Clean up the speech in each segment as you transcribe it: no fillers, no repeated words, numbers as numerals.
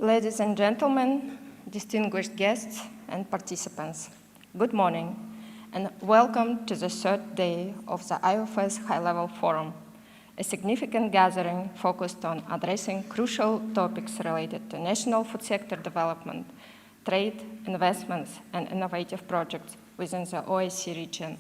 Ladies and gentlemen, distinguished guests and participants, good morning and welcome to the third day of the IOFS High-Level Forum, a significant gathering focused on addressing crucial topics related to national food sector development, trade, investments, and innovative projects within the OIC region.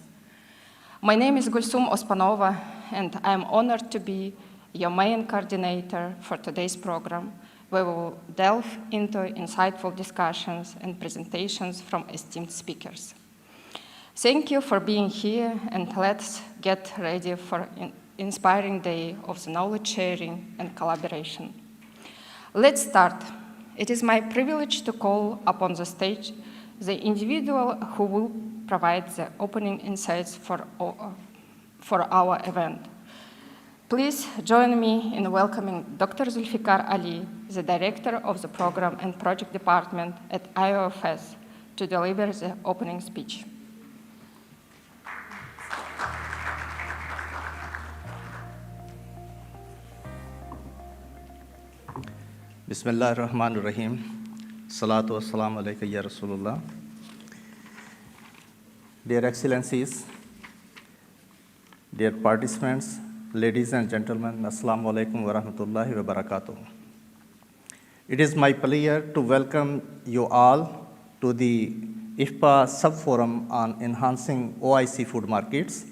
My name is Gulsum Ospanova, and I am honored to be your main coordinator for today's program, where we will delve into insightful discussions and presentations from esteemed speakers. Thank you for being here, and let's get ready for an inspiring day of the knowledge sharing and collaboration. Let's start. It is my privilege to call upon the stage the individual who will provide the opening insights for our event. Please join me in welcoming Dr. Zulfikar Ali, the Director of the Program and Project Department at IOFS, to deliver the opening speech. Bismillah ar-Rahman ar-Rahim. Salatu wassalamu alayka ya Rasulullah. Dear Excellencies, dear participants, ladies and gentlemen, Assalamu alaikum wa rahmatullahi wa barakatuh. It is my pleasure to welcome you all to the IFPA Sub-Forum on Enhancing OIC Food Markets,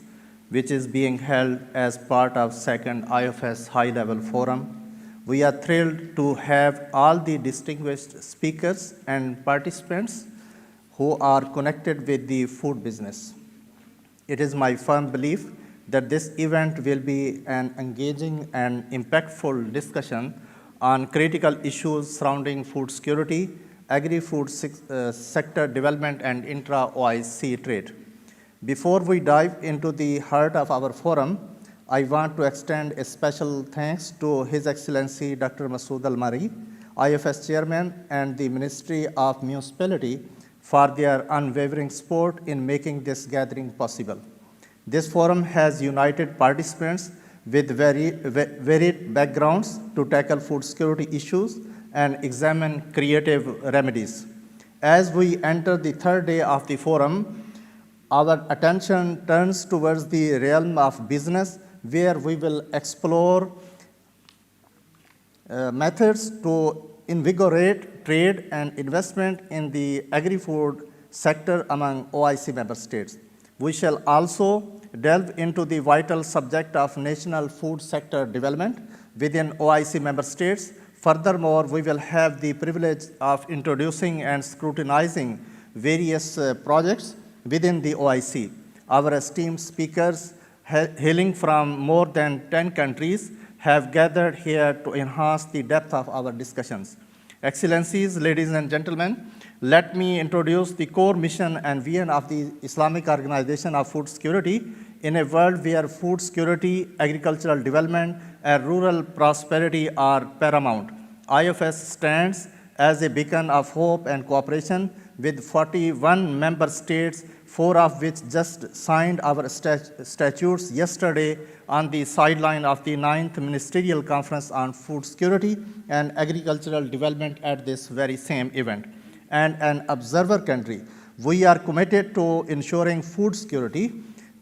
which is being held as part of second IOFS High-Level Forum. We are thrilled to have all the distinguished speakers and participants who are connected with the food business. It is my firm belief that this event will be an engaging and impactful discussion on critical issues surrounding food security, agri-food sector development, and intra-OIC trade. Before we dive into the heart of our forum, I want to extend a special thanks to His Excellency Dr. Masood Al-Mari, IFS Chairman, and the Ministry of Municipality for their unwavering support in making this gathering possible. This forum has united participants with varied backgrounds to tackle food security issues and examine creative remedies. As we enter the third day of the forum, our attention turns towards the realm of business, where we will explore methods to invigorate trade and investment in the agri-food sector among OIC member states. We shall also delve into the vital subject of national food sector development within OIC member states. Furthermore, we will have the privilege of introducing and scrutinizing various projects within the OIC. Our esteemed speakers, hailing from more than 10 countries, have gathered here to enhance the depth of our discussions. Excellencies, ladies and gentlemen, let me introduce the core mission and vision of the Islamic Organization of Food Security in a world where food security, agricultural development, and rural prosperity are paramount. IFS stands as a beacon of hope and cooperation with 41 member states, 4 of which just signed our statutes yesterday on the sideline of the 9th Ministerial Conference on Food Security and Agricultural Development at this very same event. And an observer country, we are committed to ensuring food security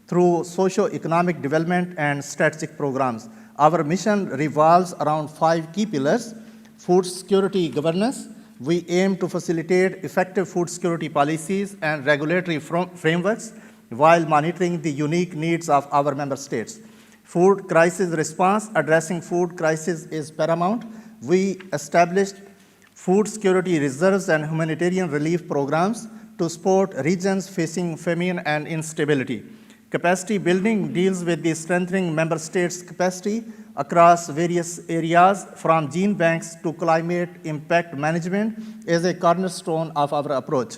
through socio-economic development and strategic programs. Our mission revolves around 5 key pillars: food security governance. We aim to facilitate effective food security policies and regulatory frameworks while monitoring the unique needs of our member states. Food crisis response. Addressing food crisis is paramount. We established food security reserves and humanitarian relief programs to support regions facing famine and instability. Capacity building deals with the strengthening member states' capacity across various areas, from gene banks to climate impact management, is a cornerstone of our approach.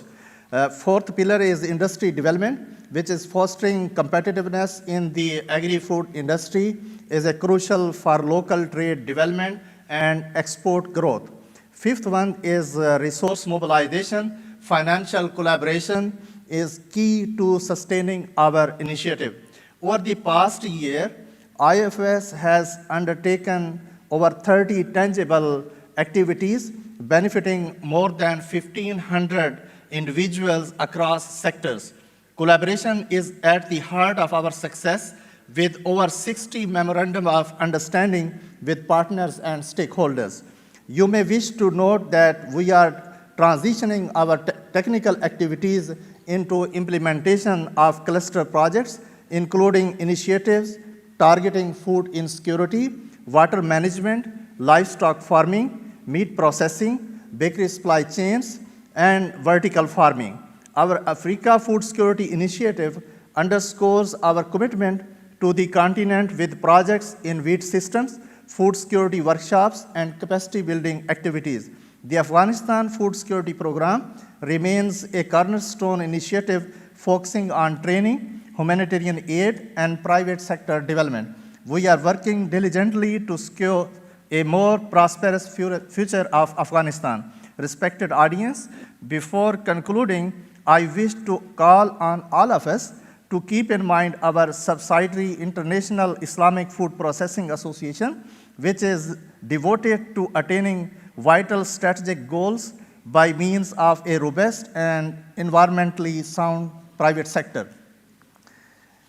Fourth pillar is industry development, which is fostering competitiveness in the agri-food industry, is a crucial for local trade development and export growth. Fifth one is resource mobilization. Financial collaboration is key to sustaining our initiative. Over the past year, IOFS has undertaken over 30 tangible activities benefiting more than 1,500 individuals across sectors. Collaboration is at the heart of our success, with over 60 memorandum of understanding with partners and stakeholders. You may wish to note that we are transitioning our technical activities into implementation of cluster projects, including initiatives targeting food insecurity, water management, livestock farming, meat processing, bakery supply chains, and vertical farming. Our Africa Food Security Initiative underscores our commitment to the continent with projects in wheat systems, food security workshops, and capacity building activities. The Afghanistan Food Security Program remains a cornerstone initiative focusing on training, humanitarian aid, and private sector development. We are working diligently to secure a more prosperous future of Afghanistan. Respected audience, before concluding, I wish to call on all of us to keep in mind our subsidiary International Islamic Food Processing Association, which is devoted to attaining vital strategic goals by means of a robust and environmentally sound private sector.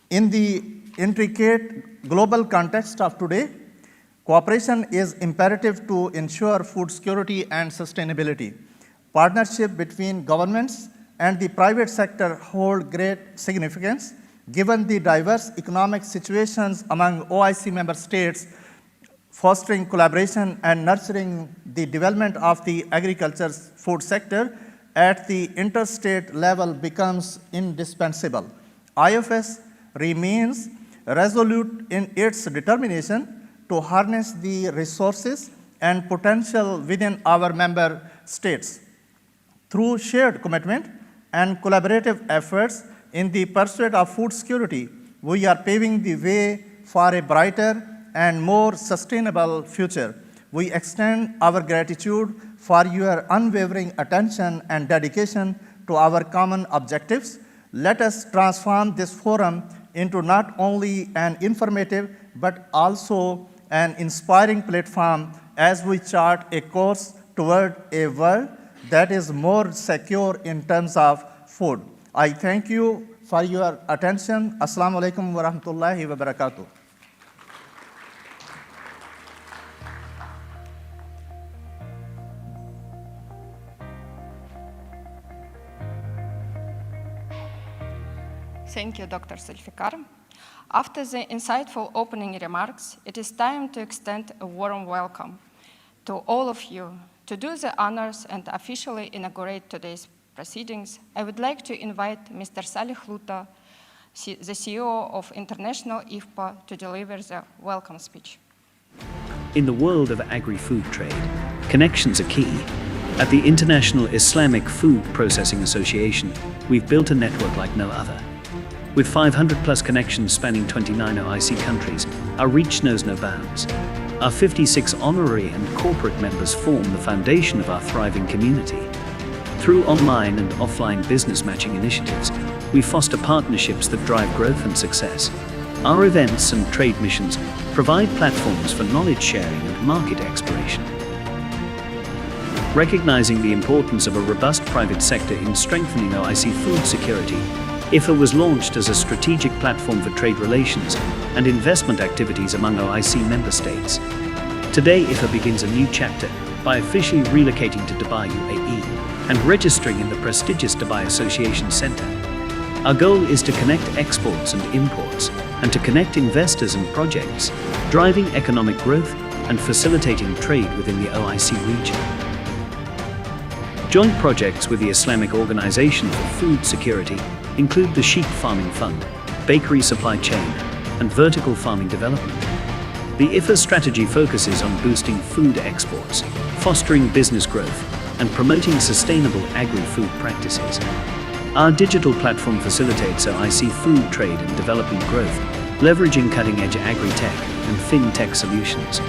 In the intricate global context of today, cooperation is imperative to ensure food security and sustainability. Partnership between governments and the private sector hold great significance given the diverse economic situations among OIC member states. Fostering collaboration and nurturing the development of the agriculture food sector at the interstate level becomes indispensable. IOFS remains resolute in its determination to harness the resources and potential within our member states. Through shared commitment and collaborative efforts in the pursuit of food security, we are paving the way for a brighter and more sustainable future. We extend our gratitude for your unwavering attention and dedication to our common objectives. Let us transform this forum into not only an informative, but also an inspiring platform as we chart a course toward a world that is more secure in terms of food. I thank you for your attention. Assalamu alaikum wa rahmatullahi wa barakatuh. Thank you, Dr. Zulfikar. After the insightful opening remarks, it is time to extend a warm welcome to all of you. To do the honors and officially inaugurate today's proceedings, I would like to invite Mr. Salih Luta, the CEO of International IFPA, to deliver the welcome speech. In the world of agri-food trade, connections are key. At the International Islamic Food Processing Association, we've built a network like no other. With 500 plus connections spanning 29 OIC countries, our reach knows no bounds. Our 56 honorary and corporate members form the foundation of our thriving community. Through online and offline business matching initiatives, we foster partnerships that drive growth and success. Our events and trade missions provide platforms for knowledge sharing and market exploration. Recognizing the importance of a robust private sector in strengthening OIC food security, IFA was launched as a strategic platform for trade relations and investment activities among OIC member states. Today, IFA begins a new chapter by officially relocating to Dubai, UAE, and registering in the prestigious Dubai Association Center. Our goal is to connect exports and imports, and to connect investors and projects, driving economic growth and facilitating trade within the OIC region. Joint projects with the Islamic Organization for Food Security include the Sheep Farming Fund, Bakery Supply Chain, and Vertical Farming Development. The IFA strategy focuses on boosting food exports, fostering business growth, and promoting sustainable agri-food practices. Our digital platform facilitates OIC food trade and development growth, leveraging cutting-edge agri-tech and fintech solutions.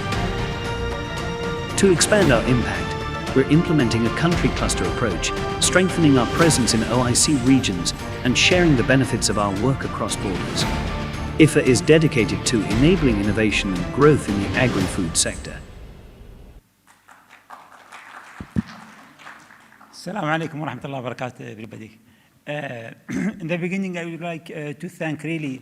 To expand our impact, we're implementing a country cluster approach, strengthening our presence in OIC regions and sharing the benefits of our work across borders. IFA is dedicated to enabling innovation and growth in the agri-food sector. Assalamu alaikum wa rahmatullahi wa barakatuh, everybody. In the beginning, I would like to thank really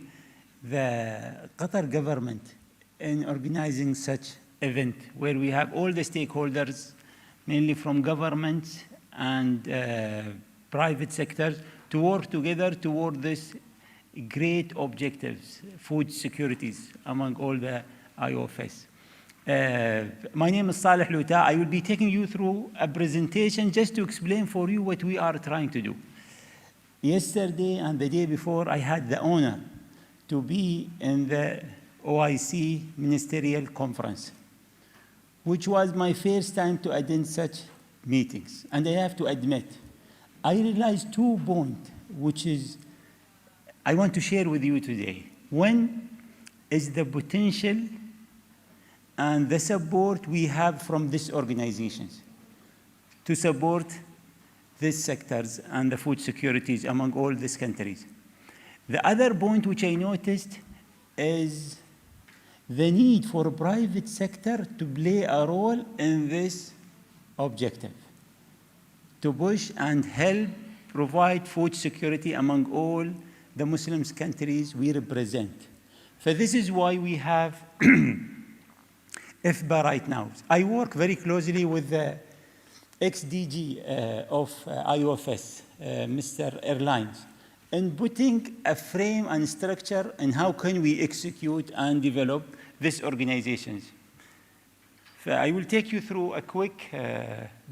the Qatar government in organizing such event where we have all the stakeholders, mainly from governments and private sectors, to work together toward this great objectives, food securities among all the IOFS. My name is Saleh Louta. I will be taking you through a presentation just to explain for you what we are trying to do. Yesterday and the day before, I had the honor to be in the OIC Ministerial Conference, which was my first time to attend such meetings. And I have to admit, I realized 2 points, which is I want to share with you today. One is the potential and the support we have from these organizations to support these sectors and the food securities among all these countries. The other point which I noticed is the need for a private sector to play a role in this objective, to push and help provide food security among all the Muslim countries we represent. So this is why we have IFBA right now. I work very closely with the ex-DG of IOFS, Mr. Airlines, in putting a frame and structure and how can we execute and develop these organizations. So I will take you through a quick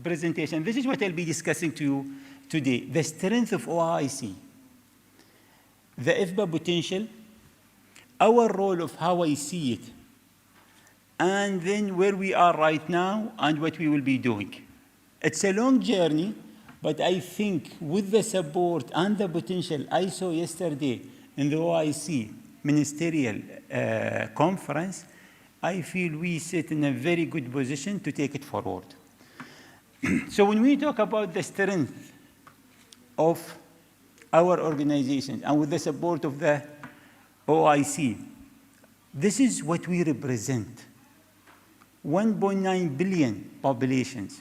presentation. This is what I'll be discussing to you today. The strength of OIC, the IFBA potential, our role of how I see it, and then where we are right now and what we will be doing. It's a long journey, but I think with the support and the potential I saw yesterday in the OIC Ministerial Conference, I feel we sit in a very good position to take it forward. So when we talk about the strength of our organizations and with the support of the OIC, this is what we represent. 1.9 billion populations.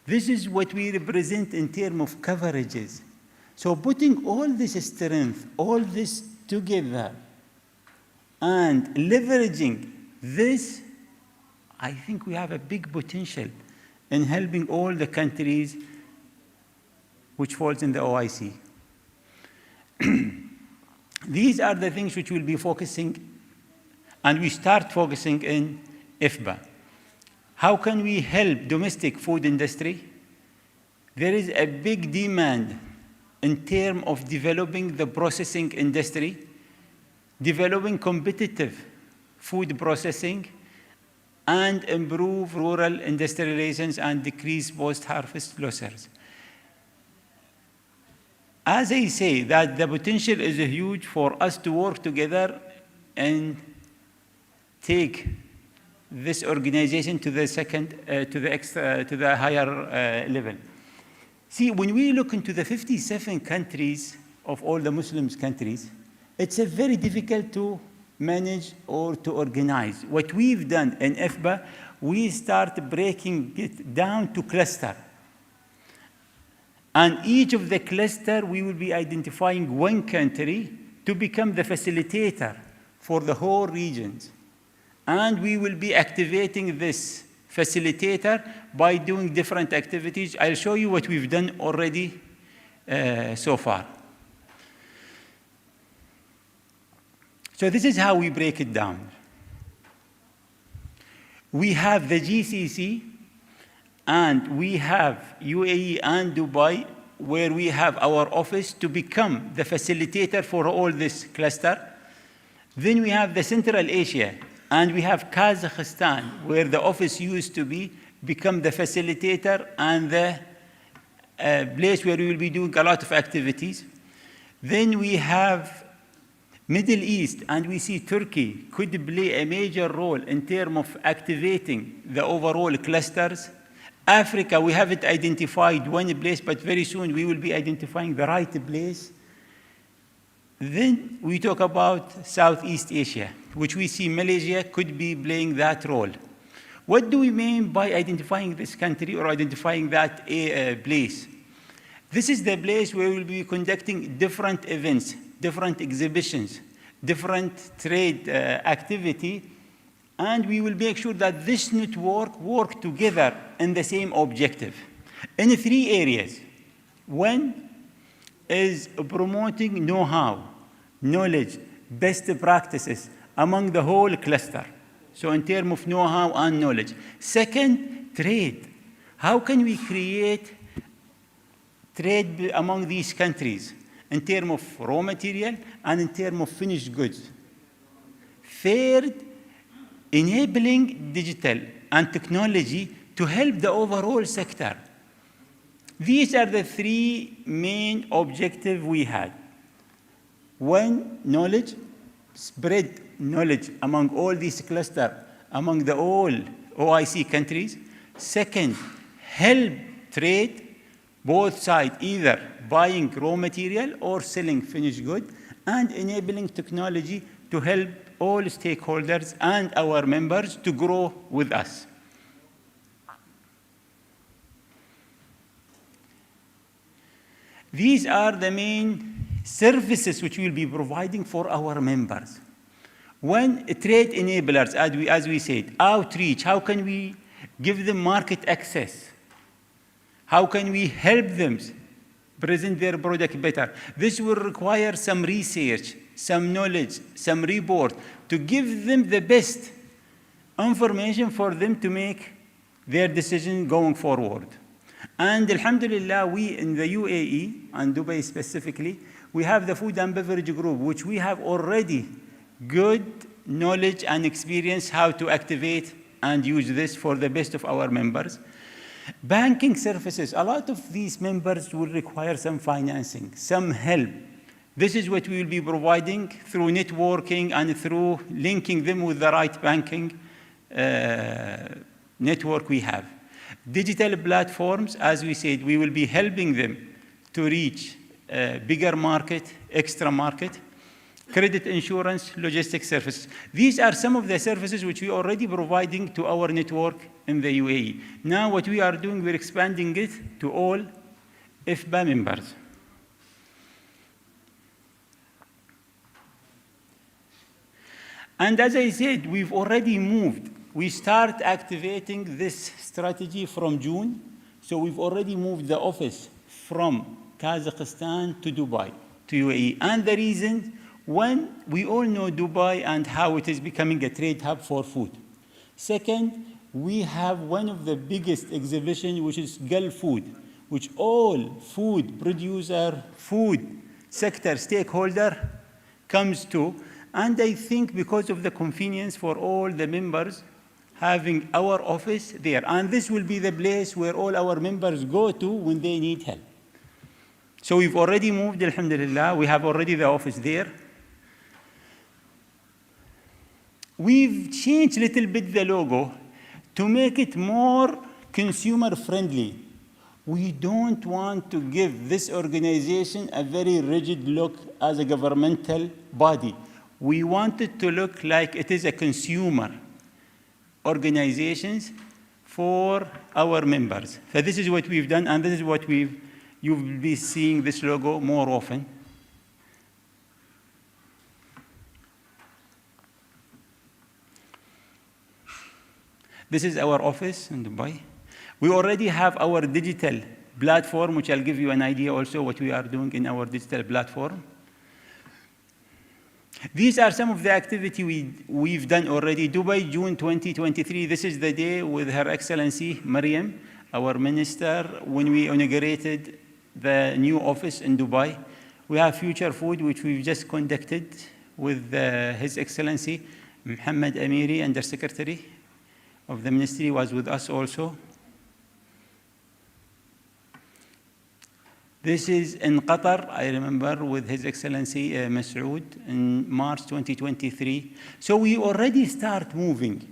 This is what we represent in terms of coverages. So putting all this strength, all this together, and leveraging this, I think we have a big potential in helping all the countries which falls in the OIC. These are the things which we'll be focusing, and we start focusing in IFBA. How can we help domestic food industry? There is a big demand in terms of developing the processing industry, developing competitive food processing, and improve rural industrializations and decrease post-harvest losses. As I say, that the potential is huge for us to work together and take this organization to the to the higher level. See, when we look into the 57 countries of all the Muslim countries, it's a very difficult to manage or to organize. What we've done in IFBA, we start breaking it down to cluster. And each of the cluster, we will be identifying one country to become the facilitator for the whole regions. And we will be activating this facilitator by doing different activities. I'll show you what we've done already so far. So this is how we break it down. We have the GCC, and we have UAE and Dubai, where we have our office to become the facilitator for all this cluster. Then we have the Central Asia, and we have Kazakhstan, where the office used to be, become the facilitator and the place where we will be doing a lot of activities. Then we have Middle East, and we see Turkey could play a major role in terms of activating the overall clusters. Africa, we haven't identified one place, but very soon we will be identifying the right place. Then we talk about Southeast Asia, which we see Malaysia could be playing that role. What do we mean by identifying this country or identifying that place? This is the place where we will be conducting different events, different exhibitions, different trade activity, and we will make sure that this network work together in the same objective in 3 areas. One is promoting know-how, knowledge, best practices among the whole cluster. So in terms of know-how and knowledge. Second, trade. How can we create trade among these countries in terms of raw material and in terms of finished goods? Third, enabling digital and technology to help the overall sector. These are the 3 main objectives we had. One, knowledge, spread knowledge among all these clusters, among the all OIC countries. Second, help trade, both sides, either buying raw material or selling finished goods, and enabling technology to help all stakeholders and our members to grow with us. These are the main services which we'll be providing for our members. One, trade enablers, as we said, outreach. How can we give them market access? How can we help them present their product better? This will require some research, some knowledge, some report to give them the best information for them to make their decision going forward. And alhamdulillah, we in the UAE, and Dubai specifically, we have the food and beverage group, which we have already good knowledge and experience how to activate and use this for the best of our members. Banking services, a lot of these members will require some financing, some help. This is what we will be providing through networking and through linking them with the right banking network we have. Digital platforms, as we said, we will be helping them to reach a bigger market, extra market. Credit insurance, logistics services. These are some of the services which we are already providing to our network in the UAE. Now what we are doing, we're expanding it to all IFBA members. And as I said, we've already moved. We start activating this strategy from June. So we've already moved the office from Kazakhstan to Dubai, to UAE. And the reason, one, we all know Dubai and how it is becoming a trade hub for food. Second, we have one of the biggest exhibitions, which is Gulf Food, which all food producer, food sector stakeholder comes to. And I think because of the convenience for all the members, having our office there. And this will be the place where all our members go to when they need help. So we've already moved, alhamdulillah. We have already the office there. We've changed a little bit the logo to make it more consumer friendly. We don't want to give this organization a very rigid look as a governmental body. We want it to look like it is a consumer organizations for our members. So this is what we've done, and this is what you'll be seeing this logo more often. This is our office in Dubai. We already have our digital platform, which I'll give you an idea also what we are doing in our digital platform. These are some of the activity we've done already. Dubai, June 2023, this is the day with Her Excellency Mariam, our minister, when we inaugurated the new office in Dubai. We have Future Food, which we've just conducted with His Excellency Muhammad Amiri, Undersecretary of the Ministry, was with us also. This is in Qatar, I remember, with His Excellency Masoud in March 2023. So we already start moving.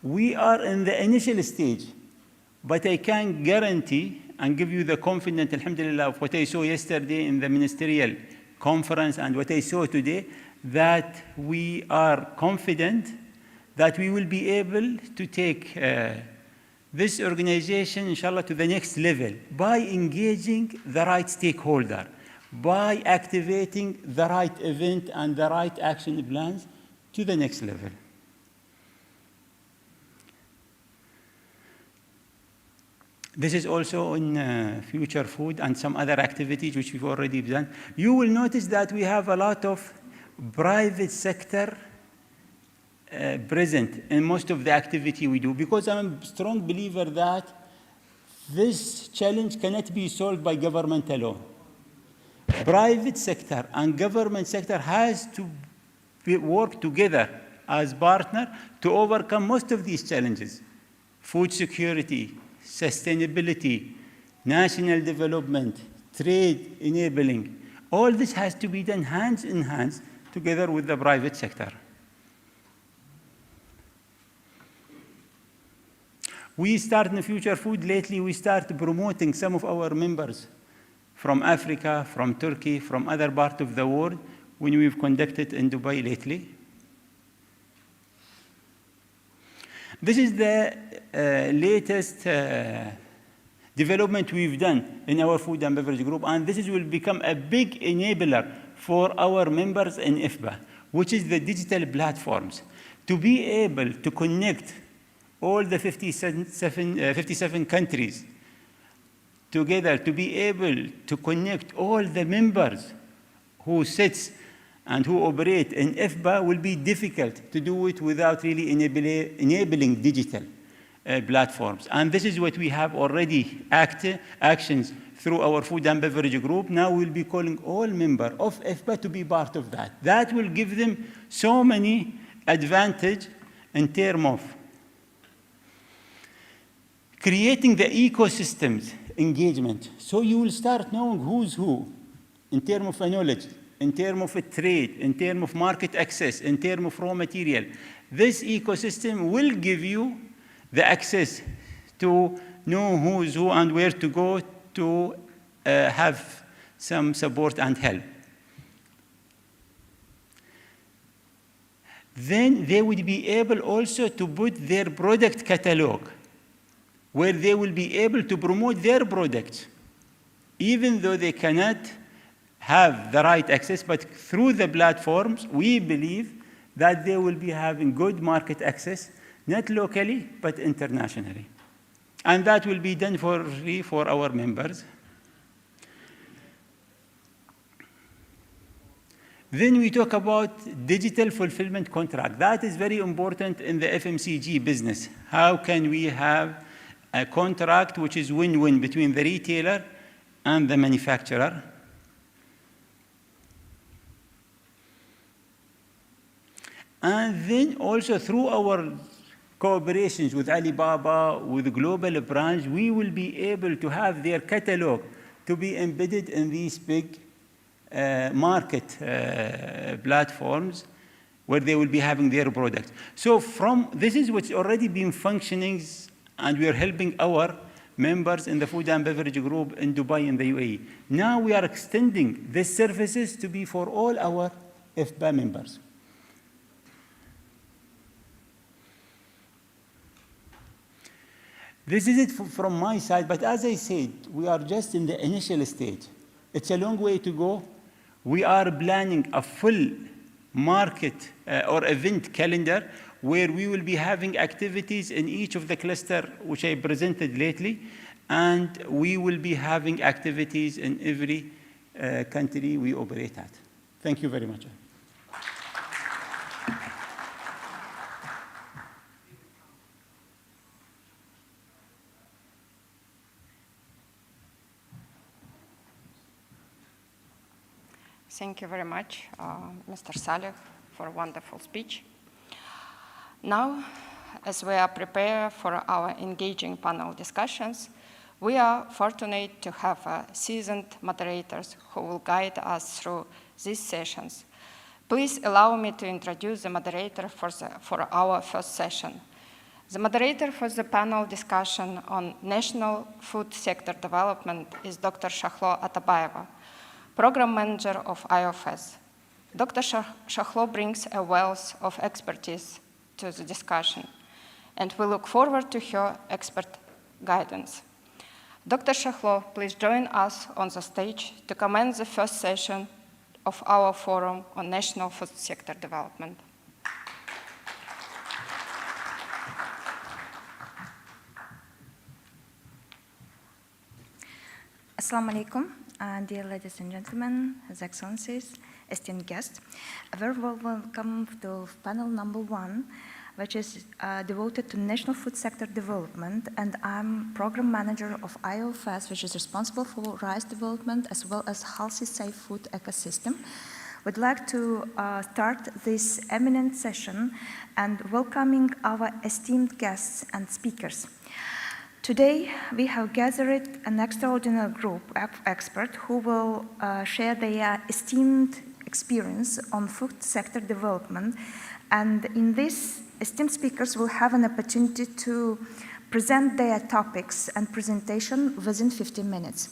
We are in the initial stage, but I can guarantee and give you the confidence, alhamdulillah, of what I saw yesterday in the ministerial conference and what I saw today, that we are confident that we will be able to take this organization, inshallah, to the next level by engaging the right stakeholder, by activating the right event and the right action plans to the next level. This is also in future food and some other activities which we've already done. You will notice that we have a lot of private sector present in most of the activity we do, because I'm a strong believer that this challenge cannot be solved by government alone. Private sector and government sector has to work together as partner to overcome most of these challenges. Food security, sustainability, national development, trade enabling. All this has to be done hands in hands together with the private sector. We start in the Future Food lately, we start promoting some of our members from Africa, from Turkey, from other parts of the world when we've conducted in Dubai lately. This is the latest development we've done in our food and beverage group, and this will become a big enabler for our members in IFBA, which is the digital platforms, to be able to connect all the 57 countries together, to be able to connect all the members who sits and who operate in IFBA will be difficult to do it without really enabling digital platforms. And this is what we have already actions through our food and beverage group. Now we'll be calling all members of IFBA to be part of that. That will give them so many advantages in terms of creating the ecosystems engagement. So you will start knowing who's who in terms of knowledge, in terms of trade, in terms of market access, in terms of raw material. This ecosystem will give you the access to know who's who and where to go to have some support and help. Then they would be able also to put their product catalog where they will be able to promote their products, even though they cannot have the right access, but through the platforms, we believe that they will be having good market access, not locally, but internationally. And that will be done for free for our members. Then we talk about digital fulfillment contract. That is very important in the FMCG business. How can we have a contract which is win-win between the retailer and the manufacturer? And then also through our cooperations with Alibaba, with global brands, we will be able to have their catalog to be embedded in these big market platforms where they will be having their products. So this is what's already been functioning, and we are helping our members in the food and beverage group in Dubai and the UAE. Now we are extending these services to be for all our IFBA members. This is it from my side, but as I said, we are just in the initial stage. It's a long way to go. We are planning a full market or event calendar where we will be having activities in each of the clusters which I presented lately, and we will be having activities in every country we operate at. Thank you very much. Thank you very much, Mr. Saleh, for a wonderful speech. Now, as we are prepared for our engaging panel discussions, we are fortunate to have seasoned moderators who will guide us through these sessions. Please allow me to introduce the moderator for our first session. The moderator for the panel discussion on national food sector development is Dr. Shahlo Atabayeva, Program Manager of IOFS. Dr. Shahlo brings a wealth of expertise to the discussion, and we look forward to her guidance. Dr. Shahlo, please join us on the stage to commence the first session of our forum on national food sector development. Assalamu alaikum, dear ladies and gentlemen, His Excellencies, esteemed guests. A very warm welcome to panel number 1, which is devoted to national food sector development, and I'm program manager of IOFS, which is responsible for rice development as well as healthy, safe food ecosystem. We'd like to start this eminent session and welcoming our esteemed guests and speakers. Today, we have gathered an extraordinary group of experts who will share their esteemed experience on food sector development. And in this, esteemed speakers will have an opportunity to present their topics and presentation within 15 minutes.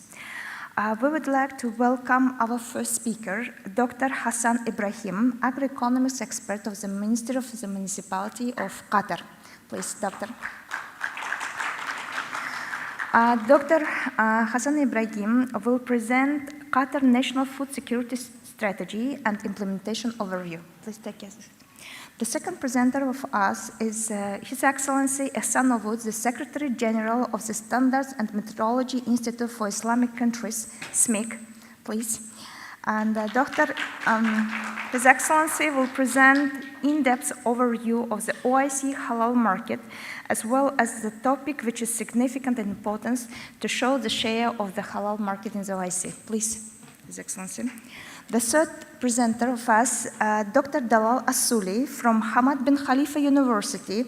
We would like to welcome our first speaker, Dr. Hassan Ibrahim, agroeconomics expert of the Ministry of the Municipality of Qatar. Please, Doctor. Dr. Hassan Ibrahim will present Qatar National Food Security Strategy and Implementation Overview. Please take it. The second presenter of us is His Excellency Ehsan Ovud, the Secretary General of the Standards and Methodology Institute for Islamic Countries, SMIC, please. And His Excellency will present in-depth overview of the OIC halal market, as well as the topic which is significant in importance to show the share of the halal market in the OIC. Please, His Excellency. The third presenter of us, Dr. Dalal Assouli from Hamad bin Khalifa University,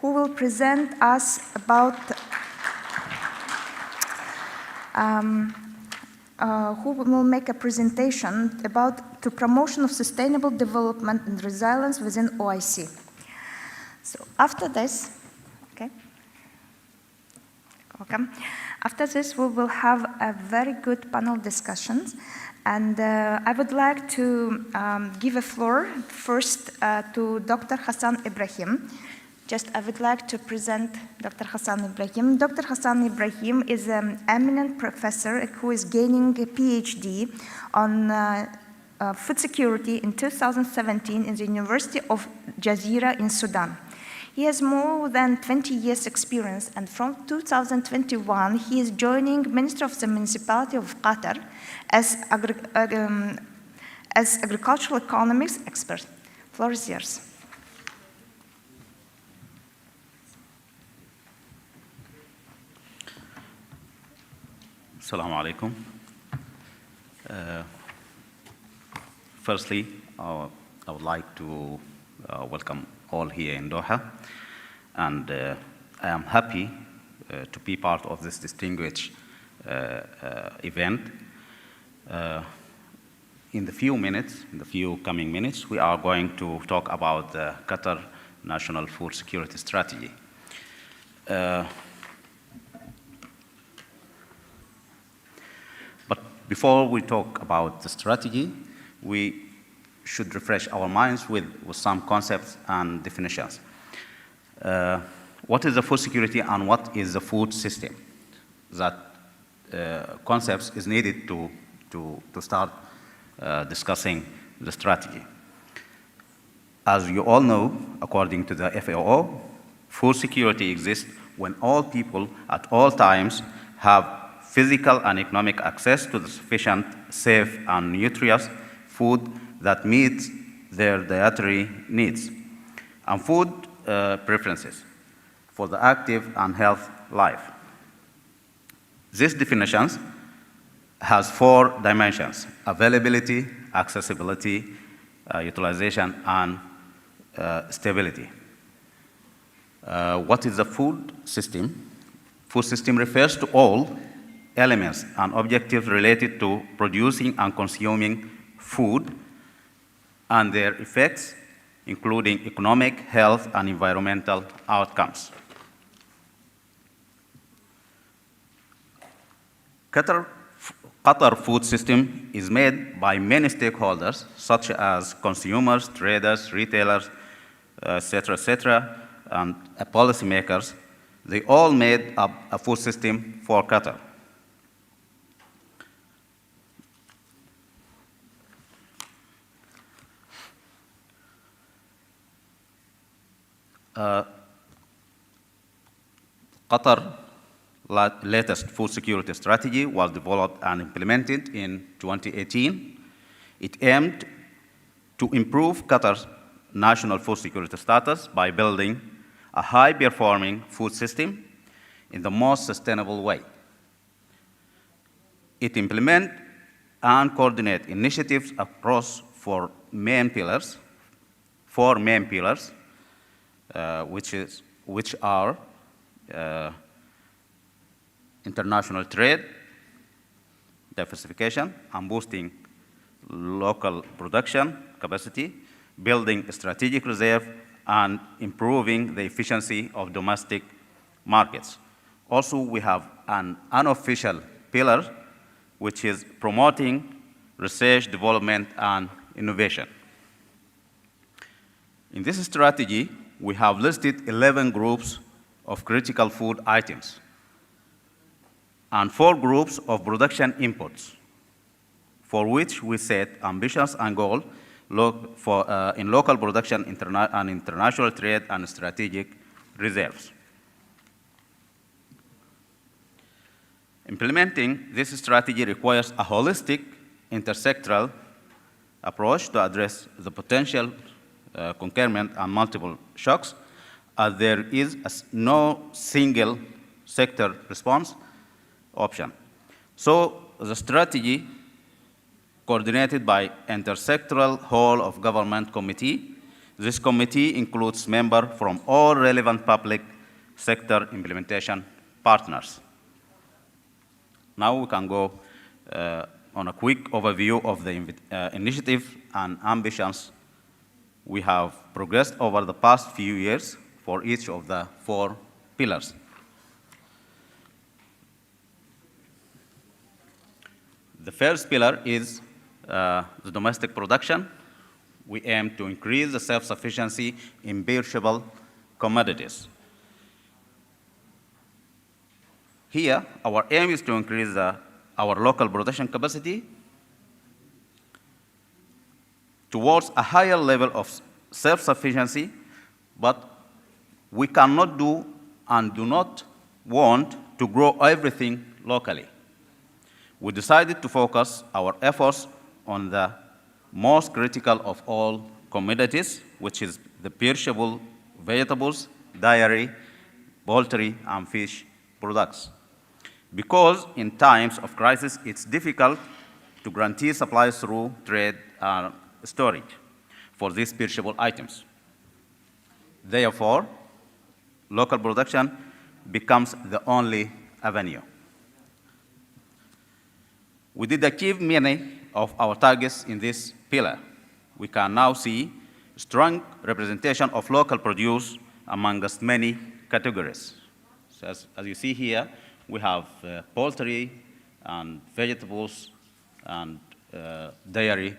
who will present us about who will make a presentation about the promotion of sustainable development and resilience within OIC. So after this, okay, welcome. After this, we will have a very good panel discussions, and I would like to give a floor first to Dr. Hassan Ibrahim. I would like to present Dr. Hassan Ibrahim. Dr. Hassan Ibrahim is an eminent professor who is gaining a PhD on food security in 2017 in the University of Jazeera in Sudan. He has more than 20 years experience, and from 2021, he is joining Minister of the Municipality of Qatar as agricultural economics expert. Floor is yours. Assalamu alaikum. Firstly, I would like to welcome all here in Doha, and I am happy to be part of this distinguished event. In the few coming minutes, we are going to talk about the Qatar National Food Security Strategy. Before we talk about the strategy, we should refresh our minds with some concepts and definitions. What is the food security and what is the food system? That concepts is needed to start discussing the strategy. As you all know, according to the FAO, food security exists when all people at all times have physical and economic access to the sufficient, safe, and nutritious food that meets their dietary needs, and food preferences for the active and healthy life. This definition has 4 dimensions: availability, accessibility, utilization, and stability. What is the food system? Food system refers to all elements and objectives related to producing and consuming food and their effects, including economic, health, and environmental outcomes. Qatar food system is made by many stakeholders, such as consumers, traders, retailers, etc., and policymakers, They all made up a food system for Qatar. Qatar's latest food security strategy was developed and implemented in 2018. It aimed to improve Qatar's national food security status by building a high-performing food system in the most sustainable way. It implements and coordinates initiatives across four main pillars, which are international trade, diversification, and boosting local production capacity, building a strategic reserve, and improving the efficiency of domestic markets. Also, we have an unofficial pillar, which is promoting research, development, and innovation. In this strategy, we have listed 11 groups of critical food items and 4 groups of production inputs, for which we set ambitions and goals in local production and international trade and strategic reserves. Implementing this strategy requires a holistic, intersectoral approach to address the potential concurrent and multiple shocks, as there is no single sector response option. So the strategy, coordinated by intersectoral whole of government committee. This committee includes members from all relevant public sector implementation partners. Now we can go on a quick overview of the initiative and ambitions we have progressed over the past few years for each of the 4 pillars. The first pillar is the domestic production. We aim to increase the self-sufficiency in perishable commodities. Here, our aim is to increase our local production capacity towards a higher level of self-sufficiency, but we cannot do and do not want to grow everything locally. We decided to focus our efforts on the most critical of all commodities, which is the perishable vegetables, dairy, poultry, and fish products. Because in times of crisis, it's difficult to guarantee supplies through trade and storage for these perishable items. Therefore, local production becomes the only avenue. We did achieve many of our targets in this pillar. We can now see strong representation of local produce amongst many categories. So as you see here, we have poultry and vegetables and dairy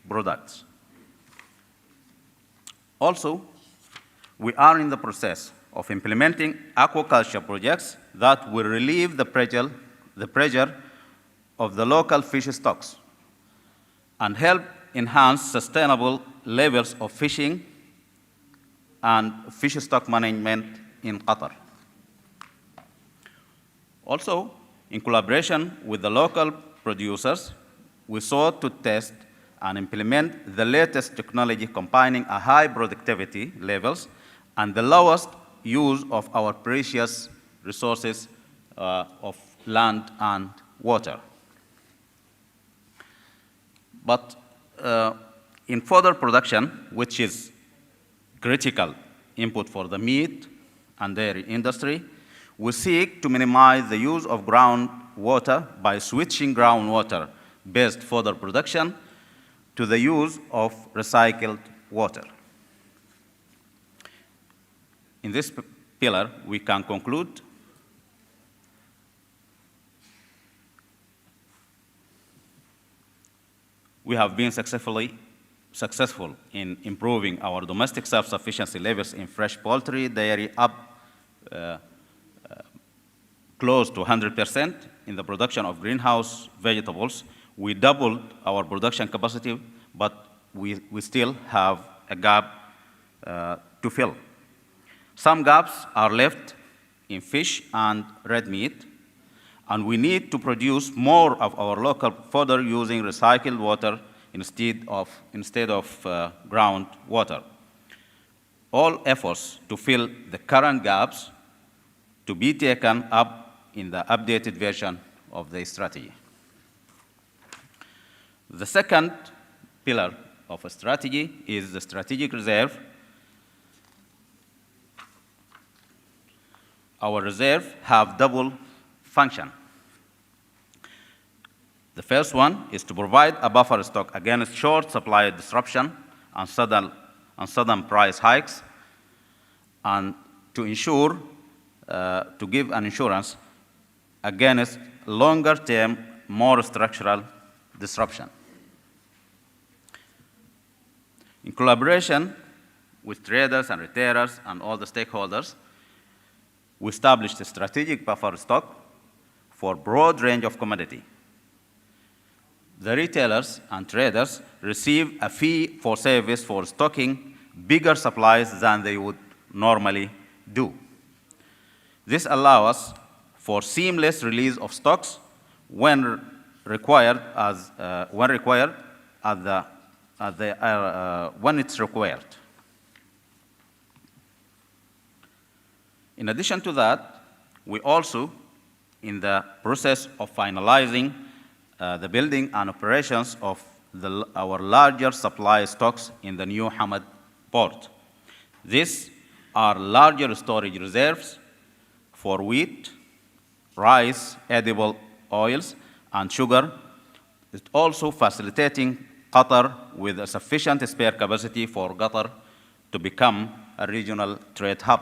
products. Also, we are in the process of implementing aquaculture projects that will relieve the pressure of the local fish stocks and help enhance sustainable levels of fishing and fish stock management in Qatar. Also, in collaboration with the local producers, we sought to test and implement the latest technology combining a high productivity levels and the lowest use of our precious resources of land and water. But in further production, which is critical input for the meat and dairy industry, we seek to minimize the use of groundwater by switching groundwater-based further production to the use of recycled water. In this pillar, we can conclude we have been successful in improving our domestic self-sufficiency levels in fresh poultry, dairy up close to 100% in the production of greenhouse vegetables. We doubled our production capacity, but we still have a gap to fill. Some gaps are left in fish and red meat, and we need to produce more of our local fodder using recycled water instead of groundwater. All efforts to fill the current gaps to be taken up in the updated version of the strategy. The second pillar of a strategy is the strategic reserve. Our reserve have double function. The first one is to provide a buffer stock against short supply disruption and sudden price hikes, and to ensure, to give an insurance against longer-term, more structural disruption. In collaboration with traders and retailers and all the stakeholders, we established a strategic buffer stock for a broad range of commodity. The retailers and traders receive a fee for service for stocking bigger supplies than they would normally do. This allows for seamless release of stocks when required, when it's required. In addition to that, we also, in the process of finalizing the building and operations of our larger supply stocks in the new Hamad port. These are larger storage reserves for wheat, rice, edible oils, and sugar. It's also facilitating Qatar with a sufficient spare capacity for Qatar to become a regional trade hub.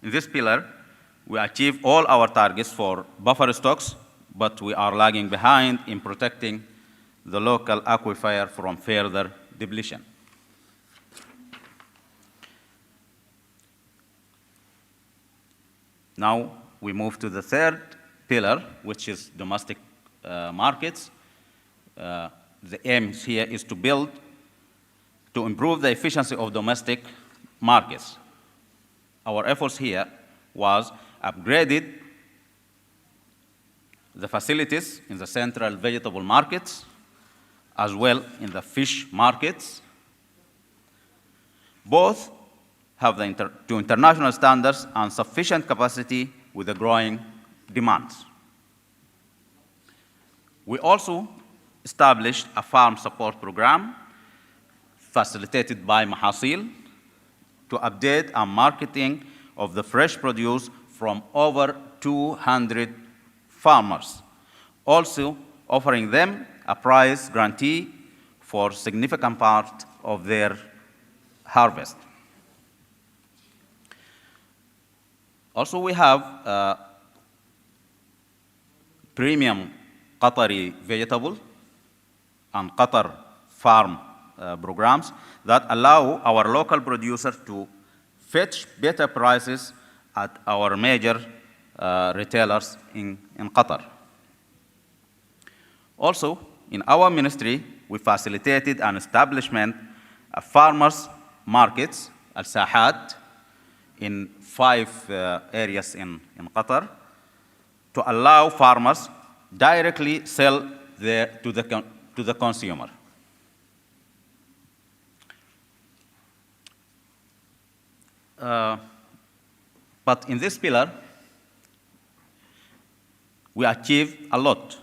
In this pillar, we achieve all our targets for buffer stocks, but we are lagging behind in protecting the local aquifer from further depletion. Now we move to the third pillar, which is domestic markets. The aim here is to improve the efficiency of domestic markets. Our efforts here was upgraded the facilities in the central vegetable markets, as well in the fish markets. Both have to international standards and sufficient capacity with the growing demands. We also established a farm support program facilitated by Mahasil to update and marketing of the fresh produce from over 200 farmers, also offering them a price guarantee for significant part of their harvest. Also, we have premium Qatari vegetable and Qatar farm programs that allow our local producers to fetch better prices at our major retailers in Qatar. Also, in our ministry, we facilitated an establishment of farmers' markets, al-Sahat, in 5 areas in Qatar, to allow farmers directly sell to the consumer. But in this pillar, we achieved a lot,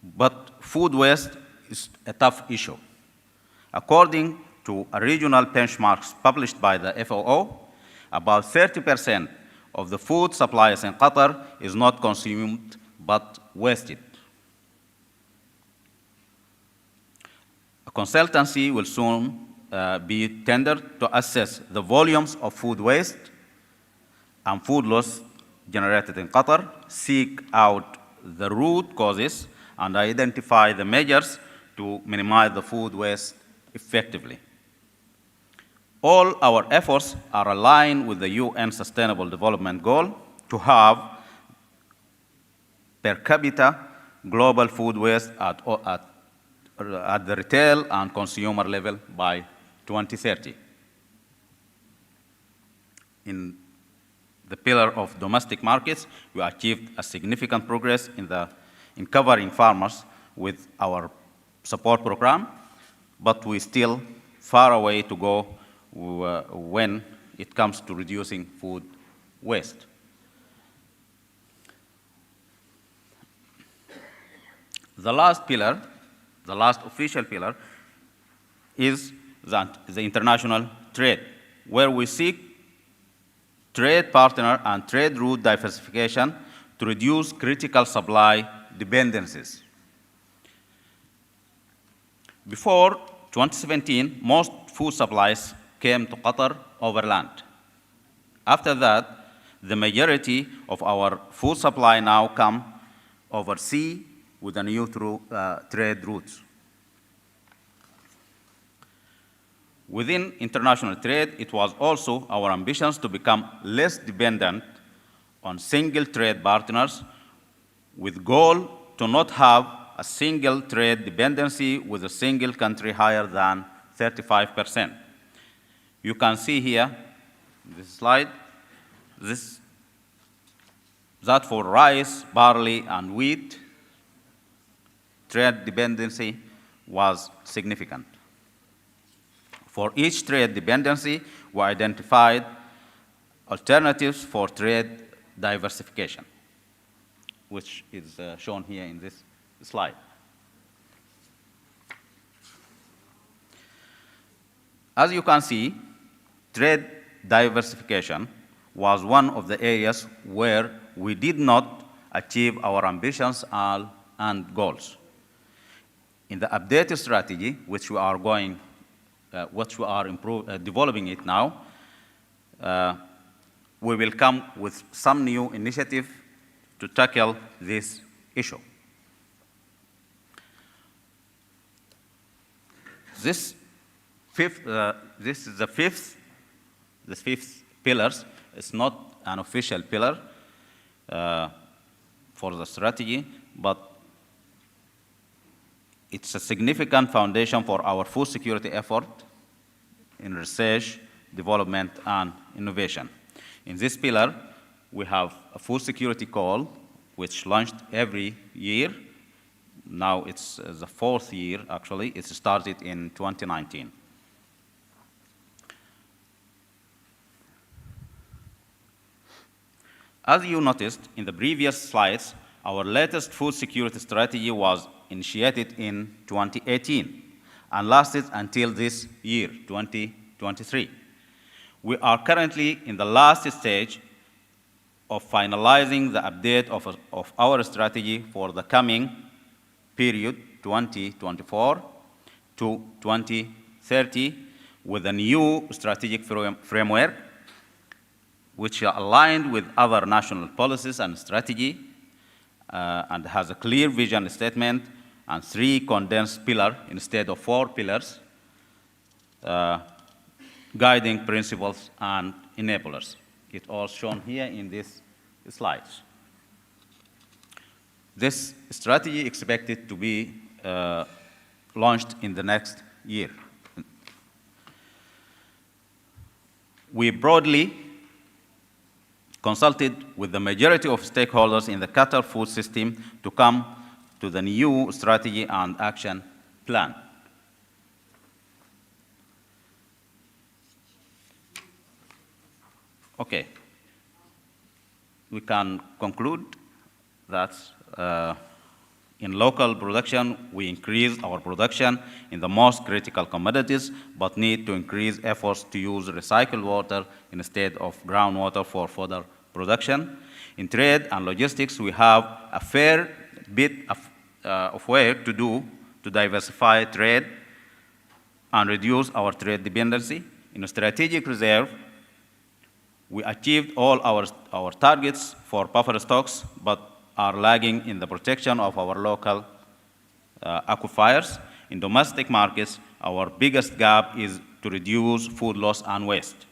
but food waste is a tough issue. According to a regional benchmarks published by the FAO, about 30% of the food supplies in Qatar is not consumed but wasted. A consultancy will soon be tendered to assess the volumes of food waste and food loss generated in Qatar, seek out the root causes, and identify the measures to minimize the food waste effectively. All our efforts are aligned with the UN Sustainable Development Goal to have per capita global food waste at the retail and consumer level by 2030. In the pillar of domestic markets, we achieved a significant progress in covering farmers with our support program, but we still far away to go when it comes to reducing food waste. The last pillar, the last official pillar, is the international trade, where we seek trade partner and trade route diversification to reduce critical supply dependencies. Before 2017, most food supplies came to Qatar over land. After that, the majority of our food supply now come over sea with the new trade routes. Within international trade, it was also our ambitions to become less dependent on single trade partners with goal to not have a single trade dependency with a single country higher than 35%. You can see here, this slide, that for rice, barley, and wheat, trade dependency was significant. For each trade dependency, we identified alternatives for trade diversification, which is shown here in this slide. As you can see, trade diversification was one of the areas where we did not achieve our ambitions and goals. In the updated strategy, which we are developing it now, we will come with some new initiative to tackle this issue. This is the fifth pillar. It's not an official pillar for the strategy, but it's a significant foundation for our food security effort in research, development, and innovation. In this pillar, we have a food security call, which launched every year. Now it's the fourth year, actually. It started in 2019. As you noticed in the previous slides, our latest food security strategy was initiated in 2018 and lasted until this year, 2023. We are currently in the last stage of finalizing the update of our strategy for the coming period, 2024 to 2030, with a new strategic framework, which are aligned with other national policies and strategy, and has a clear vision statement and 3 condensed pillars instead of 4 pillars, guiding principles and enablers. It's all shown here in these slides. This strategy is expected to be launched in the next year. We broadly consulted with the majority of stakeholders in the Qatar food system to come to the new strategy and action plan. Okay. We can conclude that in local production, we increase our production in the most critical commodities, but need to increase efforts to use recycled water instead of groundwater for further production. In trade and logistics, we have a fair bit of work to do to diversify trade and reduce our trade dependency. In strategic reserve, we achieved all our targets for buffer stocks, but are lagging in the protection of our local aquifers. In domestic markets, our biggest gap is to reduce food loss and waste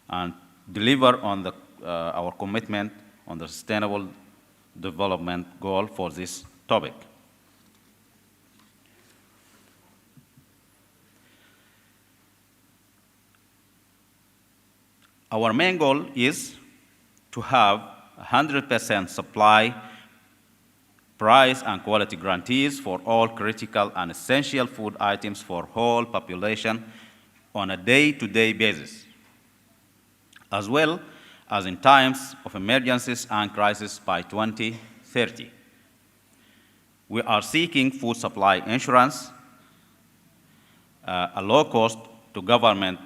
and deliver on our commitment on the sustainable development goal for this topic. Our main goal is to have 100% supply, price, and quality guarantees for all critical and essential food items for whole population on a day-to-day basis, as well as in times of emergencies and crisis by 2030. We are seeking food supply insurance, a low cost to government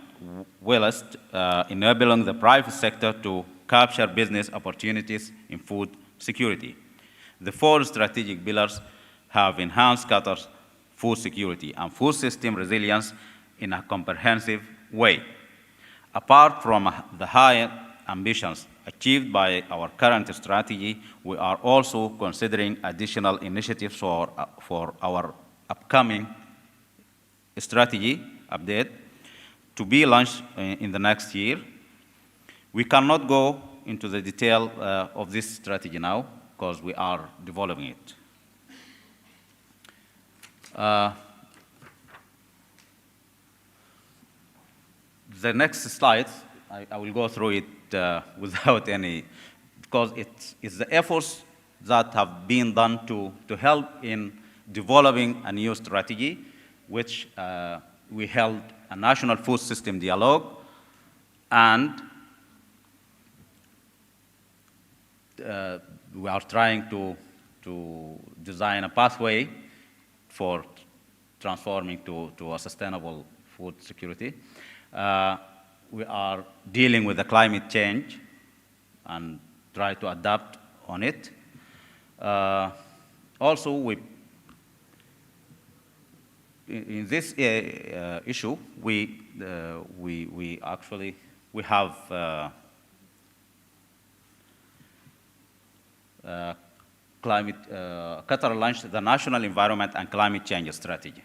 whilst enabling the private sector to capture business opportunities in food security. The 4 strategic pillars have enhanced Qatar's food security and food system resilience in a comprehensive way. Apart from the high ambitions achieved by our current strategy, we are also considering additional initiatives for our upcoming strategy update to be launched in the next year. We cannot go into the detail of this strategy now because we are developing it. The next slide, I will go through it without any, because it's the efforts that have been done to help in developing a new strategy, which we held a national food system dialogue, and we are trying to design a pathway for transforming to a sustainable food security. We are dealing with the climate change and try to adapt on it. Also, in this issue, we have Qatar launched the National Environment and Climate Change Strategy.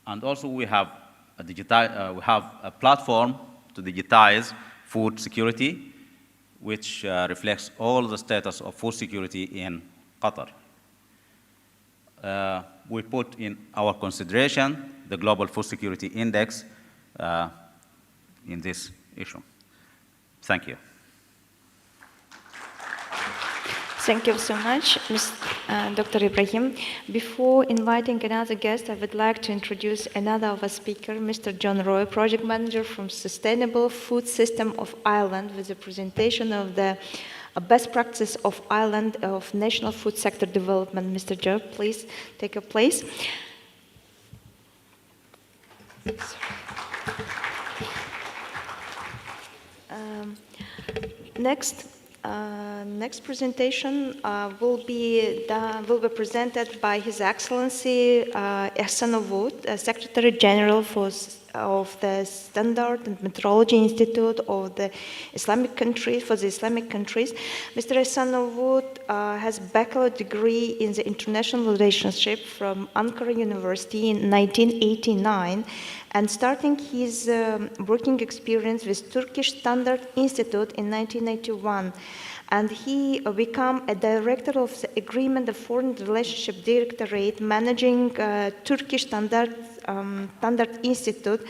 And also we have a platform to digitize food security, which reflects all the status of food security in Qatar. We put in our consideration the Global Food Security Index in this issue. Thank you. Thank you so much, Dr. Ibrahim. Before inviting another guest, I would like to introduce another of our speakers, Mr. John Roy, Project Manager from Sustainable Food System of Ireland, with a presentation of the best practice of Ireland of national food sector development. Mr. Joe, please take your place. Next presentation will be presented by His Excellency Ehsan Avoud, Secretary General of the Standard and Metrology Institute of the Islamic countries, for the Islamic countries. Mr. Ehsan Avoud has a bachelor degree in the international relationship from Ankara University in 1989, and starting his working experience with Turkish Standard Institute in 1991. And he became a director of the Agreement of Foreign Relationship Directorate, managing Turkish Standard Institute,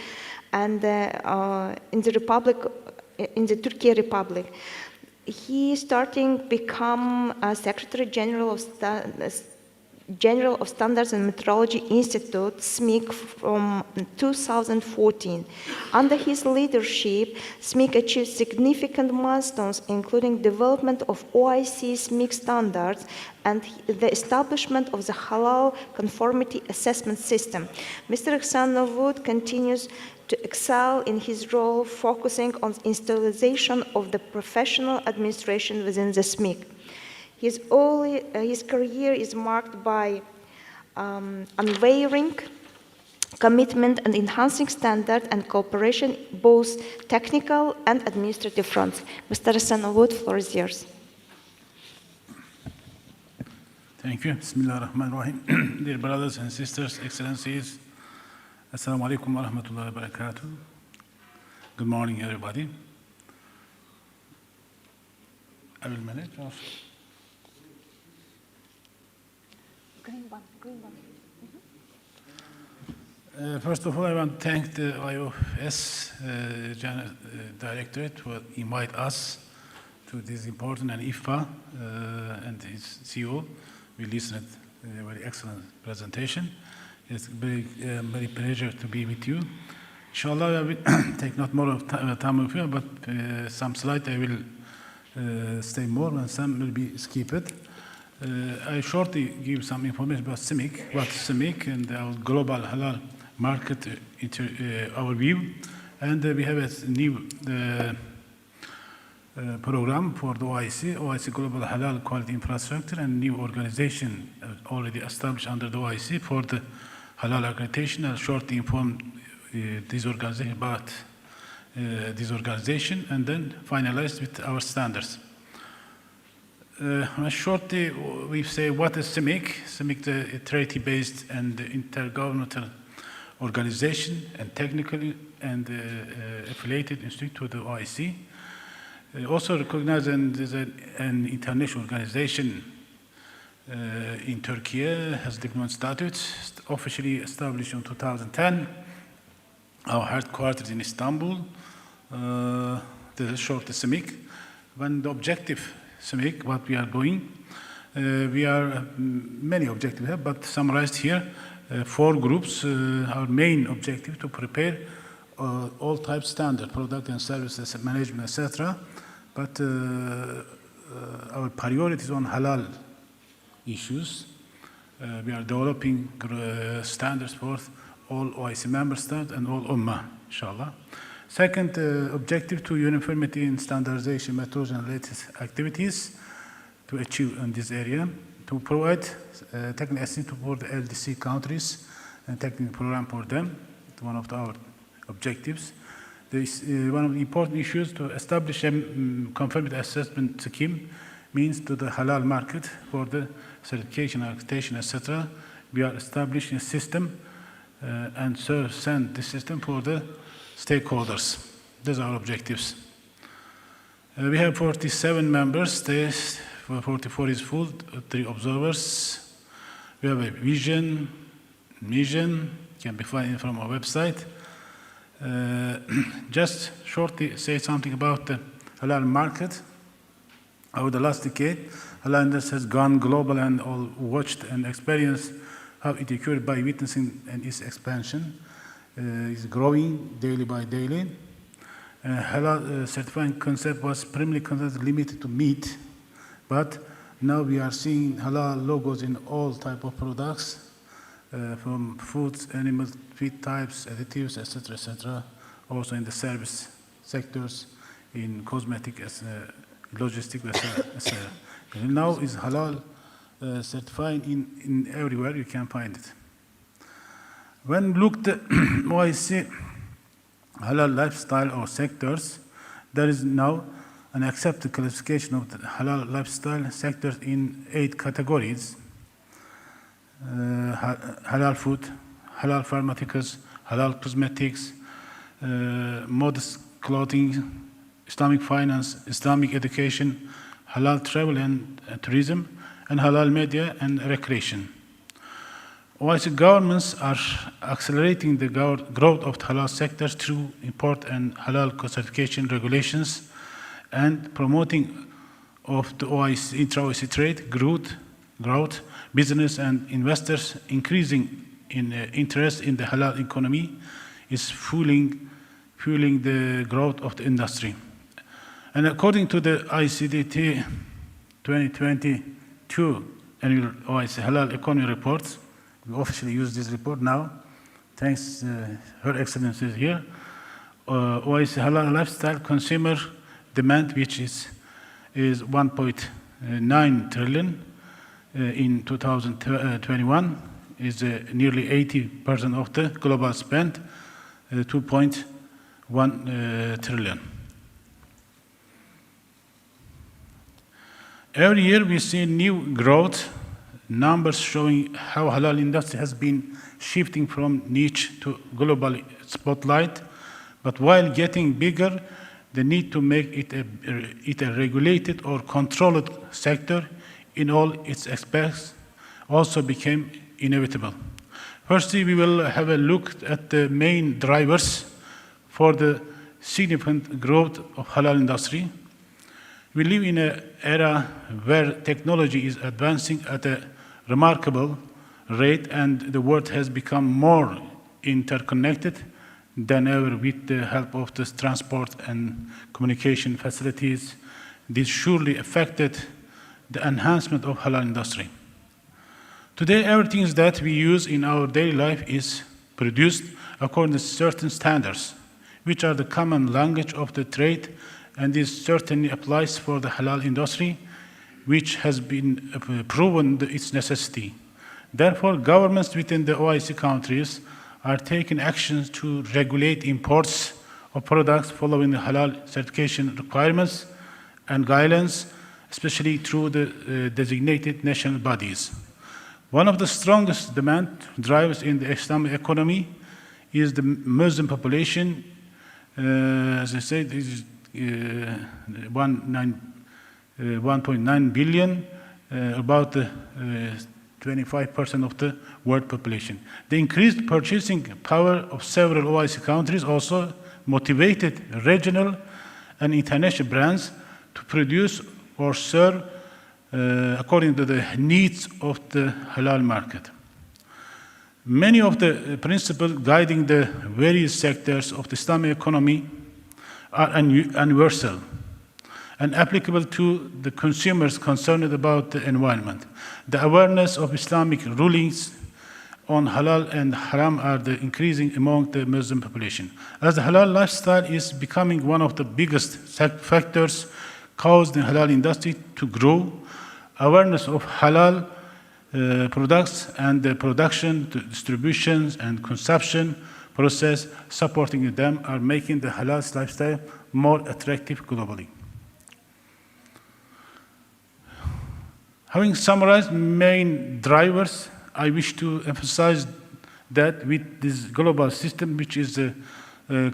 and in the Turkey Republic. He become a Secretary General of Standards and Metrology Institute, SMIC, from 2014. Under his leadership, SMIC achieved significant milestones, including development of OIC SMIC standards and the establishment of the Halal Conformity Assessment System. Mr. Ehsan Avoud continues to excel in his role, focusing on institutionalization of the professional administration within the SMIC. His career is marked by unwavering commitment and enhancing standard and cooperation, both technical and administrative fronts. Mr. Ehsan Avoud, floor is yours. Thank you. Bismillahirrahmanirrahim. Dear brothers and sisters, excellencies, Assalamu alaikum wa rahmatullahi wa barakatuh. Good morning, everybody. I will manage. Green one. First of all, I want to thank the IOFS General Directorate for invite us to this important and IFA and his CEO. We listened to a very excellent presentation. It's very pleasure to be with you. Inshallah, I will take not more of time of you, but some slides I will stay more and some will be skipped. I shortly give some information about CIMIC, what's CIMIC and our global halal market overview. And we have a new program for the OIC Global Halal Quality Infrastructure, and new organization already established under the OIC for the halal accreditation. I'll shortly inform this organization about this organization and then finalize with our standards. Shortly, we say what is CIMIC. CIMIC is a treaty-based and intergovernmental organization and technically and affiliated institute to the OIC. Also recognized as an international organization in Turkey, has diplomat status, officially established in 2010. Our headquarters in Istanbul. The short CIMIC. When the objective CIMIC, what we are doing, we are many objectives have, but summarized here, 4 groups. Our main objective to prepare all types standard product and services management, etc. But our priority is on halal issues. We are developing standards for all OIC member states and all Ummah, inshallah. Second objective to uniformity in standardization methods and related activities to achieve in this area. To provide technical assistance for the LDC countries and technical program for them. It's one of our objectives. This, one of the important issues to establish a conformity assessment scheme means to the halal market for the certification, accreditation, etc. We are establishing a system and send the system for the stakeholders. These are our objectives. We have 47 members, states, 44 is full, 3 observers. We have a vision, mission, can be found from our website. Just shortly say something about the halal market. Over the last decade, halal industry has gone global and all watched and experienced how it occurred by witnessing and its expansion. Is growing daily by daily. Halal certifying concept was primarily limited to meat, but now we are seeing halal logos in all type of products, from foods, animal feed types, additives, etc., etc. Also in the service sectors, in cosmetic, logistic, etc. Now is halal certifying in everywhere you can find it. When looked at OIC halal lifestyle or sectors, there is now an accepted classification of the halal lifestyle sectors in 8 categories. Halal food, halal pharmaceuticals, halal cosmetics, modest clothing, Islamic finance, Islamic education, halal travel and tourism, and halal media and recreation. OIC governments are accelerating the growth of the halal sector through import and halal certification regulations and promoting of the OIC, intra-OIC trade, growth, business and investors increasing in interest in the halal economy is fueling the growth of the industry. And according to the ICDT 2022 annual OIC halal economy reports, we officially use this report now, thanks Her Excellency is here. OIC halal lifestyle consumer demand, which is 1.9 trillion in 2021, is nearly 80% of the global spend, 2.1 trillion. Every year we see new growth numbers showing how halal industry has been shifting from niche to global spotlight, but while getting bigger, the need to make it a regulated or controlled sector in all its aspects also became inevitable. Firstly, we will have a look at the main drivers for the significant growth of halal industry. We live in an era where technology is advancing at a remarkable rate, and the world has become more interconnected than ever with the help of the transport and communication facilities. This surely affected the enhancement of halal industry. Today, everything that we use in our daily life is produced according to certain standards, which are the common language of the trade, and this certainly applies for the halal industry, which has been proven its necessity. Therefore, governments within the OIC countries are taking actions to regulate imports of products following the halal certification requirements and guidelines, especially through the designated national bodies. One of the strongest demand drivers in the Islamic economy is the Muslim population. As I said, this is 1.9 billion, about 25% of the world population. The increased purchasing power of several OIC countries also motivated regional and international brands to produce or serve according to the needs of the halal market. Many of the principles guiding the various sectors of the Islamic economy are universal and applicable to the consumers concerned about the environment. The awareness of Islamic rulings on halal and haram are increasing among the Muslim population. As the halal lifestyle is becoming one of the biggest factors causing the halal industry to grow, awareness of halal products and the production, distribution, and consumption process supporting them are making the halal lifestyle more attractive globally. Having summarized main drivers, I wish to emphasize that with this global system, which is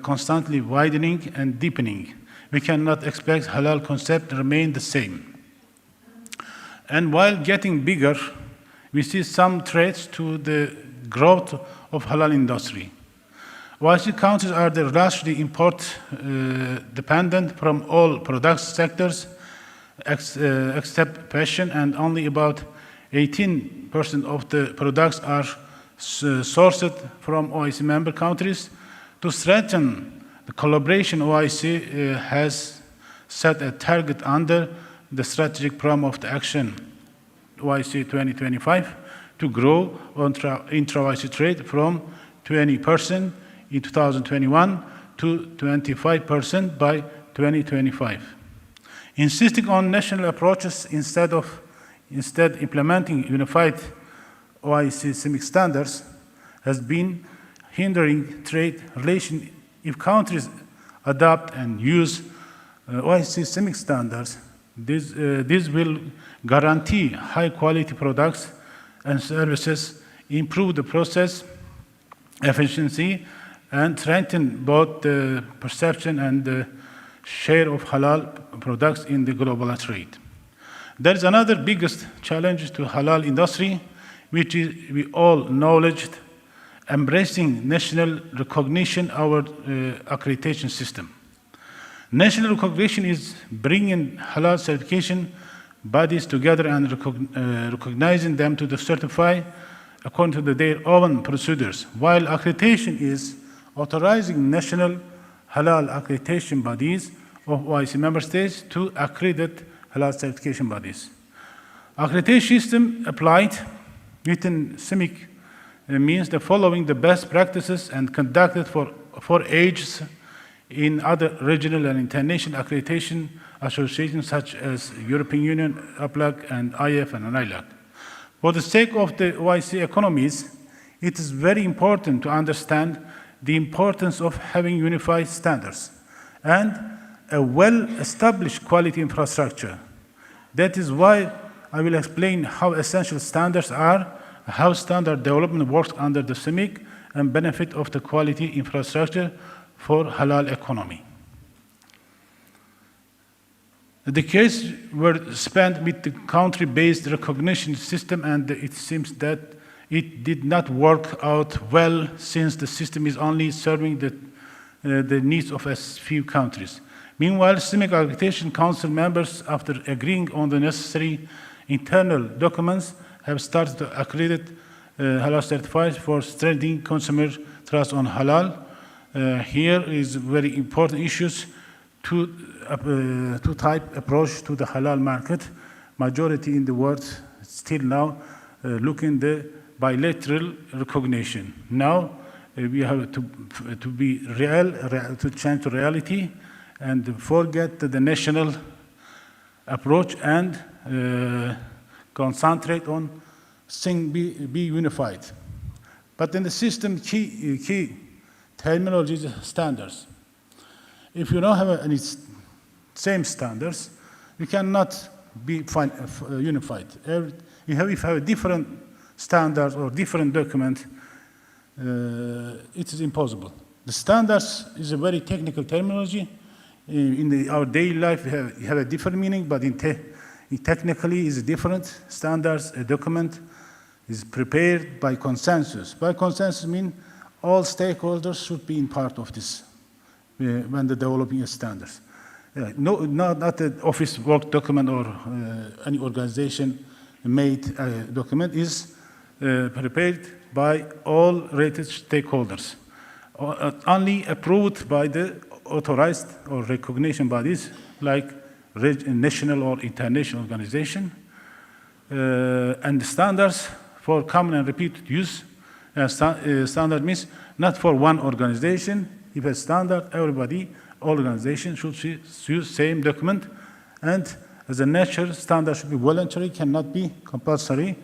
constantly widening and deepening, we cannot expect halal concept to remain the same. And while getting bigger, we see some threats to the growth of halal industry. OIC countries are largely import dependent from all product sectors except fashion, and only about 18% of the products are sourced from OIC member countries. To strengthen the collaboration, OIC has set a target under the strategic program of the action OIC 2025 to grow intra-OIC trade from 20% in 2021 to 25% by 2025. Insisting on national approaches instead implementing unified OIC CIMIC standards has been hindering trade relations. If countries adopt and use OIC CIMIC standards, this will guarantee high-quality products and services, improve the process efficiency, and strengthen both the perception and the share of halal products in the global trade. There is another biggest challenge to halal industry, which is we all acknowledged, embracing national recognition, our accreditation system. National recognition is bringing halal certification bodies together and recognizing them to certify according to their own procedures, while accreditation is authorizing national halal accreditation bodies of OIC member states to accredit halal certification bodies. Accreditation system applied within CIMIC means the following the best practices and conducted for ages in other regional and international accreditation associations such as European Union, APLAC, and IF and ILAC. For the sake of the OIC economies, it is very important to understand the importance of having unified standards and a well-established quality infrastructure. That is why I will explain how essential standards are, how standard development works under the CIMIC, and benefit of the quality infrastructure for halal economy. The decades were spent with the country-based recognition system, and it seems that it did not work out well since the system is only serving the needs of a few countries. Meanwhile, CIMIC Accreditation Council members, after agreeing on the necessary internal documents, have started to accredit halal certifiers for strengthening consumer trust on halal. Here is very important issues, two-type approach to the halal market. Majority in the world still now looking the bilateral recognition. Now we have to be real, to change to reality and forget the national approach and concentrate on be unified. But in the system, key terminology is standards. If you don't have any same standards, you cannot be unified. If you have a different standards or different document, it is impossible. The standards is a very technical terminology. In our daily life, you have a different meaning, but technically is different. Standards, a document is prepared by consensus. By consensus means all stakeholders should be in part of this when they're developing standards. Not an office work document or any organization made document is prepared by all rated stakeholders, only approved by the authorized or recognition bodies like national or international organization, and the standards for common and repeated use. Standard means not for one organization. If a standard, everybody, all organizations should use same document, and as a nature, standard should be voluntary, cannot be compulsory.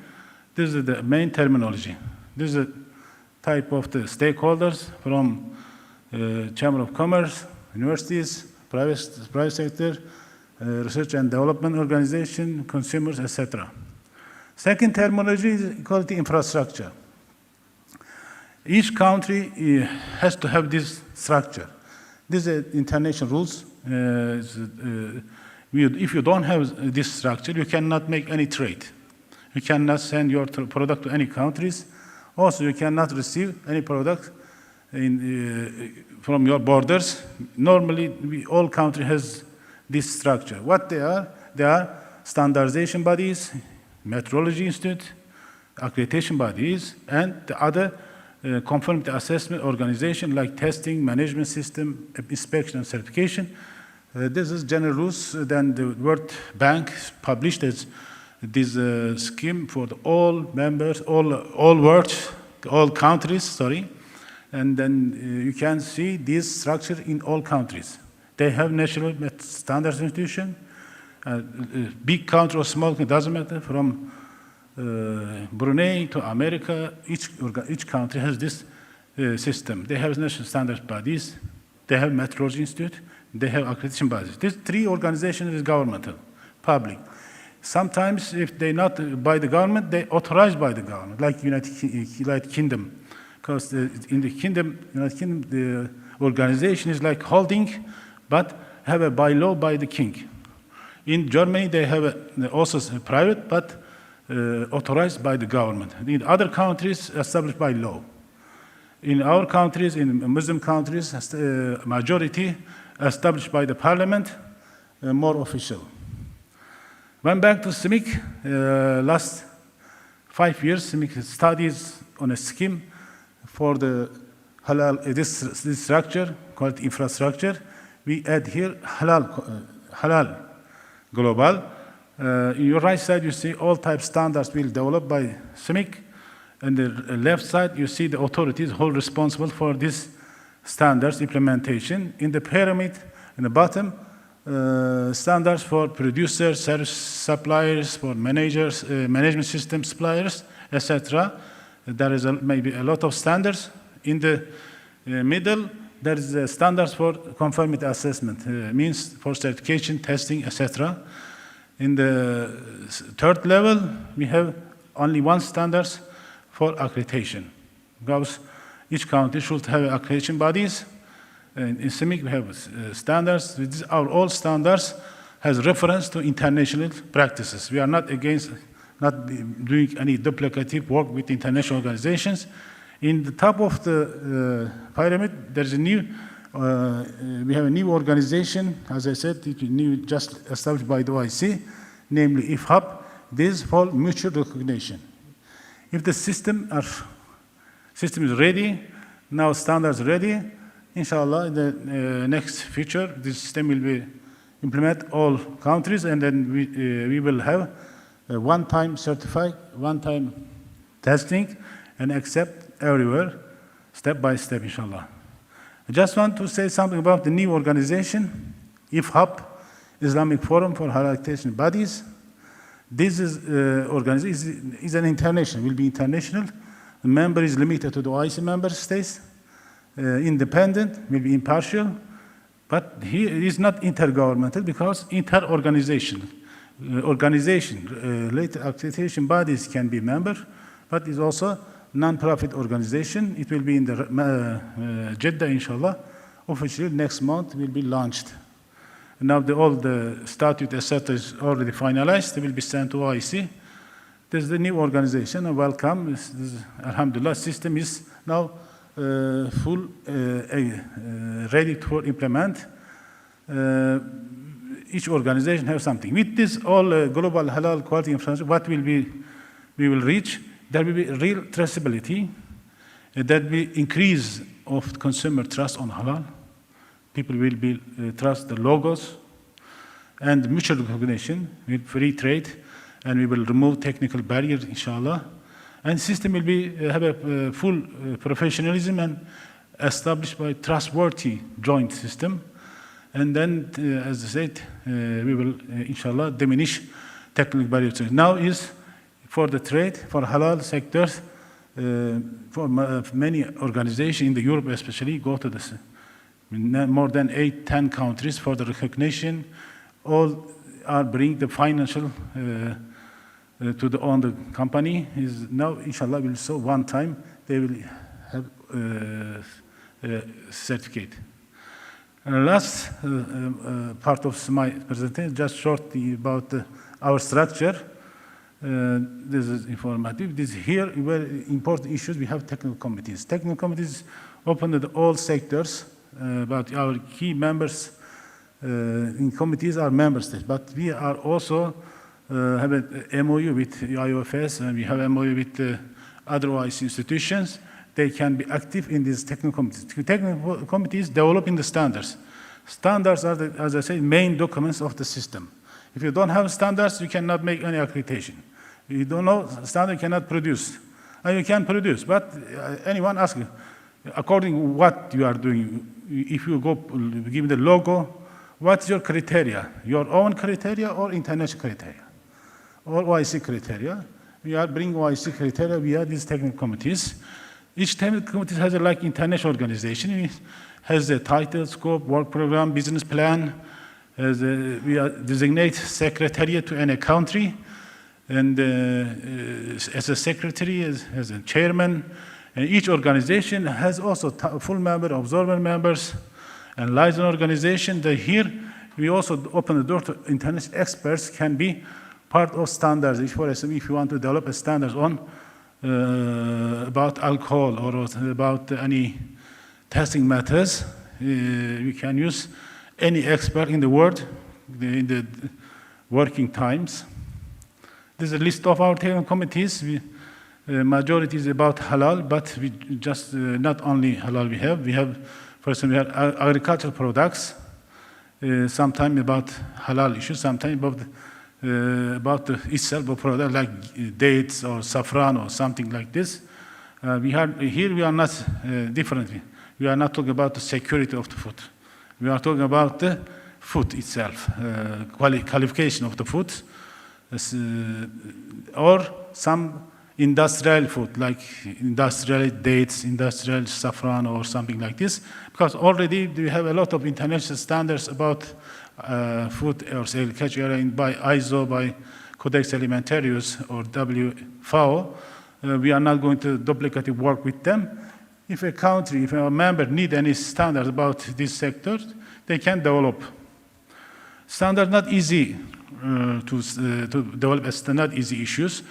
This is the main terminology. This is a type of the stakeholders from Chamber of Commerce, universities, private sector, research and development organization, consumers, etc. Second terminology is quality infrastructure. Each country has to have this structure. These are international rules. If you don't have this structure, you cannot make any trade. You cannot send your product to any countries. Also, you cannot receive any product from your borders. Normally, all countries has this structure. What they are standardization bodies, metrology institute, accreditation bodies, and the other conformity assessment organization like testing, management system, inspection, and certification. This is general rules. Then the World Bank published this scheme for all members, all countries, sorry. And then you can see this structure in all countries. They have national standards institution. Big country or small country, doesn't matter, from Brunei to America, each country has this system. They have national standards bodies, they have metrology institute, they have accreditation bodies. These three organizations is governmental, public. Sometimes if they're not by the government, they're authorized by the government, like United Kingdom. Because in the United Kingdom, the organization is like holding, but have a bylaw by the king. In Germany, they have also private, but authorized by the government. In other countries, established by law. In our countries, in Muslim countries, majority established by the parliament, more official. Went back to CIMIC. Last 5 years, CIMIC studies on a scheme for the halal, this structure, called infrastructure. We add here halal global. In your right side, you see all type standards will developed by CIMIC. And the left side, you see the authorities who are responsible for this standards implementation. In the pyramid, in the bottom, standards for producers, service suppliers, for managers, management system suppliers, etc. There is maybe a lot of standards. In the middle, there is standards for conformity assessment, means for certification, testing, etc. In the third level, we have only one standards for accreditation, because each country should have accreditation bodies. In CIMIC, we have standards. These are all standards has reference to international practices. We are not against not doing any duplicative work with international organizations. In the top of the pyramid, there's a new, we have a new organization, as I said, just established by the OIC, namely IFHAP. This is for mutual recognition. If the system is ready, now standards ready, inshallah, in the next future, this system will be implement all countries, and then we will have a one-time certified, one-time testing, and accept everywhere, step by step, inshallah. I just want to say something about the new organization, IFHAP, Islamic Forum for Higher Accreditation Bodies. This organization is an international, will be international. The member is limited to the OIC member states, independent, will be impartial, but he is not intergovernmental because inter-organizational. Later accreditation bodies can be member, but is also non-profit organization. It will be in the Jeddah, inshallah. Officially, next month will be launched. Now all the statute, etc., is already finalized. They will be sent to OIC. This is the new organization, and welcome. Alhamdulillah, system is now full, ready to implement. Each organization has something. With this all global halal quality infrastructure, what will we will reach? There will be real traceability. There will be increase of consumer trust on halal. People will be trust the logos and mutual recognition with free trade, and we will remove technical barriers, inshallah. And system will be have a full professionalism and established by trustworthy joint system. And then, as I said, we will, inshallah, diminish technical barriers. Now is for the trade, for halal sectors, for many organizations in the Europe especially, go to this more than 8-10 countries for the recognition. All are bring the financial to the own the company. Is now, inshallah, will so one time they will have certificate. Last part of my presentation, just shortly about our structure. This is informative. This here, very important issues. We have technical committees. Technical committees open to all sectors, but our key members in committees are member states. But we are also have an MOU with IOFS, and we have an MOU with other OIC institutions. They can be active in these technical committees. Technical committees developing the standards. Standards are, as I say, main documents of the system. If you don't have standards, you cannot make any accreditation. If you don't know standard, you cannot produce. And you can produce, but anyone asks you, according to what you are doing, if you go give the logo, what's your criteria? Your own criteria or international criteria? Or OIC criteria? We are bringing OIC criteria via these technical committees. Each technical committee has a like international organization. It has a title, scope, work program, business plan. We designate secretariat to any country, and as a secretary, as a chairman. And each organization has also full member, observer members, and liaison organization. Here, we also open the door to international experts can be part of standards. If, for example, if you want to develop a standards on about alcohol or about any testing methods, we can use any expert in the world in the working times. This is a list of our technical committees. Majority is about halal, but we just not only halal we have, for example, we have agricultural products, sometimes about halal issues, sometimes about the itself of product like dates or saffron or something like this. Here we are not differently. We are not talking about the security of the food. We are talking about the food itself, qualification of the food, or some industrial food like industrial dates, industrial saffron or something like this, because already we have a lot of international standards about food or agriculture area by ISO, by Codex Alimentarius or WFAO, we are not going to duplicative work with them. If a country, if a member need any standards about this sector, they can develop. Standard not easy to develop not easy issues.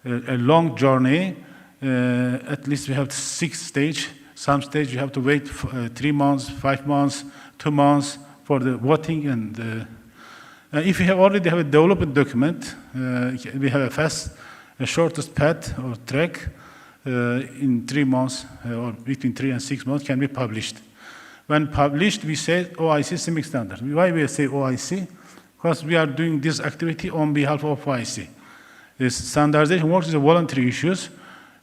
A long journey. At least we have 6 stages. Some stage you have to wait for, 3 months, 5 months, 2 months for the voting. And if you have already have a developed document, we have a shortest path or track in 3 months or between 3 and 6 months can be published. When published, we say OIC CIMIC standard. Why we say OIC? Because we are doing this activity on behalf of OIC. This standardization works is a voluntary issues.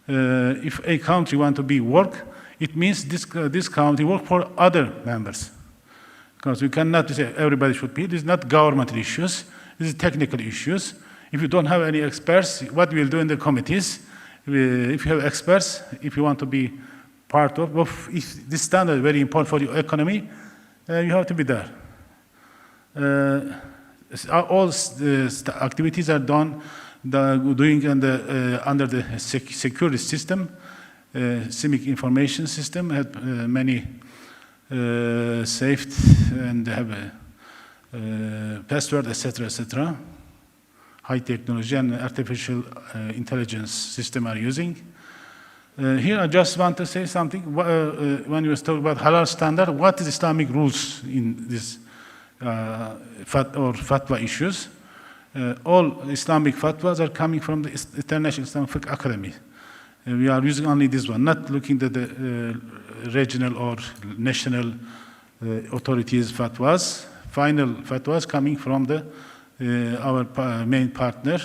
If a country want to be work, it means this country work for other members. Because we cannot say everybody should be. This is not governmental issues. This is technical issues. If you don't have any experts, what we'll do in the committees, if you have experts, if you want to be part of, if this standard is very important for your economy, you have to be there. All the activities are done, doing under the security system, CIMIC information system, had many saved and have a password, etc., etc. High technology and artificial intelligence system are using. Here I just want to say something. When you talk about halal standard, what is Islamic rules in this fatwa issues? All Islamic fatwas are coming from the International Islamic Fiqh Academy. We are using only this one, not looking at the regional or national authorities' fatwas. Final fatwas coming from the our main partner.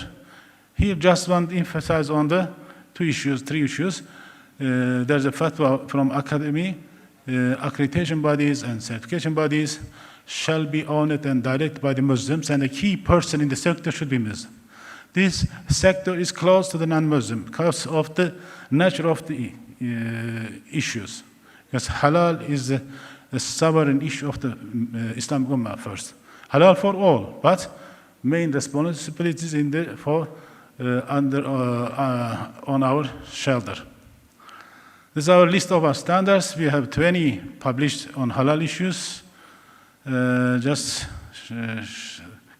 Here, just want to emphasize on the 3 issues. There's a fatwa from academy, accreditation bodies and certification bodies shall be owned and directed by the Muslims, and a key person in the sector should be Muslim. This sector is close to the non-Muslim because of the nature of the issues. Because halal is a sovereign issue of the Islamic Ummah first. Halal for all, but main responsibilities in the on our shoulder. This is our list of our standards. We have 20 published on halal issues. Just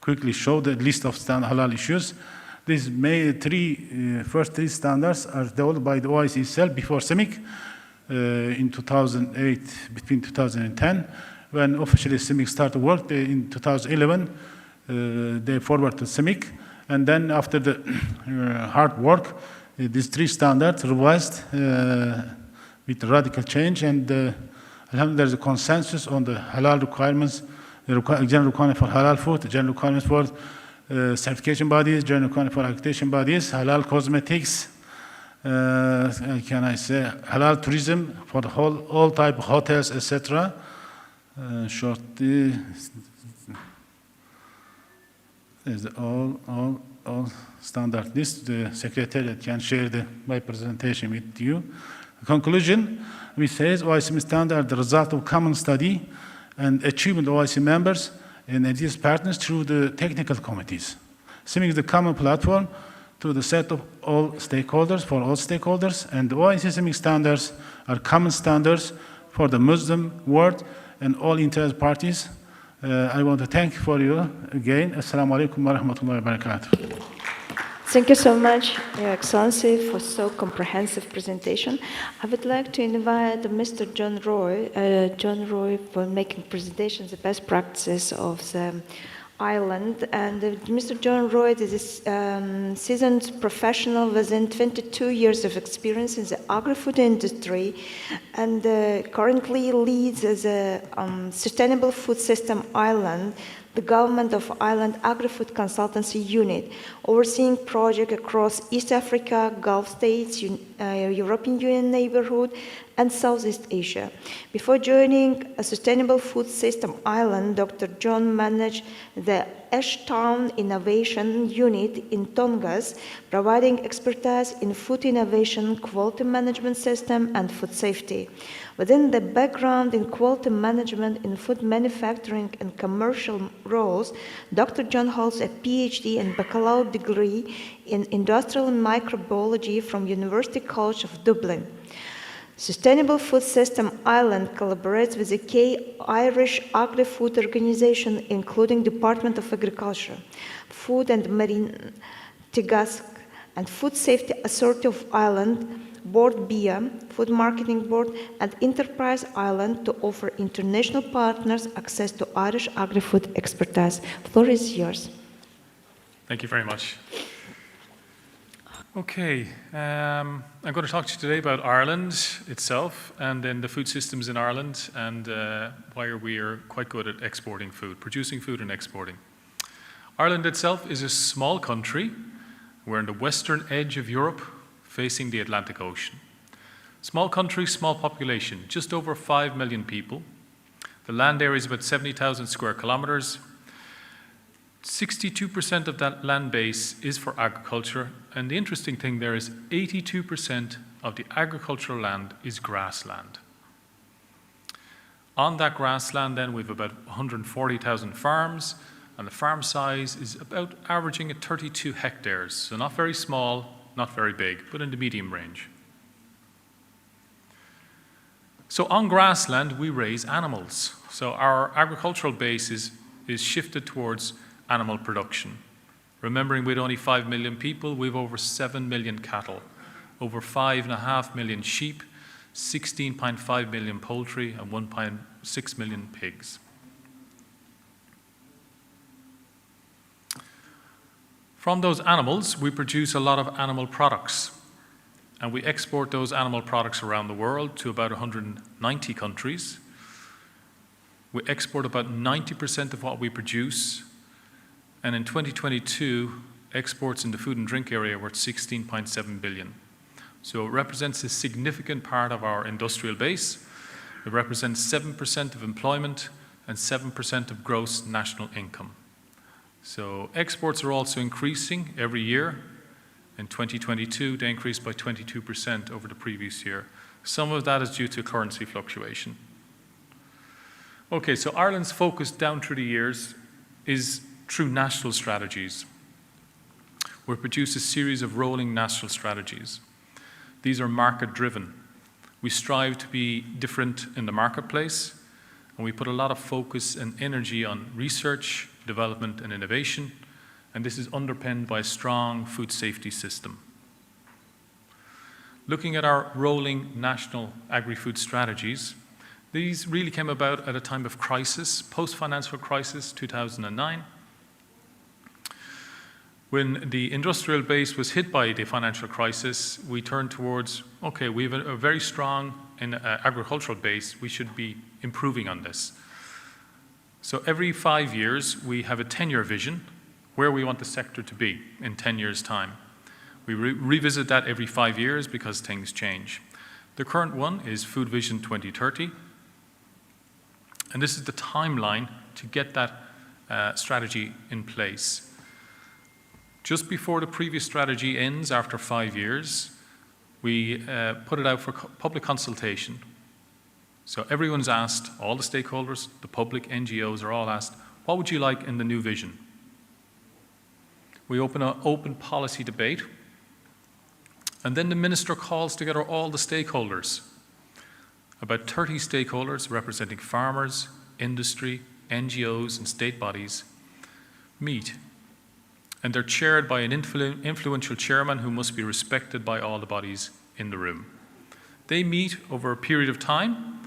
quickly show the list of halal issues. These first 3 standards are developed by the OIC itself before CIMIC in 2008, between 2010, when officially CIMIC started work. In 2011, they forward to CIMIC, and then after the hard work, these 3 standards revised with radical change, and there's a consensus on the halal requirements, the general requirement for halal food, the general requirements for certification bodies, general requirement for accreditation bodies, halal cosmetics, can I say halal tourism for the all type of hotels, etc. Shortly, is all standard list. The secretariat can share my presentation with you. The conclusion, we say OIC standard the result of common study and achievement of OIC members and its partners through the technical committees. CIMIC is the common platform to the set of all stakeholders, for all stakeholders, and the OIC CIMIC standards are common standards for the Muslim world and all interested parties. I want to thank for you again. Assalamu alaikum wa rahmatullahi wa barakatuh. Thank you so much, Your Excellency, for so comprehensive presentation. I would like to invite Mr. John Roy for making presentations, the best practices of the island. And Mr. John Roy is a seasoned professional within 22 years of experience in the agri-food industry, and currently leads as a Sustainable Food System Island, the Government of Island Agri-Food Consultancy Unit, overseeing projects across East Africa, Gulf states, European Union neighborhood, and Southeast Asia. Before joining a Sustainable Food System Island, Dr. John managed the Ashtown Innovation Unit in Tongass, providing expertise in food innovation, quality management system, and food safety. Within the background in quality management in food manufacturing and commercial roles, Dr. John holds a PhD and baccalaureate degree in industrial microbiology from University College of Dublin. Sustainable Food System Ireland collaborates with the key Irish agri-food organization, including Department of Agriculture, Food and Marine Tegasc, and Food Safety Authority of Ireland, Board BIA, Food Marketing Board, and Enterprise Ireland to offer international partners access to Irish agri-food expertise. The floor is yours. Thank you very much. Okay, I'm going to talk to you today about Ireland itself and then the food systems in Ireland and why we are quite good at exporting food, producing food and exporting. Ireland itself is a small country. We're on the western edge of Europe, facing the Atlantic Ocean. Small country, small population, just over 5 million people. The land area is about 70,000 square kilometers. 62% of that land base is for agriculture, and the interesting thing there is 82% of the agricultural land is grassland. On that grassland then we have about 140,000 farms, and the farm size is about averaging at 32 hectares, so not very small, not very big, but in the medium range. So on grassland we raise animals, so our agricultural base is shifted towards animal production. Remembering with only 5 million people, we have over 7 million cattle, over 5.5 million sheep, 16.5 million poultry, and 1.6 million pigs. From those animals, we produce a lot of animal products, and we export those animal products around the world to about 190 countries. We export about 90% of what we produce. And in 2022, exports in the food and drink area were at 16.7 billion. So it represents a significant part of our industrial base. It represents 7% of employment and 7% of gross national income. So exports are also increasing every year. In 2022, they increased by 22% over the previous year. Some of that is due to currency fluctuation. Okay, so Ireland's focus down through the years is through national strategies. We produce a series of rolling national strategies. These are market-driven. We strive to be different in the marketplace, and we put a lot of focus and energy on research, development, and innovation, and this is underpinned by a strong food safety system. Looking at our rolling national agri-food strategies, these really came about at a time of crisis, post-financial crisis, 2009. When the industrial base was hit by the financial crisis, we turned towards, okay, we have a very strong agricultural base, we should be improving on this. So every 5 years, we have a 10-year vision where we want the sector to be in 10 years' time. We revisit that every 5 years because things change. The current one is Food Vision 2030, and this is the timeline to get that strategy in place. Just before the previous strategy ends after 5 years, we put it out for public consultation. So everyone's asked, all the stakeholders, the public, NGOs are all asked, what would you like in the new vision? We open an open policy debate, and then the minister calls together all the stakeholders. About 30 stakeholders representing farmers, industry, NGOs, and state bodies meet. And they're chaired by an influential chairman who must be respected by all the bodies in the room. They meet over a period of time,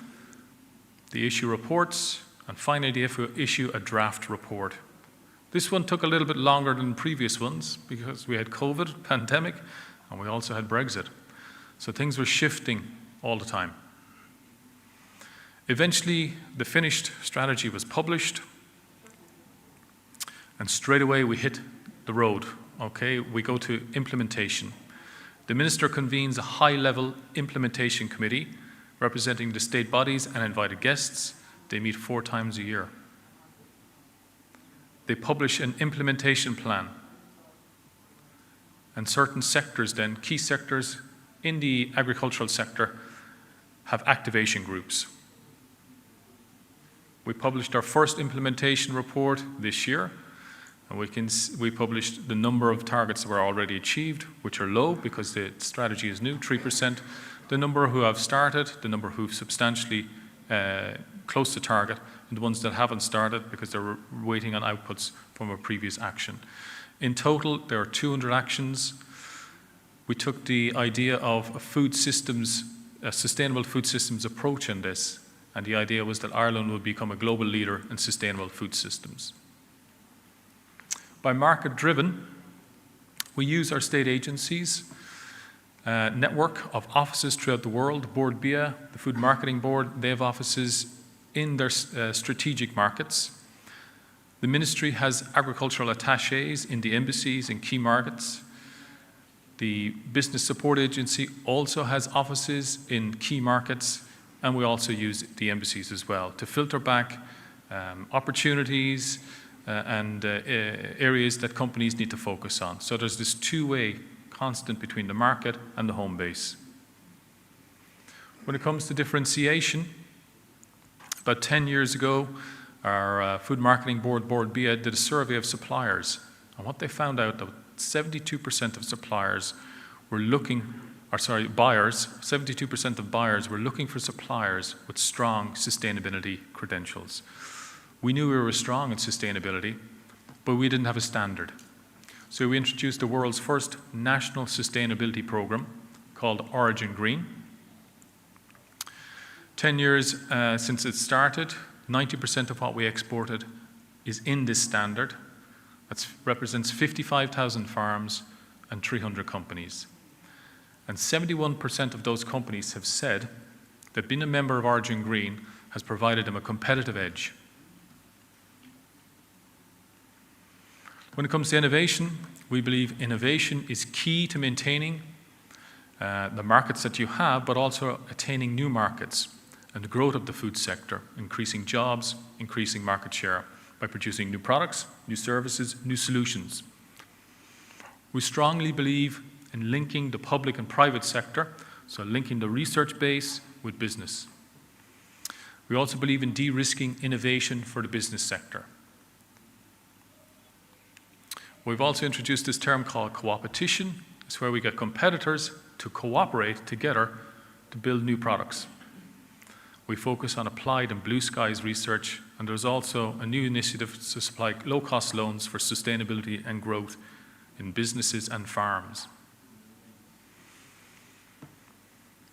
they issue reports, and finally they issue a draft report. This one took a little bit longer than previous ones because we had COVID, pandemic, and we also had Brexit. So things were shifting all the time. Eventually, the finished strategy was published, and straight away we hit the road, okay? We go to implementation. The minister convenes a high-level implementation committee representing the state bodies and invited guests. They meet 4 times a year. They publish an implementation plan. And certain sectors then, key sectors in the agricultural sector, have activation groups. We published our first implementation report this year, and we published the number of targets that were already achieved, which are low because the strategy is new, 3%. The number who have started, the number who've substantially close to target, and the ones that haven't started because they're waiting on outputs from a previous action. In total, there are 200 actions. We took the idea of a sustainable food systems approach in this, and the idea was that Ireland would become a global leader in sustainable food systems. By market-driven, we use our state agencies, network of offices throughout the world. Board BIA, the Food Marketing Board, they have offices in their strategic markets. The ministry has agricultural attachés in the embassies in key markets. The Business Support Agency also has offices in key markets, and we also use the embassies as well to filter back opportunities and areas that companies need to focus on. So there's this two-way constant between the market and the home base. When it comes to differentiation, about 10 years ago, our Food Marketing Board, Board BIA, did a survey of suppliers. And what they found out that 72% of suppliers were buyers, 72% of buyers were looking for suppliers with strong sustainability credentials. We knew we were strong in sustainability, but we didn't have a standard. So we introduced the world's first national sustainability program called Origin Green. 10 years since it started, 90% of what we exported is in this standard. That represents 55,000 farms and 300 companies. And 71% of those companies have said that being a member of Origin Green has provided them a competitive edge. When it comes to innovation, we believe innovation is key to maintaining the markets that you have, but also attaining new markets and the growth of the food sector, increasing jobs, increasing market share by producing new products, new services, new solutions. We strongly believe in linking the public and private sector, so linking the research base with business. We also believe in de-risking innovation for the business sector. We've also introduced this term called co-opetition. It's where we get competitors to cooperate together to build new products. We focus on applied and blue skies research, and there's also a new initiative to supply low-cost loans for sustainability and growth in businesses and farms.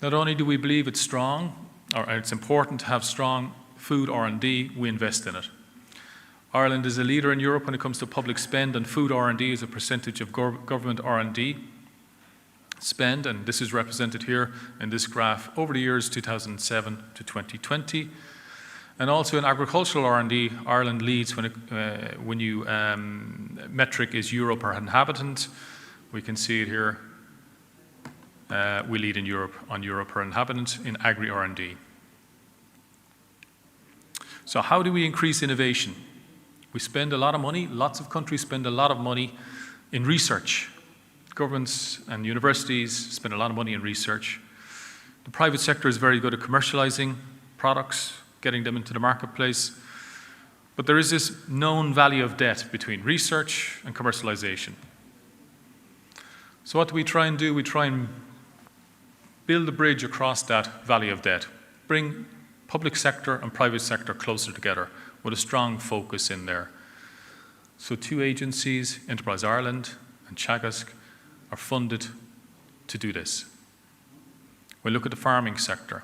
Not only do we believe it's strong, or it's important to have strong food R&D, we invest in it. Ireland is a leader in Europe when it comes to public spend on food R&D as a percentage of government R&D spend, and this is represented here in this graph over the years 2007 to 2020. And also in agricultural R&D, Ireland leads when you metric is euro per inhabitant. We can see it here. We lead in Europe on euro per inhabitant in agri R&D. So how do we increase innovation? We spend a lot of money, lots of countries spend a lot of money in research. Governments and universities spend a lot of money in research. The private sector is very good at commercializing products, getting them into the marketplace. But there is this known valley of debt between research and commercialization. So what do we try and do? We try and build a bridge across that valley of debt, bring public sector and private sector closer together with a strong focus in there. So two agencies, Enterprise Ireland and Teagasc, are funded to do this. We look at the farming sector.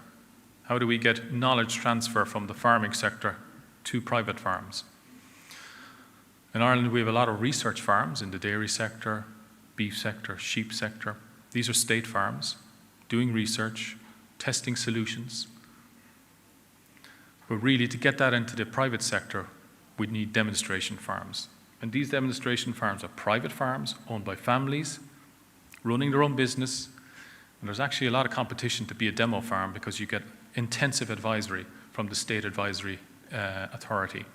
How do we get knowledge transfer from the farming sector to private farms? In Ireland, we have a lot of research farms in the dairy sector, beef sector, sheep sector. These are state farms doing research, testing solutions. But really, to get that into the private sector, we need demonstration farms. And these demonstration farms are private farms owned by families, running their own business. And there's actually a lot of competition to be a demo farm because you get intensive advisory from the state advisory authority.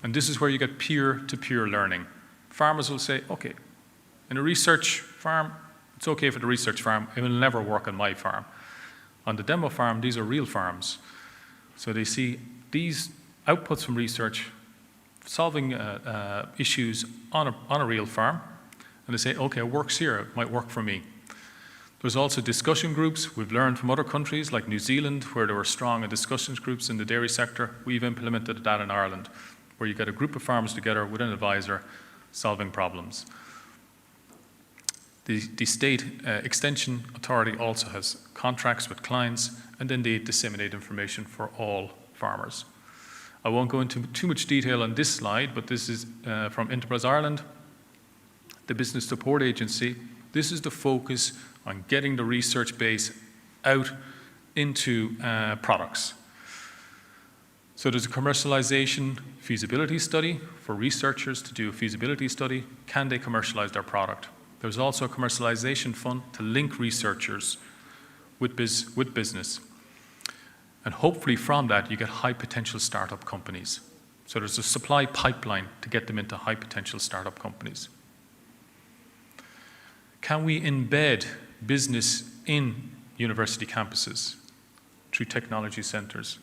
And this is where you get peer-to-peer learning. Farmers will say, okay, in a research farm, it's okay for the research farm, it will never work on my farm. On the demo farm, these are real farms. So they see these outputs from research solving issues on a real farm, and they say, okay, it works here, it might work for me. There's also discussion groups. We've learned from other countries like New Zealand, where there were strong discussions groups in the dairy sector. We've implemented that in Ireland, where you get a group of farmers together with an advisor solving problems. The state extension authority also has contracts with clients, and then they disseminate information for all farmers. I won't go into too much detail on this slide, but this is from Enterprise Ireland, the business support agency. This is the focus on getting the research base out into products. So there's a commercialization feasibility study for researchers to do a feasibility study. Can they commercialize their product? There's also a commercialization fund to link researchers with business. And hopefully from that, you get high potential startup companies. So there's a supply pipeline to get them into high potential startup companies. Can we embed business in university campuses through technology centers?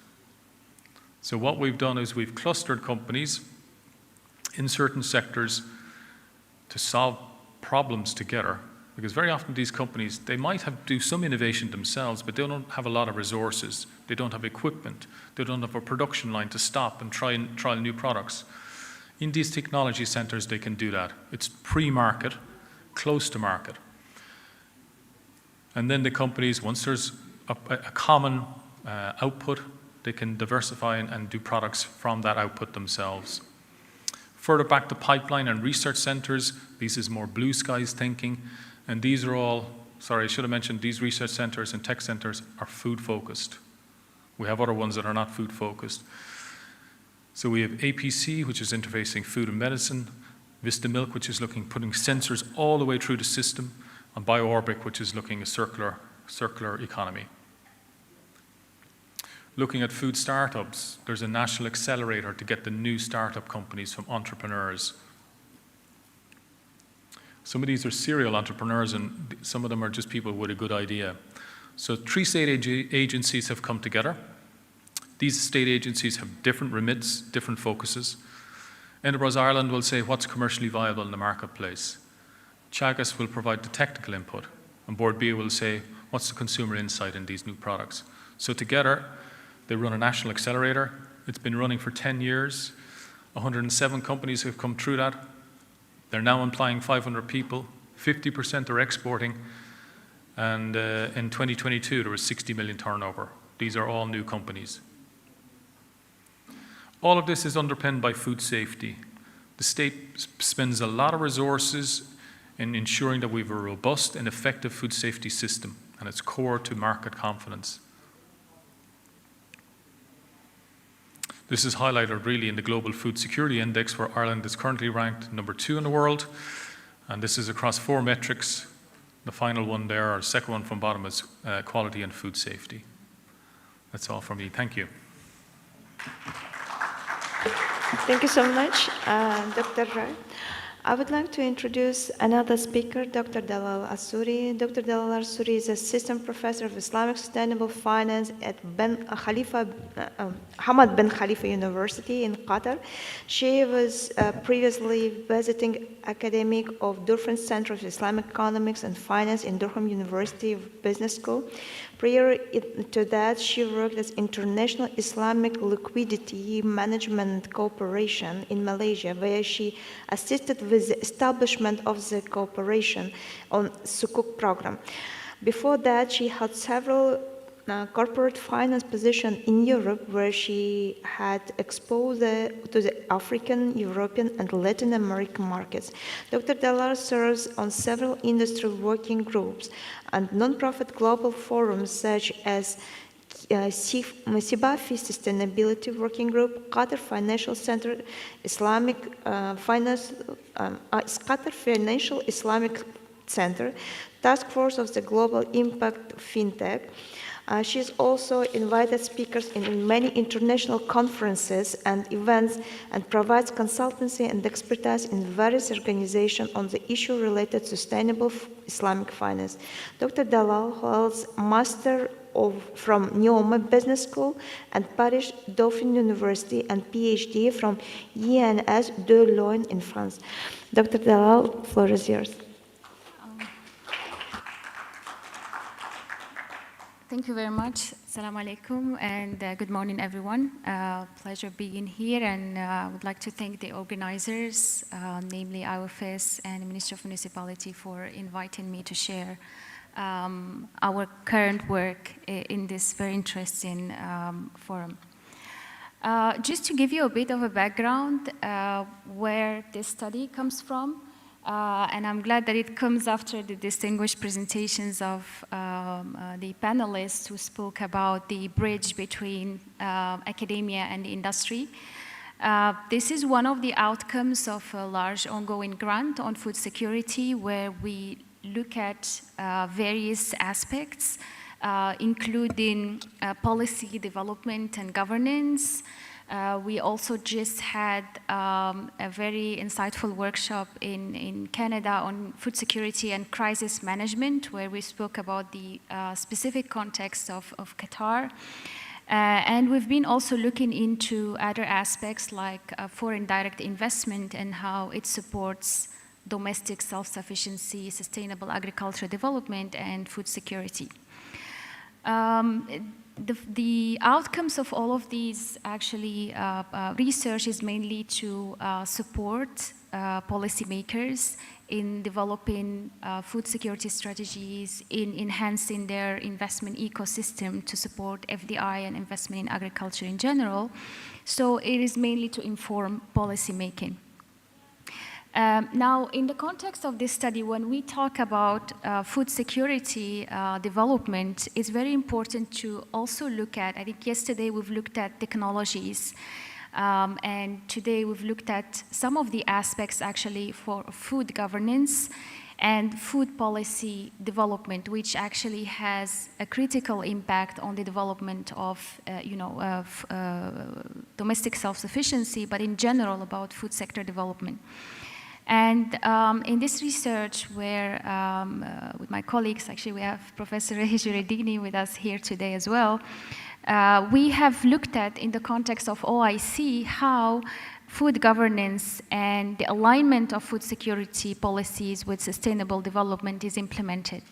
So what we've done is we've clustered companies in certain sectors to solve problems together, because very often these companies, they might do some innovation themselves, but they don't have a lot of resources. They don't have equipment. They don't have a production line to stop and trial new products. In these technology centers, they can do that. It's pre-market, close to market. And then the companies, once there's a common output, they can diversify and do products from that output themselves. Further back the pipeline and research centers, this is more blue skies thinking. And these are all, sorry, I should have mentioned, these research centers and tech centers are food focused. We have other ones that are not food focused. So we have APC, which is interfacing food and medicine, Vista Milk, which is putting sensors all the way through the system, and BioOrbic, which is looking at circular economy. Looking at food startups, there's a national accelerator to get the new startup companies from entrepreneurs. Some of these are serial entrepreneurs, and some of them are just people with a good idea. So 3 state agencies have come together. These state agencies have different remits, different focuses. Enterprise Ireland will say what's commercially viable in the marketplace. Chagas will provide the technical input, and Board B will say what's the consumer insight in these new products. So together, they run a national accelerator. It's been running for 10 years. 107 companies have come through that. They're now employing 500 people. 50% are exporting. And in 2022, there was 60 million turnover. These are all new companies. All of this is underpinned by food safety. The state spends a lot of resources in ensuring that we have a robust and effective food safety system, and it's core to market confidence. This is highlighted really in the Global Food Security Index, where Ireland is currently ranked number 2 in the world. And this is across 4 metrics. The final one there, or the second one from bottom, is quality and food safety. That's all from me. Thank you. Thank you so much, Dr. Roy. I would like to introduce another speaker, Dr. Dalal Assouri. Dr. Dalal Assouri is Assistant Professor of Islamic Sustainable Finance at Hamad bin Khalifa University in Qatar. She was previously visiting academic of Durham Center of Islamic Economics and Finance in Durham University Business School. Prior to that, she worked as International Islamic Liquidity Management Corporation in Malaysia, where she assisted with the establishment of the cooperation on Sukuk program. Before that, she had several corporate finance positions in Europe, where she had exposure to the African, European, and Latin American markets. Dr. Dalal serves on several industry working groups and nonprofit global forums such as Sibafi Sustainability Working Group, Qatar Financial Center, Qatar Financial Islamic Center, Task Force of the Global Impact FinTech, She is also invited speakers in many international conferences and events and provides consultancy and expertise in various organizations on the issue related to sustainable Islamic finance. Dr. Dalal holds Master from Neoma Business School and Paris Dauphine University and PhD from INS de Lyon in France. Dr. Dalal, floor is yours. Thank you very much. Assalamu alaikum and good morning, everyone. Pleasure being here, and I would like to thank the organizers, namely IOFS and Ministry of Municipality, for inviting me to share our current work in this very interesting forum. Just to give you a bit of a background where this study comes from, and I'm glad that it comes after the distinguished presentations of the panelists who spoke about the bridge between academia and the industry. This is one of the outcomes of a large ongoing grant on food security, where we look at various aspects, including policy development and governance. We also just had a very insightful workshop in Canada on food security and crisis management, where we spoke about the specific context of Qatar. And we've been also looking into other aspects like foreign direct investment and how it supports domestic self-sufficiency, sustainable agricultural development, and food security. The outcomes of all of these actually research is mainly to support policymakers in developing food security strategies, in enhancing their investment ecosystem to support FDI and investment in agriculture in general. So it is mainly to inform policymaking. Now, in the context of this study, when we talk about food security development, it's very important to also look at, I think yesterday we've looked at technologies, and today we've looked at some of the aspects actually for food governance and food policy development, which actually has a critical impact on the development of, domestic self-sufficiency, but in general about food sector development. And in this research, where with my colleagues, actually we have Professor Jureddini with us here today as well, we have looked at, in the context of OIC, how food governance and the alignment of food security policies with sustainable development is implemented.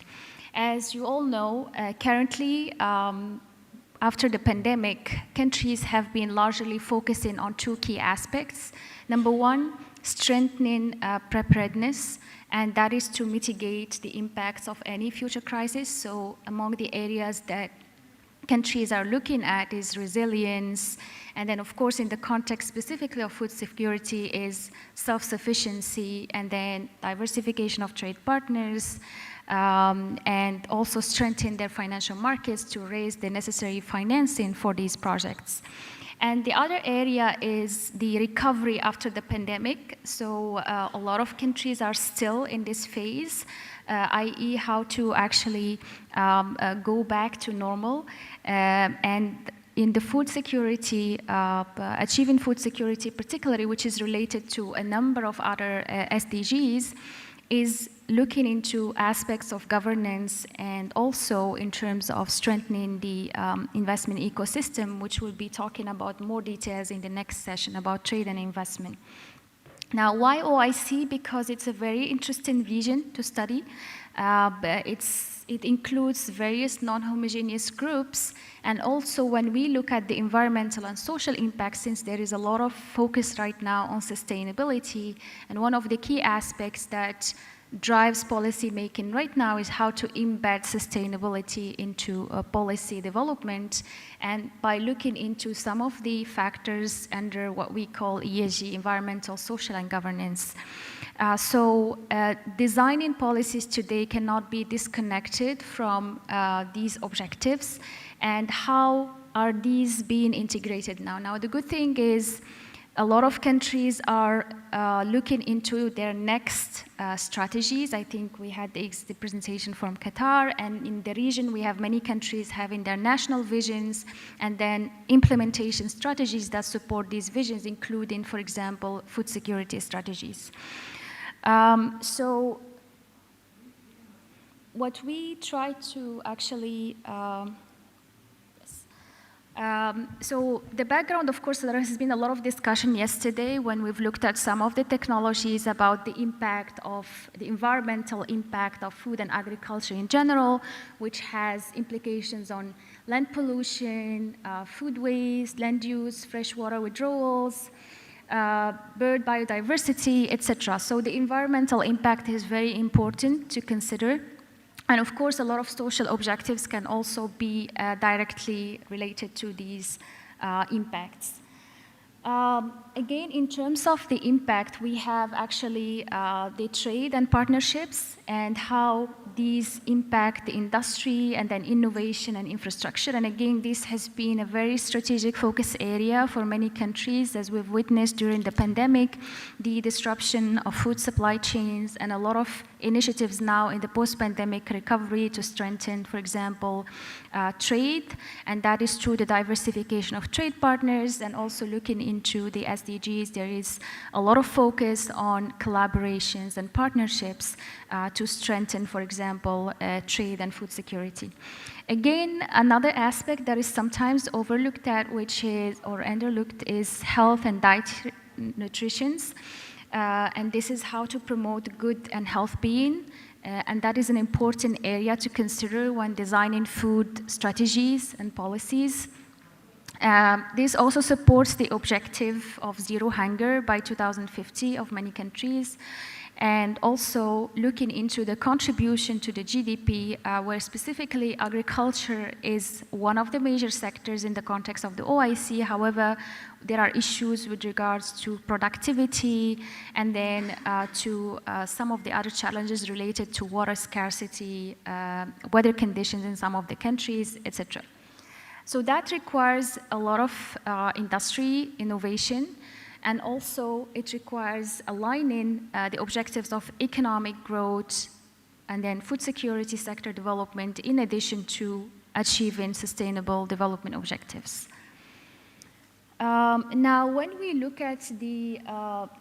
As you all know, currently, after the pandemic, countries have been largely focusing on two key aspects. Number one, strengthening preparedness, and that is to mitigate the impacts of any future crisis. So among the areas that countries are looking at is resilience, and then of course in the context specifically of food security is self-sufficiency, and then diversification of trade partners, and also strengthen their financial markets to raise the necessary financing for these projects. And the other area is the recovery after the pandemic. So a lot of countries are still in this phase, i.e. how to actually go back to normal. And in the food security, achieving food security particularly, which is related to a number of other SDGs, is looking into aspects of governance and also in terms of strengthening the investment ecosystem, which we'll be talking about more details in the next session about trade and investment. Now, why OIC? Because it's a very interesting region to study. It includes various non-homogeneous groups, and also when we look at the environmental and social impact, since there is a lot of focus right now on sustainability, and one of the key aspects that drives policy making right now is how to embed sustainability into policy development, and by looking into some of the factors under what we call ESG, environmental, social, and governance. Designing policies today cannot be disconnected from these objectives, and how are these being integrated now? Now, the good thing is A lot of countries are looking into their next strategies. I think we had the presentation from Qatar, and in the region we have many countries having their national visions and then implementation strategies that support these visions, including, for example, food security strategies. So what we try to actually so the background, of course, there has been a lot of discussion yesterday when we've looked at some of the technologies about the impact of the environmental impact of food and agriculture in general, which has implications on land pollution, food waste, land use, freshwater withdrawals, bird biodiversity, etc. So the environmental impact is very important to consider. And of course, a lot of social objectives can also be directly related to these impacts. Again, in terms of the impact, we have actually the trade and partnerships and how these impact the industry and then innovation and infrastructure. And again, this has been a very strategic focus area for many countries, as we've witnessed during the pandemic, the disruption of food supply chains, and a lot of initiatives now in the post-pandemic recovery to strengthen, for example, trade, and that is through the diversification of trade partners and also looking into the SDGs. There is a lot of focus on collaborations and partnerships to strengthen, for example, trade and food security. Again, another aspect that is sometimes overlooked at, which is, or underlooked, is health and diet nutrition. And this is how to promote good and health being. And that is an important area to consider when designing food strategies and policies. This also supports the objective of zero hunger by 2050 of many countries, and also looking into the contribution to the GDP, where specifically agriculture is one of the major sectors in the context of the OIC. However, there are issues with regards to productivity and then to some of the other challenges related to water scarcity, weather conditions in some of the countries, etc. So that requires a lot of industry innovation, and also it requires aligning the objectives of economic growth and then food security sector development in addition to achieving sustainable development objectives. Now, when we look at the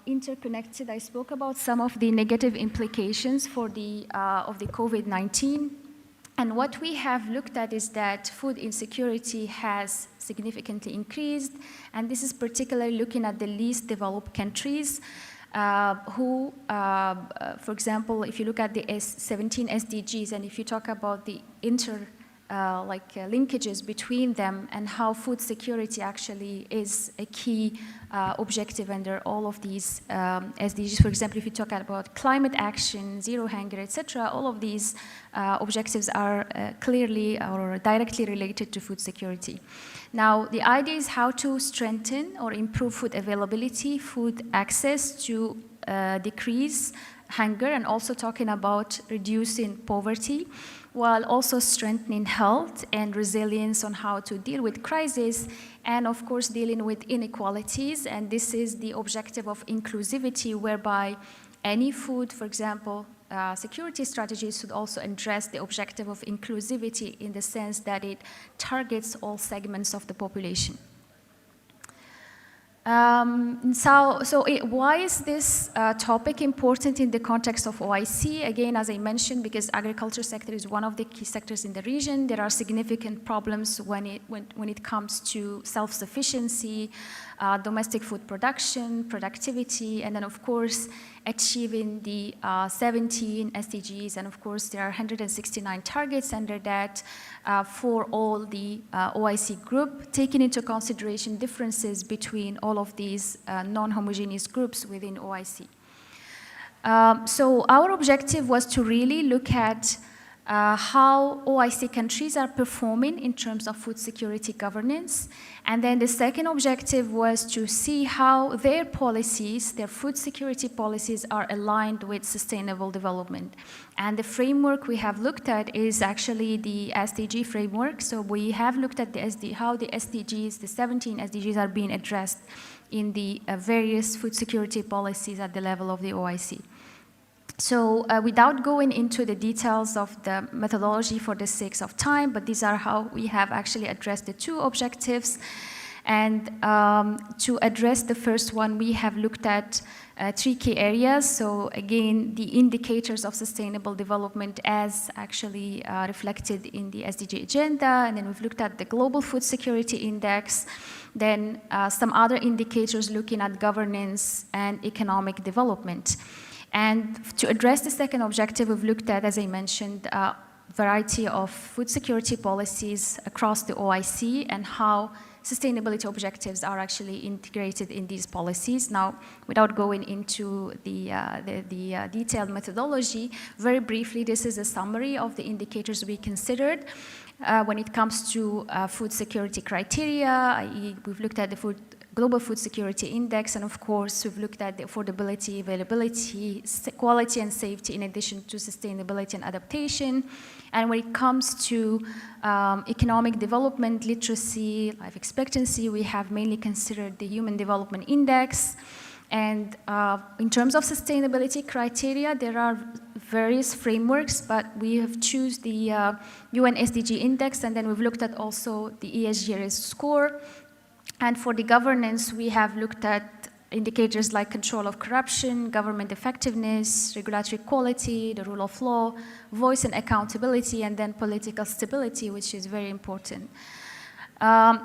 interconnected, I spoke about some of the negative implications for of the COVID-19. And what we have looked at is that food insecurity has significantly increased, and this is particularly looking at the least developed countries who, for example, if you look at the 17 SDGs, and if you talk about the linkages between them and how food security actually is a key objective under all of these SDGs. For example, if you talk about climate action, zero hunger, etc., all of these objectives are clearly or directly related to food security. Now, the idea is how to strengthen or improve food availability, food access to decrease hunger, and also talking about reducing poverty, while also strengthening health and resilience on how to deal with crisis, and of course dealing with inequalities. And this is the objective of inclusivity, whereby any food, for example, security strategies should also address the objective of inclusivity in the sense that it targets all segments of the population. Why is this topic important in the context of OIC? Again, as I mentioned, because agriculture sector is one of the key sectors in the region, there are significant problems when it comes to self-sufficiency, domestic food production, productivity, and then of course achieving the 17 SDGs, and of course there are 169 targets under that for all the OIC group, taking into consideration differences between all of these non-homogeneous groups within OIC. So our objective was to really look at how OIC countries are performing in terms of food security governance. And then the second objective was to see how their policies, their food security policies, are aligned with sustainable development. And the framework we have looked at is actually the SDG framework. So we have looked at how the SDGs, the 17 SDGs, are being addressed in the various food security policies at the level of the OIC. So without going into the details of the methodology for the sake of time, but these are how we have actually addressed the two objectives. And to address the first one, we have looked at three key areas. So again, the indicators of sustainable development as actually reflected in the SDG agenda. And then we've looked at the Global Food Security Index. Then some other indicators looking at governance and economic development. And to address the second objective, we've looked at, as I mentioned, a variety of food security policies across the OIC and how sustainability objectives are actually integrated in these policies. Now, without going into the detailed methodology, very briefly, this is a summary of the indicators we considered when it comes to food security criteria, i.e. we've looked at the Global Food Security Index, and of course, we've looked at the affordability, availability, quality and safety, in addition to sustainability and adaptation. And when it comes to economic development, literacy, life expectancy, we have mainly considered the Human Development Index. And in terms of sustainability criteria, there are various frameworks, but we have chosen the UN SDG Index, and then we've looked at also the ESG risk score. And for the governance, we have looked at indicators like control of corruption, government effectiveness, regulatory quality, the rule of law, voice and accountability, and then political stability, which is very important.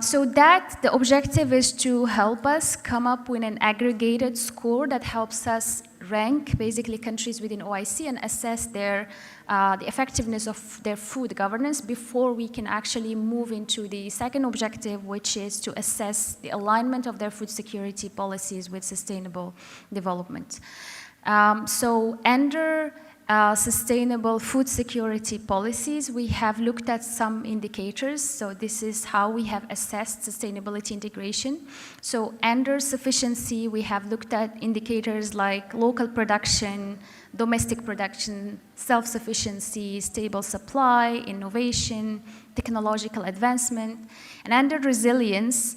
So the objective is to help us come up with an aggregated score that helps us rank basically countries within OIC and assess the effectiveness of their food governance before we can actually move into the second objective, which is to assess the alignment of their food security policies with sustainable development. So under sustainable food security policies, we have looked at some indicators. So this is how we have assessed sustainability integration. So under sufficiency, we have looked at indicators like local production, domestic production, self-sufficiency, stable supply, innovation, technological advancement. And under resilience,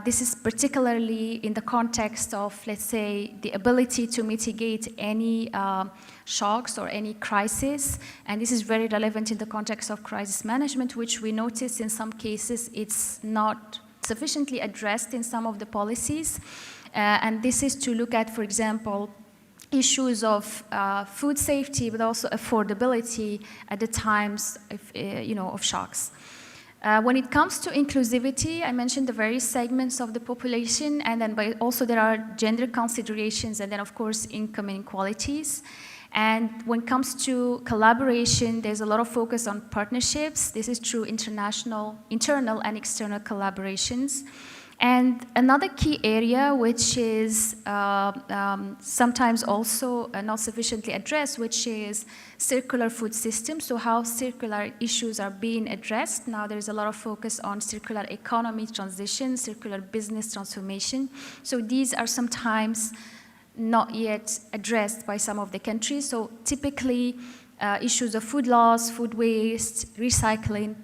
this is particularly in the context of, let's say, the ability to mitigate any shocks or any crisis. And this is very relevant in the context of crisis management, which we notice in some cases it's not sufficiently addressed in some of the policies. And this is to look at, for example, issues of food safety, but also affordability at the times of shocks. When it comes to inclusivity, I mentioned the various segments of the population, and then also there are gender considerations, and then of course income inequalities. And when it comes to collaboration, there's a lot of focus on partnerships. This is true internal and external collaborations. And another key area, which is sometimes also not sufficiently addressed, which is circular food systems, so how circular issues are being addressed. Now there's a lot of focus on circular economy transition, circular business transformation. So these are sometimes not yet addressed by some of the countries. So typically, issues of food loss, food waste, recycling,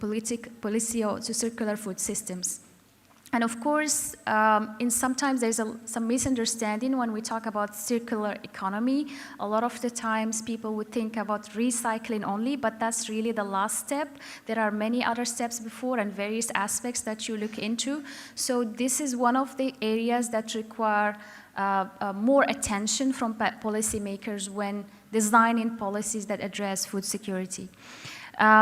policy to circular food systems. And of course, sometimes there's some misunderstanding when we talk about circular economy. A lot of the times people would think about recycling only, but that's really the last step. There are many other steps before and various aspects that you look into. So this is one of the areas that require more attention from policymakers when designing policies that address food security.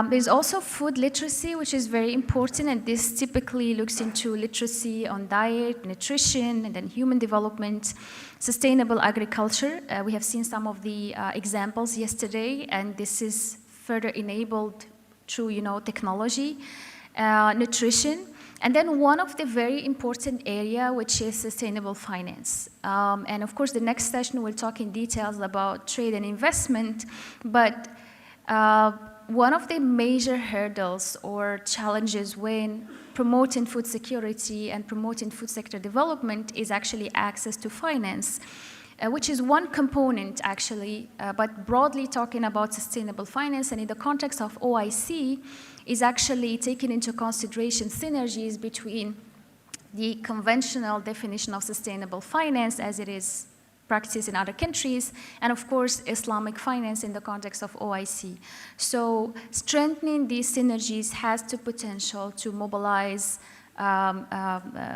There's also food literacy, which is very important, and this typically looks into literacy on diet, nutrition, and then human development, sustainable agriculture. We have seen some of the examples yesterday, and this is further enabled through, technology, nutrition, and then one of the very important area, which is sustainable finance. And of course, the next session we'll talk in details about trade and investment, but one of the major hurdles or challenges when promoting food security and promoting food sector development is actually access to finance, which is one component actually, but broadly talking about sustainable finance and in the context of OIC is actually taking into consideration synergies between the conventional definition of sustainable finance as it is practiced in other countries, and of course, Islamic finance in the context of OIC. So strengthening these synergies has the potential to mobilize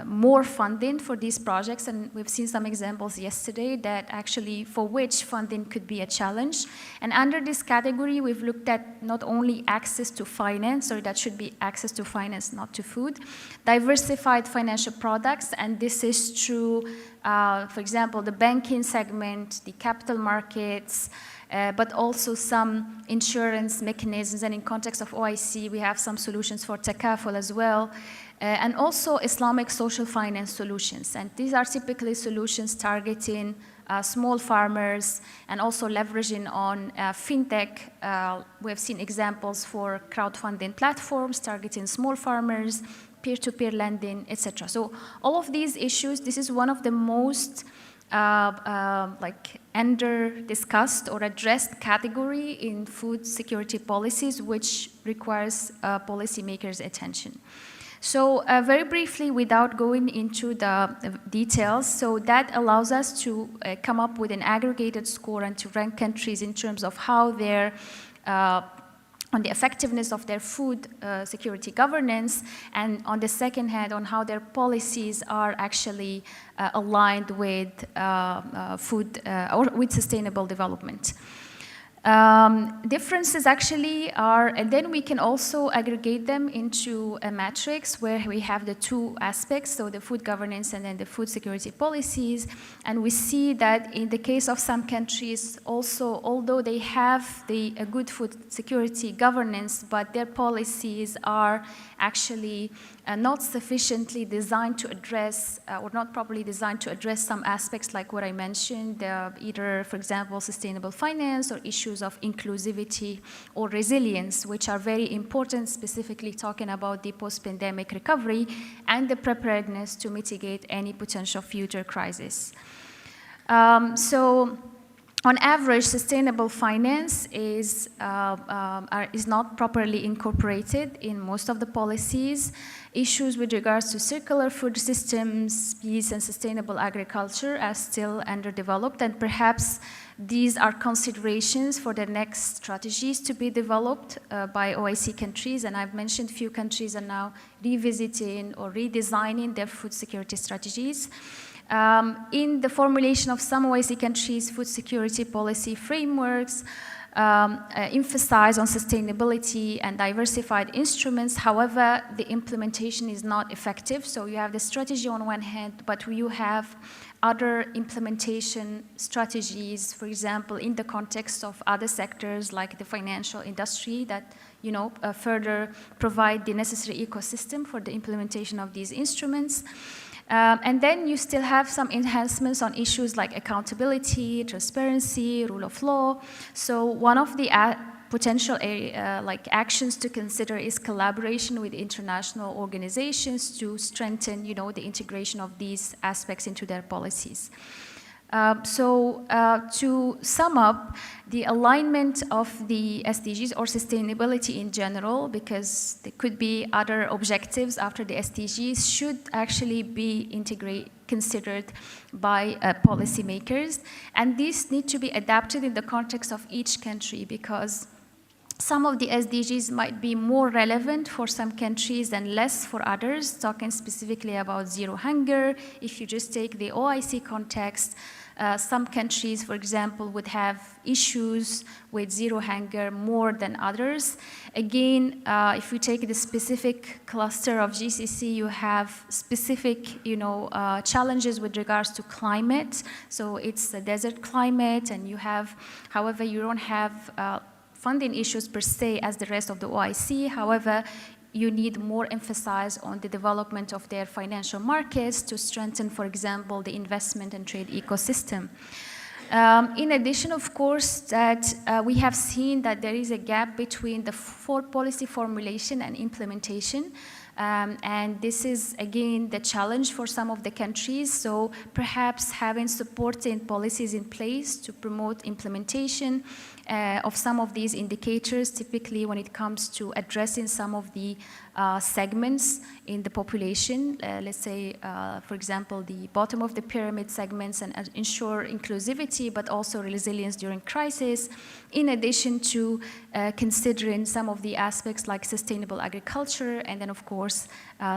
more funding for these projects, and we've seen some examples yesterday that actually for which funding could be a challenge. And under this category, we've looked at not only access to finance, or that should be access to finance, not to food, diversified financial products, and this is true, for example, the banking segment, the capital markets, but also some insurance mechanisms, and in context of OIC, we have some solutions for takaful as well, and also Islamic social finance solutions. And these are typically solutions targeting small farmers and also leveraging on fintech. We have seen examples for crowdfunding platforms targeting small farmers, peer-to-peer lending, etc. So all of these issues, this is one of the most under-discussed or addressed category in food security policies, which requires policymakers' attention. So very briefly, without going into the details, so that allows us to come up with an aggregated score and to rank countries in terms of how they're on the effectiveness of their food security governance, and on the second hand, on how their policies are actually aligned with food or with sustainable development. Differences actually are, and then we can also aggregate them into a matrix where we have the two aspects, so the food governance and then the food security policies. And we see that in the case of some countries also, although they have a good food security governance, but their policies are actually not sufficiently designed to address, or not properly designed to address some aspects like what I mentioned, either, for example, sustainable finance or issues of inclusivity or resilience, which are very important, specifically talking about the post-pandemic recovery and the preparedness to mitigate any potential future crisis. So, on average, sustainable finance is not properly incorporated in most of the policies. Issues with regards to circular food systems, peace, and sustainable agriculture are still underdeveloped, and perhaps these are considerations for the next strategies to be developed by OIC countries, and I've mentioned few countries are now revisiting or redesigning their food security strategies. In the formulation of some OIC countries' food security policy frameworks, emphasize on sustainability and diversified instruments. However, the implementation is not effective. So you have the strategy on one hand, but you have other implementation strategies, for example, in the context of other sectors like the financial industry that further provide the necessary ecosystem for the implementation of these instruments. And then you still have some enhancements on issues like accountability, transparency, rule of law. So one of the potential actions to consider is collaboration with international organizations to strengthen, the integration of these aspects into their policies. To sum up, the alignment of the SDGs or sustainability in general, because there could be other objectives after the SDGs, should actually be considered by policymakers. And these need to be adapted in the context of each country, because some of the SDGs might be more relevant for some countries and less for others, talking specifically about zero hunger. If you just take the OIC context, some countries, for example, would have issues with zero hunger more than others. Again, if you take the specific cluster of GCC, you have specific, challenges with regards to climate. So it's a desert climate, and you have, however, you don't have funding issues per se as the rest of the OIC. However, you need more emphasis on the development of their financial markets to strengthen, for example, the investment and trade ecosystem. In addition, of course, that we have seen that there is a gap between the policy formulation and implementation. And this is, again, the challenge for some of the countries. So perhaps having supporting policies in place to promote implementation of some of these indicators, typically when it comes to addressing some of the segments in the population, let's say, for example, the bottom of the pyramid segments, and ensure inclusivity, but also resilience during crisis, in addition to considering some of the aspects like sustainable agriculture, and then, of course,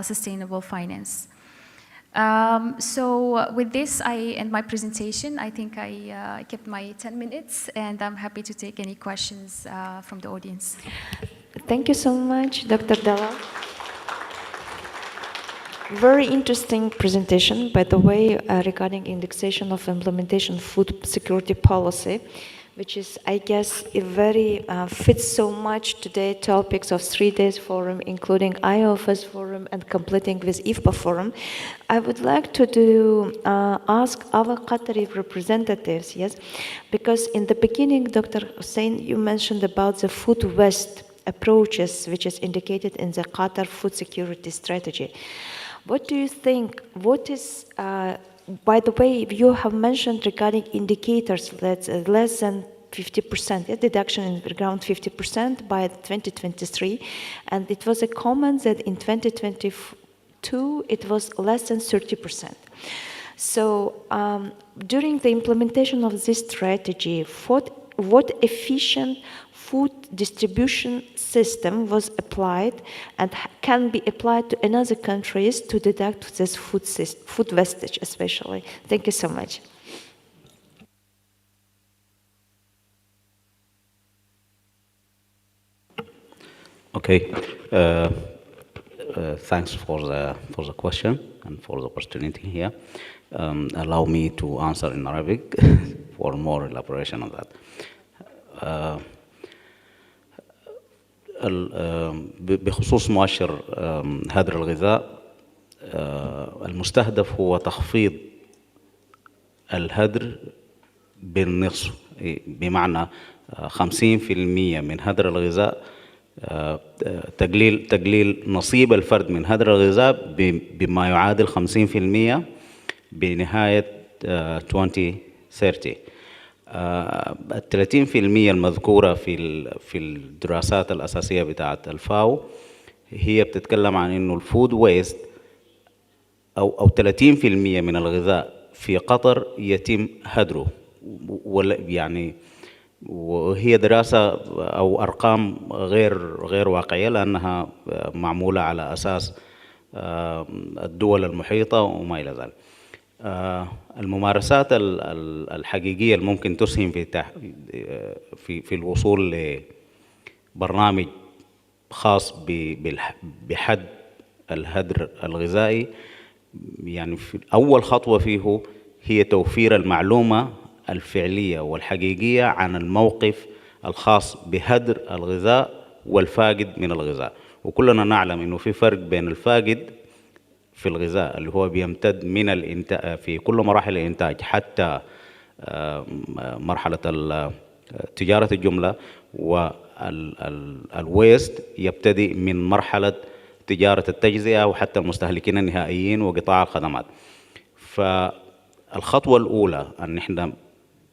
sustainable finance. So with this, I end my presentation. I think I kept my 10 minutes, and I'm happy to take any questions from the audience. Thank you so much, Dr. Dalal. Very interesting presentation, by the way, regarding indexation of implementation food security policy, which is, I guess, it very fits so much today topics of 3 days forum, including IOFS forum and completing with IFPA forum. I would like to ask our Qatari representatives, yes, because in the beginning, Dr. Hussein, you mentioned about the food waste approaches, which is indicated in the Qatar food security strategy. What do you think, what is, by the way, you have mentioned regarding indicators that less than 50%, a deduction in around 50% by 2023, and it was a comment that in 2022 it was less than 30%. So during the implementation of this strategy, what efficient food distribution system was applied and can be applied to another countries to deduct this food wastage especially? Thank you so much. Okay. Thanks for the question and for the opportunity here. Allow me to answer in Arabic for more elaboration on that. بخصوص مؤشر هدر الغذاء، المستهدف هو تخفيض الهدر بالنصف، بمعنى 50% من هدر الغذاء، تقليل نصيب الفرد من هدر الغذاء بما يعادل 50% بنهاية 2030. 30% المذكورة في الدراسات الأساسية بتاعة الفاو هي بتتكلم عن إنه الفود ويست أو 30% من الغذاء في قطر يتم هدره، يعني وهي دراسة أو أرقام غير واقعية، لأنها معمولة على أساس الدول المحيطة وما إلى ذلك. الممارسات الحقيقية اللي ممكن تسهم في الوصول لبرنامج خاص بحد الهدر الغذائي، يعني في أول خطوة فيه هي توفير المعلومة الفعلية والحقيقية عن الموقف الخاص بهدر الغذاء والفاقد من الغذاء. وكلنا نعلم إنه في فرق بين الفاقد في الغذاء اللي هو بيمتد من الإنتاج في كل مراحل الإنتاج حتى مرحلة تجارة الجملة، والويست يبتدي من مرحلة تجارة التجزئة وحتى المستهلكين النهائيين وقطاع الخدمات. فالخطوة الأولى أن إحنا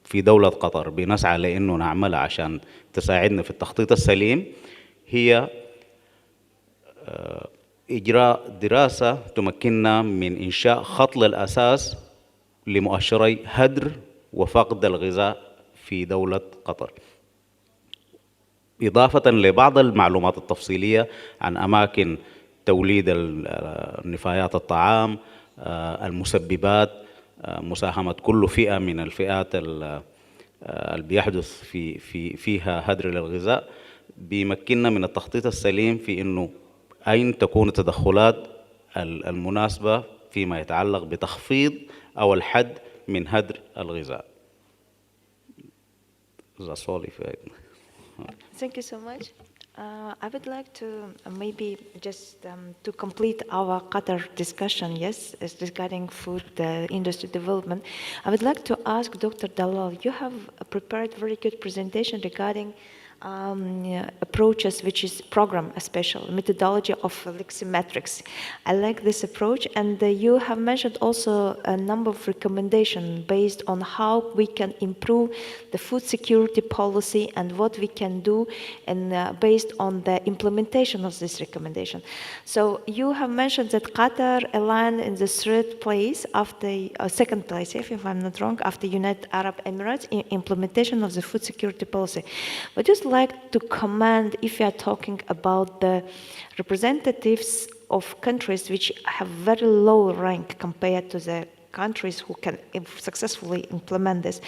في دولة قطر بنسعى لأنه نعملها عشان تساعدنا في التخطيط السليم هي إجراء دراسة تمكننا من إنشاء خط الأساس لمؤشري هدر وفقد الغذاء في دولة قطر، إضافة لبعض المعلومات التفصيلية عن أماكن توليد نفايات الطعام، المسببات، مساهمة كل فئة من الفئات اللي بيحدث فيها هدر للغذاء، بيمكننا من التخطيط السليم في إنه أين تكون التدخلات المناسبة فيما يتعلق بتخفيض أو الحد من هدر الغذاء. Thank you so much. I would like to maybe just to complete our Qatar discussion, yes, regarding food industry development. I would like to ask Dr. Dalal, you have prepared very good presentation regarding approaches, which is program, a special methodology of metrics. I like this approach, and you have mentioned also a number of recommendations based on how we can improve the food security policy and what we can do, and based on the implementation of this recommendation. So you have mentioned that Qatar aligned in the third place after second place, if I'm not wrong, after United Arab Emirates in implementation of the food security policy. But just like to comment, if you are talking about the representatives of countries which have very low rank compared to the countries who can successfully implement this,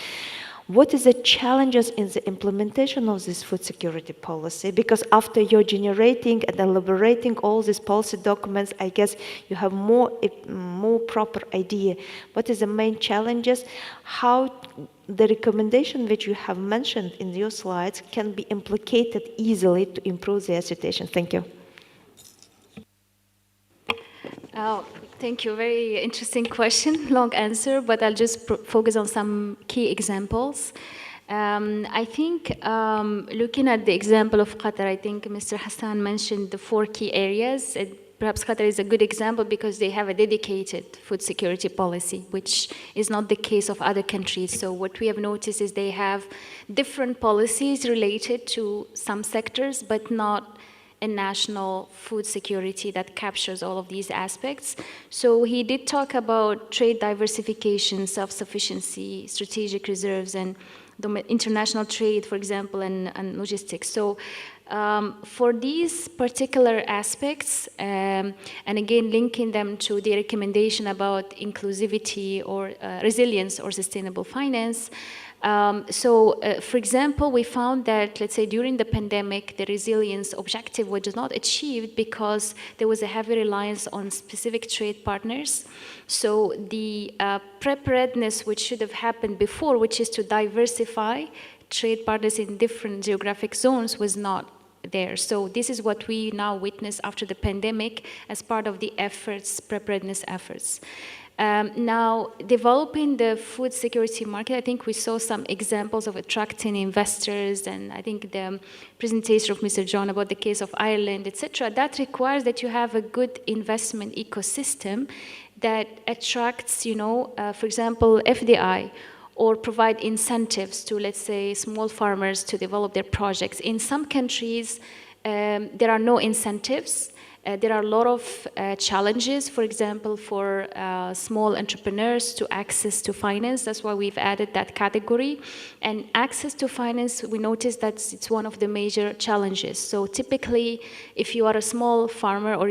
what is the challenges in the implementation of this food security policy? Because after you're generating and elaborating all these policy documents, I guess you have more proper idea. What is the main challenges? How the recommendation which you have mentioned in your slides can be implicated easily to improve their situation? Thank you. Thank you. Very interesting question, long answer, but I'll just focus on some key examples. I think looking at the example of Qatar, I think Mr. Hassan mentioned the 4 key areas. Perhaps Qatar is a good example because they have a dedicated food security policy, which is not the case of other countries. So what we have noticed is they have different policies related to some sectors, but not a national food security that captures all of these aspects. So he did talk about trade diversification, self-sufficiency, strategic reserves, and international trade, for example, and logistics. So for these particular aspects, and again linking them to the recommendation about inclusivity or resilience or sustainable finance, for example, we found that, let's say, during the pandemic, the resilience objective was not achieved because there was a heavy reliance on specific trade partners. So the preparedness which should have happened before, which is to diversify trade partners in different geographic zones, was not there. So this is what we now witness after the pandemic as part of the efforts, preparedness efforts. Now, developing the food security market, I think we saw some examples of attracting investors, and I think the presentation of Mr. John about the case of Ireland, etc. That requires that you have a good investment ecosystem that attracts, for example, FDI, or provide incentives to, let's say, small farmers to develop their projects. In some countries, there are no incentives. There are a lot of challenges, for example, for small entrepreneurs to access to finance. That's why we've added that category. And access to finance, we noticed that it's one of the major challenges. So typically, if you are a small farmer or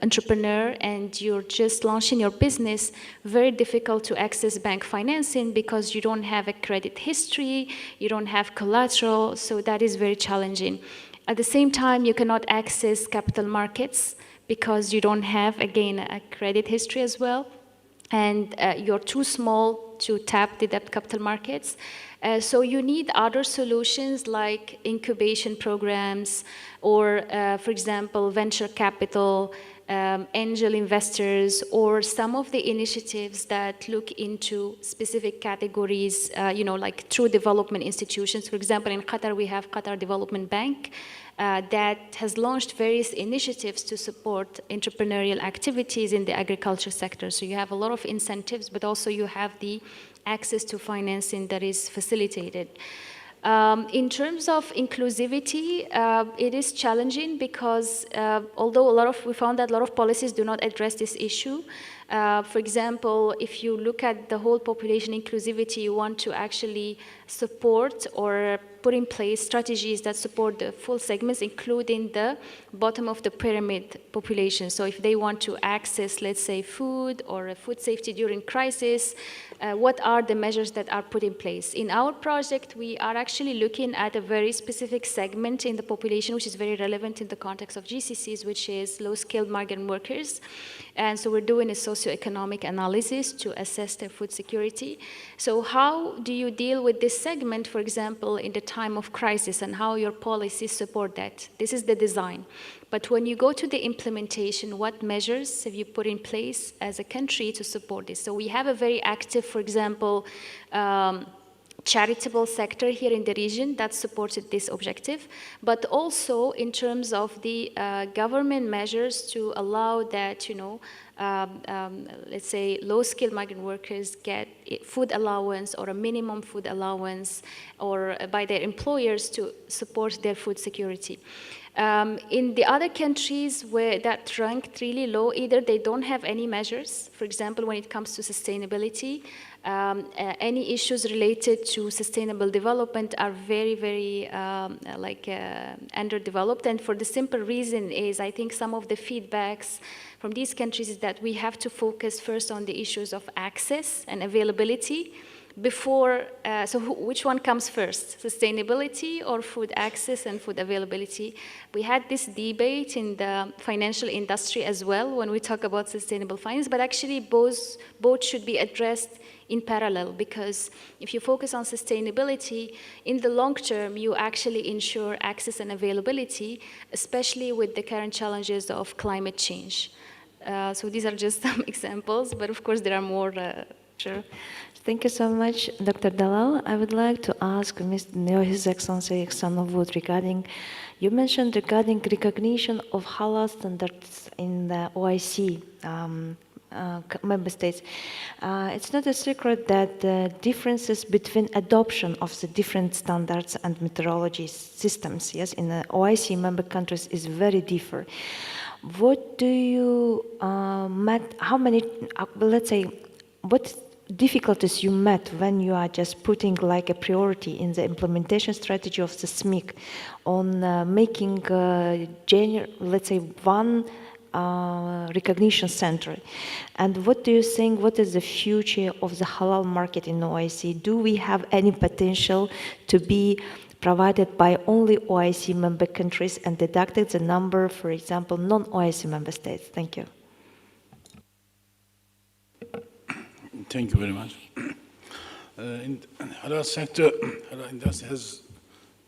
entrepreneur and you're just launching your business, very difficult to access bank financing because you don't have a credit history, you don't have collateral, so that is very challenging. At the same time, you cannot access capital markets because you don't have, again, a credit history as well. And you're too small to tap the debt capital markets. So you need other solutions like incubation programs or, for example, venture capital, angel investors, or some of the initiatives that look into specific categories, like through development institutions. For example, in Qatar, we have Qatar Development Bank that has launched various initiatives to support entrepreneurial activities in the agriculture sector. So you have a lot of incentives, but also you have the access to financing that is facilitated. In terms of inclusivity, it is challenging because although we found that a lot of policies do not address this issue. For example, if you look at the whole population inclusivity, you want to actually support or put in place strategies that support the full segments, including the bottom of the pyramid population. So if they want to access, let's say, food or food safety during crisis, what are the measures that are put in place? In our project, we are actually looking at a very specific segment in the population, which is very relevant in the context of GCCs, which is low-skilled migrant workers. And so we're doing a socioeconomic analysis to assess their food security. So how do you deal with this segment, for example, in the time of crisis, and how your policies support that? This is the design. But when you go to the implementation, what measures have you put in place as a country to support this? So we have a very active, for example, charitable sector here in the region that supported this objective, but also in terms of the government measures to allow that, let's say, low-skilled migrant workers get food allowance or a minimum food allowance, or by their employers to support their food security. In the other countries where that ranked really low, either they don't have any measures, for example, when it comes to sustainability, any issues related to sustainable development are very, very underdeveloped. And for the simple reason is, I think some of the feedbacks from these countries is that we have to focus first on the issues of access and availability before, which one comes first, sustainability or food access and food availability? We had this debate in the financial industry as well when we talk about sustainable finance, but actually both should be addressed in parallel, because if you focus on sustainability, in the long term, you actually ensure access and availability, especially with the current challenges of climate change. So these are just some examples, but of course there are more. Sure. Thank you so much, Dr. Dalal. I would like to ask His Excellency Iksanov Wood regarding, you mentioned regarding recognition of halal standards in the OIC member states. It's not a secret that the differences between adoption of the different standards and methodology systems, yes, in the OIC member countries is very different. What do you how many, let's say, what difficulties you met when you are just putting like a priority in the implementation strategy of the SMIC on making let's say one recognition center? And what do you think, what is the future of the halal market in OIC? Do we have any potential to be provided by only OIC member countries and deducted the number, for example, non-OIC member states? Thank you. Thank you very much. In the halal sector, halal industry has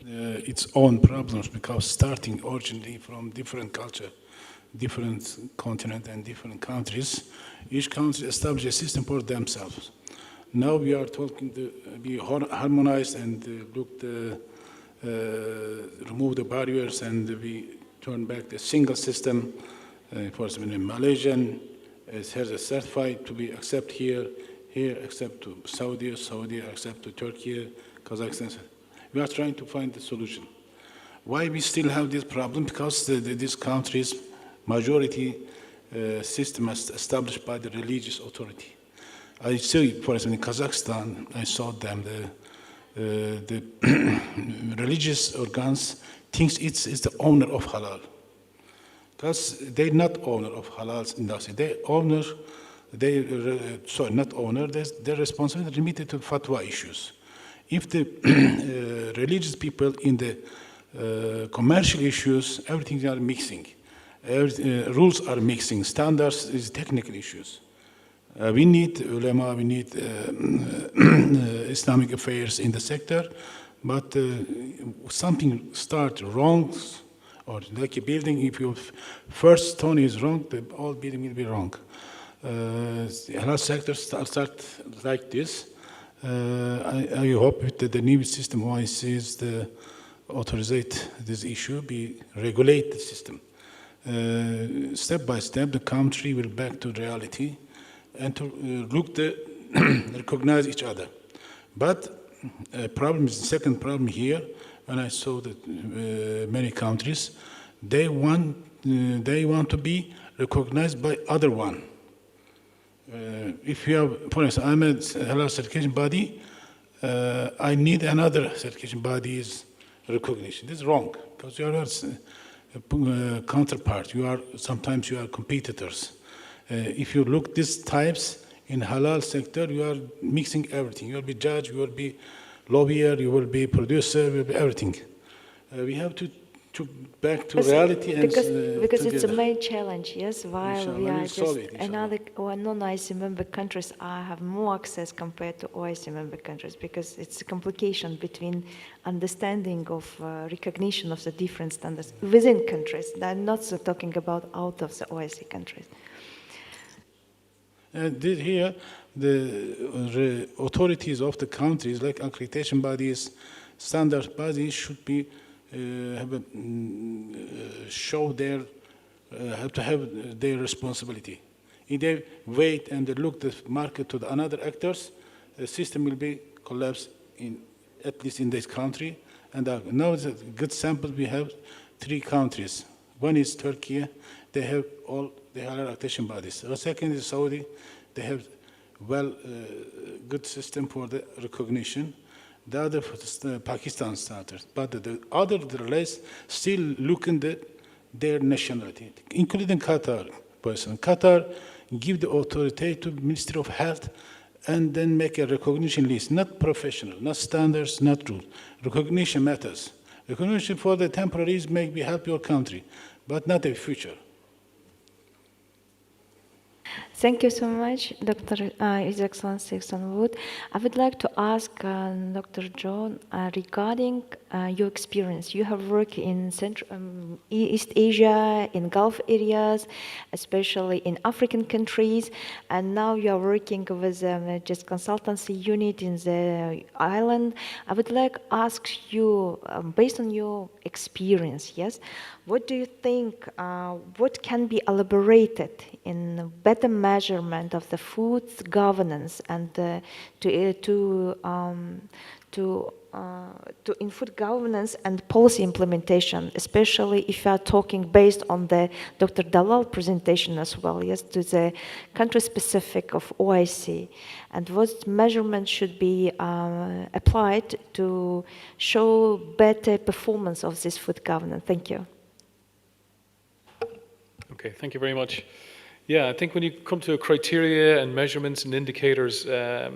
its own problems because starting originally from different culture, different continent and different countries, each country established a system for themselves. Now we are talking to be harmonized and remove the barriers, and we turn back the single system. For example, in Malaysian, it has a certified to be accept here accept to Saudi accept to Turkey, Kazakhstan. We are trying to find the solution. Why we still have this problem? Because these countries, majority system is established by the religious authority. I see, for example, in Kazakhstan, I saw them, the religious organs thinks it's the owner of halal. Because they're not owner of halal industry. Their responsibility limited to fatwa issues. If the religious people in the commercial issues, everything are mixing. Rules are mixing. Standards is technical issues. We need ulama, we need Islamic affairs in the sector, but something starts wrong, or like a building, if your first stone is wrong, the whole building will be wrong. The halal sector start like this. I hope that the new system OICs the authorize this issue, regulate the system. Step by step, the country will back to reality and to recognize each other. But the second problem here, when I saw that many countries, they want to be recognized by other one. If you have, for instance, I'm a halal certification body, I need another certification body's recognition. This is wrong, because you are a counterpart. Sometimes you are competitors. If you look these types in halal sector, you are mixing everything. You will be judge, you will be lawyer, you will be producer, you will be everything. We have to back to reality and because it's a main challenge, yes. While we are just another non-OIC member countries have more access compared to OIC member countries, because it's a complication between understanding of recognition of the different standards within countries. I'm not so talking about out of the OIC countries. Here, the authorities of the countries, like accreditation bodies, standard bodies, should be show their have to have their responsibility. If they wait and they look the market to the another actors, the system will be collapsed at least in this country. And now it's a good sample. We have 3 countries. One is Turkey. They have accreditation bodies. The second is Saudi. They have good system for the recognition. The other Pakistan starters. But the other, the rest, still looking at their nationality, including Qatar person. Qatar give the authority to Ministry of Health and then make a recognition list, not professional, not standards, not rules. Recognition matters. Recognition for the temporaries may help your country, but not the future. Thank you so much, Dr. His Excellency Wood. I would like to ask Dr. John regarding your experience. You have worked in East Asia, in Gulf areas, especially in African countries, and now you are working with just consultancy unit in the island. I would like to ask you, based on your experience, yes, what do you think, what can be elaborated in better measurement of the food governance and to in food governance and policy implementation, especially if you are talking based on the Dr. Dalal presentation as well, yes, to the country-specific of OIC, and what measurements should be applied to show better performance of this food governance. Thank you. Okay, thank you very much. Yeah, I think when you come to criteria and measurements and indicators, I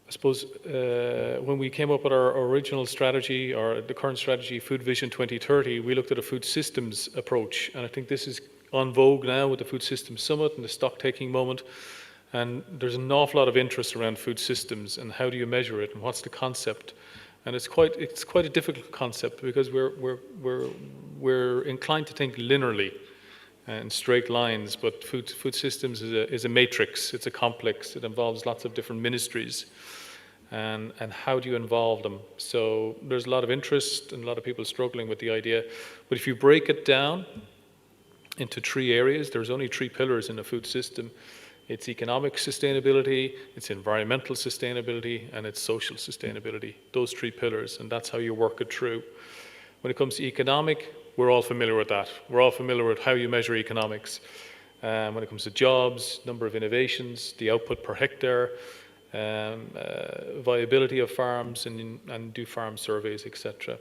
suppose when we came up with our original strategy, or the current strategy, Food Vision 2030, we looked at a food systems approach. And I think this is on vogue now with the Food Systems Summit and the stock-taking moment. And there's an awful lot of interest around food systems and how do you measure it and what's the concept. And it's quite a difficult concept because we're inclined to think linearly and straight lines, but food systems is a matrix. It's a complex. It involves lots of different ministries, and how do you involve them? So there's a lot of interest and a lot of people struggling with the idea. But if you break it down into 3 areas, there's only 3 pillars in the food system. It's economic sustainability, it's environmental sustainability, and it's social sustainability. Those 3 pillars, and that's how you work it through. When it comes to economic, we're all familiar with that. We're all familiar with how you measure economics. When it comes to jobs, number of innovations, the output per hectare, viability of farms, and do farm surveys, etc.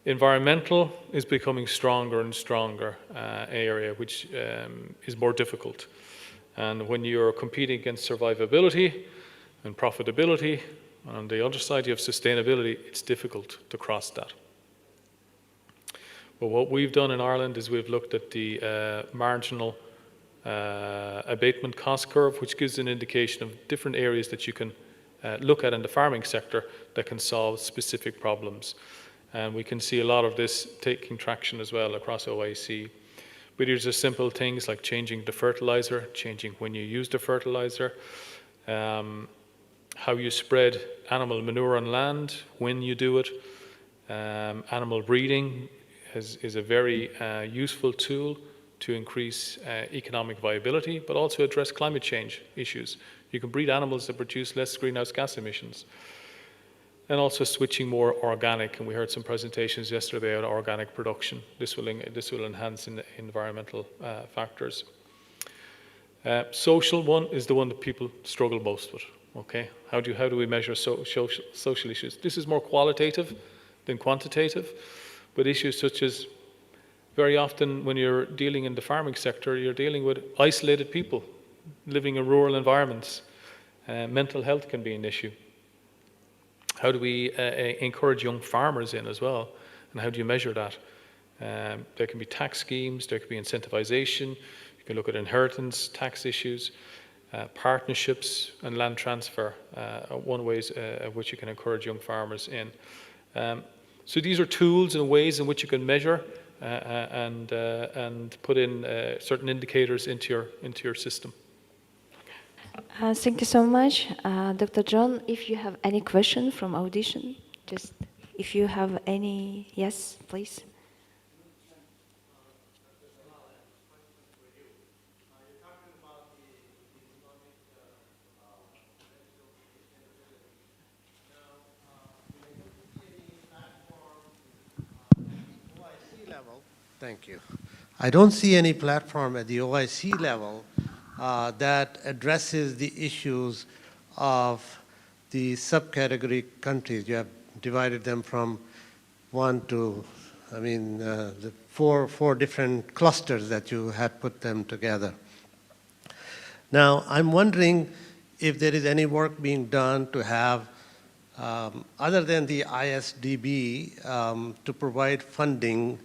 Environmental is becoming stronger and stronger area, which is more difficult. And when you're competing against survivability and profitability, on the other side you have sustainability, it's difficult to cross that. But what we've done in Ireland is we've looked at the marginal abatement cost curve, which gives an indication of different areas that you can look at in the farming sector that can solve specific problems. And we can see a lot of this taking traction as well across OIC. But these are simple things like changing the fertilizer, changing when you use the fertilizer, how you spread animal manure on land, when you do it. Animal breeding is a very useful tool to increase economic viability, but also address climate change issues. You can breed animals that produce less greenhouse gas emissions. And also switching more organic, and we heard some presentations yesterday on organic production. This will enhance in the environmental factors. Social one is the one that people struggle most with. Okay, how do we measure social issues? This is more qualitative than quantitative, but issues such as very often when you're dealing in the farming sector, you're dealing with isolated people living in rural environments. Mental health can be an issue. How do we encourage young farmers in as well? And how do you measure that? There can be tax schemes, there can be incentivization, you can look at inheritance tax issues, partnerships and land transfer are one ways of which you can encourage young farmers in. So these are tools and ways in which you can measure and put in certain indicators into your system. Thank you so much. Dr. John, if you have any question from audition, just if you have any, yes, please. Thank you. I don't see any platform at the OIC level that addresses the issues of the subcategory countries. You have divided them from one to, the four different clusters that you had put them together. Now, I'm wondering if there is any work being done to have, other than the ISDB, to provide funding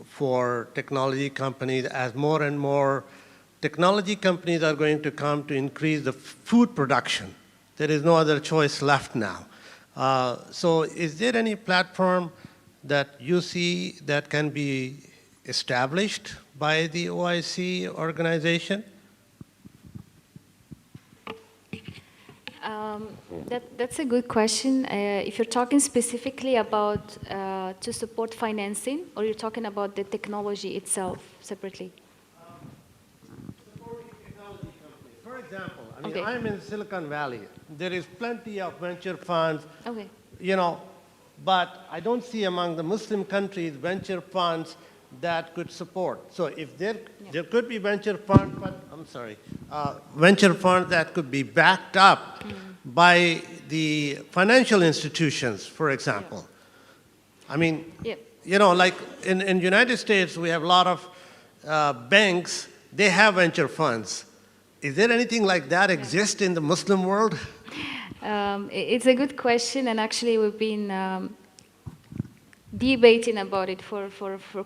for technology companies, as more and more technology companies are going to come to increase the food production. There is no other choice left now. So is there any platform that you see that can be established by the OIC organization? That's a good question. If you're talking specifically about to support financing, or you're talking about the technology itself separately? Supporting technology companies. For example, I'm in Silicon Valley. There is plenty of venture funds, but I don't see among the Muslim countries venture funds that could support. So if there could be venture funds, venture funds that could be backed up by the financial institutions, for example. Like in United States, we have a lot of banks, they have venture funds. Is there anything like that exist in the Muslim world? It's a good question, and actually we've been debating about it for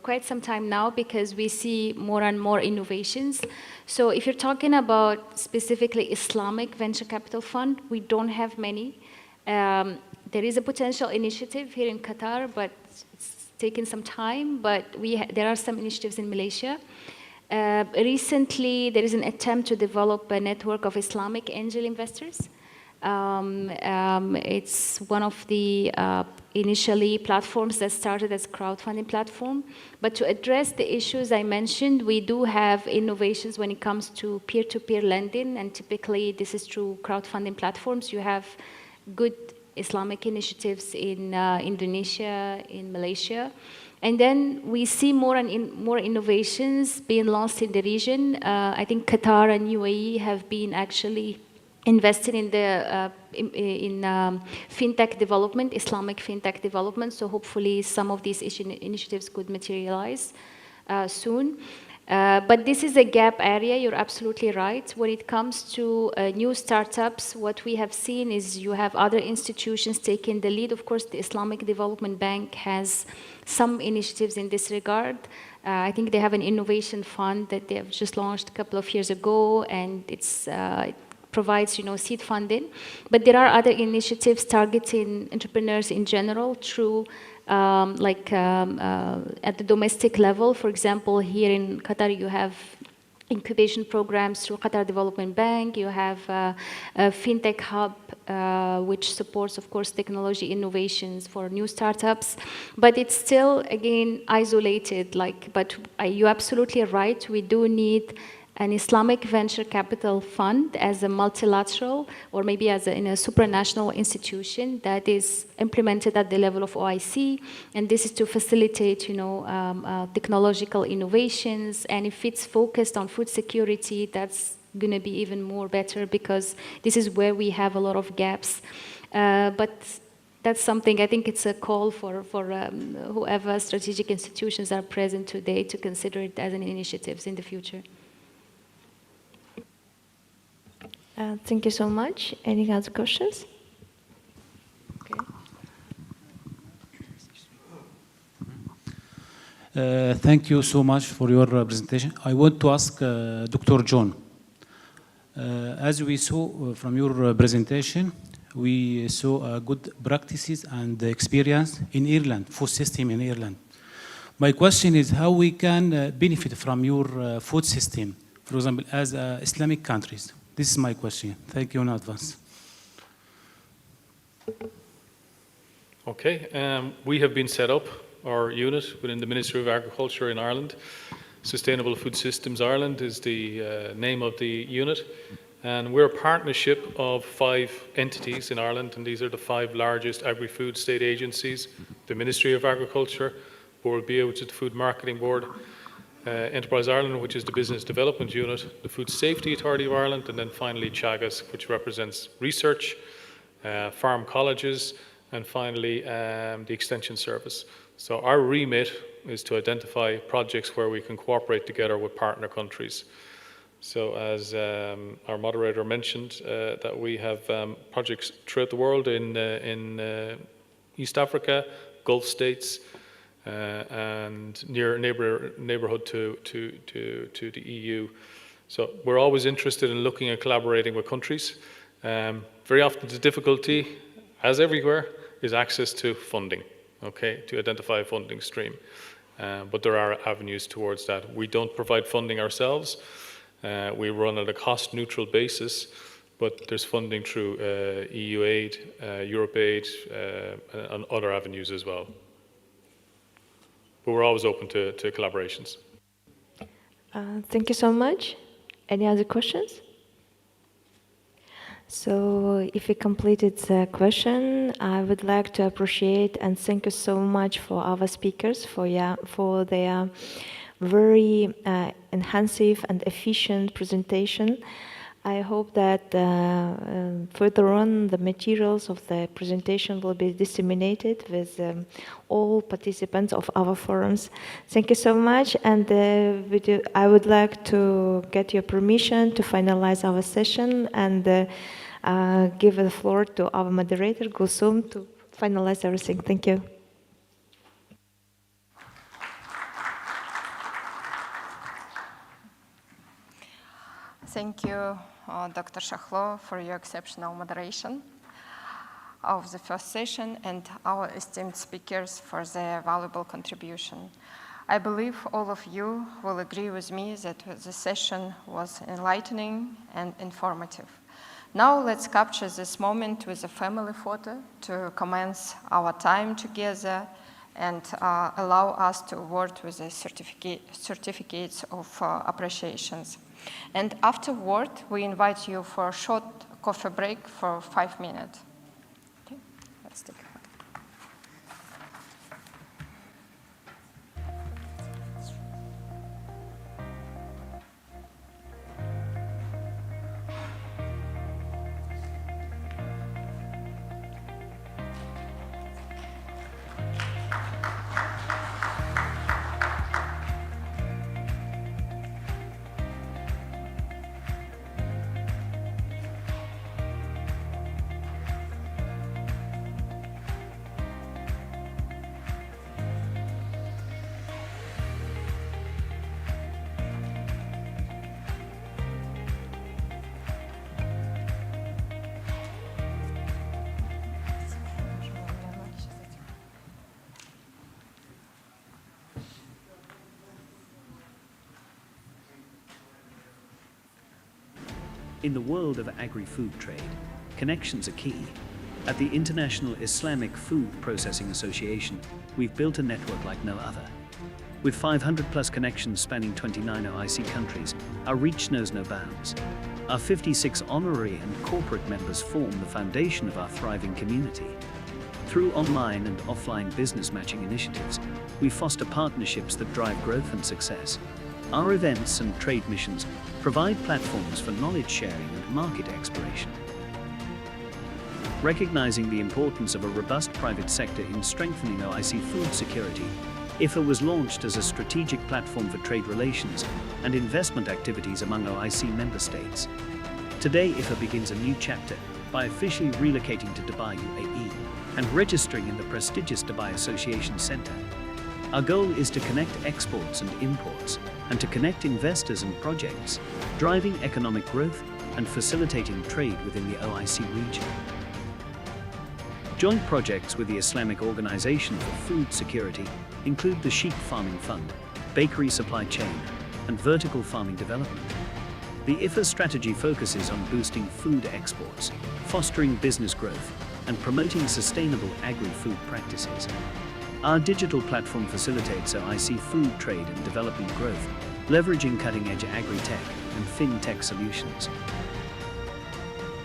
quite some time now, because we see more and more innovations. So if you're talking about specifically Islamic venture capital fund, we don't have many. There is a potential initiative here in Qatar, but it's taken some time, but there are some initiatives in Malaysia. Recently, there is an attempt to develop a network of Islamic angel investors. It's one of the initially platforms that started as a crowdfunding platform. But to address the issues I mentioned, we do have innovations when it comes to peer-to-peer lending, and typically this is through crowdfunding platforms. You have good Islamic initiatives in Indonesia, in Malaysia. And then we see more innovations being launched in the region. I think Qatar and UAE have been actually invested in the fintech development, Islamic fintech development. So hopefully some of these initiatives could materialize soon. But this is a gap area, you're absolutely right. When it comes to new startups, what we have seen is you have other institutions taking the lead. Of course, the Islamic Development Bank has some initiatives in this regard. I think they have an innovation fund that they have just launched a couple of years ago, and it provides, seed funding. But there are other initiatives targeting entrepreneurs in general through at the domestic level. For example, here in Qatar, you have incubation programs through Qatar Development Bank. You have a fintech hub, which supports, of course, technology innovations for new startups. But it's still, again, isolated. But you're absolutely right. We do need an Islamic venture capital fund as a multilateral, or maybe in a supranational institution that is implemented at the level of OIC, and this is to facilitate, technological innovations. And if it's focused on food security, that's going to be even more better, because this is where we have a lot of gaps. But that's something, I think it's a call for whoever strategic institutions are present today to consider it as an initiative in the future. Thank you so much. Any other questions? Okay. Thank you so much for your presentation. I want to ask Dr. John. As we saw from your presentation, we saw good practices and experience in Ireland, food system in Ireland. My question is how we can benefit from your food system, for example, as Islamic countries. This is my question. Thank you in advance. Okay, we have been set up, our unit within the Ministry of Agriculture in Ireland. Sustainable Food Systems Ireland is the name of the unit. And we're a partnership of 5 entities in Ireland, and these are the 5 largest agri-food state agencies: the Ministry of Agriculture, Board BA, which is the Food Marketing Board, Enterprise Ireland, which is the Business Development Unit, the Food Safety Authority of Ireland, and then finally Teagasc, which represents research, farm colleges, and finally the Extension Service. So our remit is to identify projects where we can cooperate together with partner countries. So as our moderator mentioned, that we have projects throughout the world in East Africa, Gulf states, and near neighborhood to the EU. So we're always interested in looking at collaborating with countries. Very often the difficulty, as everywhere, is access to funding, okay, to identify a funding stream. But there are avenues towards that. We don't provide funding ourselves. We run at a cost-neutral basis, but there's funding through EU aid, Europe aid, and other avenues as well. But we're always open to collaborations. Thank you so much. Any other questions? So if we completed the question, I would like to appreciate and thank you so much for our speakers for their very enhancing and efficient presentation. I hope that further on the materials of the presentation will be disseminated with all participants of our forums. Thank you so much, and I would like to get your permission to finalize our session and give the floor to our moderator, Gulsum, to finalize everything. Thank you. Thank you, Dr. Shahlo, for your exceptional moderation of the first session, and our esteemed speakers for their valuable contribution. I believe all of you will agree with me that the session was enlightening and informative. Now let's capture this moment with a family photo to commence our time together and allow us to award with the certificates of appreciations. And afterward, we invite you for a short coffee break for 5 minutes. Okay, let's take a photo. In the world of agri-food trade, connections are key. At the International Islamic Food Processing Association, we've built a network like no other. With 500 plus connections spanning 29 OIC countries, our reach knows no bounds. Our 56 honorary and corporate members form the foundation of our thriving community. Through online and offline business matching initiatives, we foster partnerships that drive growth and success. Our events and trade missions provide platforms for knowledge sharing and market exploration. Recognizing the importance of a robust private sector in strengthening OIC food security, IFA was launched as a strategic platform for trade relations and investment activities among OIC member states. Today, IFA begins a new chapter by officially relocating to Dubai, UAE, and registering in the prestigious Dubai Association Center. Our goal is to connect exports and imports, and to connect investors and projects, driving economic growth and facilitating trade within the OIC region. Joint projects with the Islamic Organization for Food Security include the Sheep Farming Fund, Bakery Supply Chain, and Vertical Farming Development. The IFA strategy focuses on boosting food exports, fostering business growth, and promoting sustainable agri-food practices. Our digital platform facilitates OIC food trade and development growth, leveraging cutting-edge agri-tech and fintech solutions.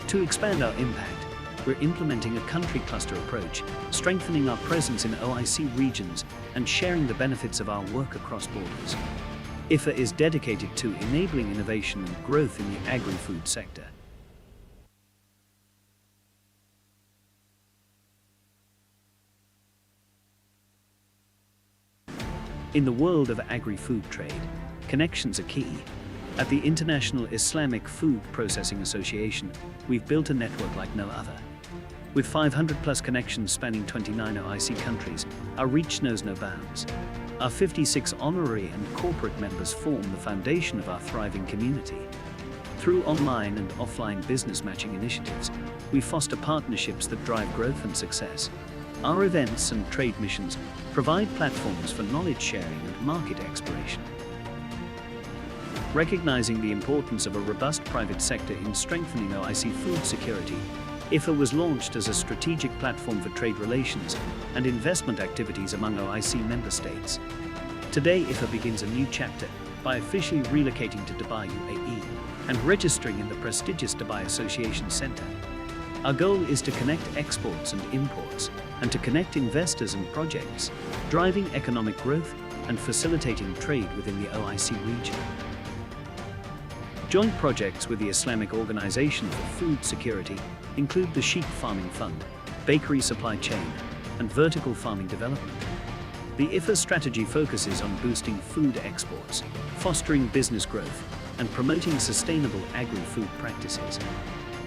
To expand our impact, we're implementing a country cluster approach, strengthening our presence in OIC regions and sharing the benefits of our work across borders. IFA is dedicated to enabling innovation and growth in the agri-food sector. In the world of agri-food trade, connections are key. At the International Islamic Food Processing Association, we've built a network like no other. With 500+ connections spanning 29 OIC countries, our reach knows no bounds. Our 56 honorary and corporate members form the foundation of our thriving community. Through online and offline business matching initiatives, we foster partnerships that drive growth and success. Our events and trade missions provide platforms for knowledge sharing and market exploration. Recognizing the importance of a robust private sector in strengthening OIC food security, IFA was launched as a strategic platform for trade relations and investment activities among OIC member states. Today, IFA begins a new chapter by officially relocating to Dubai, UAE, and registering in the prestigious Dubai Association Center. Our goal is to connect exports and imports, and to connect investors and projects, driving economic growth and facilitating trade within the OIC region. Joint projects with the Islamic Organization for Food Security include the Sheep Farming Fund, Bakery Supply Chain, and Vertical Farming Development. The IFA strategy focuses on boosting food exports, fostering business growth, and promoting sustainable agri-food practices.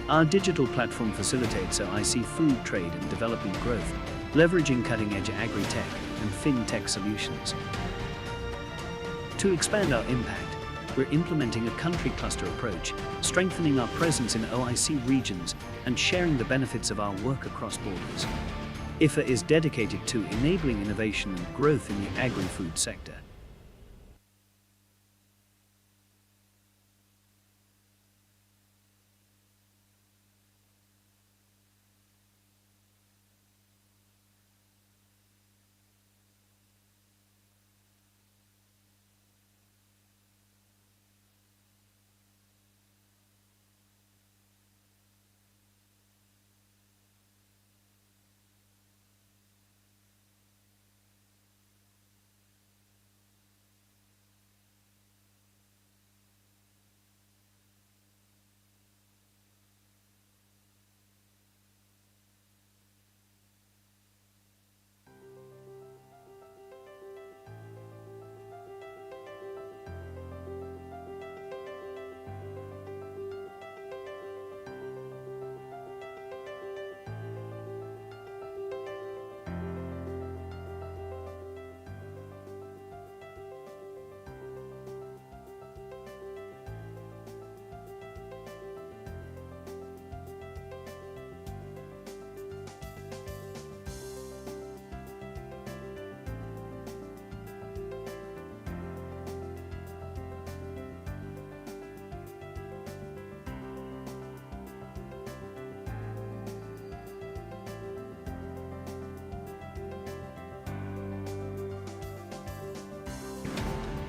Our digital platform facilitates OIC food trade and development growth, leveraging cutting-edge agri-tech and fintech solutions. To expand our impact, we're implementing a country cluster approach, strengthening our presence in OIC regions and sharing the benefits of our work across borders. IFA is dedicated to enabling innovation and growth in the agri-food sector.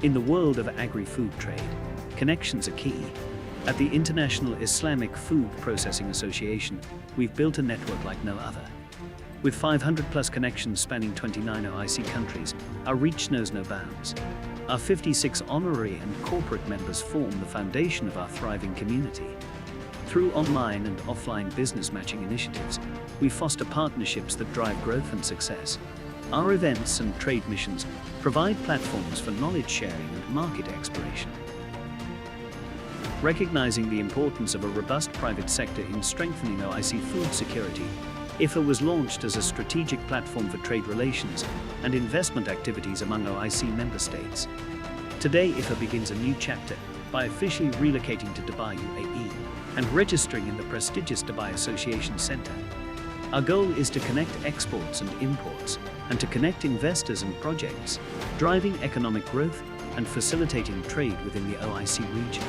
In the world of agri-food trade, connections are key. At the International Islamic Food Processing Association, we've built a network like no other. With 500+ connections spanning 29 OIC countries, our reach knows no bounds. Our 56 honorary and corporate members form the foundation of our thriving community. Through online and offline business matching initiatives, we foster partnerships that drive growth and success. Our events and trade missions provide platforms for knowledge sharing and market exploration. Recognizing the importance of a robust private sector in strengthening OIC food security, IFA was launched as a strategic platform for trade relations and investment activities among OIC member states. Today, IFA begins a new chapter by officially relocating to Dubai, UAE, and registering in the prestigious Dubai Association Center. Our goal is to connect exports and imports, and to connect investors and projects, driving economic growth and facilitating trade within the OIC region.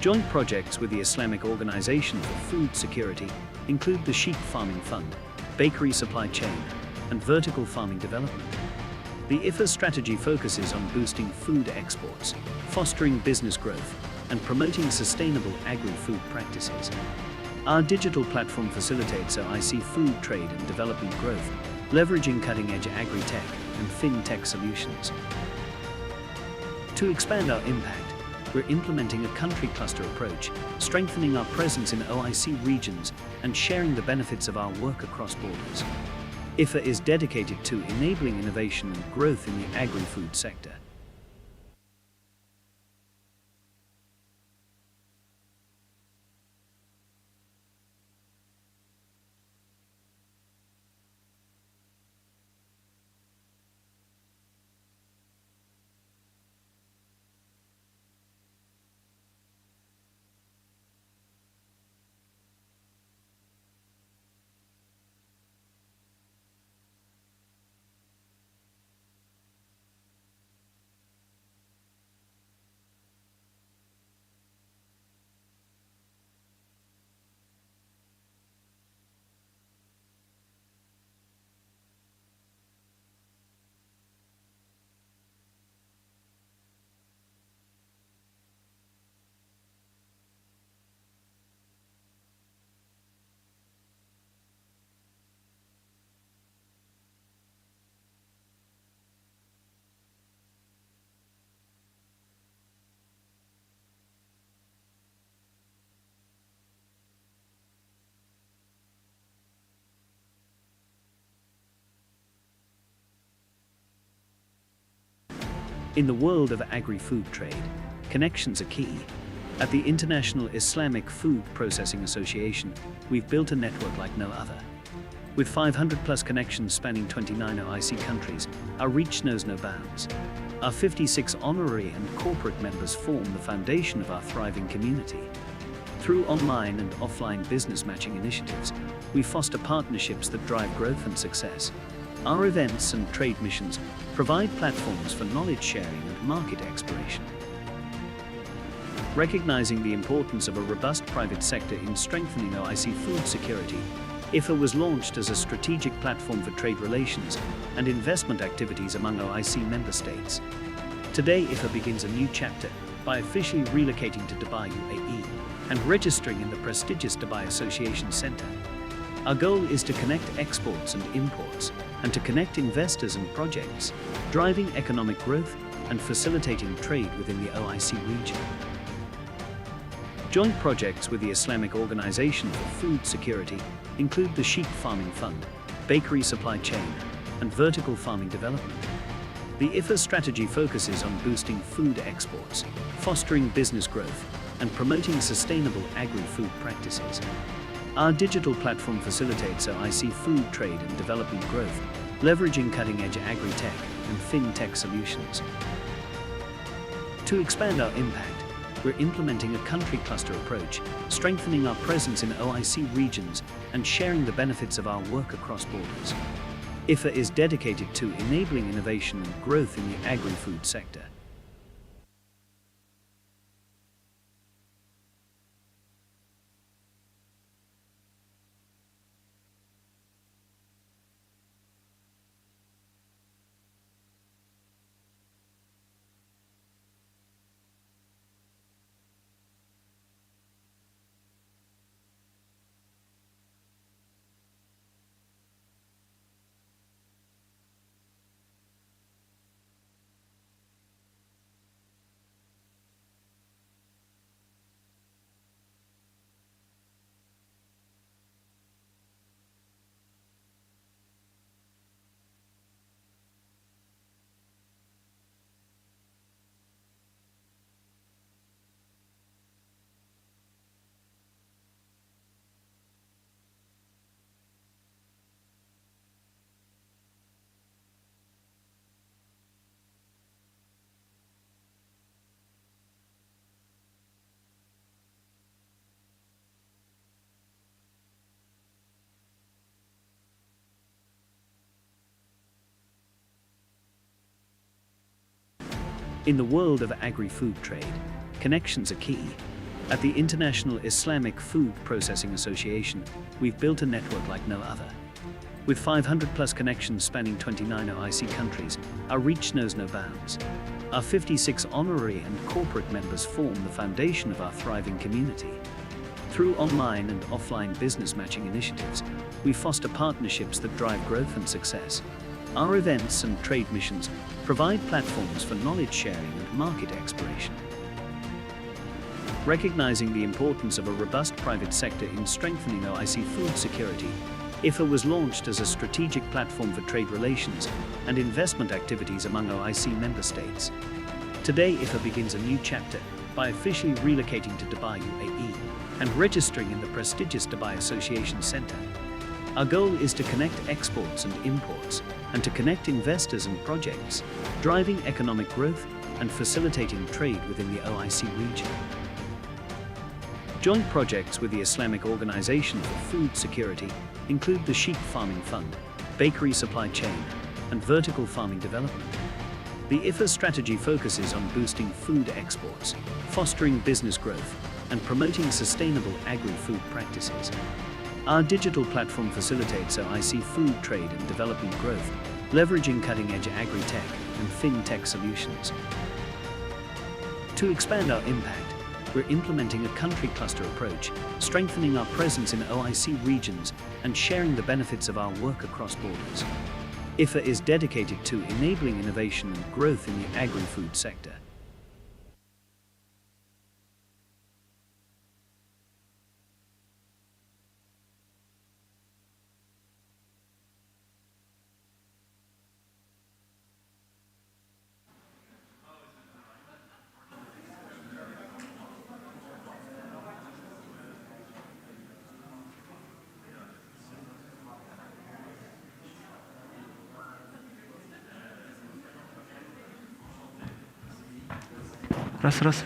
Joint projects with the Islamic Organization for Food Security include the Sheep Farming Fund, Bakery Supply Chain, and Vertical Farming Development. The IFA strategy focuses on boosting food exports, fostering business growth, and promoting sustainable agri-food practices. Our digital platform facilitates OIC food trade and development growth, leveraging cutting-edge agri-tech and fintech solutions. To expand our impact, we're implementing a country cluster approach, strengthening our presence in OIC regions and sharing the benefits of our work across borders. IFA is dedicated to enabling innovation and growth in the agri-food sector. In the world of agri-food trade, connections are key. At the International Islamic Food Processing Association, we've built a network like no other. With 500+ connections spanning 29 OIC countries, our reach knows no bounds. Our 56 honorary and corporate members form the foundation of our thriving community. Through online and offline business matching initiatives, we foster partnerships that drive growth and success. Our events and trade missions provide platforms for knowledge sharing and market exploration. Recognizing the importance of a robust private sector in strengthening OIC food security, IFA was launched as a strategic platform for trade relations and investment activities among OIC member states. Today, IFA begins a new chapter by officially relocating to Dubai, UAE, and registering in the prestigious Dubai Association Center. Our goal is to connect exports and imports, and to connect investors and projects, driving economic growth and facilitating trade within the OIC region. Joint projects with the Islamic Organization for Food Security include the Sheep Farming Fund, Bakery Supply Chain, and Vertical Farming Development. The IFA strategy focuses on boosting food exports, fostering business growth, and promoting sustainable agri-food practices. Our digital platform facilitates OIC food trade and development growth, leveraging cutting-edge agri-tech and fintech solutions. To expand our impact, we're implementing a country cluster approach, strengthening our presence in OIC regions and sharing the benefits of our work across borders. IFA is dedicated to enabling innovation and growth in the agri-food sector. In the world of agri-food trade, connections are key. At the International Islamic Food Processing Association, we've built a network like no other. With 500+ connections spanning 29 OIC countries, our reach knows no bounds. Our 56 honorary and corporate members form the foundation of our thriving community. Through online and offline business matching initiatives, we foster partnerships that drive growth and success. Our events and trade missions provide platforms for knowledge sharing and market exploration. Recognizing the importance of a robust private sector in strengthening OIC food security, IFA was launched as a strategic platform for trade relations and investment activities among OIC member states. Today, IFA begins a new chapter by officially relocating to Dubai, UAE, and registering in the prestigious Dubai Association Center. Our goal is to connect exports and imports, and to connect investors and projects, driving economic growth and facilitating trade within the OIC region. Joint projects with the Islamic Organization for Food Security include the Sheep Farming Fund, Bakery Supply Chain, and Vertical Farming Development. The IFA strategy focuses on boosting food exports, fostering business growth, and promoting sustainable agri-food practices. Our digital platform facilitates OIC food trade and development growth, leveraging cutting-edge agri-tech and fintech solutions. To expand our impact, we're implementing a country cluster approach, strengthening our presence in OIC regions and sharing the benefits of our work across borders. IFA is dedicated to enabling innovation and growth in the agri-food sector. راس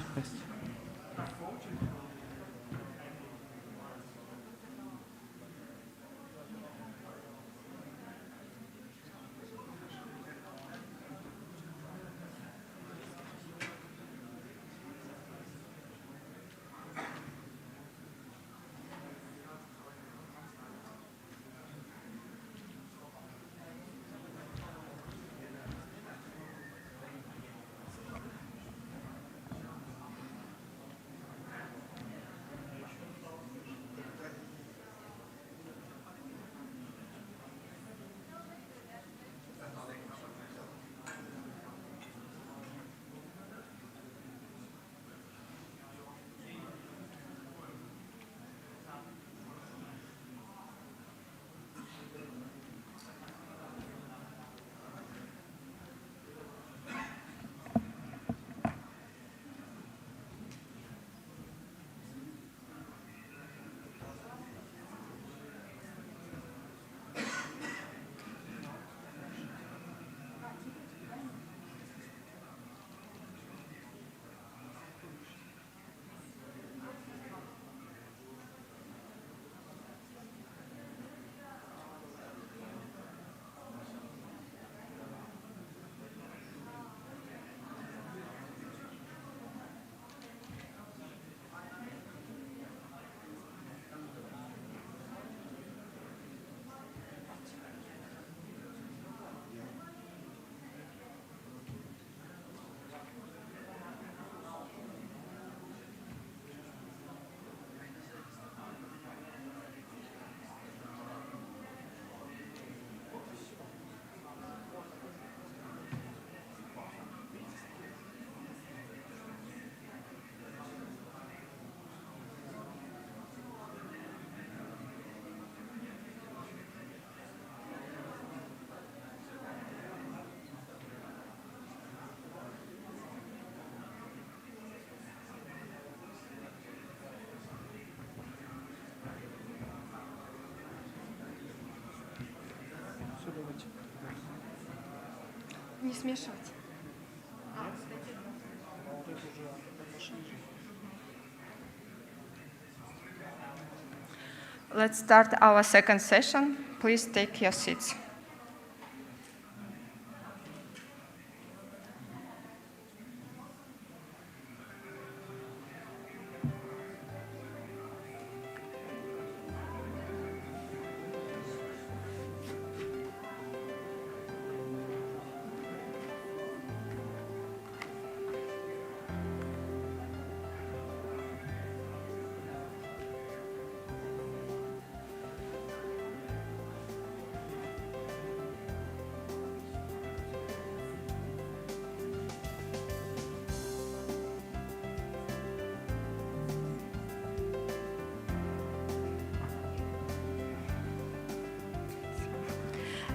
Не смешивать. Let's start our second session. Please take your seats.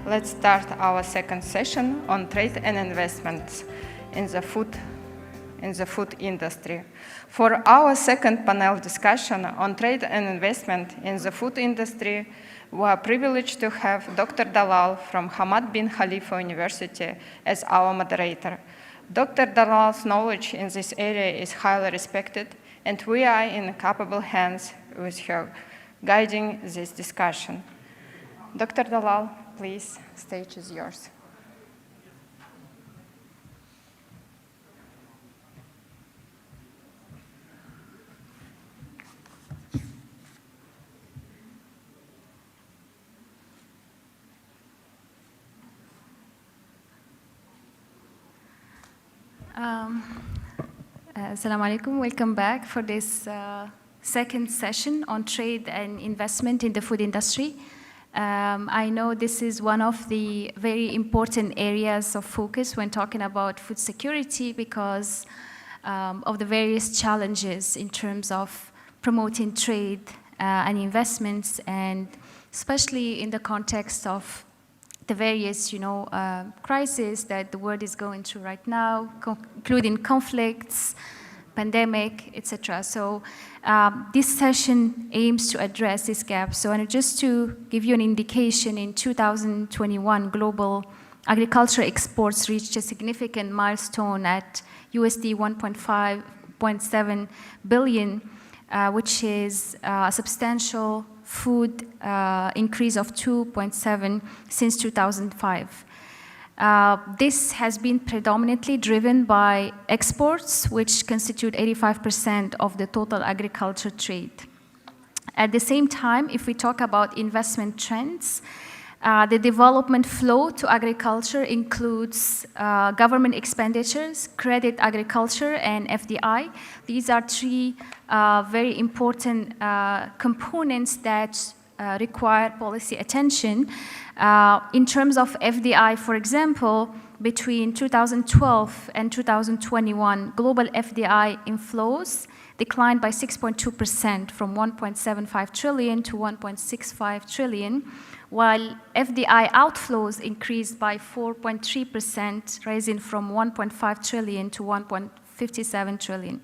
Let's start our second session on trade and investments in the food industry. For our second panel discussion on trade and investment in the food industry, we are privileged to have Dr. Dalal from Hamad bin Khalifa University as our moderator. Dr. Dalal's knowledge in this area is highly respected, and we are in capable hands with her guiding this discussion. Dr. Dalal, please, stage is yours. Assalamu alaikum, welcome back for this second session on trade and investment in the food industry. I know this is one of the very important areas of focus when talking about food security because of the various challenges in terms of promoting trade and investments, and especially in the context of the various, crises that the world is going through right now, including conflicts, pandemic, etc. So this session aims to address this gap. So and just to give you an indication, in 2021, global agriculture exports reached a significant milestone at USD 1.7 billion, which is a substantial food increase of 2.7 since 2005. This has been predominantly driven by exports, which constitute 85% of the total agriculture trade. At the same time, if we talk about investment trends, the development flow to agriculture includes government expenditures, credit agriculture, and FDI. These are three very important components that require policy attention. In terms of FDI, for example, between 2012 and 2021, global FDI inflows declined by 6.2% from 1.75 trillion to 1.65 trillion, while FDI outflows increased by 4.3%, rising from 1.5 trillion to 1.57 trillion.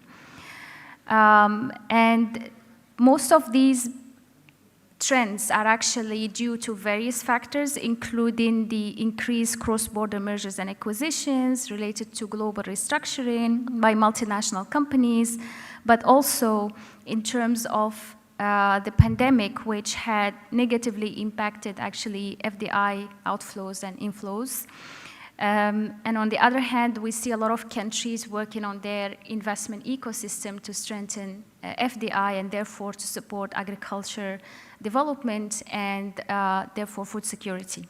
And most of these trends are actually due to various factors, including the increased cross-border mergers and acquisitions related to global restructuring by multinational companies, but also in terms of the pandemic, which had negatively impacted actually FDI outflows and inflows. And on the other hand, we see a lot of countries working on their investment ecosystem to strengthen FDI and therefore to support agriculture development and therefore food security.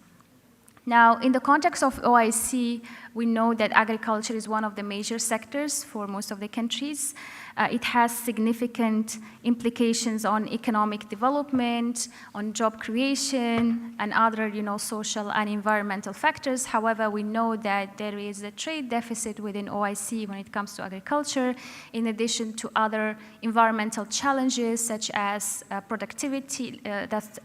Now, in the context of OIC, we know that agriculture is one of the major sectors for most of the countries. It has significant implications on economic development, on job creation, and other, social and environmental factors. However, we know that there is a trade deficit within OIC when it comes to agriculture, in addition to other environmental challenges such as productivity that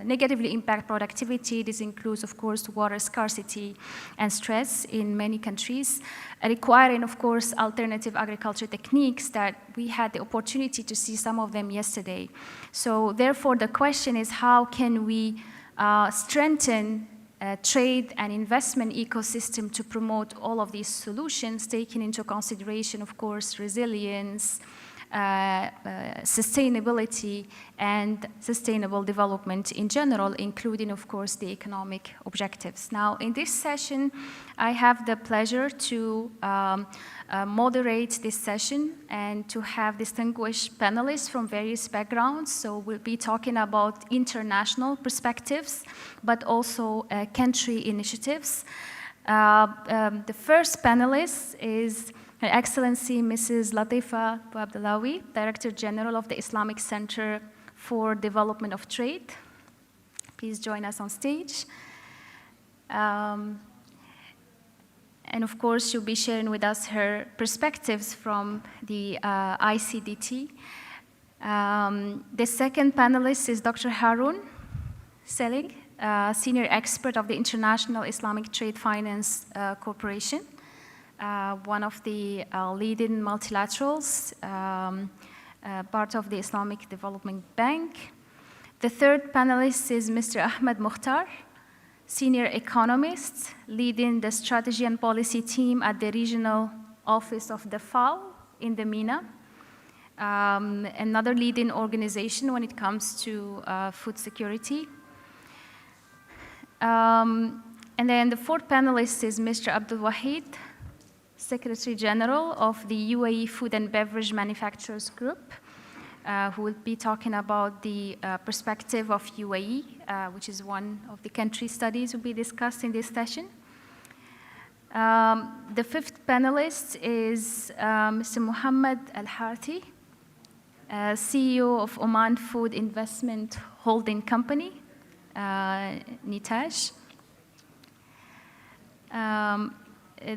negatively impact productivity. This includes, of course, water scarcity and stress in many countries, requiring, of course, alternative agriculture techniques that we had the opportunity to see some of them yesterday. So therefore, the question is, how can we strengthen trade and investment ecosystem to promote all of these solutions, taking into consideration, of course, resilience, sustainability, and sustainable development in general, including, of course, the economic objectives. Now, in this session, I have the pleasure to moderate this session and to have distinguished panelists from various backgrounds. So we'll be talking about international perspectives, but also country initiatives. The first panelist is Her Excellency Mrs. Latifa Abdullawi, Director General of the Islamic Center for Development of Trade. Please join us on stage. And of course, she'll be sharing with us her perspectives from the ICDT. The second panelist is Dr. Harun Selig, senior expert of the International Islamic Trade Finance Corporation, one of the leading multilaterals, part of the Islamic Development Bank. The third panelist is Mr. Ahmed Mukhtar, senior economist leading the strategy and policy team at the regional office of the FAO in the MENA, another leading organization when it comes to food security. And then the fourth panelist is Mr. Abdul Wahid, Secretary General of the UAE Food and Beverage Manufacturers Group, who will be talking about the perspective of UAE, which is one of the country studies will be discussed in this session. The fifth panelist is Mr. Mohammed Al-Harthi, CEO of Oman Food Investment Holding Company, NITAJ.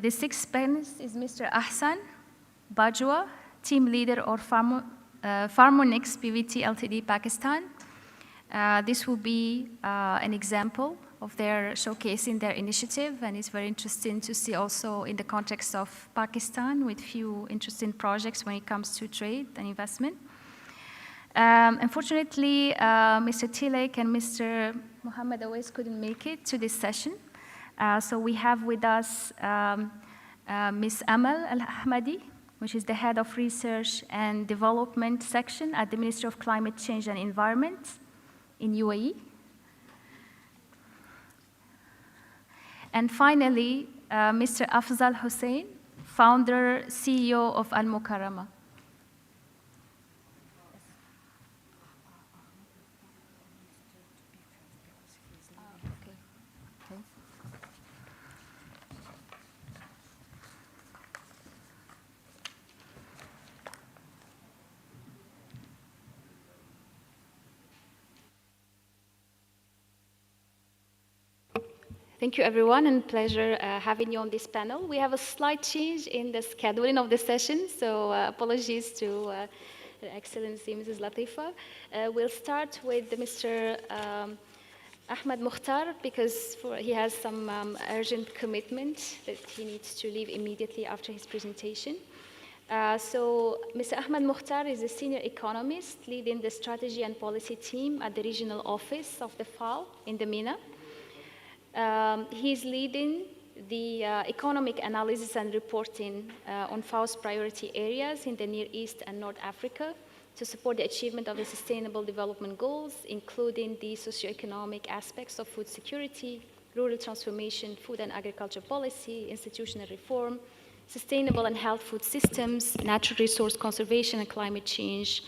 The sixth panelist is Mr. Ahsan Bajwa, team leader of Pharmonix PVT Ltd Pakistan. This will be an example of their showcasing their initiative, and it's very interesting to see also in the context of Pakistan with few interesting projects when it comes to trade and investment. Unfortunately, Mr. Tilek and Mr. Mohammed Awais couldn't make it to this session. So we have with us Ms. Amal Al-Ahmadi, which is the head of research and development section at the Ministry of Climate Change and Environment in UAE. And finally, Mr. Afzal Hussein, founder, CEO of Al Mukarrama. Thank you, everyone, and pleasure having you on this panel. We have a slight change in the scheduling of the session, so apologies to Her Excellency Mrs. Latifa. We'll start with Mr. Ahmed Mukhtar, because he has some urgent commitment that he needs to leave immediately after his presentation. So Mr. Ahmed Mukhtar is a senior economist leading the strategy and policy team at the regional office of the FAO in the MENA. He's leading the economic analysis and reporting on FAO's priority areas in the Near East and North Africa to support the achievement of the Sustainable Development Goals, including the socioeconomic aspects of food security, rural transformation, food and agriculture policy, institutional reform, sustainable and health food systems, natural resource conservation and climate change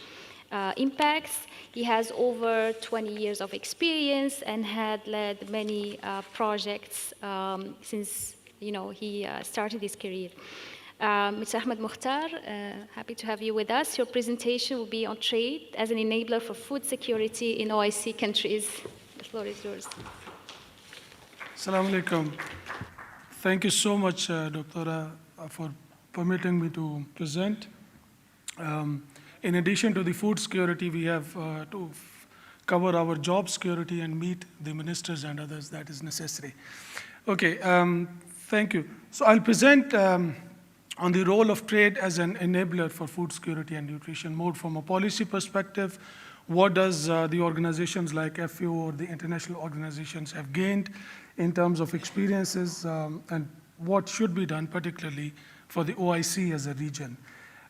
impacts. He has over 20 years of experience and had led many projects since he started his career. Mr. Ahmed Mukhtar, happy to have you with us. Your presentation will be on trade as an enabler for food security in OIC countries. The floor is yours. Assalamu alaikum. Thank you so much, Doctora, for permitting me to present. In addition to the food security, we have to cover our job security and meet the ministers and others that is necessary. Okay, thank you. So I'll present on the role of trade as an enabler for food security and nutrition, more from a policy perspective. What does the organizations like FAO or the international organizations have gained in terms of experiences, and what should be done, particularly for the OIC as a region.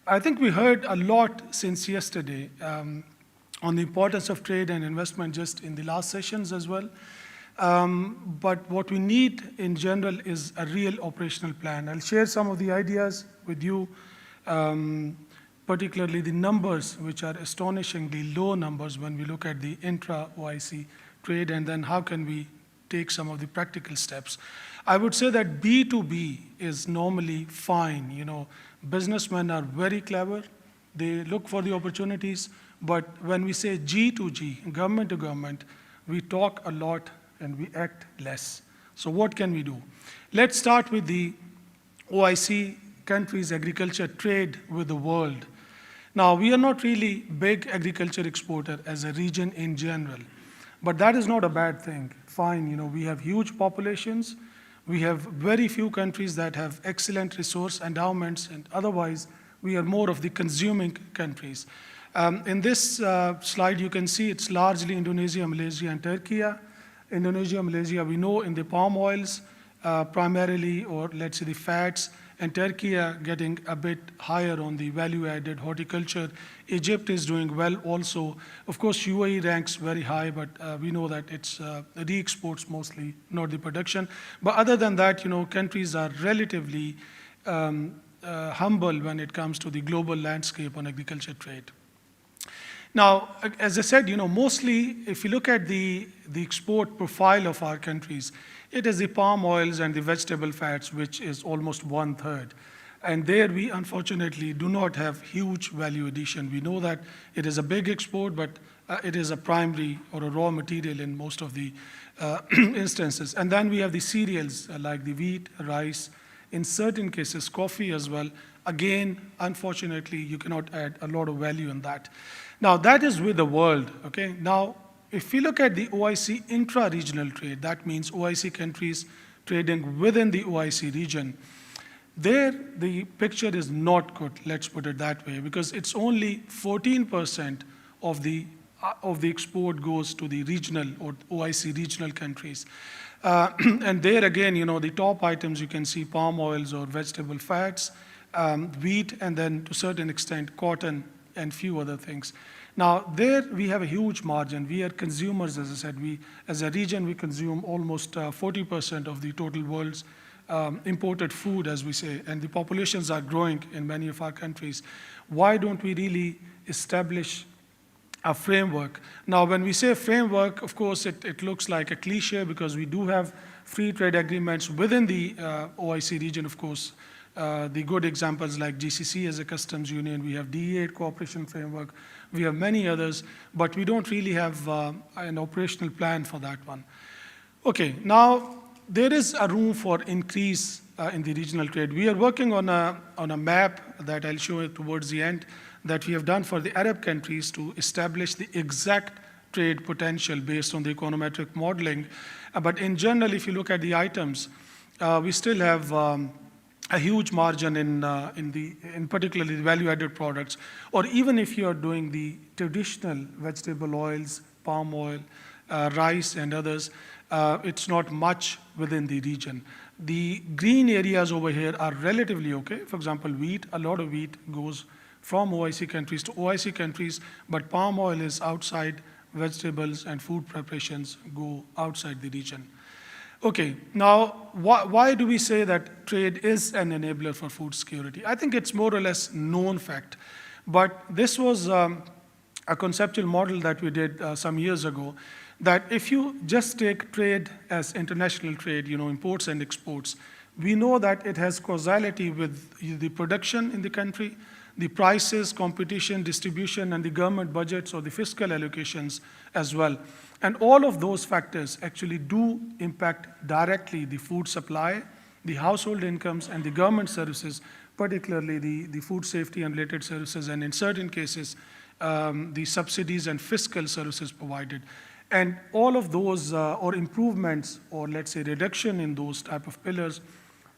I think we heard a lot since yesterday on the importance of trade and investment just in the last sessions as well. But what we need in general is a real operational plan. I'll share some of the ideas with you, particularly the numbers, which are astonishingly low numbers when we look at the intra-OIC trade, and then how can we take some of the practical steps. I would say that B2B is normally fine. Businessmen are very clever. They look for the opportunities. But when we say G2G, government to government, we talk a lot and we act less. So what can we do? Let's start with the OIC countries' agriculture trade with the world. Now, we are not really big agriculture exporter as a region in general. But that is not a bad thing. Fine, we have huge populations. We have very few countries that have excellent resource endowments, and otherwise, we are more of the consuming countries. In this slide, you can see it's largely Indonesia, Malaysia, and Turkey. Indonesia, Malaysia, we know in the palm oils primarily, or let's say the fats, and Turkey are getting a bit higher on the value-added horticulture. Egypt is doing well also. Of course, UAE ranks very high, but we know that it's the exports mostly, not the production. But other than that, countries are relatively humble when it comes to the global landscape on agriculture trade. Now, as I said, mostly if you look at the export profile of our countries, it is the palm oils and the vegetable fats, which is almost 1/3. And there we unfortunately do not have huge value addition. We know that it is a big export, but it is a primary or a raw material in most of the instances. And then we have the cereals like the wheat, rice, in certain cases coffee as well. Again, unfortunately, you cannot add a lot of value in that. Now, that is with the world, okay? Now, if we look at the OIC intra-regional trade, that means OIC countries trading within the OIC region, there the picture is not good, let's put it that way, because it's only 14% of the export goes to the regional or OIC regional countries. And there again, the top items you can see palm oils or vegetable fats, wheat, and then to a certain extent cotton and few other things. Now, there we have a huge margin. We are consumers, as I said. As a region, we consume almost 40% of the total world's imported food, as we say, and the populations are growing in many of our countries. Why don't we really establish a framework? Now, when we say framework, of course, it looks like a cliche because we do have free trade agreements within the OIC region, of course. The good examples like GCC as a customs union, we have DE8 cooperation framework, we have many others, but we don't really have an operational plan for that one. Okay, now there is a room for increase in the regional trade. We are working on a map that I'll show you towards the end that we have done for the Arab countries to establish the exact trade potential based on the econometric modeling. But in general, if you look at the items, we still have a huge margin in particularly the value-added products, or even if you are doing the traditional vegetable oils, palm oil, rice, and others, it's not much within the region. The green areas over here are relatively okay. For example, wheat, a lot of wheat goes from OIC countries to OIC countries, but palm oil is outside, vegetables and food preparations go outside the region. Okay, now why do we say that trade is an enabler for food security? I think it's more or less known fact, but this was a conceptual model that we did some years ago, that if you just take trade as international trade, imports and exports, we know that it has causality with the production in the country, the prices, competition, distribution, and the government budgets or the fiscal allocations as well. And all of those factors actually do impact directly the food supply, the household incomes, and the government services, particularly the food safety and related services, and in certain cases, the subsidies and fiscal services provided. And all of those, or improvements, or let's say reduction in those type of pillars,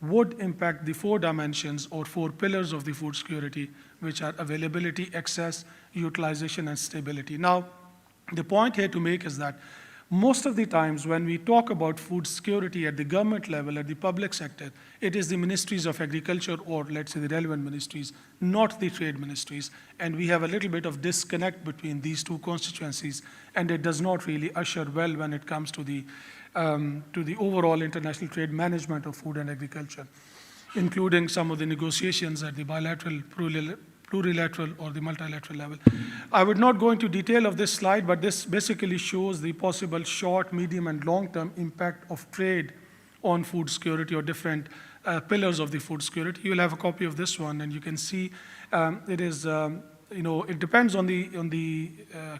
would impact the 4 dimensions or 4 pillars of the food security, which are availability, access, utilization, and stability. Now, the point here to make is that most of the times when we talk about food security at the government level, at the public sector, it is the ministries of agriculture or let's say the relevant ministries, not the trade ministries. And we have a little bit of disconnect between these two constituencies, and it does not really usher well when it comes to the overall international trade management of food and agriculture, including some of the negotiations at the bilateral, plurilateral, or the multilateral level. I would not go into detail of this slide, but this basically shows the possible short, medium, and long-term impact of trade on food security or different pillars of the food security. You'll have a copy of this one, and you can see it is, it depends on the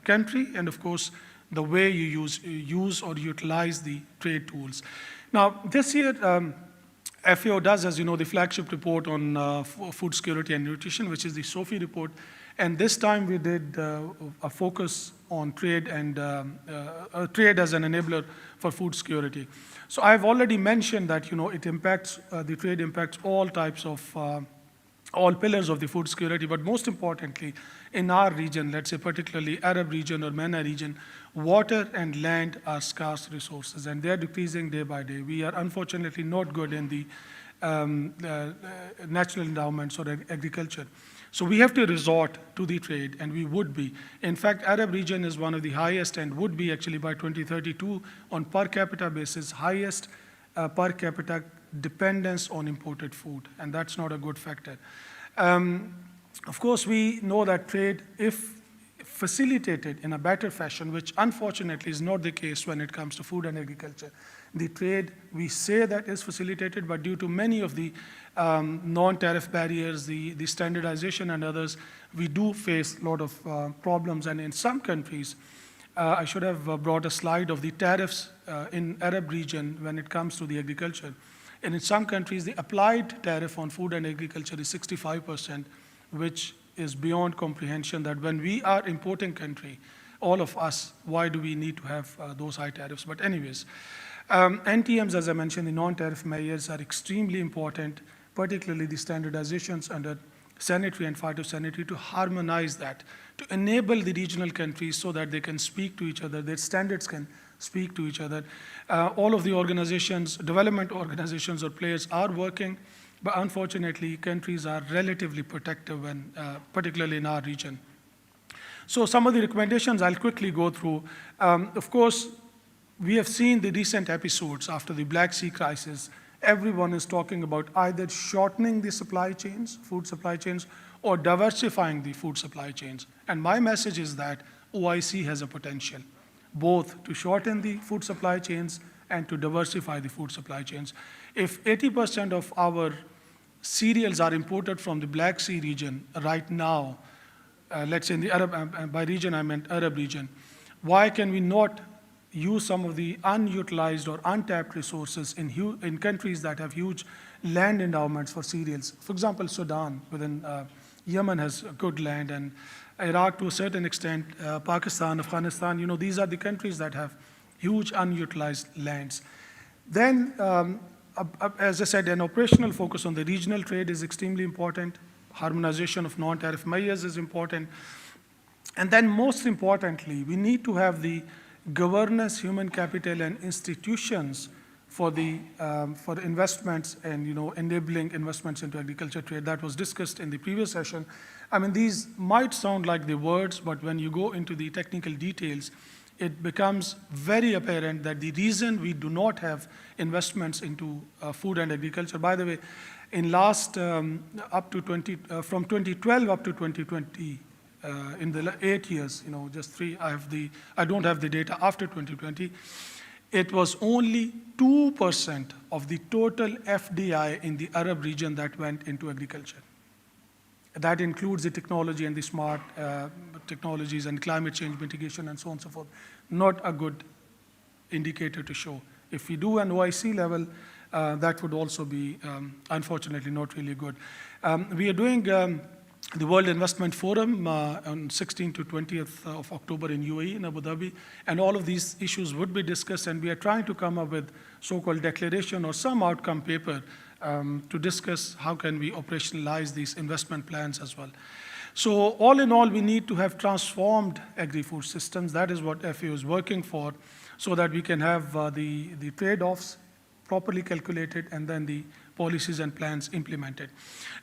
country, and of course, the way you use or utilize the trade tools. Now, this year, FAO does, as you know, the flagship report on food security and nutrition, which is the SOFI report. And this time we did a focus on trade and trade as an enabler for food security. So I've already mentioned that, it impacts, the trade impacts all types of, all pillars of the food security, but most importantly, in our region, let's say particularly Arab region or MENA region, water and land are scarce resources, and they're decreasing day by day. We are unfortunately not good in the natural endowments or agriculture. So we have to resort to the trade, and we would be. In fact, Arab region is one of the highest and would be actually by 2032 on per capita basis, highest per capita dependence on imported food, and that's not a good factor. Of course, we know that trade, if facilitated in a better fashion, which unfortunately is not the case when it comes to food and agriculture. The trade, we say that is facilitated, but due to many of the non-tariff barriers, the standardization and others, we do face a lot of problems. And in some countries, I should have brought a slide of the tariffs in Arab region when it comes to the agriculture. And in some countries, the applied tariff on food and agriculture is 65%, which is beyond comprehension, that when we are importing country, all of us, why do we need to have those high tariffs? But anyways, NTMs, as I mentioned, the non-tariff measures are extremely important, particularly the standardizations under sanitary and phytosanitary, to harmonize that, to enable the regional countries so that they can speak to each other, their standards can speak to each other. All of the organizations, development organizations or players are working, but unfortunately, countries are relatively protective, and particularly in our region. So some of the recommendations I'll quickly go through. Of course, we have seen the recent episodes after the Black Sea crisis. Everyone is talking about either shortening the supply chains, food supply chains, or diversifying the food supply chains. And my message is that OIC has a potential, both to shorten the food supply chains and to diversify the food supply chains. If 80% of our cereals are imported from the Black Sea region right now, let's say in the Arab, by region I meant Arab region, why can we not use some of the unutilized or untapped resources in countries that have huge land endowments for cereals? For example, Sudan, within Yemen has good land, and Iraq to a certain extent, Pakistan, Afghanistan, these are the countries that have huge unutilized lands. Then, as I said, an operational focus on the regional trade is extremely important. Harmonization of non-tariff measures is important. And then most importantly, we need to have the governance, human capital, and institutions for the for investments and enabling investments into agriculture trade. That was discussed in the previous session. I mean, these might sound like the words, but when you go into the technical details, it becomes very apparent that the reason we do not have investments into food and agriculture, by the way, in last from 2012 up to 2020, in the 8 years, just 3, I don't have the data after 2020, it was only 2% of the total FDI in the Arab region that went into agriculture. That includes the technology and the smart technologies and climate change mitigation and so on and so forth. Not a good indicator to show. If we do an OIC level, that would also be, unfortunately, not really good. We are doing the World Investment Forum on 16th to 20th of October in UAE, in Abu Dhabi, and all of these issues would be discussed, and we are trying to come up with so-called declaration or some outcome paper to discuss how can we operationalize these investment plans as well. So all in all, we need to have transformed agri-food systems. That is what FAO is working for, so that we can have the trade-offs properly calculated and then the policies and plans implemented.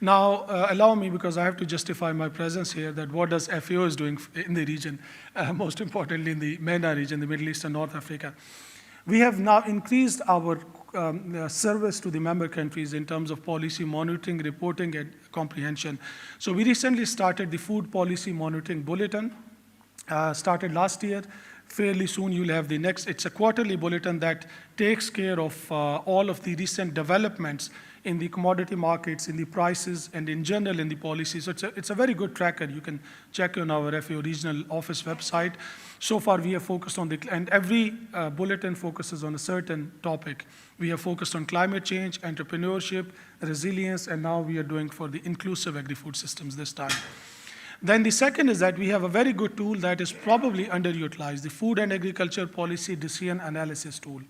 Now, allow me, because I have to justify my presence here, that what does FAO is doing in the region, most importantly in the MENA region, the Middle East and North Africa. We have now increased our service to the member countries in terms of policy monitoring, reporting, and comprehension. So we recently started the Food Policy Monitoring Bulletin, started last year. fairly soon you'll have the next. It's a quarterly bulletin that takes care of all of the recent developments in the commodity markets, in the prices, and in general in the policies. So it's a very good tracker. You can check on our FAO regional office website. So far we have focused on and every bulletin focuses on a certain topic. We have focused on climate change, entrepreneurship, resilience, and now we are doing for the inclusive agri-food systems this time. Then the second is that we have a very good tool that is probably underutilized, the Food and Agriculture Policy Decision Analysis Tool,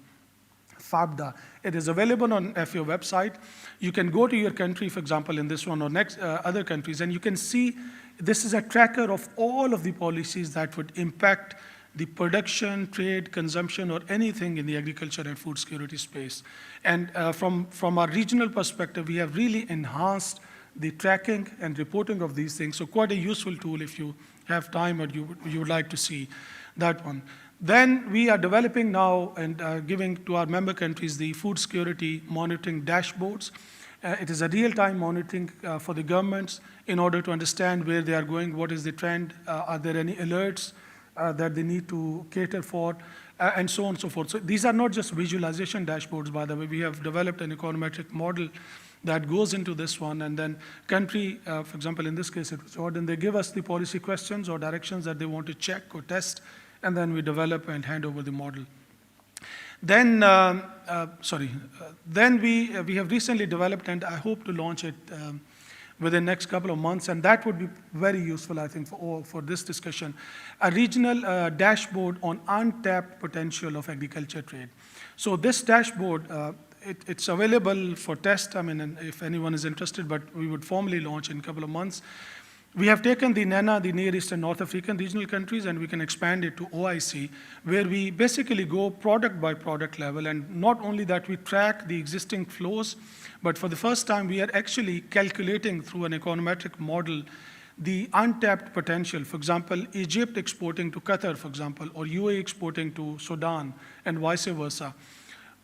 FABDA. It is available on FAO website. You can go to your country, for example, in this one or next other countries, and you can see this is a tracker of all of the policies that would impact the production, trade, consumption, or anything in the agriculture and food security space. And from our regional perspective, we have really enhanced the tracking and reporting of these things. So quite a useful tool if you have time or you would like to see that one. Then we are developing now and giving to our member countries the food security monitoring dashboards. It is a real-time monitoring for the governments in order to understand where they are going, what is the trend, are there any alerts that they need to cater for, and so on and so forth. So these are not just visualization dashboards, by the way. We have developed an econometric model that goes into this one, and then country, for example, in this case it was Jordan, they give us the policy questions or directions that they want to check or test, and then we develop and hand over the model. Then, then we have recently developed, and I hope to launch it within the next couple of months, and that would be very useful, I think, for this discussion, a regional dashboard on untapped potential of agriculture trade. So this dashboard, it's available for test, I mean, if anyone is interested, but we would formally launch in a couple of months. We have taken the NENA, the Near East and North African regional countries, and we can expand it to OIC, where we basically go product by product level, and not only that, we track the existing flows, but for the first time, we are actually calculating through an econometric model the untapped potential. For example, Egypt exporting to Qatar, for example, or UAE exporting to Sudan, and vice versa.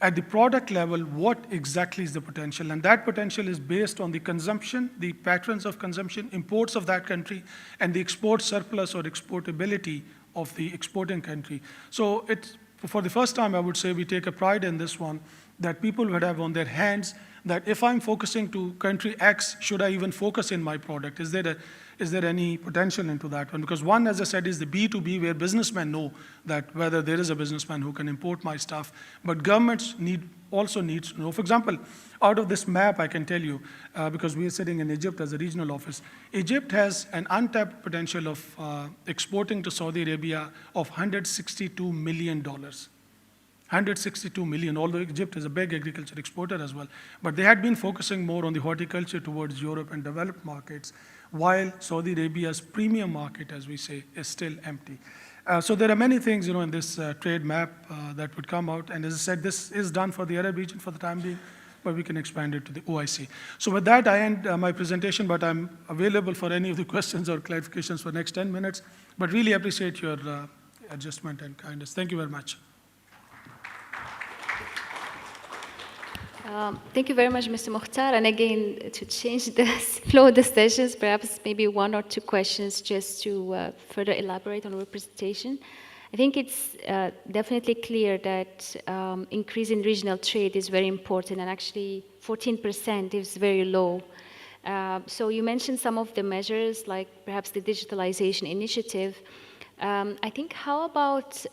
At the product level, what exactly is the potential? And that potential is based on the consumption, the patterns of consumption, imports of that country, and the export surplus or exportability of the exporting country. So it's, for the first time, I would say we take a pride in this one, that people would have on their hands that if I'm focusing to country X, should I even focus in my product? Is there any potential into that one? Because one, as I said, is the B2B, where businessmen know that whether there is a businessman who can import my stuff, but governments also need to know. For example, out of this map, I can tell you, because we are sitting in Egypt as a regional office, Egypt has an untapped potential of exporting to Saudi Arabia of $162 million. 162 million, although Egypt is a big agriculture exporter as well. But they had been focusing more on the horticulture towards Europe and developed markets, while Saudi Arabia's premium market, as we say, is still empty. So there are many things, in this trade map that would come out. And as I said, this is done for the Arab region for the time being, but we can expand it to the OIC. So with that, I end my presentation, but I'm available for any of the questions or clarifications for the next 10 minutes. But really appreciate your adjustment and kindness. Thank you very much. Thank you very much, Mr. Mukhtar. And again, to change the flow of the sessions, perhaps maybe one or two questions just to further elaborate on our presentation. I think it's definitely clear that increase in regional trade is very important, and actually 14% is very low. So you mentioned some of the measures, like perhaps the digitalization initiative. I think, how about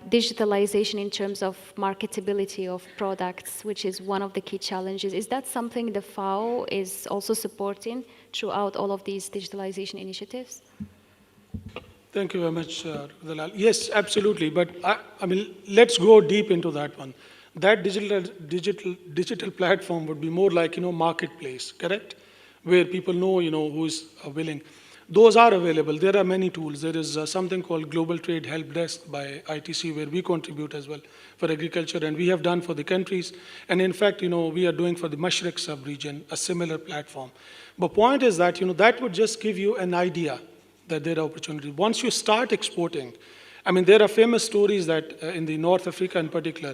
digitalization in terms of marketability of products, which is one of the key challenges? Is that something the FAO is also supporting throughout all of these digitalization initiatives? Thank you very much, Dalal. Yes, absolutely. But I mean, let's go deep into that one. That digital platform would be more like, marketplace, correct? Where people know, who's willing. Those are available. There are many tools. There is something called Global Trade Help Desk by ITC, where we contribute as well for agriculture, and we have done for the countries. And in fact, we are doing for the Mashriq sub-region a similar platform. But point is that, that would just give you an idea that there are opportunities. Once you start exporting, I mean, there are famous stories that in the North Africa in particular,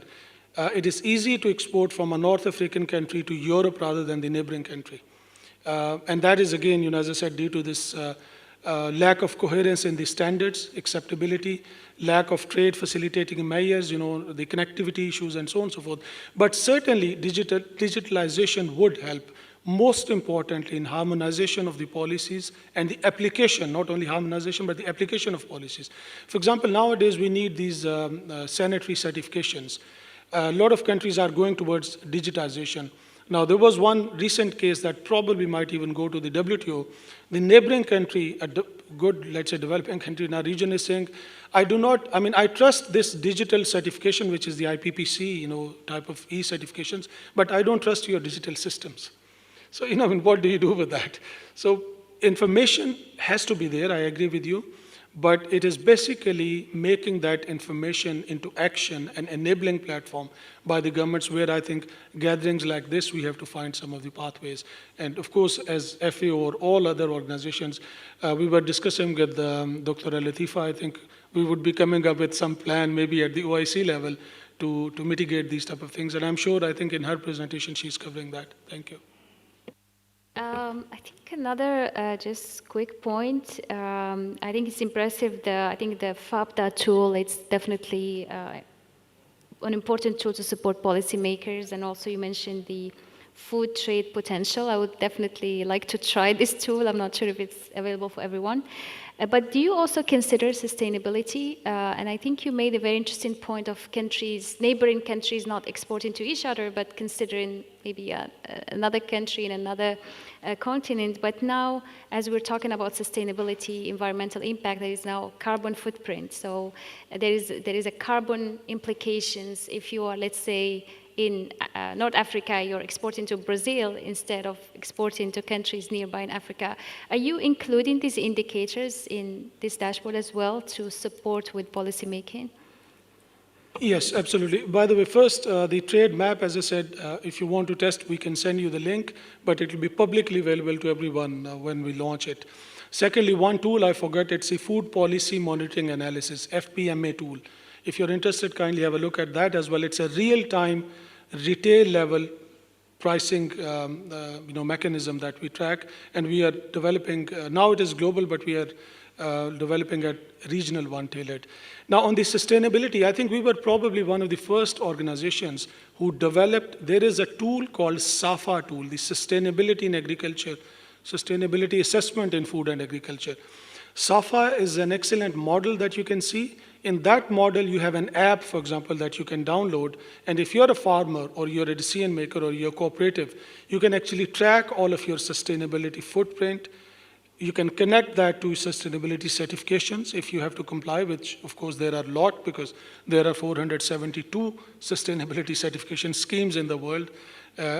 it is easy to export from a North African country to Europe rather than the neighboring country. And that is, again, as I said, due to this lack of coherence in the standards, acceptability, lack of trade facilitating measures, the connectivity issues and so on and so forth. But certainly digitalization would help, most importantly in harmonization of the policies and the application, not only harmonization, but the application of policies. For example, nowadays we need these sanitary certifications. A lot of countries are going towards digitization. Now, there was one recent case that probably might even go to the WTO. The neighboring country, a good, let's say, developing country in our region is saying, I trust this digital certification, which is the IPPC, type of e-certifications, but I don't trust your digital systems. So, what do you do with that? So, information has to be there, I agree with you, but it is basically making that information into action and enabling platform by the governments, where I think gatherings like this, we have to find some of the pathways. And of course, as FAO or all other organizations, we were discussing with Dr. Latifa, I think we would be coming up with some plan maybe at the OIC level to mitigate these type of things. And I'm sure, I think in her presentation, she's covering that. Thank you. I think another just quick point. I think it's impressive. I think the FABDA tool, it's definitely an important tool to support policymakers. And also you mentioned the food trade potential. I would definitely like to try this tool. I'm not sure if it's available for everyone. But do you also consider sustainability? And I think you made a very interesting point of neighboring countries not exporting to each other, but considering maybe another country in another continent. But now, as we're talking about sustainability, environmental impact, there is now carbon footprint. So there is a carbon implications if you are, let's say, in North Africa, you're exporting to Brazil instead of exporting to countries nearby in Africa. Are you including these indicators in this dashboard as well to support with policy making? Yes, absolutely. By the way, first, the trade map, as I said, if you want to test, we can send you the link, but it will be publicly available to everyone when we launch it. Secondly, one tool I forgot, it's a Food Policy Monitoring Analysis, FPMA tool. If you're interested, kindly have a look at that as well. It's a real-time, retail-level pricing mechanism that we track, and we are developing, now it is global, but we are developing a regional one tailored. Now, on the sustainability, I think we were probably one of the first organizations who developed, there is a tool called SAFA tool, the Sustainability in Agriculture, Sustainability Assessment in Food and Agriculture. SAFA is an excellent model that you can see. In that model, you have an app, for example, that you can download. And if you're a farmer or you're a decision maker or you're a cooperative, you can actually track all of your sustainability footprint. You can connect that to sustainability certifications if you have to comply, which of course there are a lot because there are 472 sustainability certification schemes in the world.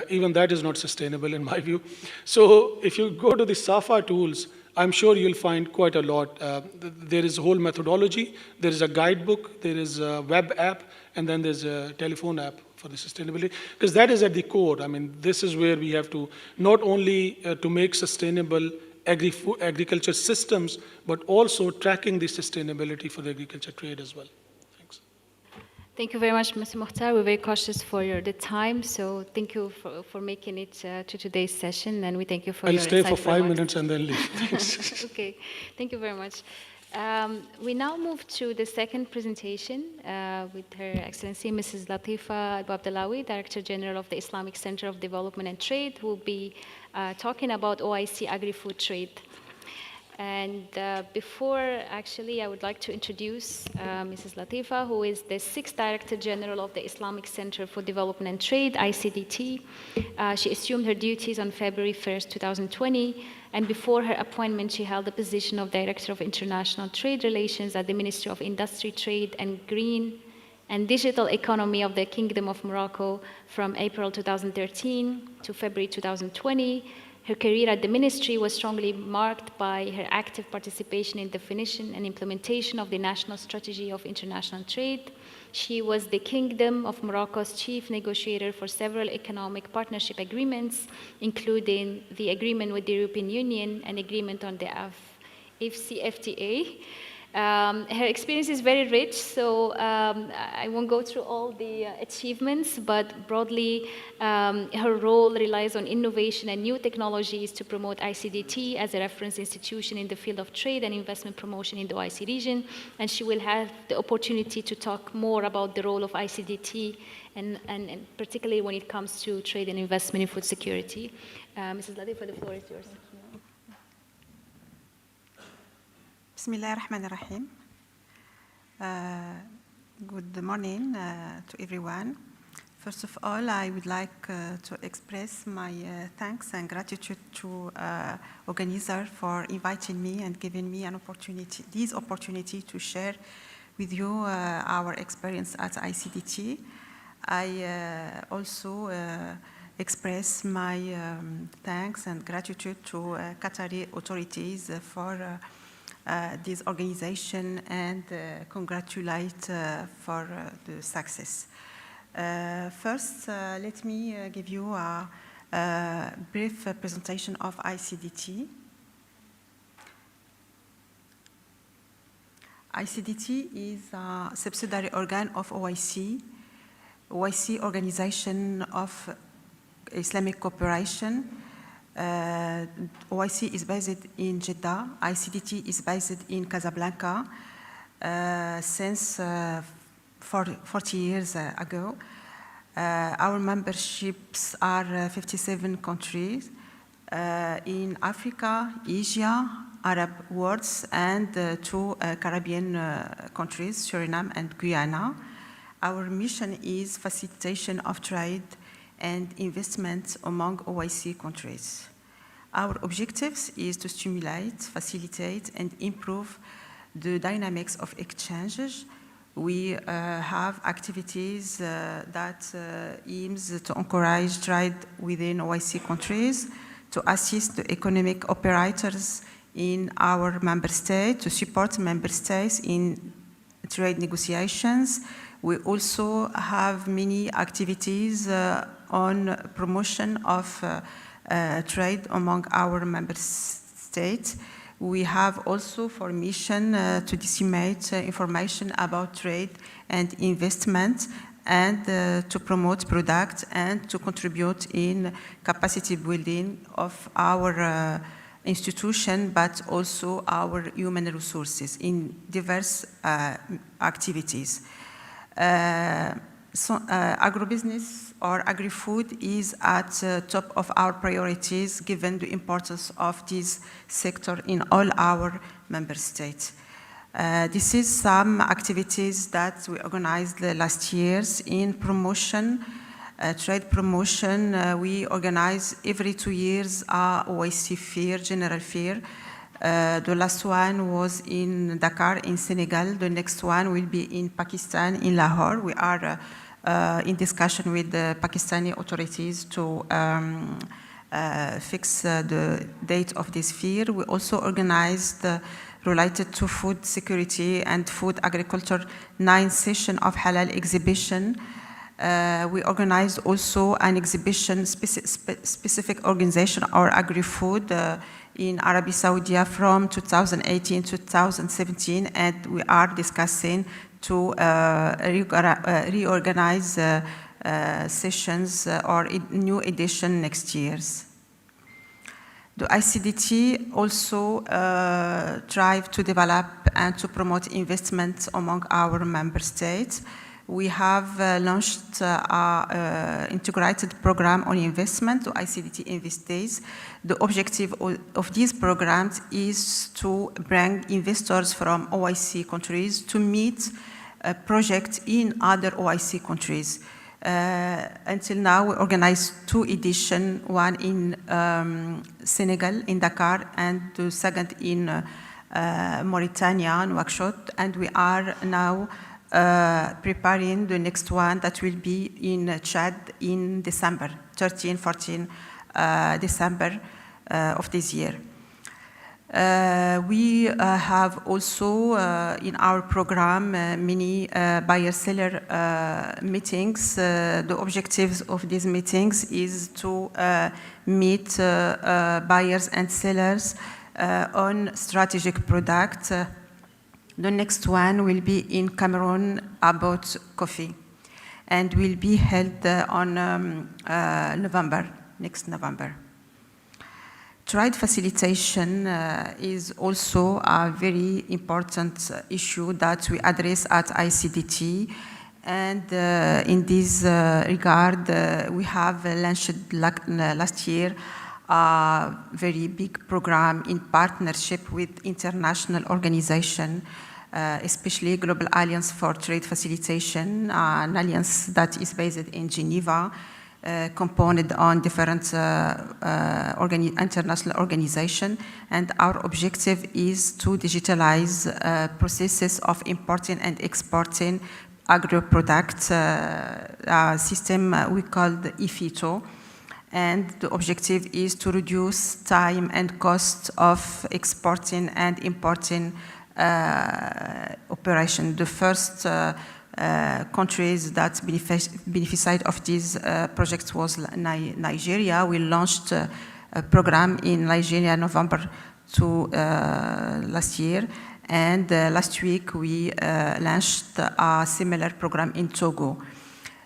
Even that is not sustainable in my view. So if you go to the SAFA tools, I'm sure you'll find quite a lot. There is a whole methodology, there is a guidebook, there is a web app, and then there's a telephone app for the sustainability, because that is at the core. I mean, this is where we have to not only to make sustainable agriculture systems, but also tracking the sustainability for the agriculture trade as well. Thanks. Thank you very much, Mr. Mukhtar. We're very cautious for the time, so thank you for making it to today's session, and we thank you for I'll your stay for 5 remarks. minutes and then leave. Thanks. Okay, thank you very much. We now move to the second presentation with Her Excellency Mrs. Latifa Abdelawi, Director General of the Islamic Center of Development and Trade, who will be talking about OIC agri-food trade. And before, actually, I would like to introduce Mrs. Latifa, who is the 6th Director General of the Islamic Center for Development and Trade, ICDT. She assumed her duties on February 1st, 2020, and before her appointment, she held the position of Director of International Trade Relations at the Ministry of Industry, Trade, and Green and Digital Economy of the Kingdom of Morocco from April 2013 to February 2020. Her career at the ministry was strongly marked by her active participation in definition and implementation of the National Strategy of International Trade. She was the Kingdom of Morocco's chief negotiator for several economic partnership agreements, including the agreement with the European Union and agreement on the IFC FTA. Her experience is very rich, so I won't go through all the achievements, but broadly, her role relies on innovation and new technologies to promote ICDT as a reference institution in the field of trade and investment promotion in the OIC region, and she will have the opportunity to talk more about the role of ICDT and particularly when it comes to trade and investment in food security. Mrs. Latifa, the floor is yours. بسم الله الرحمن الرحيم. Good morning to everyone. First of all, I would like to express my thanks and gratitude to organizer for inviting me and giving me an opportunity, this opportunity to share with you our experience at ICDT. I also express my thanks and gratitude to Qatari authorities for this organization and congratulate for the success. First, let me give you a brief presentation of ICDT. ICDT is a subsidiary organ of OIC. OIC, Organization of Islamic Cooperation. OIC is based in Jeddah. ICDT is based in Casablanca since 40 years ago. Our memberships are 57 countries in Africa, Asia, Arab worlds, and 2 Caribbean countries, Suriname and Guyana. Our mission is facilitation of trade and investment among OIC countries. Our objectives is to stimulate, facilitate, and improve the dynamics of exchanges. We have activities that aims to encourage trade within OIC countries, to assist the economic operators in our member states, to support member states in trade negotiations. We also have many activities on promotion of trade among our member states. We have also for mission to disseminate information about trade and investment and to promote products and to contribute in capacity building of our institution, but also our human resources in diverse activities. Agribusiness or agri-food is at the top of our priorities given the importance of this sector in all our member states. This is some activities that we organized the last years in promotion, trade promotion. We organize every 2 years a OIC fair, general fair. The last one was in Dakar, in Senegal. The next one will be in Pakistan, in Lahore. We are in discussion with the Pakistani authorities to fix the date of this fair. We also organized related to food security and food agriculture 9th session of Halal exhibition. We organized also an exhibition, specific organization or agri-food in Arabia Saudi from 2018 to 2017, and we are discussing to reorganize sessions or new edition next year's. The ICDT also strive to develop and to promote investment among our member states. We have launched an integrated program on investment, to ICDT Investees. The objective of these programs is to bring investors from OIC countries to meet projects in other OIC countries. Until now, we organized 2 editions, one in Senegal, in Dakar, and the second in Mauritania, Nouakchott, and we are now preparing the next one that will be in Chad in December, 13, 14 December of this year. We have also in our program many buyer-seller meetings. The objectives of these meetings is to meet buyers and sellers on strategic products The next one will be in Cameroon about coffee, and will be held on next November. Trade facilitation is also a very important issue that we address at ICDT. And in this regard, we have launched last year a very big program in partnership with international organizations, especially Global Alliance for Trade Facilitation, an alliance that is based in Geneva, component on different international organizations, and our objective is to digitalize processes of importing and exporting agro-products, a system we call the IFITO, and the objective is to reduce time and cost of exporting and importing operation. The first countries that beneficiated of this project was Nigeria. We launched a program in Nigeria November last year, and last week we launched a similar program in Togo.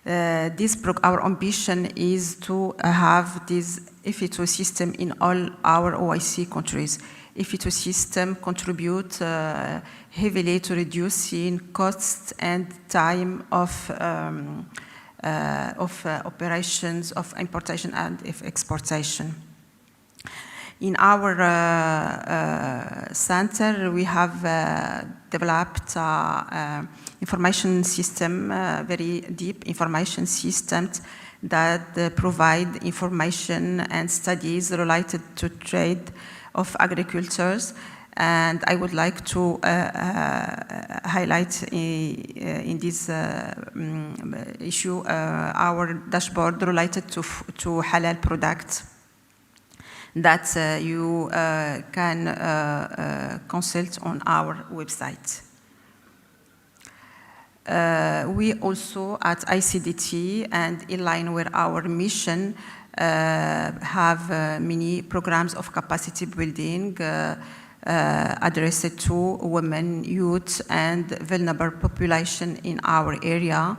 Our ambition is to have this IFITO system in all our OIC countries. IFITO system contribute heavily to reducing costs and time of operations of importation and exportation. In our center, we have developed information system, very deep information systems that provide information and studies related to trade of agricultures. And I would like to highlight in this issue our dashboard related to halal products that you can consult on our website. We also at ICDT, and in line with our mission, have many programs of capacity building addressed to women, youth, and vulnerable population in our area.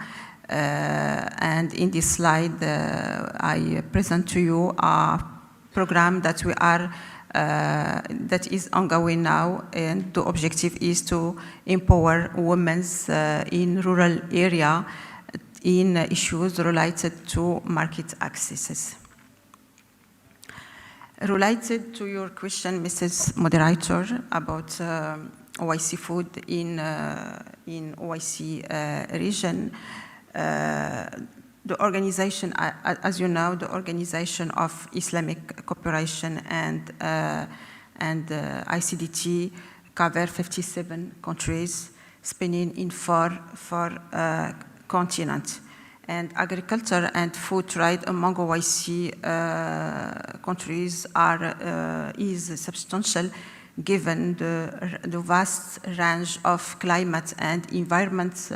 And in this slide, I present to you a program that we are that is ongoing now, and the objective is to empower women in rural area in issues related to market accesses. Related to your question, Mrs. Moderator, about OIC food in OIC region, the organization, as you know, the Organization of Islamic Cooperation and ICDT cover 57 countries, spanning in four continents. And agriculture and food trade among OIC countries is substantial, given the vast range of climate and environment,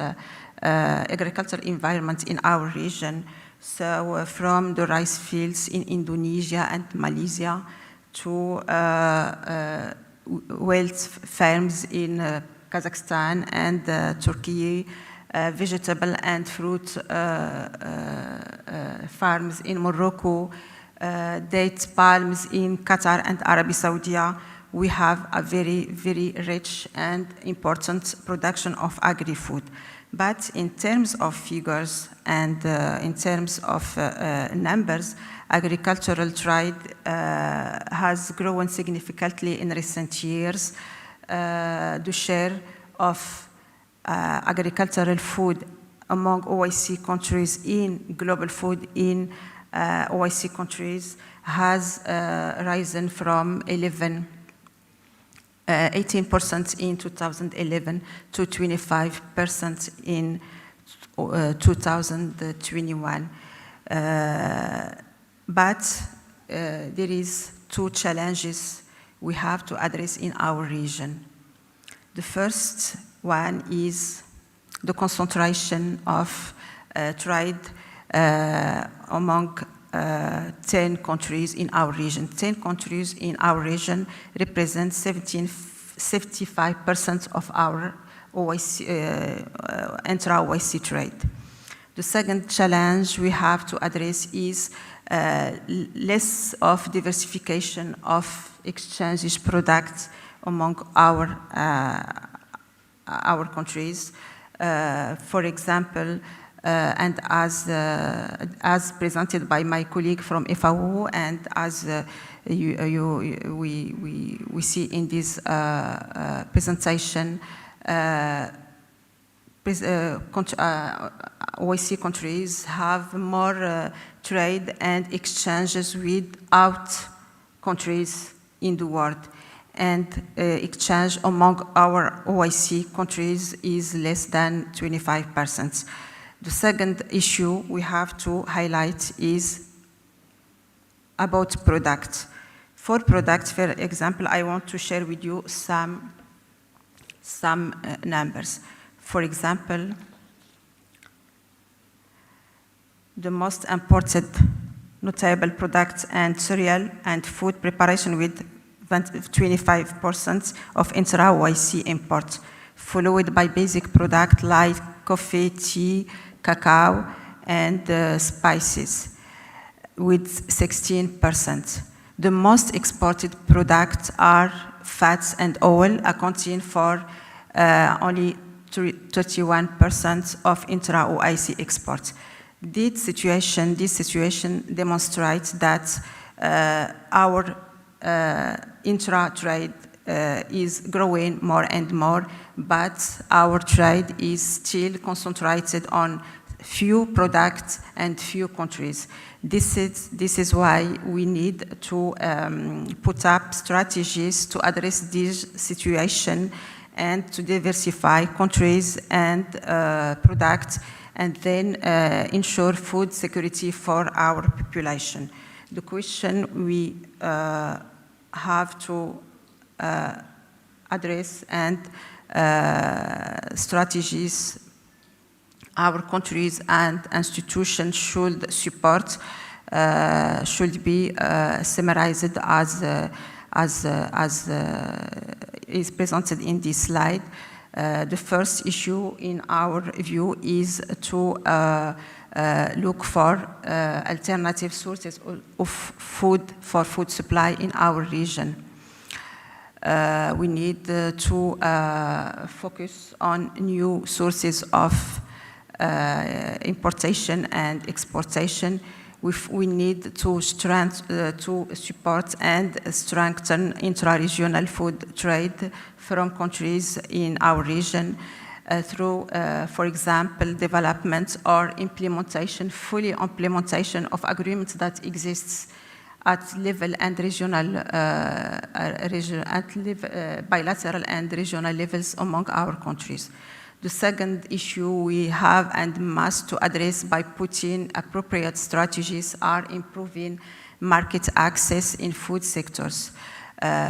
agricultural environment in our region. So from the rice fields in Indonesia and Malaysia to wealth farms in Kazakhstan and Turkey, vegetable and fruit farms in Morocco, date palms in Qatar and Arabia Saudi, we have a very, very rich and important production of agri-food. But in terms of figures and in terms of numbers, agricultural trade has grown significantly in recent years. The share of agricultural food among OIC countries in global food in OIC countries has risen from 18% in 2011 to 25% in 2021. But there is two challenges we have to address in our region. The first one is the concentration of trade among 10 countries in our region. 10 countries in our region represent 17% 75% of our OIC, intra-OIC trade. The second challenge we have to address is less of diversification of exchanges products among our countries. For example, and as presented by my colleague from FAO, and as we see in this presentation, OIC countries have more trade and exchanges without countries in the world. And exchange among our OIC countries is less than 25%. The second issue we have to highlight is about products. For products, for example, I want to share with you some numbers. For example, the most imported notable products and cereal and food preparation with 25% of intra-OIC imports, followed by basic products like coffee, tea, cacao, and spices, with 16%. The most exported products are fats and oil, accounting for only 31% of intra-OIC exports. This situation demonstrates that our intra-trade is growing more and more, but our trade is still concentrated on few products and few countries. This is why we need to put up strategies to address this situation and to diversify countries and products, and then ensure food security for our population. The question we have to address and strategies our countries and institutions should support should be summarized as is presented in this slide. The first issue, in our view, is to look for alternative sources of food for food supply in our region. We need to focus on new sources of importation and exportation. We need to support and strengthen intra-regional food trade from countries in our region through, for example, development or implementation, fully implementation of agreements that exists at level and regional, bilateral and regional levels among our countries. The second issue we have and must to address by putting appropriate strategies are improving market access in food sectors.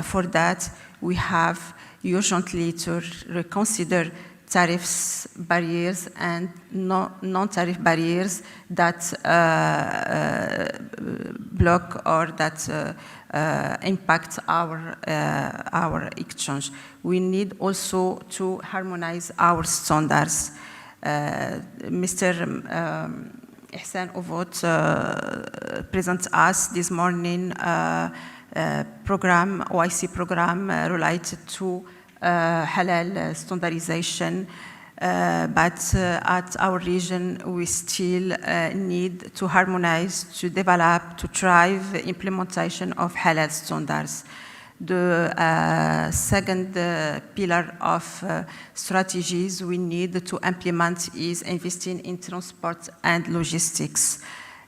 For that, we have urgently to reconsider tariffs barriers and non-tariff barriers that block or that impact our exchange. We need also to harmonize our standards. Mr. Ihsan Ovot presents us this morning program, OIC program related to halal standardization, but at our region we still need to harmonize, to develop, to drive implementation of halal standards. The second pillar of strategies we need to implement is investing in transport and logistics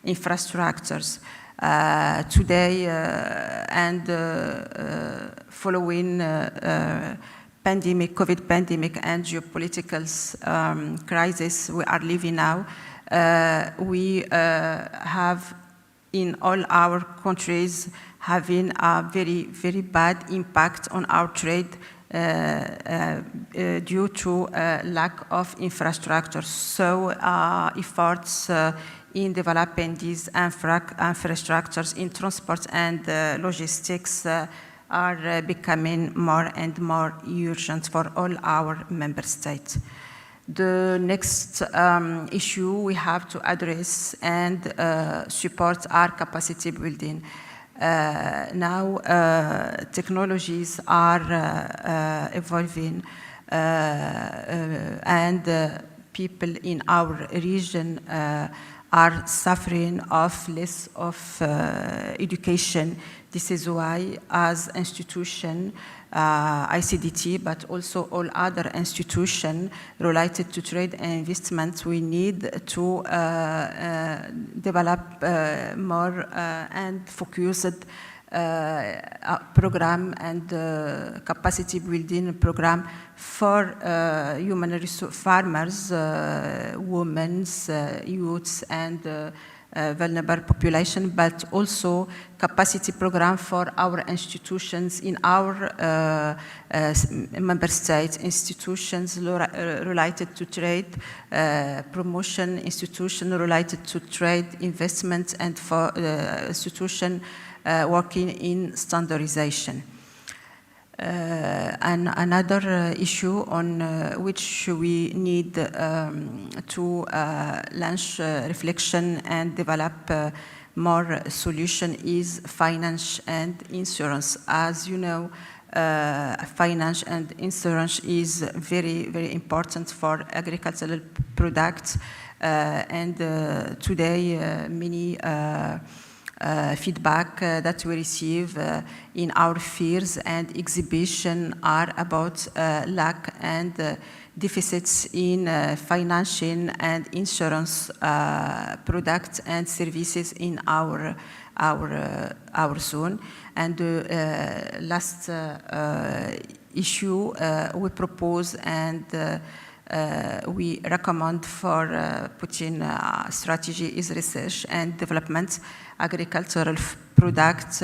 infrastructures. Today and following pandemic, COVID pandemic and geopolitical crisis we are living now, we have in all our countries having a very, very bad impact on our trade due to lack of infrastructure. So efforts in developing these infrastructures in transport and logistics are becoming more and more urgent for all our member states. The next issue we have to address and support our capacity building. Now technologies are evolving and people in our region are suffering of less of education. This is why as institution, ICDT, but also all other institutions related to trade and investment, we need to develop more and focused program and capacity building program for human resource farmers, women, youths, and vulnerable population, but also capacity program for our institutions in our member states, institutions related to trade, promotion, institution related to trade, investment, and for institution working in standardization. And another issue on which we need to launch reflection and develop more solution is finance and insurance. As you know, finance and insurance is very, very important for agricultural products. And today, many feedback that we receive in our fairs and exhibition are about lack and deficits in financing and insurance products and services in our zone. And the last issue we propose and we recommend for putting strategy is research and development. Agricultural products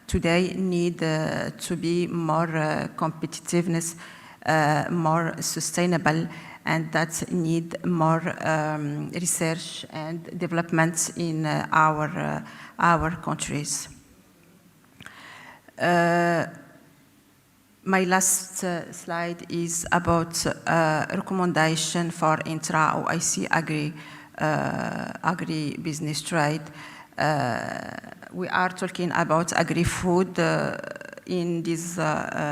today need to be more competitiveness, more sustainable, and that need more research and development in our countries. My last slide is about recommendation for intra-OIC agri-business trade. We are talking about agri-food in this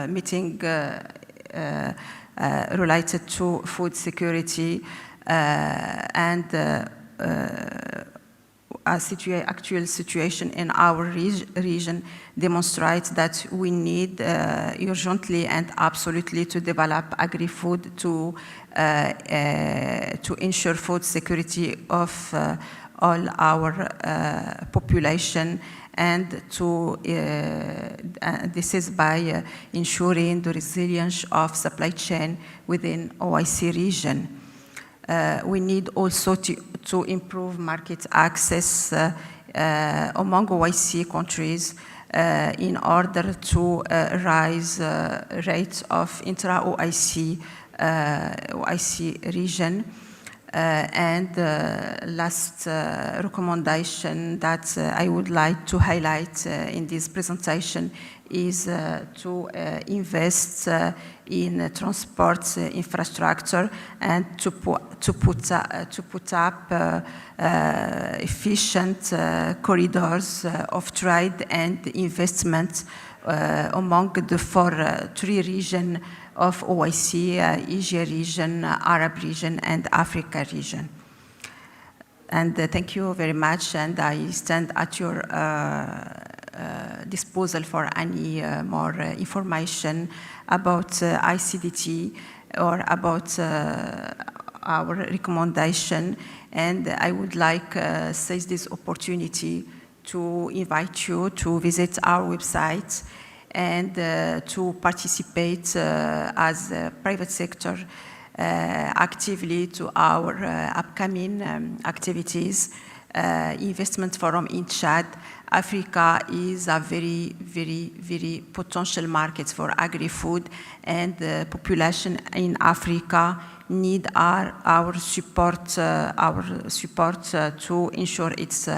meeting related to food security and actual situation in our region demonstrates that we need urgently and absolutely to develop agri-food to ensure food security of all our population, and to this is by ensuring the resilience of supply chain within OIC region. We need also to improve market access among OIC countries in order to raise rates of intra-OIC region. And last recommendation that I would like to highlight in this presentation is to invest in transport infrastructure and to put up efficient corridors of trade and investment among the three regions of OIC, Asia region, Arab region, and Africa region. And thank you very much, and I stand at your disposal for any more information about ICDT or about our recommendation. And I would like to seize this opportunity to invite you to visit our website and to participate as a private sector actively to our upcoming activities. Investment forum in Chad. Africa is a very, very, very potential market for agri-food, and the population in Africa need our support to ensure its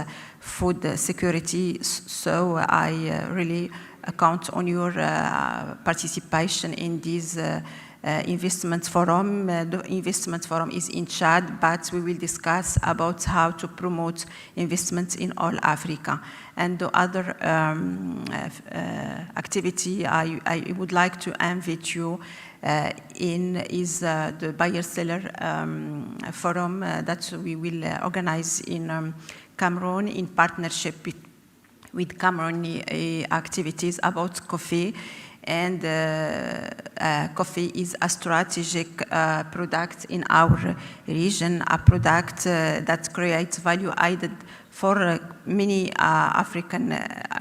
food security. So I really count on your participation in this investment forum. The investment forum is in Chad, but we will discuss about how to promote investments in all Africa. And the other activity I would like to invite you in is the buyer-seller forum that we will organize in Cameroon in partnership with Cameroon activities about coffee. And coffee is a strategic product in our region, a product that creates value added for many African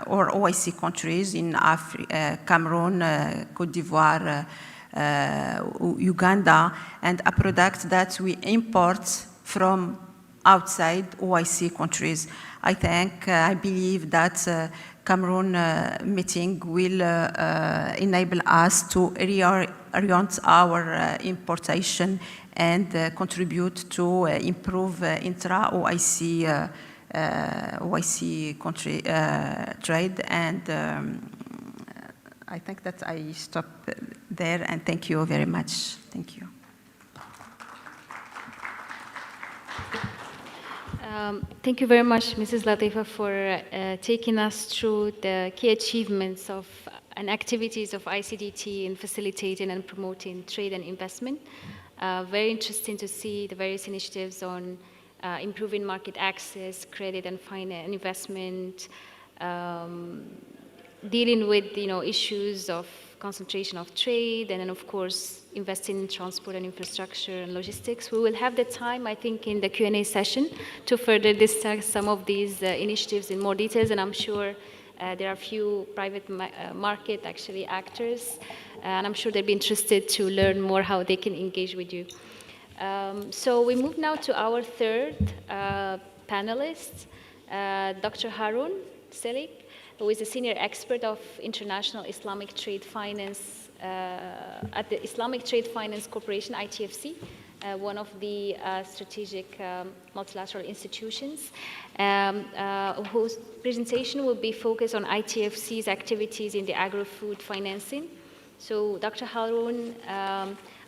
or OIC countries in Cameroon, Cote d'Ivoire, Uganda, and a product that we import from outside OIC countries. I believe that Cameroon meeting will enable us to reorient our importation and contribute to improve intra-OIC country trade. And I think that I stop there, and thank you very much. Thank you. Thank you very much, Mrs. Latifa, for taking us through the key achievements of and activities of ICDT in facilitating and promoting trade and investment. Very interesting to see the various initiatives on improving market access, credit and finance and investment, dealing with issues of concentration of trade, and then of course investing in transport and infrastructure and logistics. We will have the time, I think, in the Q&A session to further discuss some of these initiatives in more details, and I'm sure there are a few private market actually actors, and I'm sure they'll be interested to learn more how they can engage with you. So we move now to our third panelist, Dr. Harun Selik, who is a senior expert of international Islamic trade finance at the Islamic Trade Finance Corporation, ITFC, one of the strategic multilateral institutions, whose presentation will be focused on ITFC's activities in the agri-food financing. So Dr. Harun,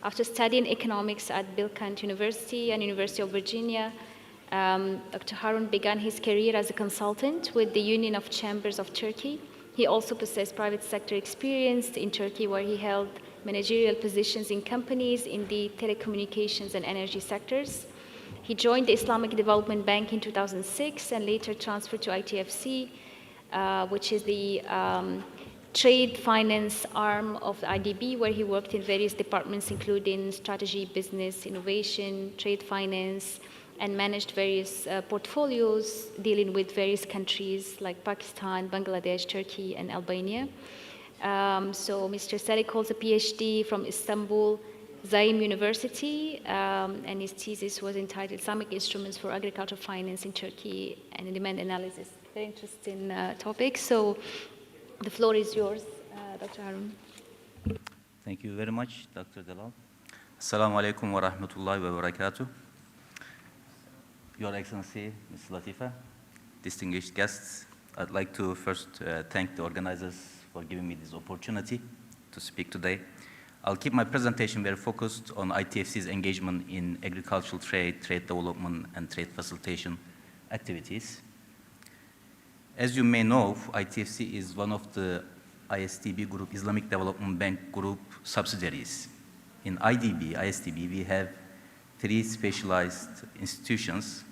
after studying economics at Bill Kant University and University of Virginia, Dr. Harun began his career as a consultant with the Union of Chambers of Turkey. He also possessed private sector experience in Turkey, where he held managerial positions in companies in the telecommunications and energy sectors. He joined the Islamic Development Bank in 2006 and later transferred to ITFC, which is the trade finance arm of the IDB, where he worked in various departments, including strategy, business, innovation, trade finance, and managed various portfolios dealing with various countries like Pakistan, Bangladesh, Turkey, and Albania. So Mr. Selik holds a PhD from Istanbul Zaim University, and his thesis was entitled Islamic Instruments for Agricultural Finance in Turkey and Demand Analysis. Very interesting topic. So the floor is yours, Dr. Harun. Thank you very much, Dr. Delal. Assalamu alaikum wa rahmatullahi wa barakatuh. Your Excellency, Ms. Latifa, distinguished guests, I'd like to first thank the organizers for giving me this opportunity to speak today. I'll keep my presentation very focused on ITFC's engagement in agricultural trade, trade development, and trade facilitation activities. As you may know, ITFC is one of the ISDB Group, Islamic Development Bank Group subsidiaries. In ISDB, we have three specialized institutions.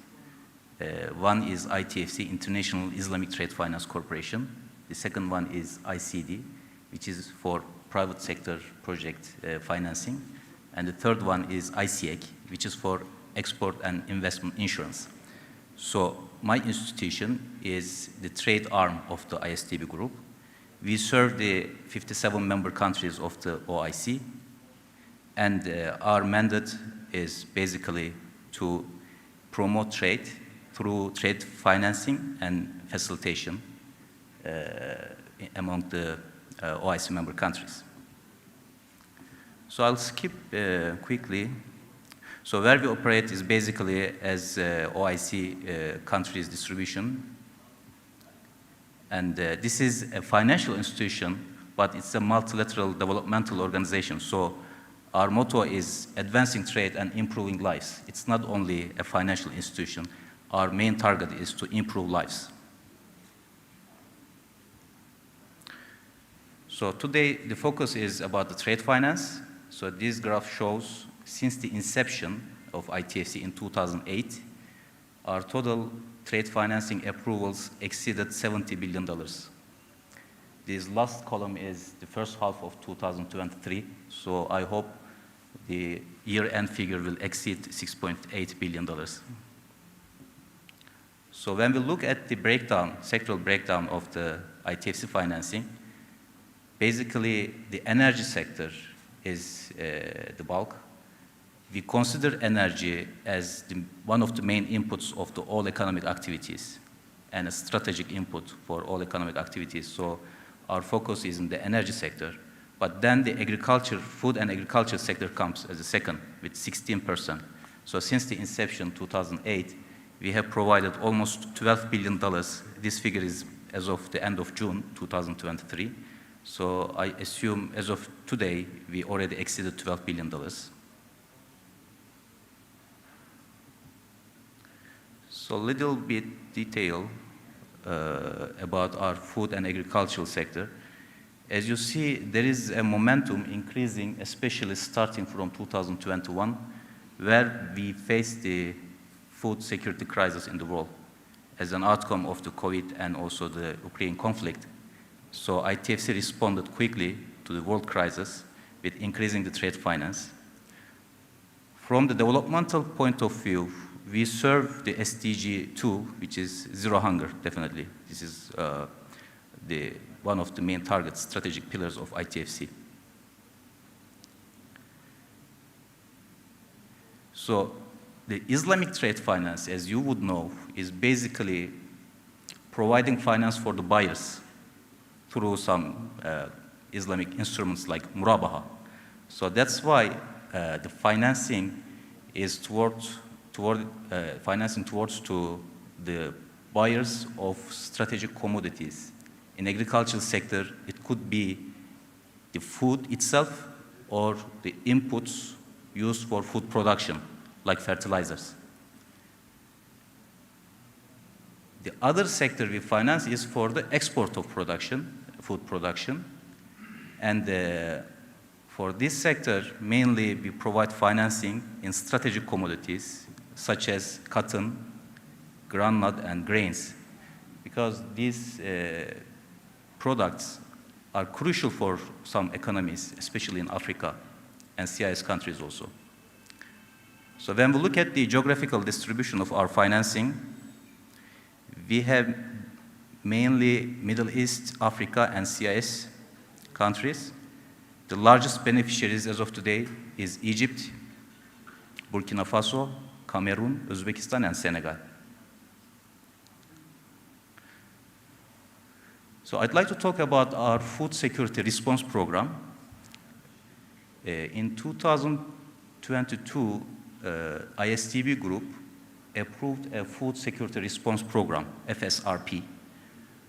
One is ITFC, International Islamic Trade Finance Corporation. The second one is ICD, which is for private sector project financing. And the third one is ICEC, which is for export and investment insurance. So my institution is the trade arm of the ISDB Group. We serve the 57 member countries of the OIC, and our mandate is basically to promote trade through trade financing and facilitation among the OIC member countries. So I'll skip quickly. So where we operate is basically as OIC countries distribution. And this is a financial institution, but it's a multilateral developmental organization. So our motto is advancing trade and improving lives. It's not only a financial institution. Our main target is to improve lives. So today, the focus is about the trade finance. So this graph shows since the inception of ITFC in 2008, our total trade financing approvals exceeded $70 billion. This last column is the first half of 2023. So I hope the year-end figure will exceed $6.8 billion. So when we look at the breakdown, sectoral breakdown of the ITFC financing, basically the energy sector is the bulk. We consider energy as one of the main inputs of all economic activities and a strategic input for all economic activities. So our focus is in the energy sector. But then the agriculture, food and agriculture sector comes as a second with 16%. So since the inception, 2008, we have provided almost $12 billion. This figure is as of the end of June 2023. So I assume as of today, we already exceeded $12 billion. So a little bit detail about our food and agricultural sector. As you see, there is a momentum increasing, especially starting from 2021, where we face the food security crisis in the world as an outcome of the COVID and also the Ukraine conflict. So ITFC responded quickly to the world crisis with increasing the trade finance. From the developmental point of view, we serve the SDG 2, which is zero hunger, definitely. This is one of the main targets, strategic pillars of ITFC. So the Islamic trade finance, as you would know, is basically providing finance for the buyers through some Islamic instruments like murabaha. So that's why the financing is towards to the buyers of strategic commodities. In agricultural sector, it could be the food itself or the inputs used for food production, like fertilizers. The other sector we finance is for the export of production, food production. And for this sector, mainly we provide financing in strategic commodities, such as cotton, groundnut, and grains, because these products are crucial for some economies, especially in Africa and CIS countries also. So when we look at the geographical distribution of our financing, we have mainly Middle East, Africa, and CIS countries. The largest beneficiaries as of today is Egypt, Burkina Faso, Cameroon, Uzbekistan, and Senegal. So I'd like to talk about our food security response program. In 2022, ISTB Group approved a food security response program, FSRP,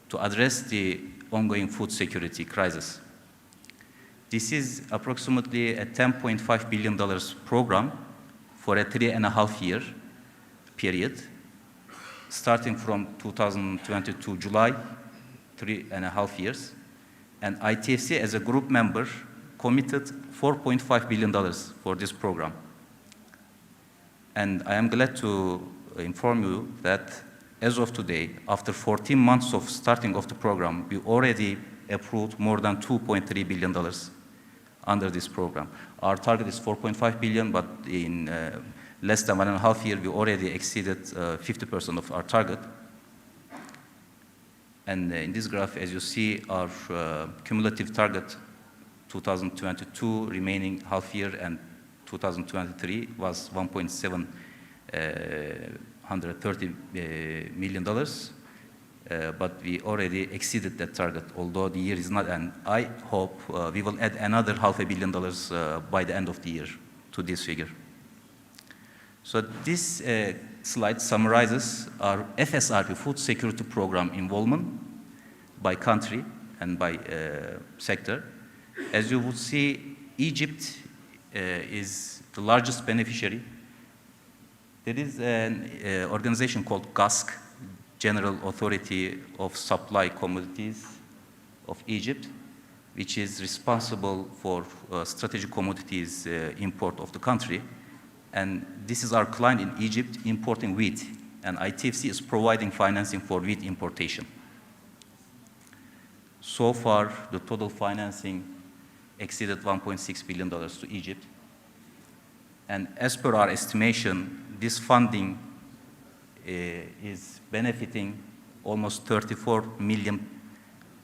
to address the ongoing food security crisis. This is approximately a $10.5 billion program for a 3.5-year period, starting from 2022 July, 3.5 years. And ITFC, as a group member, committed $4.5 billion for this program. And I am glad to inform you that as of today, after 14 months of starting of the program, we already approved more than $2.3 billion under this program. Our target is $4.5 billion, but in less than 1.5 years, we already exceeded 50% of our target. And in this graph, as you see, our cumulative target 2022 remaining half year and 2023 was $1.730 million, but we already exceeded that target, although the year is not, and I hope we will add another $500 million by the end of the year to this figure. So this slide summarizes our FSRP food security program involvement by country and by sector. As you would see, Egypt is the largest beneficiary. There is an organization called GASC, General Authority of Supply Commodities of Egypt, which is responsible for strategic commodities import of the country. And this is our client in Egypt importing wheat, and ITFC is providing financing for wheat importation. So far, the total financing exceeded $1.6 billion to Egypt. And as per our estimation, this funding is benefiting almost 34 million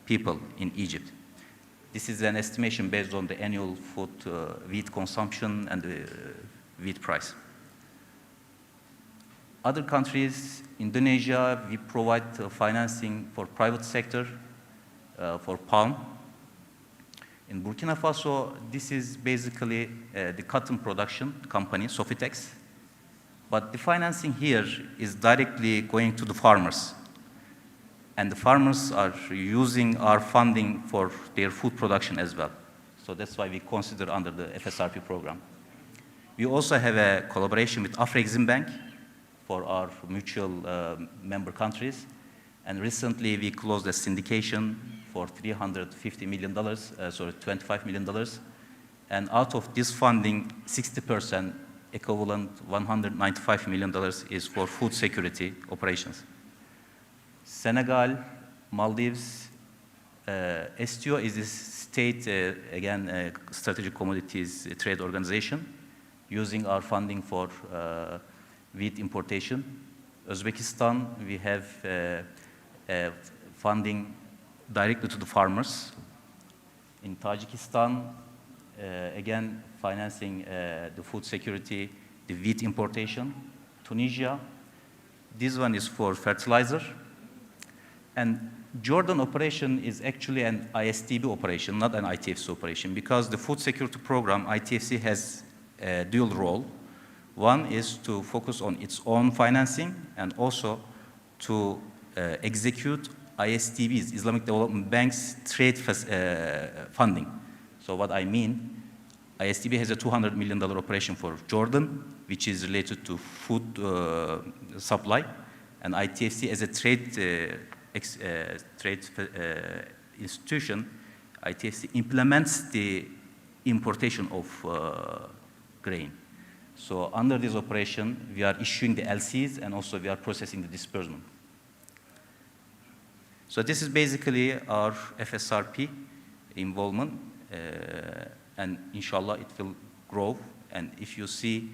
people in Egypt. This is an estimation based on the annual food wheat consumption and the wheat price. Other countries, Indonesia, we provide financing for private sector for palm. In Burkina Faso, this is basically the cotton production company, Sofitex. But the financing here is directly going to the farmers. And the farmers are using our funding for their food production as well. So that's why we consider under the FSRP program. We also have a collaboration with Afrexim Bank for our mutual member countries. And recently we closed a syndication for $350 million, $25 million. And out of this funding, 60%, equivalent $195 million is for food security operations. Senegal, Maldives, STO is a state, again, strategic commodities trade organization, using our funding for wheat importation. Uzbekistan, we have funding directly to the farmers. In Tajikistan, again, financing the food security, the wheat importation. Tunisia, this one is for fertilizer. And Jordan operation is actually an ISTB operation, not an ITFC operation, because the food security program, ITFC has a dual role. One is to focus on its own financing and also to execute ISTB's, Islamic Development Bank's trade funding. So what I mean, ISTB has a $200 million operation for Jordan, which is related to food supply, and ITFC as a trade institution, ITFC implements the importation of grain. So under this operation, we are issuing the LCs and also we are processing the disbursement. So this is basically our FSRP involvement, and inshallah it will grow. And if you see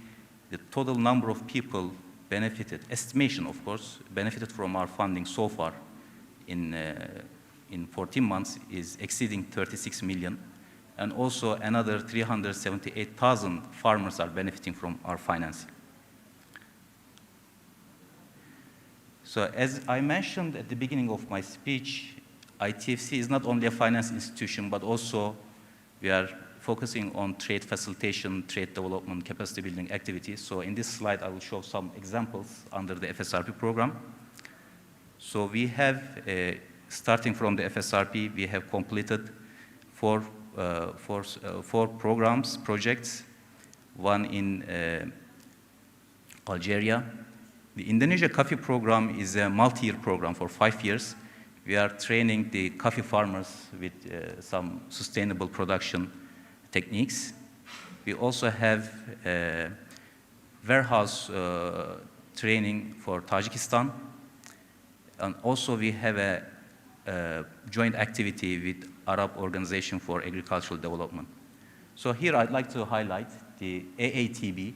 the total number of people benefited, estimation of course, benefited from our funding so far in 14 months is exceeding 36 million. And also another 378,000 farmers are benefiting from our financing. So as I mentioned at the beginning of my speech, ITFC is not only a finance institution, but also we are focusing on trade facilitation, trade development, capacity building activities. So in this slide, I will show some examples under the FSRP program. So we have, starting from the FSRP, we have completed four programs, projects, one in Algeria. The Indonesia coffee program is a multi-year program for 5 years. We are training the coffee farmers with some sustainable production techniques. We also have warehouse training for Tajikistan. And also we have a joint activity with Arab Organization for Agricultural Development. So here I'd like to highlight the AATB,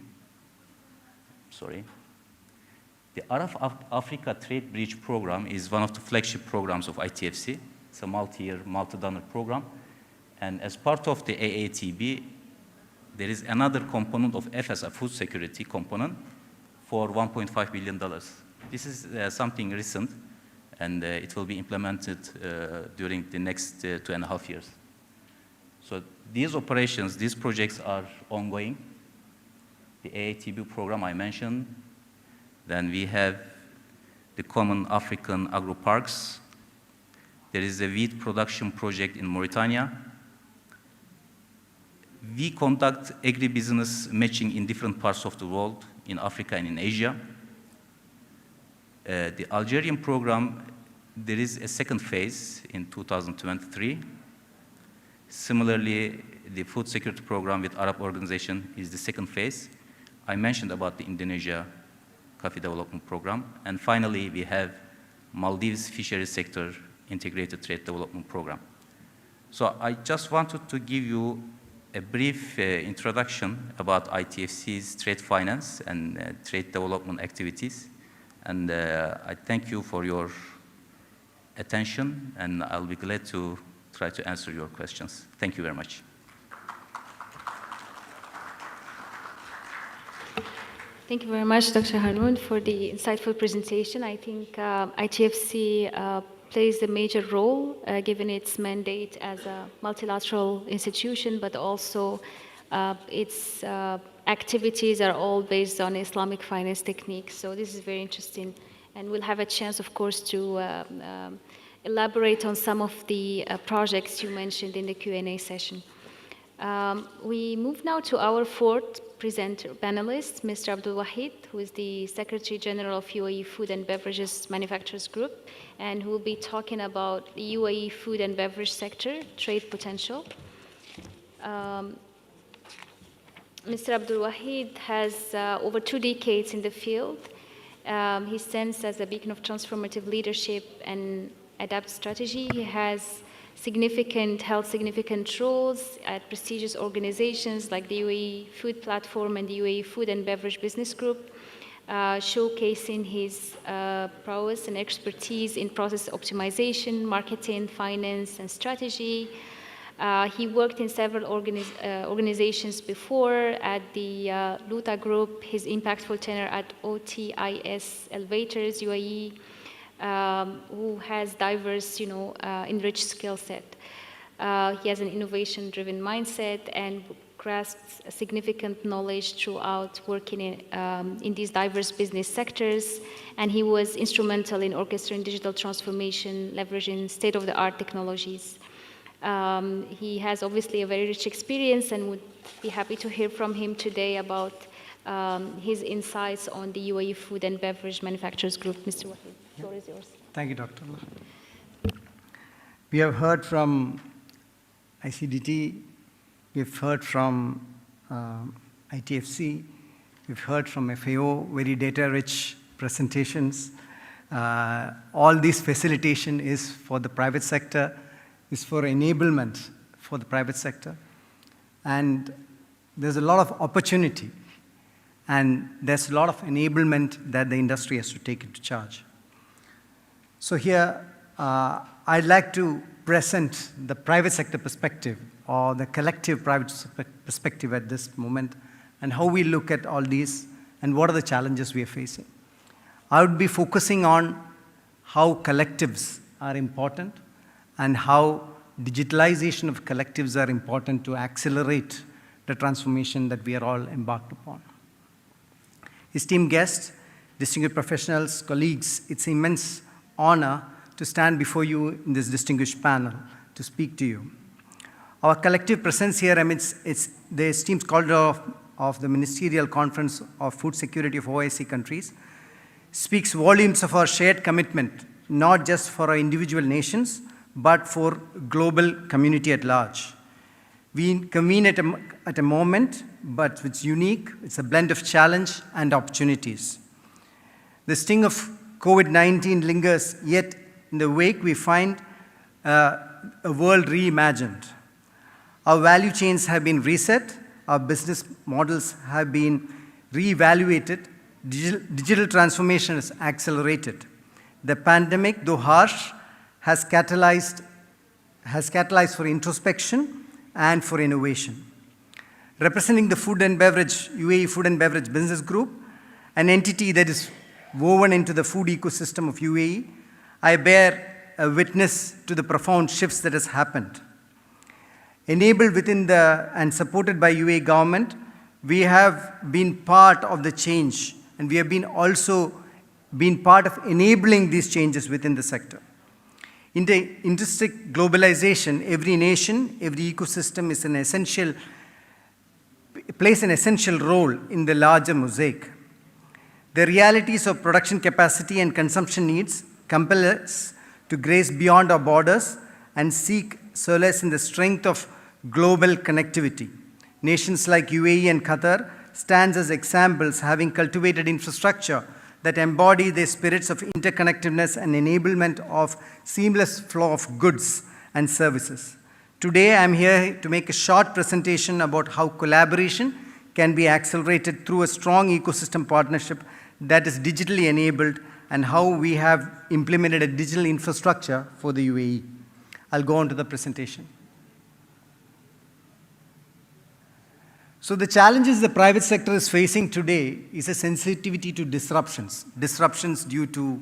The Arab Africa Trade Bridge Program is one of the flagship programs of ITFC. It's a multi-year, multi-donor program. And as part of the AATB, there is another component of FS, a food security component, for $1.5 billion. This is something recent, and it will be implemented during the next 2.5 years. So these operations, these projects are ongoing. The AATB program I mentioned. Then we have the common African agro-parks. There is a wheat production project in Mauritania. We conduct agribusiness matching in different parts of the world, in Africa and in Asia. The Algerian program, there is a second phase in 2023. Similarly, the food security program with Arab organization is the second phase. I mentioned about the Indonesia coffee development program. And finally, we have Maldives fisheries sector integrated trade development program. So I just wanted to give you a brief introduction about ITFC's trade finance and trade development activities. And I thank you for your attention, and I'll be glad to try to answer your questions. Thank you very much. Thank you very much, Dr. Haroun, for the insightful presentation. I think ITFC plays a major role, given its mandate as a multilateral institution, but also its activities are all based on Islamic finance techniques. So this is very interesting. And we'll have a chance, of course, to elaborate on some of the projects you mentioned in the Q&A session. We move now to our fourth presenter panelist, Mr. Abdul Wahid, who is the Secretary General of UAE Food and Beverages Manufacturers Group, and who will be talking about the UAE food and beverage sector trade potential. Mr. Abdul Wahid has over 2 decades in the field. He stands as a beacon of transformative leadership and adapt strategy. He has held significant roles at prestigious organizations like the UAE Food Platform and the UAE Food and Beverage Business Group, showcasing his prowess and expertise in process optimization, marketing, finance, and strategy. He worked in several organizations before at the Luta Group, his impactful tenure at OTIS Elevators UAE, who has diverse, enriched skill set. He has an innovation-driven mindset and grasps significant knowledge throughout working in these diverse business sectors. And he was instrumental in orchestrating digital transformation, leveraging state-of-the-art technologies. He has obviously a very rich experience, and would be happy to hear from him today about his insights on the UAE Food and Beverage Manufacturers Group. Mr. Wahid, the floor is yours. Thank you, Dr. We have heard from ICDT, we've heard from ITFC, we've heard from FAO, very data-rich presentations. All this facilitation is for the private sector, is for enablement for the private sector. And there's a lot of opportunity, and there's a lot of enablement that the industry has to take into charge. So here, I'd like to present the private sector perspective, or the collective private perspective at this moment, and how we look at all these, and what are the challenges we are facing. I would be focusing on how collectives are important, and how digitalization of collectives are important to accelerate the transformation that we are all embarked upon. Esteemed guests, distinguished professionals, colleagues, it's an immense honor to stand before you in this distinguished panel to speak to you. Our collective presence here amidst the esteemed scholar of the Ministerial Conference of Food Security of OIC countries speaks volumes of our shared commitment, not just for our individual nations, but for global community at large. We convene at a moment, but it's unique. It's a blend of challenge and opportunities. The sting of COVID-19 lingers, yet in the wake we find a world reimagined. Our value chains have been reset, our business models have been reevaluated, digital transformation is accelerated. The pandemic, though harsh, has catalyzed for introspection and for innovation. Representing the UAE Food and Beverage Business Group, an entity that is woven into the food ecosystem of UAE, I bear a witness to the profound shifts that has happened. Enabled within and supported by UAE government, we have been part of the change, and we have also been part of enabling these changes within the sector. In the intrinsic globalization, every nation, every ecosystem is plays an essential role in the larger mosaic. The realities of production capacity and consumption needs compel us to graze beyond our borders and seek solace in the strength of global connectivity. Nations like UAE and Qatar stand as examples, having cultivated infrastructure that embody the spirits of interconnectedness and enablement of seamless flow of goods and services. Today, I'm here to make a short presentation about how collaboration can be accelerated through a strong ecosystem partnership that is digitally enabled and how we have implemented a digital infrastructure for the UAE. I'll go on to the presentation. So the challenges the private sector is facing today is a sensitivity to disruptions. Disruptions due to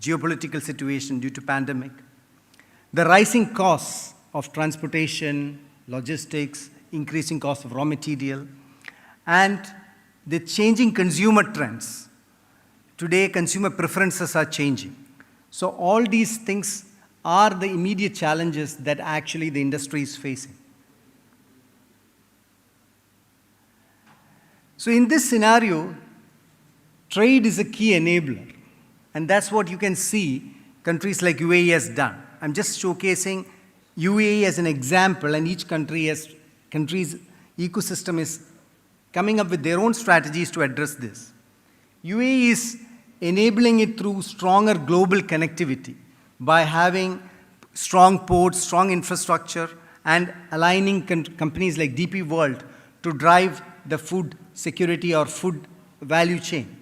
geopolitical situation, due to pandemic. The rising costs of transportation, logistics, increasing cost of raw material, and the changing consumer trends. Today, consumer preferences are changing. So all these things are the immediate challenges that actually the industry is facing. So in this scenario, trade is a key enabler. And that's what you can see countries like UAE has done. I'm just showcasing UAE as an example, and each country's ecosystem is coming up with their own strategies to address this. UAE is enabling it through stronger global connectivity by having strong ports, strong infrastructure, and aligning companies like DP World to drive the food security or food value chain.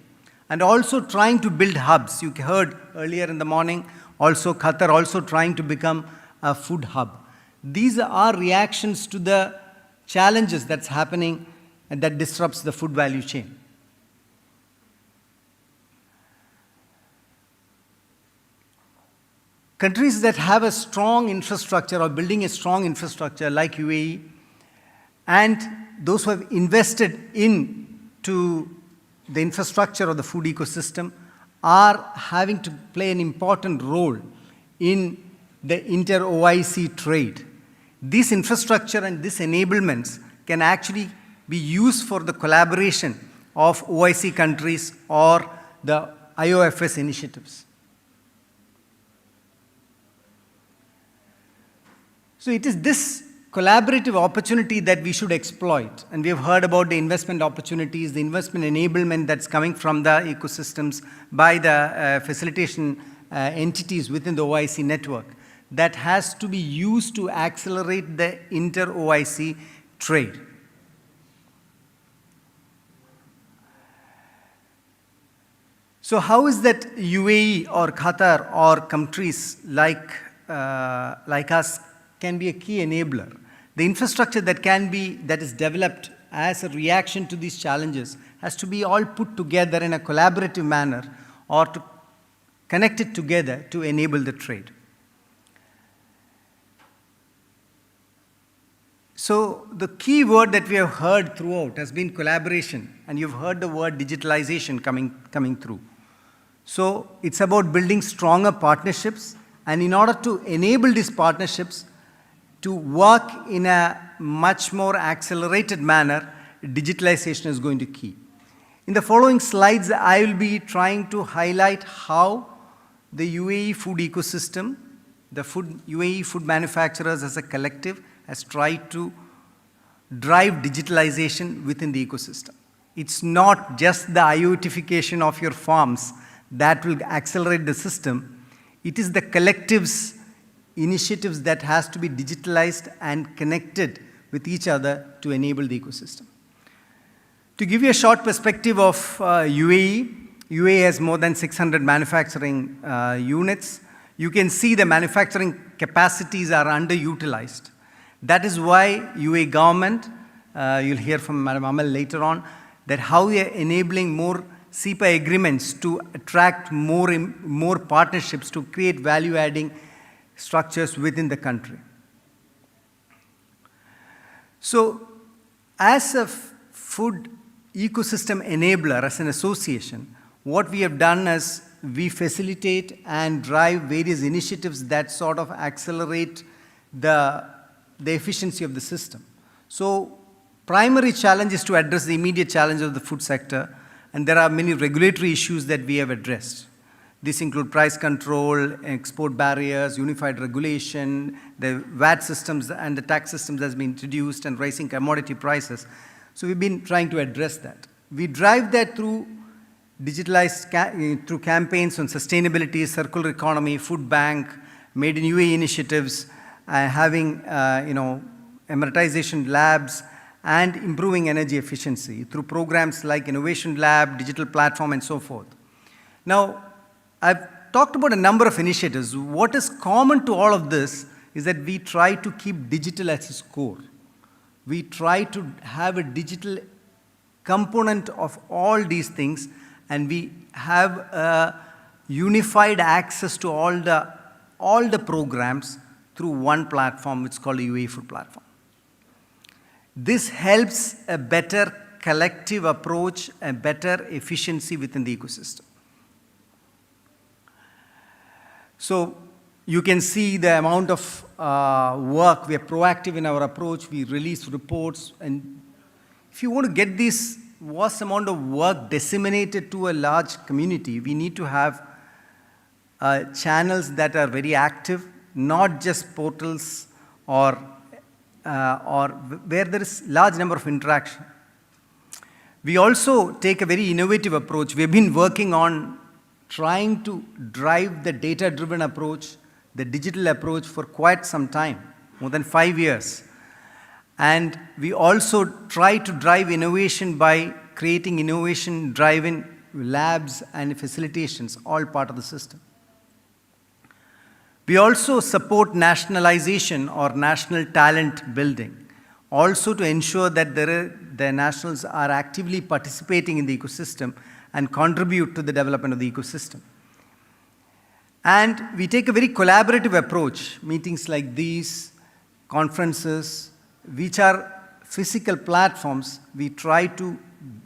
And also trying to build hubs. You heard earlier in the morning, also Qatar also trying to become a food hub. These are reactions to the challenges that's happening and that disrupts the food value chain. Countries that have a strong infrastructure or building a strong infrastructure like UAE, and those who have invested into the infrastructure of the food ecosystem are having to play an important role in the inter-OIC trade. This infrastructure and these enablements can actually be used for the collaboration of OIC countries or the IOFS initiatives. So it is this collaborative opportunity that we should exploit. And we have heard about the investment opportunities, the investment enablement that's coming from the ecosystems by the facilitation entities within the OIC network that has to be used to accelerate the inter-OIC trade. So how is that UAE or Qatar or countries like us can be a key enabler? The infrastructure that is developed as a reaction to these challenges has to be all put together in a collaborative manner or to connect it together to enable the trade. So the key word that we have heard throughout has been collaboration, and you've heard the word digitalization coming through. So it's about building stronger partnerships, and in order to enable these partnerships to work in a much more accelerated manner, digitalization is going to be key. In the following slides, I will be trying to highlight how the UAE food ecosystem, the UAE food manufacturers as a collective, has tried to drive digitalization within the ecosystem. It's not just the IoTification of your farms that will accelerate the system. It is the collectives, initiatives that has to be digitalized and connected with each other to enable the ecosystem. To give you a short perspective of UAE has more than 600 manufacturing units. You can see the manufacturing capacities are underutilized. That is why UAE government, you'll hear from Madam Amal later on, that how we are enabling more CEPA agreements to attract more partnerships to create value-adding structures within the country. So as a food ecosystem enabler, as an association, what we have done is we facilitate and drive various initiatives that sort of accelerate the efficiency of the system. So primary challenge is to address the immediate challenge of the food sector, and there are many regulatory issues that we have addressed. These include price control, export barriers, unified regulation, the VAT systems and the tax systems that's been introduced, and rising commodity prices. So we've been trying to address that. We drive that through digitalized, through campaigns on sustainability, circular economy, food bank, made in UAE initiatives, having emeritization labs, and improving energy efficiency through programs like Innovation Lab, digital platform, and so forth. Now, I've talked about a number of initiatives. What is common to all of this is that we try to keep digital at its core. We try to have a digital component of all these things, and we have a unified access to all the programs through one platform, which is called the UAE Food Platform. This helps a better collective approach, a better efficiency within the ecosystem. So you can see the amount of work. We are proactive in our approach. We release reports. And if you want to get this vast amount of work disseminated to a large community, we need to have channels that are very active, not just portals or where there is large number of interaction. We also take a very innovative approach. We have been working on trying to drive the data-driven approach, the digital approach for quite some time, more than 5 years. And we also try to drive innovation by creating innovation-driven labs and facilitations, all part of the system. We also support nationalization or national talent building, also to ensure that the nationals are actively participating in the ecosystem and contribute to the development of the ecosystem. And we take a very collaborative approach, meetings like these, conferences, which are physical platforms. We try to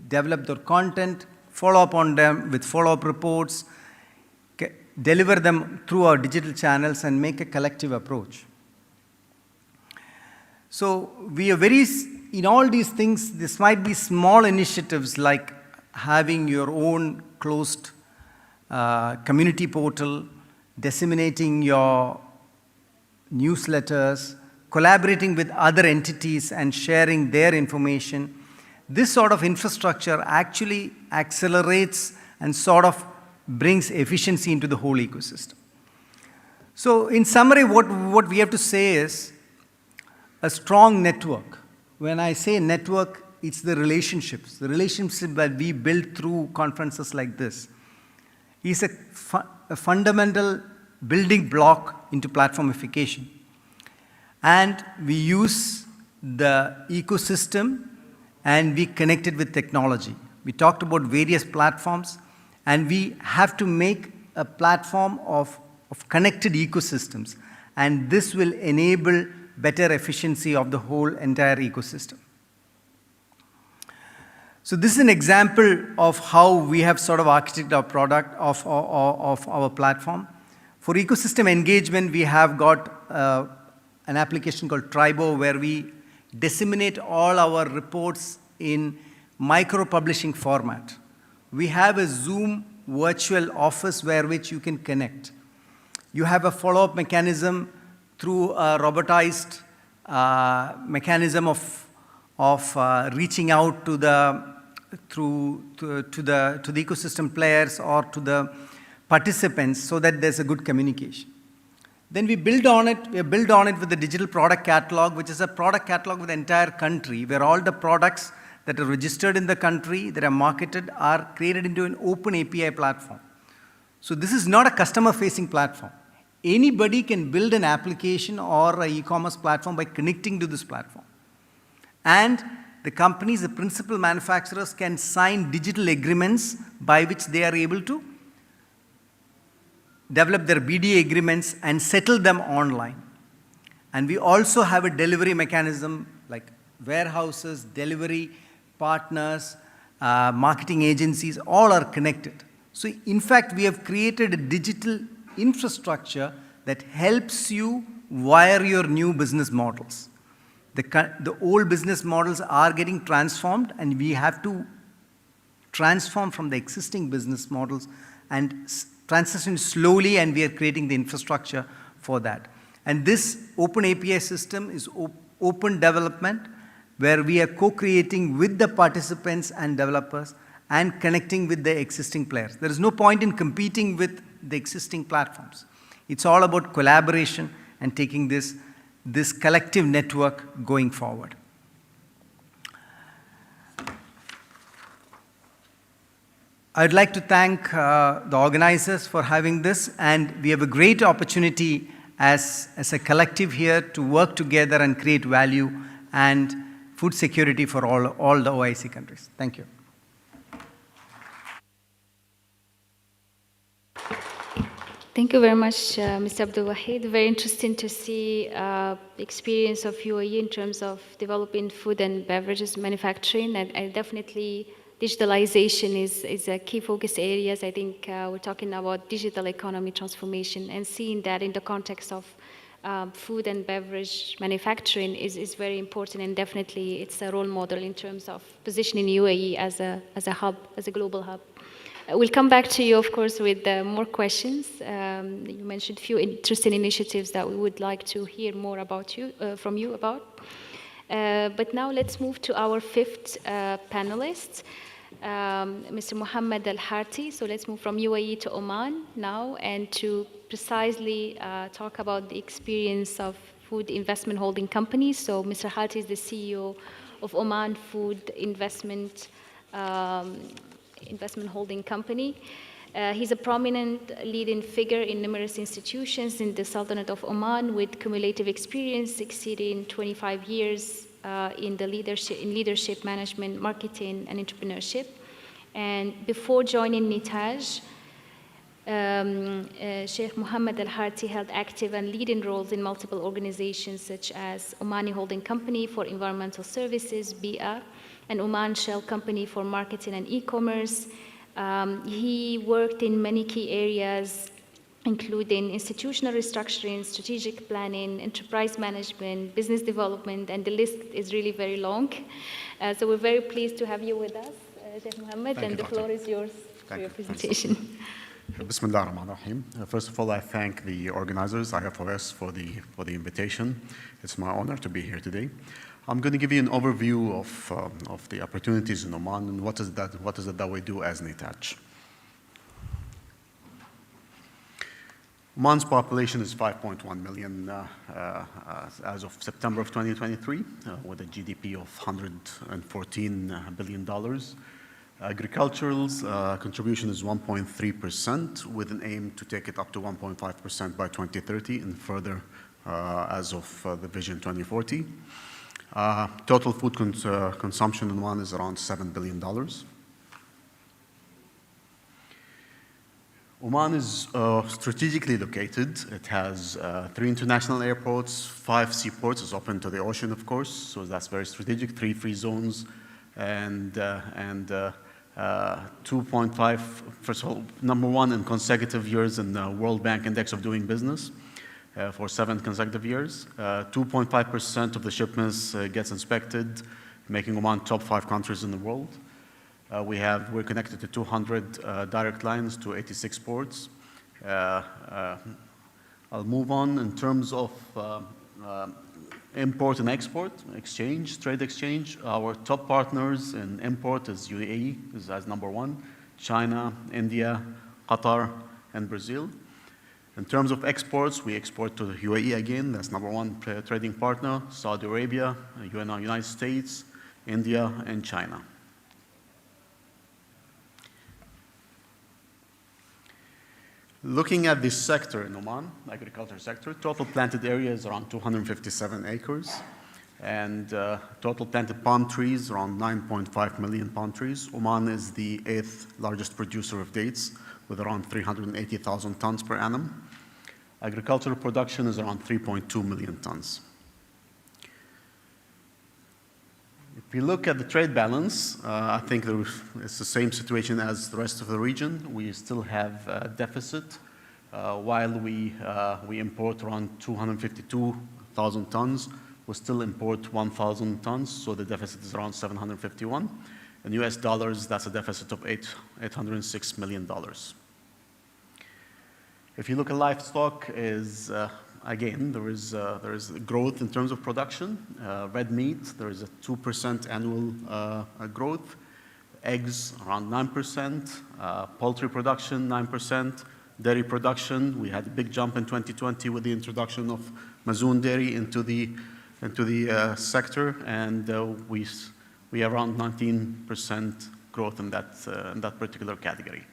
develop their content, follow up on them with follow-up reports, deliver them through our digital channels, and make a collective approach. So we are in all these things, this might be small initiatives like having your own closed community portal, disseminating your newsletters, collaborating with other entities and sharing their information. This sort of infrastructure actually accelerates and sort of brings efficiency into the whole ecosystem. So in summary, what we have to say is a strong network. When I say network, it's the relationships. The relationship that we build through conferences like this is a fundamental building block into platformification. And we use the ecosystem and we connect it with technology. We talked about various platforms, and we have to make a platform of connected ecosystems. And this will enable better efficiency of the whole entire ecosystem. So this is an example of how we have sort of architected our product of our platform. For ecosystem engagement, we have got an application called Tribo, where we disseminate all our reports in micro-publishing format. We have a Zoom virtual office where which you can connect. You have a follow-up mechanism through a robotized mechanism of reaching out to the ecosystem players or to the participants so that there's a good communication. Then we build on it. We build on it with the digital product catalog, which is a product catalog with the entire country, where all the products that are registered in the country, that are marketed, are created into an open API platform. So this is not a customer-facing platform. Anybody can build an application or an e-commerce platform by connecting to this platform. And the companies, the principal manufacturers, can sign digital agreements by which they are able to develop their BDA agreements and settle them online. And we also have a delivery mechanism like warehouses, delivery partners, marketing agencies, all are connected. So in fact, we have created a digital infrastructure that helps you wire your new business models. The old business models are getting transformed, and we have to transform from the existing business models and transition slowly, and we are creating the infrastructure for that. And this open API system is open development, where we are co-creating with the participants and developers and connecting with the existing players. There is no point in competing with the existing platforms. It's all about collaboration and taking this collective network going forward. I'd like to thank the organizers for having this, and we have a great opportunity as a collective here to work together and create value and food security for all the OIC countries. Thank you. Thank you very much, Mr. Abdul Wahid. Very interesting to see the experience of UAE in terms of developing food and beverages manufacturing, and definitely digitalization is a key focus areas. I think we're talking about digital economy transformation, and seeing that in the context of food and beverage manufacturing is very important, and definitely it's a role model in terms of positioning UAE as a hub, as a global hub. We'll come back to you, of course, with more questions. You mentioned a few interesting initiatives that we would like to hear more about from you about. But now let's move to our fifth panelist, Mr. Mohammed Al-Harti. So let's move from UAE to Oman now, and to precisely talk about the experience of food investment holding companies. So Mr. Harti is the CEO of Oman Food Investment Holding Company. He's a prominent leading figure in numerous institutions in the Sultanate of Oman, with cumulative experience exceeding 25 years in leadership, management, marketing, and entrepreneurship. And before joining Nitaj, Sheikh Mohammed Al-Harti held active and leading roles in multiple organizations such as Omani Holding Company for Environmental Services, BIA, and Oman Shell Company for Marketing and E-Commerce. He worked in many key areas, including institutional restructuring, strategic planning, enterprise management, business development, and the list is really very long. So we're very pleased to have you with us, Sheikh Mohammed, and the floor is yours for your presentation. Bismillah ar-Rahman ar-Rahim. First of all, I thank the organizers, IOFS, for the invitation. It's my honor to be here today. I'm going to give you an overview of the opportunities in Oman and what is it that we do as Nitaj. Oman's population is 5.1 million as of September of 2023, with a GDP of $114 billion. Agricultural's contribution is 1.3%, with an aim to take it up to 1.5% by 2030 and further as of the Vision 2040. Total food consumption in Oman is around $7 billion. Oman is strategically located. It has 3 international airports, 5 seaports. It's open to the ocean, of course, so that's very strategic. 3 free zones, and 2.5, first of all, number 1 in consecutive years in the World Bank Index of Doing Business. For 7 consecutive years. 2.5% of the shipments gets inspected, making Oman top 5 countries in the world. We're connected to 200 direct lines to 86 ports. I'll move on in terms of import and export, trade exchange. Our top partners in import is UAE, as number 1, China, India, Qatar, and Brazil. In terms of exports, we export to the UAE again, that's number 1 trading partner, Saudi Arabia, United States, India, and China. Looking at this sector in Oman, agriculture sector, total planted area is around 257 acres, and total planted palm trees around 9.5 million palm trees. Oman is the 8th largest producer of dates, with around 380,000 tons per annum. Agricultural production is around 3.2 million tons. If you look at the trade balance, I think it's the same situation as the rest of the region. We still have a deficit, while we import around 252,000 tons. We still import 1,000 tons, so the deficit is around 751. In US dollars, that's a deficit of $806 million. If you look at livestock, again, there is growth in terms of production. Red meat, there is a 2% annual growth. Eggs, around 9%. Poultry production, 9%. Dairy production, we had a big jump in 2020 with the introduction of Mazoon dairy into the sector, and we have around 19% growth in that particular category.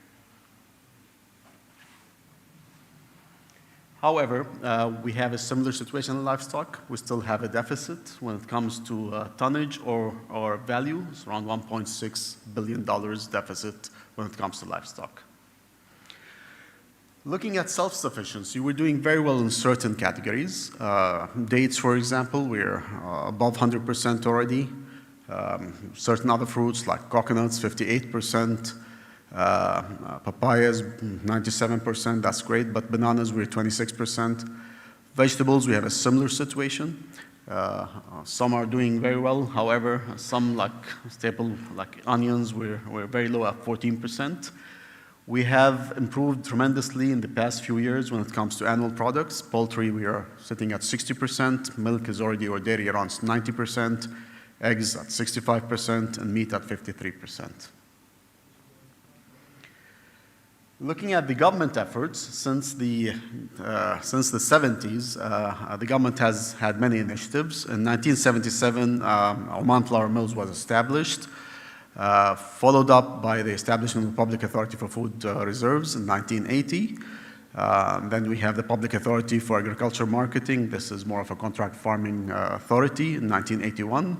However, we have a similar situation in livestock. We still have a deficit when it comes to tonnage or value. It's around $1.6 billion deficit when it comes to livestock. Looking at self-sufficiency, we're doing very well in certain categories. Dates, for example, we're above 100% already. Certain other fruits like coconuts, 58%. Papayas, 97%, that's great, but bananas, we're 26%. Vegetables, we have a similar situation. Some are doing very well, however, some like staple, like onions, we're very low at 14%. We have improved tremendously in the past few years when it comes to animal products. Poultry, we are sitting at 60%. Milk is already, or dairy, around 90%. Eggs at 65%, and meat at 53%. Looking at the government efforts, since the 70s, the government has had many initiatives. In 1977, Oman Flour Mills was established, followed up by the establishment of the Public Authority for Food Reserves in 1980. Then we have the Public Authority for Agriculture Marketing. This is more of a contract farming authority in 1981.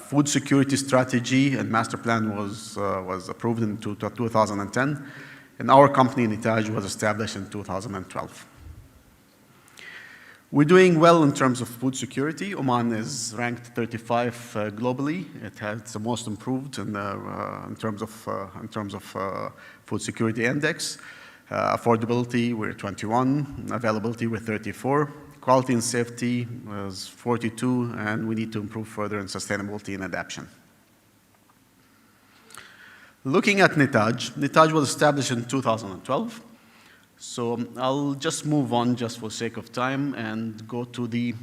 Food security strategy and master plan was approved in 2010. And our company, Netaj, was established in 2012. We're doing well in terms of food security. Oman is ranked 35 globally. It's the most improved in terms of food security index. Affordability, we're 21. Availability, we're 34. Quality and safety was 42, and we need to improve further in sustainability and adaptation. Looking at Netaj was established in 2012. So I'll just move on just for sake of time and go to the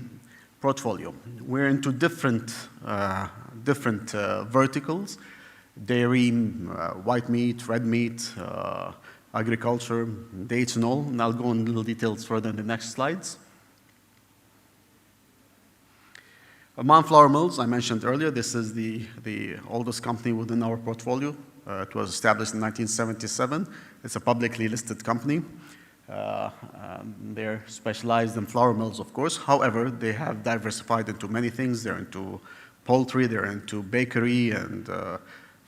portfolio. We're into different verticals: dairy, white meat, red meat, agriculture, dates and all. And I'll go in little details further in the next slides. Oman Flour Mills, I mentioned earlier, this is the oldest company within our portfolio. It was established in 1977. It's a publicly listed company. They're specialized in flour mills, of course. However, they have diversified into many things. They're into poultry, they're into bakery and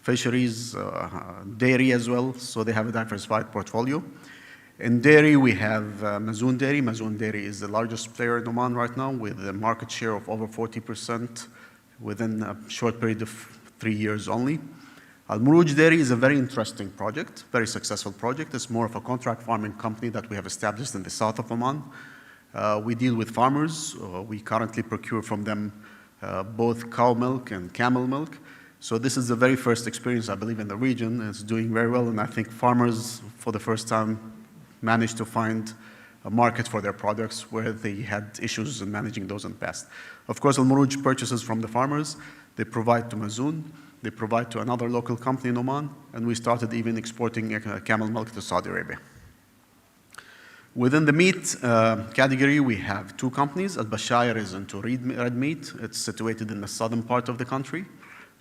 fisheries, dairy as well. So they have a diversified portfolio. In dairy, we have Mazoon Dairy. Mazoon Dairy is the largest player in Oman right now with a market share of over 40% within a short period of 3 years only. Al Muruj Dairy is a very interesting project, very successful project. It's more of a contract farming company that we have established in the south of Oman. We deal with farmers. We currently procure from them both cow milk and camel milk. So this is the very first experience, I believe, in the region. It's doing very well, and I think farmers, for the first time, managed to find a market for their products where they had issues in managing those in the past. Of course, Al Muruj purchases from the farmers. They provide to Mazoon. They provide to another local company in Oman, and we started even exporting camel milk to Saudi Arabia. Within the meat category, we have two companies. Al Bashair is into red meat. It's situated in the southern part of the country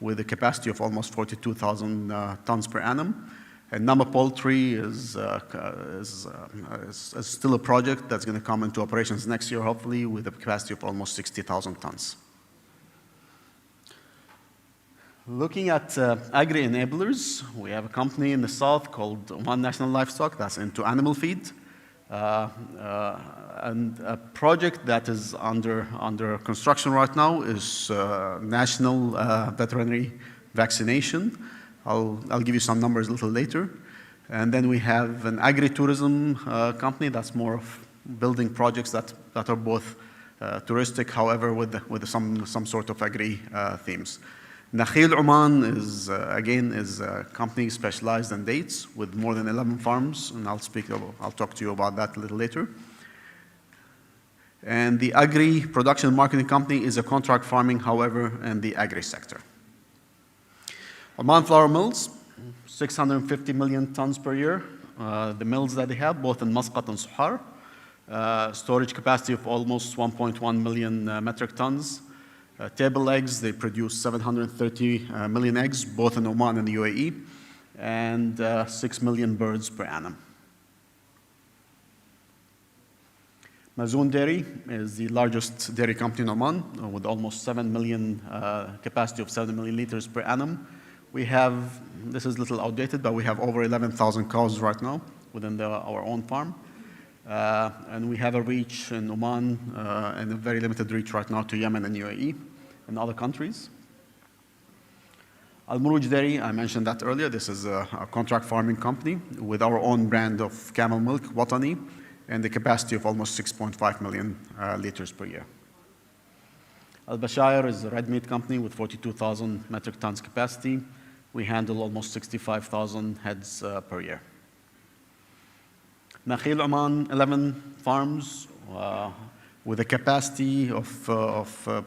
with a capacity of almost 42,000 tons per annum. And Nama Poultry is still a project that's going to come into operations next year, hopefully, with a capacity of almost 60,000 tons. Looking at agri-enablers, we have a company in the south called Oman National Livestock that's into animal feed. And a project that is under construction right now is national veterinary vaccination. I'll give you some numbers a little later. And then we have an agri-tourism company that's more of building projects that are both touristic, however, with some sort of agri themes. Nakhil Oman is a company specialized in dates with more than 11 farms, and I'll talk to you about that a little later. And the agri production marketing company is a contract farming, however, in the agri sector. Oman Flour Mills, 650 million tons per year. The mills that they have, both in Muscat and Suhar, storage capacity of almost 1.1 million metric tons. Table eggs, they produce 730 million eggs, both in Oman and the UAE, and 6 million birds per annum. Mazoon Dairy is the largest dairy company in Oman, with almost 7 million, capacity of 7 million liters per annum. We have, this is a little outdated, but we have over 11,000 cows right now within our own farm. And we have a reach in Oman and a very limited reach right now to Yemen and UAE and other countries. Al Muruj Dairy, I mentioned that earlier. This is a contract farming company with our own brand of camel milk, Watani, and the capacity of almost 6.5 million liters per year. Al Bashair is a red meat company with 42,000 metric tons capacity. We handle almost 65,000 heads per year. Nakhil Oman, 11 farms with a capacity of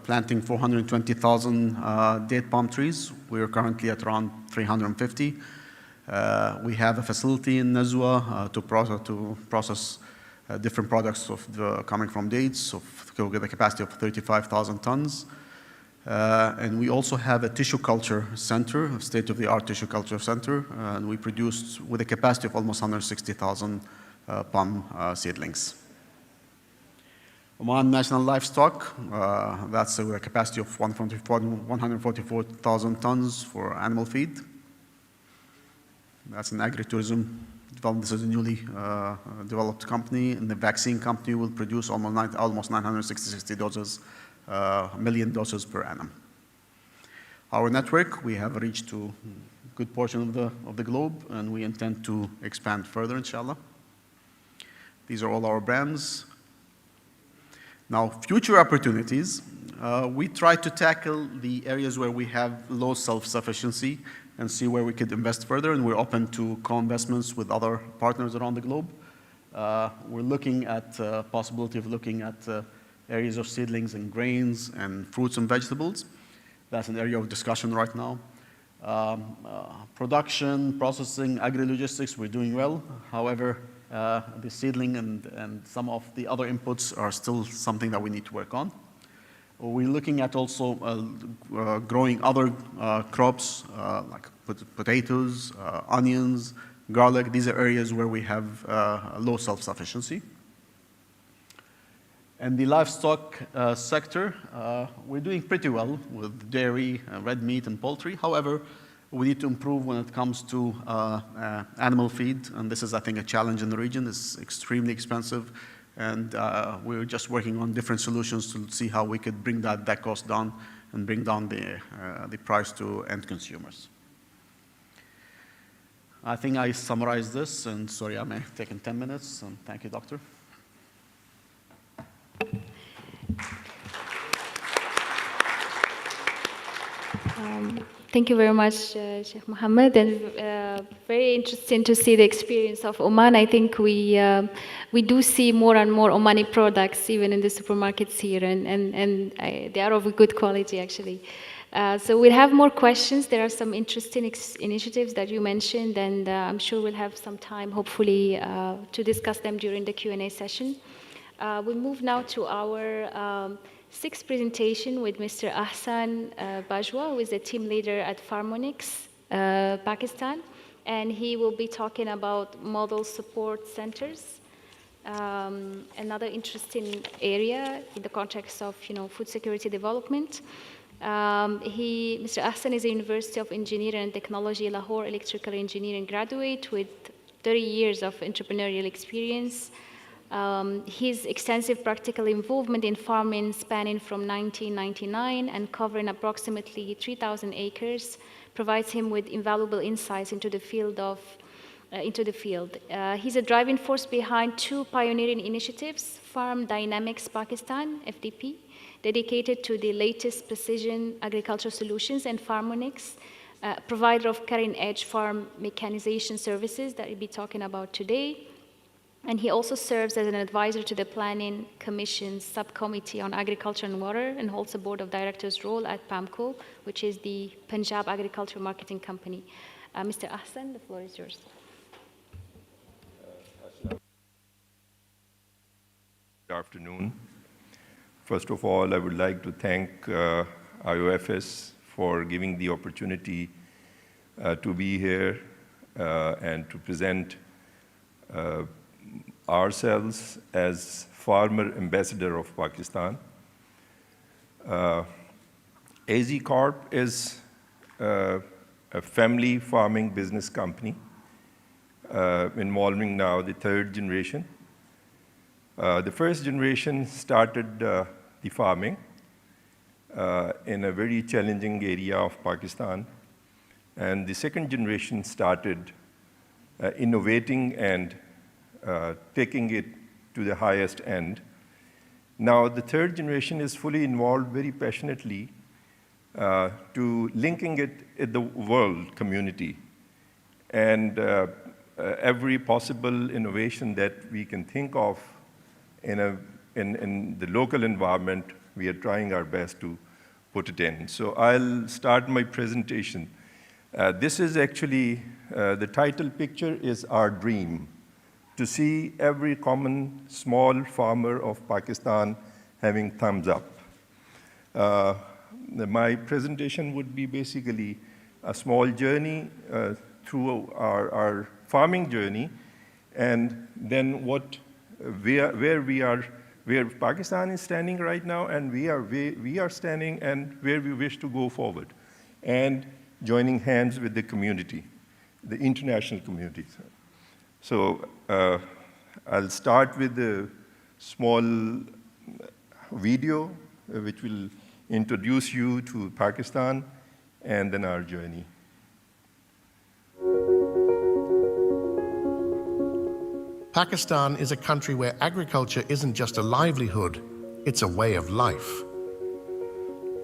planting 420,000 date palm trees. We are currently at around 350. We have a facility in Nazwa to process different products coming from dates with a capacity of 35,000 tons. And we also have a tissue culture center, a state-of-the-art tissue culture center, and we produce with a capacity of almost 160,000 palm seedlings. Oman National Livestock, that's a capacity of 144,000 tons for animal feed. That's an agri-tourism development. This is a newly developed company, and the vaccine company will produce almost 960 doses, million doses per annum. Our network, we have reached to a good portion of the globe, and we intend to expand further, inshallah. These are all our brands. Now, future opportunities, we try to tackle the areas where we have low self-sufficiency and see where we could invest further, and we're open to co-investments with other partners around the globe. We're looking at possibility of looking at areas of seedlings and grains and fruits and vegetables. That's an area of discussion right now. Production, processing, agri-logistics, we're doing well. However, the seedling and some of the other inputs are still something that we need to work on. We're looking at also growing other crops like potatoes, onions, garlic. These are areas where we have low self-sufficiency. And the livestock sector, we're doing pretty well with dairy, red meat, and poultry. However, we need to improve when it comes to animal feed, and this is, I think, a challenge in the region. It's extremely expensive, and we're just working on different solutions to see how we could bring that cost down and bring down the price to end consumers. I think I summarized this, and sorry, I may have taken 10 minutes, and thank you, Doctor. Thank you very much, Sheikh Mohammed, and very interesting to see the experience of Oman. I think we do see more and more Omani products even in the supermarkets here, and they are of a good quality, actually. So we'll have more questions. There are some interesting initiatives that you mentioned, and I'm sure we'll have some time, hopefully, to discuss them during the Q&A session. We'll move now to our sixth presentation with Mr. Ahsan Bajwa, who is a team leader at Pharmonix, Pakistan, and he will be talking about model support centers, another interesting area in the context of food security development. Mr. Ahsan is a University of Engineering and Technology, Lahore electrical engineering graduate with 30 years of entrepreneurial experience. His extensive practical involvement in farming spanning from 1999 and covering approximately 3,000 acres provides him with invaluable insights into the field. He's a driving force behind two pioneering initiatives, Farm Dynamics Pakistan, FDP, dedicated to the latest precision agriculture solutions, and Farmonix, provider of cutting-edge farm mechanization services that we'll be talking about today. And he also serves as an advisor to the Planning Commission's Subcommittee on Agriculture and Water and holds a board of directors role at PAMCO, which is the Punjab Agriculture Marketing Company. Mr. Ahsan, the floor is yours. Good afternoon. First of all, I would like to thank IOFS for giving the opportunity to be here and to present ourselves as Farmer Ambassador of Pakistan. AZ Corp is a family farming business company involving now the third generation. The first generation started the farming in a very challenging area of Pakistan, and the second generation started innovating and taking it to the highest end. Now the third generation is fully involved very passionately to linking it in the world community, and every possible innovation that we can think of in the local environment, we are trying our best to put it in. So I'll start my presentation. This is actually, the title picture is our dream, to see every common small farmer of Pakistan having thumbs up. My presentation would be basically a small journey through our farming journey, and then where Pakistan is standing right now, and where we are standing, and where we wish to go forward, and joining hands with the community, the international community. So I'll start with a small video which will introduce you to Pakistan and then our journey. Pakistan is a country where agriculture isn't just a livelihood, it's a way of life.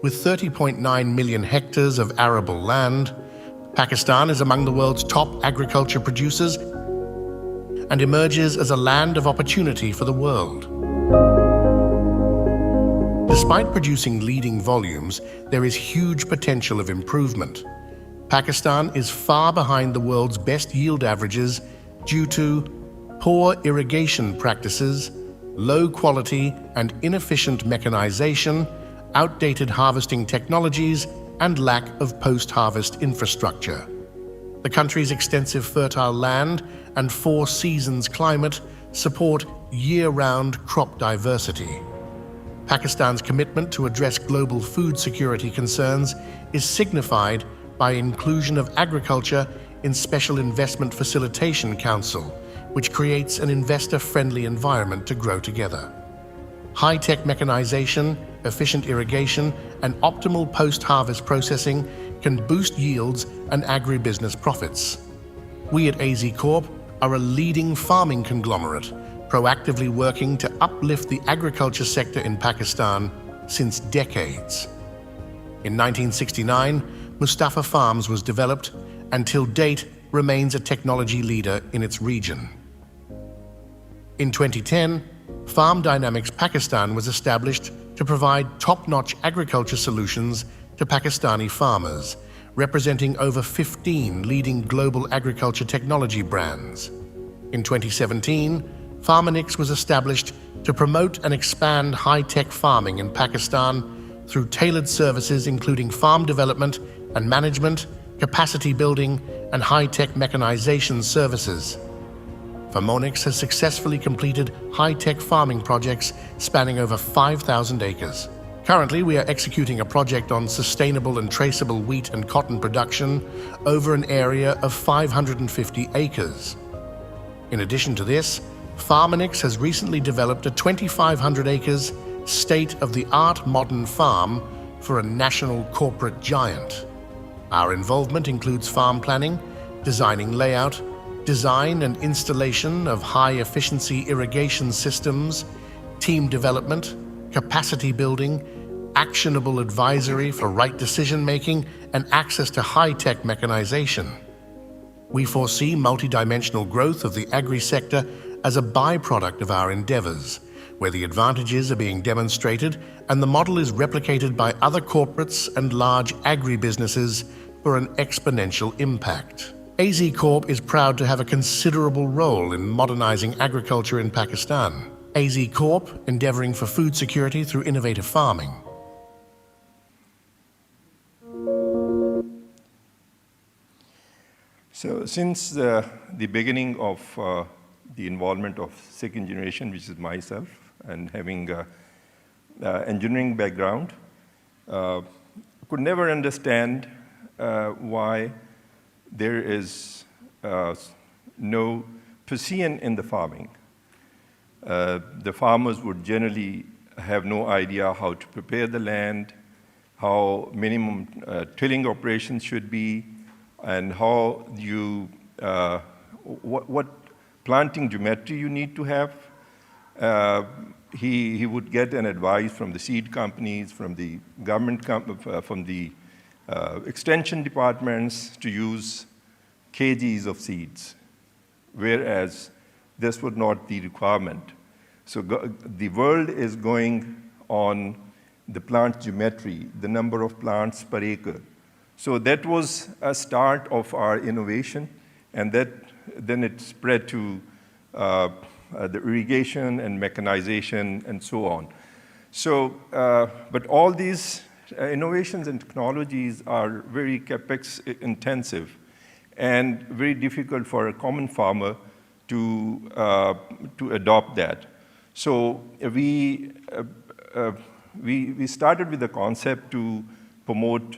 With 30.9 million hectares of arable land, Pakistan is among the world's top agriculture producers and emerges as a land of opportunity for the world. Despite producing leading volumes, there is huge potential of improvement. Pakistan is far behind the world's best yield averages due to poor irrigation practices, low quality and inefficient mechanization, outdated harvesting technologies, and lack of post-harvest infrastructure. The country's extensive fertile land and 4 seasons climate support year-round crop diversity. Pakistan's commitment to address global food security concerns is signified by inclusion of agriculture in Special Investment Facilitation Council, which creates an investor-friendly environment to grow together. High-tech mechanization, efficient irrigation, and optimal post-harvest processing can boost yields and agribusiness profits. We at AZ Corp are a leading farming conglomerate, proactively working to uplift the agriculture sector in Pakistan since decades. In 1969, Mustafa Farms was developed and till date remains a technology leader in its region. In 2010, Farm Dynamics Pakistan was established to provide top-notch agriculture solutions to Pakistani farmers, representing over 15 leading global agriculture technology brands. In 2017, Farmonix was established to promote and expand high-tech farming in Pakistan through tailored services including farm development and management, capacity building, and high-tech mechanization services. Farmonix has successfully completed high-tech farming projects spanning over 5,000 acres. Currently, we are executing a project on sustainable and traceable wheat and cotton production over an area of 550 acres. In addition to this, Farminix has recently developed a 2,500 acres state-of-the-art modern farm for a national corporate giant. Our involvement includes farm planning, designing layout, design and installation of high-efficiency irrigation systems, team development, capacity building, actionable advisory for right decision-making, and access to high-tech mechanization. We foresee multidimensional growth of the agri-sector as a byproduct of our endeavors, where the advantages are being demonstrated and the model is replicated by other corporates and large agribusinesses for an exponential impact. AZ Corp is proud to have a considerable role in modernizing agriculture in Pakistan. AZ Corp, endeavoring for food security through innovative farming. So since the beginning of the involvement of second generation, which is myself, and having engineering background, could never understand why there is no precision in the farming. The farmers would generally have no idea how to prepare the land, how minimum tilling operations should be, and how you, what planting geometry you need to have. He would get an advice from the seed companies, from the government, from the extension departments to use kgs of seeds, whereas this was not the requirement. So the world is going on the plant geometry, the number of plants per acre. So that was a start of our innovation, and then it spread to the irrigation and mechanization and so on. So, but all these innovations and technologies are very capex intensive and very difficult for a common farmer to adopt that. So we started with the concept to promote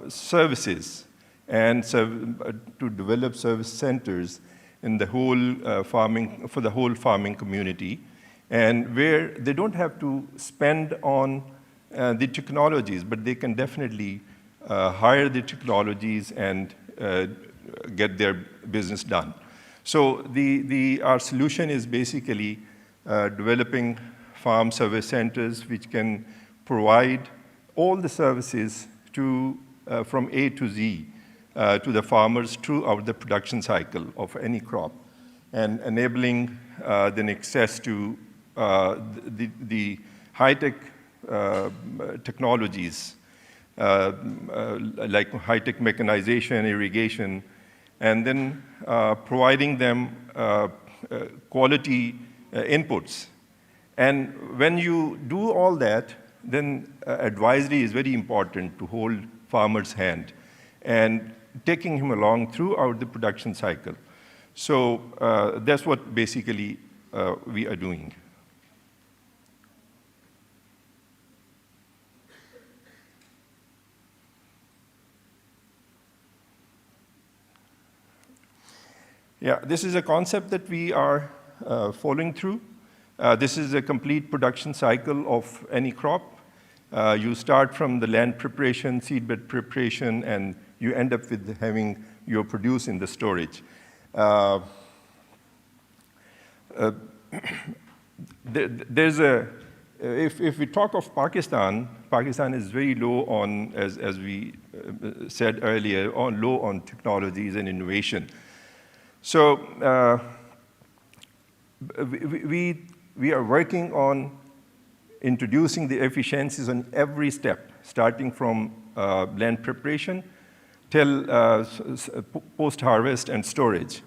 services and to develop service centers in the whole farming, for the whole farming community, and where they don't have to spend on the technologies, but they can definitely hire the technologies and get their business done. So our solution is basically developing farm service centers which can provide all the services to, from A to Z to the farmers throughout the production cycle of any crop, and enabling then access to the high-tech technologies like high-tech mechanization, irrigation, and then providing them quality inputs. And when you do all that, then advisory is very important to hold farmer's hand and taking him along throughout the production cycle. So that's what basically we are doing. Yeah, this is a concept that we are following through. This is a complete production cycle of any crop. You start from the land preparation, seedbed preparation, and you end up with having your produce in the storage. There's a, if we talk of Pakistan, Pakistan is very low on, as we said earlier, low on technologies and innovation. So we are working on introducing the efficiencies on every step, starting from land preparation till post-harvest and storage.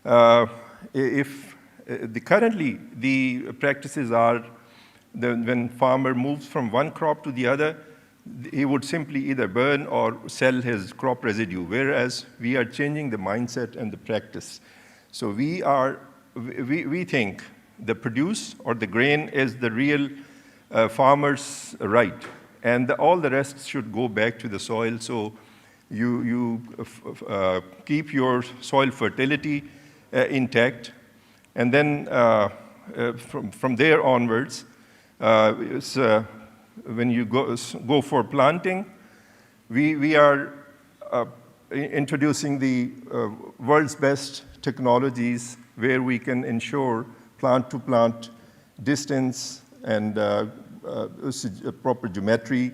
Currently, the practices are that when farmer moves from one crop to the other, he would simply either burn or sell his crop residue, whereas we are changing the mindset and the practice. So we think the produce or the grain is the real farmer's right, and all the rest should go back to the soil. So you keep your soil fertility intact, And then from there onwards, when you go for planting, we are introducing the world's best technologies where we can ensure plant-to-plant distance and proper geometry,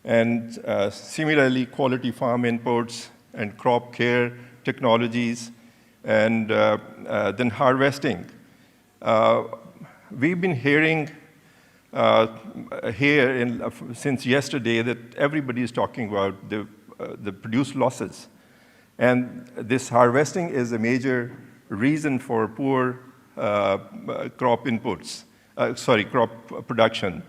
and similarly quality farm inputs and crop care technologies, and then harvesting. We've been hearing here since yesterday that everybody is talking about the produce losses. And this harvesting is a major reason for poor crop inputs, crop production.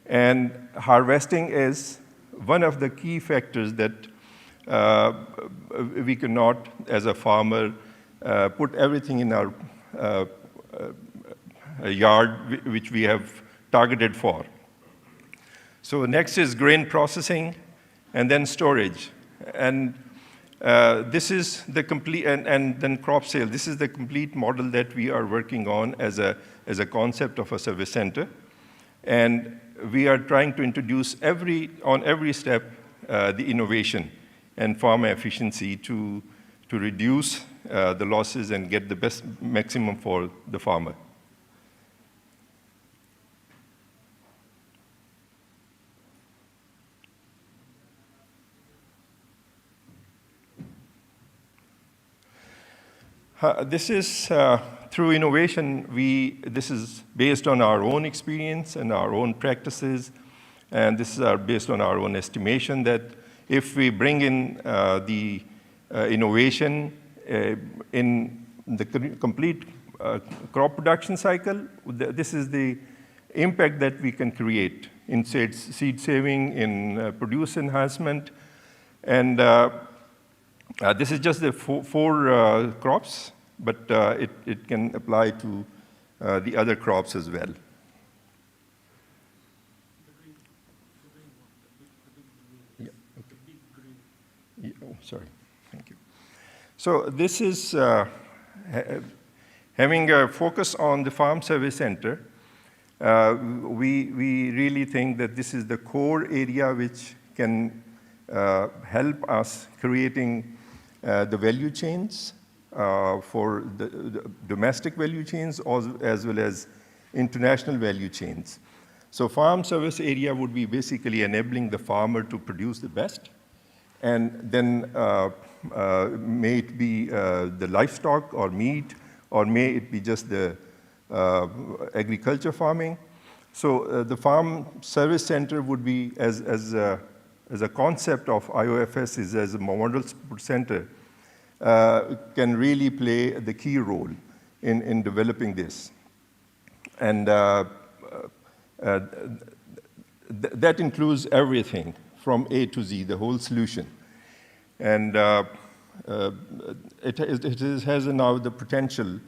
And harvesting is one of the key factors that we cannot, as a farmer, put everything in our yard which we have targeted for. So next is grain processing, and then storage. And this is the complete, and then crop sale. This is the complete model that we are working on as a concept of a service center. And we are trying to introduce on every step the innovation and farmer efficiency to reduce the losses and get the best maximum for the farmer. This is through innovation. This is based on our own experience and our own practices, and this is based on our own estimation that if we bring in the innovation in the complete crop production cycle, this is the impact that we can create in seed saving, in produce enhancement, and this is just the four crops, but it can apply to the other crops as well. Yeah, okay. Yeah, oh, sorry, thank you. So this is having a focus on the farm service center. We really think that this is the core area which can help us creating the value chains for the domestic value chains as well as international value chains. So farm service area would be basically enabling the farmer to produce the best, and then may it be the livestock or meat, or may it be just the agriculture farming. So the farm service center would be as a concept of IOFS is as a model support center, can really play the key role in developing this. And that includes everything from A to Z, the whole solution. And it has now the potential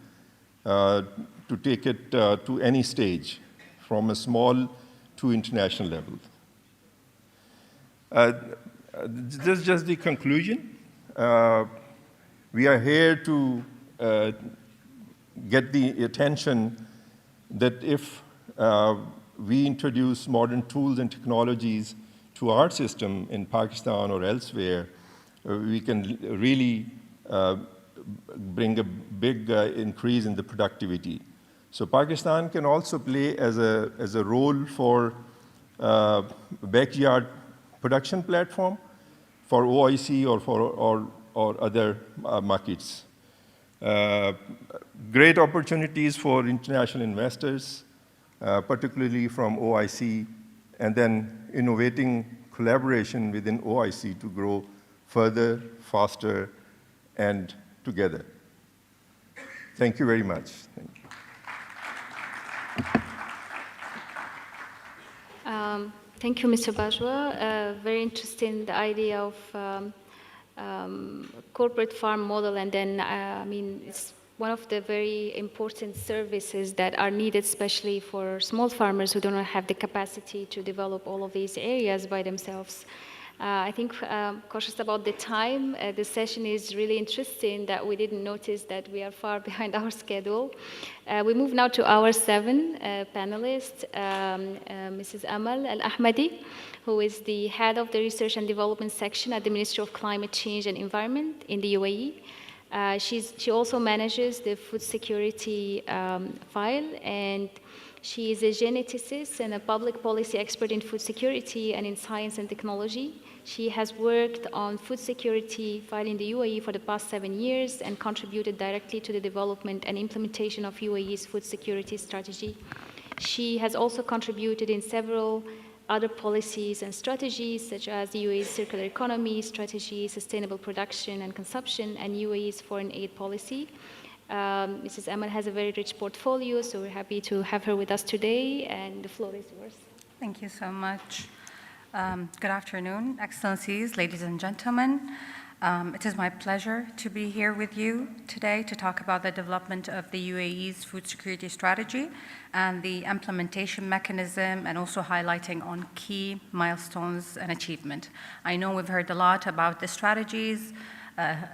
to take it to any stage, from a small to international level. This is just the conclusion. We are here to get the attention that if we introduce modern tools and technologies to our system in Pakistan or elsewhere, we can really bring a big increase in the productivity. So Pakistan can also play as a role for backyard production platform for OIC or other markets. Great opportunities for international investors, particularly from OIC, and then innovating collaboration within OIC to grow further, faster, and together. Thank you very much. Thank you. Thank you, Mr. Bajwa. Very interesting, the idea of corporate farm model, and then, I mean, it's one of the very important services that are needed, especially for small farmers who do not have the capacity to develop all of these areas by themselves. I think cautious about the time. The session is really interesting that we didn't notice that we are far behind our schedule. We move now to our 7 panelists, Mrs. Amal Al-Ahmadi, who is the head of the Research and Development section at the Ministry of Climate Change and Environment in the UAE. She also manages the food security file, and she is a geneticist and a public policy expert in food security and in science and technology. She has worked on food security file in the UAE for the past 7 years and contributed directly to the development and implementation of UAE's food security strategy. She has also contributed in several other policies and strategies, such as the UAE's circular economy strategy, sustainable production and consumption, and UAE's foreign aid policy. Mrs. Amal has a very rich portfolio, so we're happy to have her with us today, and the floor is yours. Thank you so much. Good afternoon, Excellencies, ladies and gentlemen. It is my pleasure to be here with you today to talk about the development of the UAE's food security strategy and the implementation mechanism, and also highlighting on key milestones and achievement. I know we've heard a lot about the strategies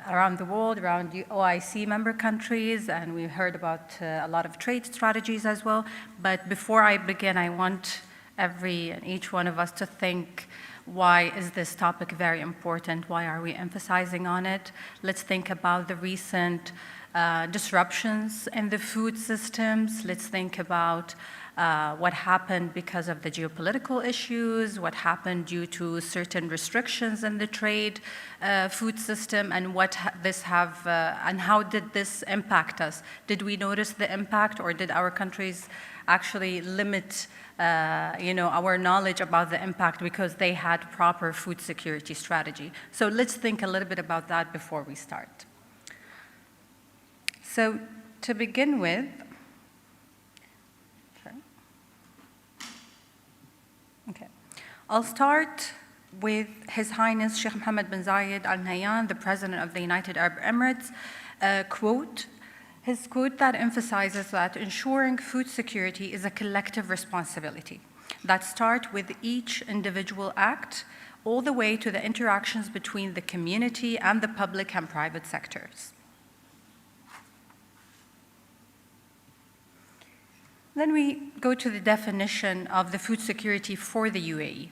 around the world, around the OIC member countries, and we heard about a lot of trade strategies as well. But before I begin, I want every and each one of us to think, why is this topic very important? Why are we emphasizing on it? Let's think about the recent disruptions in the food systems. Let's think about what happened because of the geopolitical issues, what happened due to certain restrictions in the trade food system, and and how did this impact us? Did we notice the impact, or did our countries actually limit our knowledge about the impact because they had proper food security strategy? So let's think a little bit about that before we start. So to begin with, I'll start with His Highness Sheikh Mohammed bin Zayed Al Nahyan, the President of the United Arab Emirates, quote. His quote that emphasizes that ensuring food security is a collective responsibility that starts with each individual act all the way to the interactions between the community and the public and private sectors. Then we go to the definition of the food security for the UAE.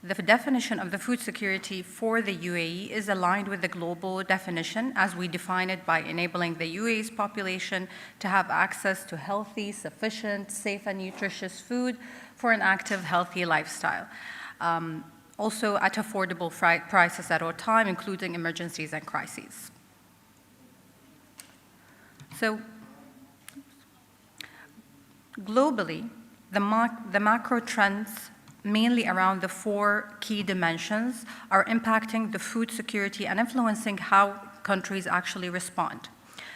The definition of the food security for the UAE is aligned with the global definition as we define it by enabling the UAE's population to have access to healthy, sufficient, safe, and nutritious food for an active, healthy lifestyle. Also at affordable prices at all times, including emergencies and crises. So, globally, the macro trends, mainly around the 4 key dimensions, are impacting the food security and influencing how countries actually respond.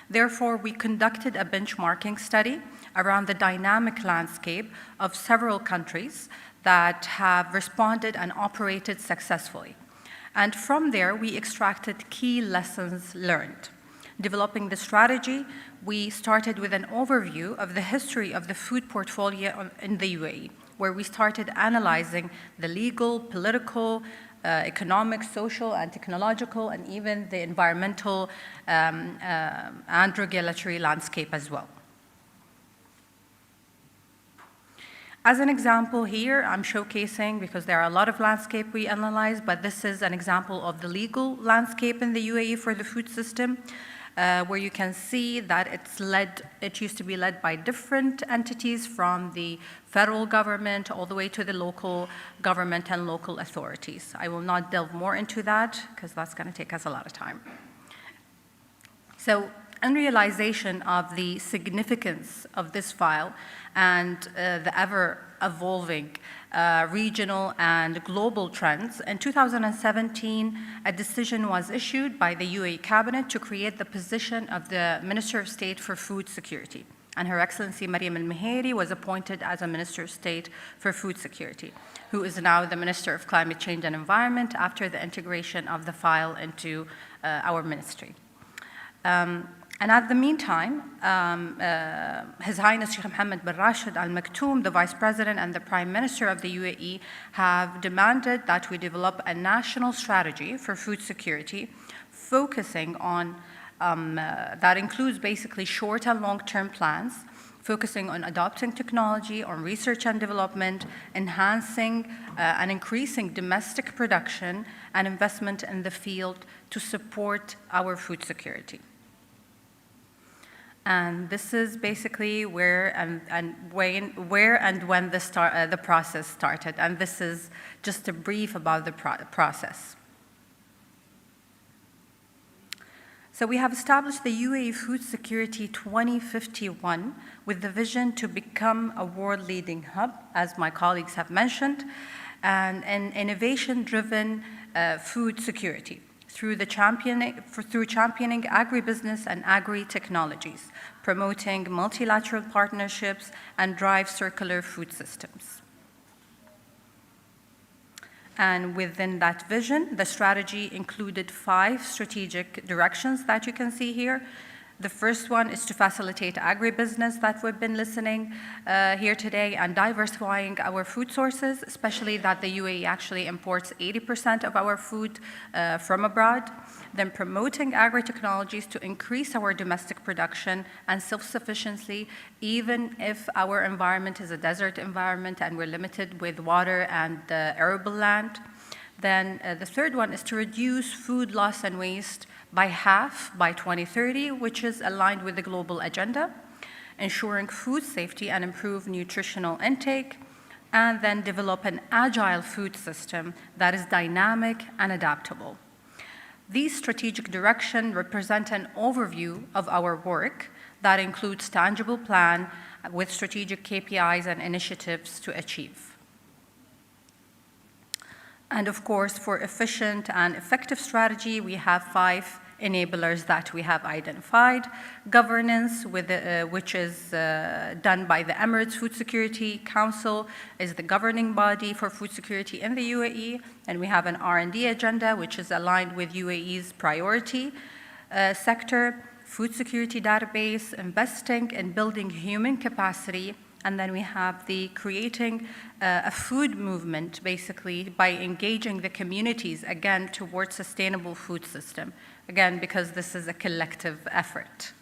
Therefore, we conducted a benchmarking study around the dynamic landscape of several countries that have responded and operated successfully. And from there, we extracted key lessons learned. Developing the strategy, we started with an overview of the history of the food portfolio in the UAE, where we started analyzing the legal, political, economic, social, and technological, and even the environmental and regulatory landscape as well. As an example here, I'm showcasing, because there are a lot of landscape we analyze, but this is an example of the legal landscape in the UAE for the food system, where you can see that it used to be led by different entities, from the federal government all the way to the local government and local authorities. I will not delve more into that because that's going to take us a lot of time. So, in realization of the significance of this file and the ever-evolving regional and global trends, in 2017, a decision was issued by the UAE Cabinet to create the position of the Minister of State for Food Security. And Her Excellency Mariam Al-Miheri was appointed as a Minister of State for Food Security, who is now the Minister of Climate Change and Environment after the integration of the file into our ministry. And at the meantime, His Highness Sheikh Mohammed bin Rashid Al Maktoum, the Vice President and the Prime Minister of the UAE, have demanded that we develop a national strategy for food security, focusing on, that includes basically short and long-term plans, focusing on adopting technology, on research and development, enhancing and increasing domestic production and investment in the field to support our food security. And this is basically where and when the process started. And this is just a brief about the process. So we have established the UAE Food Security 2051 with the vision to become a world-leading hub, as my colleagues have mentioned, and an innovation-driven food security through championing agribusiness and agri-technologies, promoting multilateral partnerships, and drive circular food systems. And within that vision, the strategy included 5 strategic directions that you can see here. The first one is to facilitate agribusiness that we've been listening here today, and diversifying our food sources, especially that the UAE actually imports 80% of our food from abroad. Then promoting agri-technologies to increase our domestic production and self-sufficiency, even if our environment is a desert environment and we're limited with water and arable land. Then the third one is to reduce food loss and waste by half by 2030, which is aligned with the global agenda, ensuring food safety and improve nutritional intake, and then develop an agile food system that is dynamic and adaptable. These strategic directions represent an overview of our work that includes tangible plan with strategic KPIs and initiatives to achieve. And of course, for efficient and effective strategy, we have 5 enablers that we have identified. Governance, which is done by the Emirates Food Security Council, is the governing body for food security in the UAE. And we have an R&D agenda, which is aligned with UAE's priority sector, food security database, investing in building human capacity. And then we have the creating a food movement, basically, by engaging the communities, again, towards sustainable food system. Again, because this is a collective effort.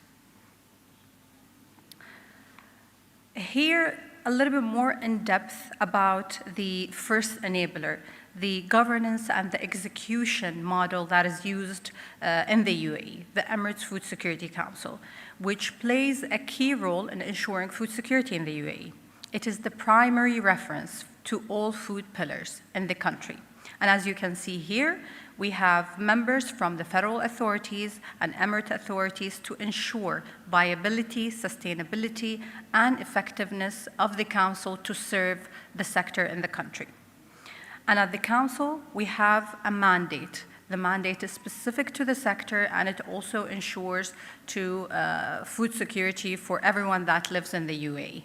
Here, a little bit more in depth about the first enabler, the governance and the execution model that is used in the UAE, the Emirates Food Security Council, which plays a key role in ensuring food security in the UAE. It is the primary reference to all food pillars in the country. And as you can see here, we have members from the federal authorities and emirate authorities to ensure viability, sustainability, and effectiveness of the council to serve the sector in the country. And at the council, we have a mandate. The mandate is specific to the sector, and it also ensures to food security for everyone that lives in the UAE.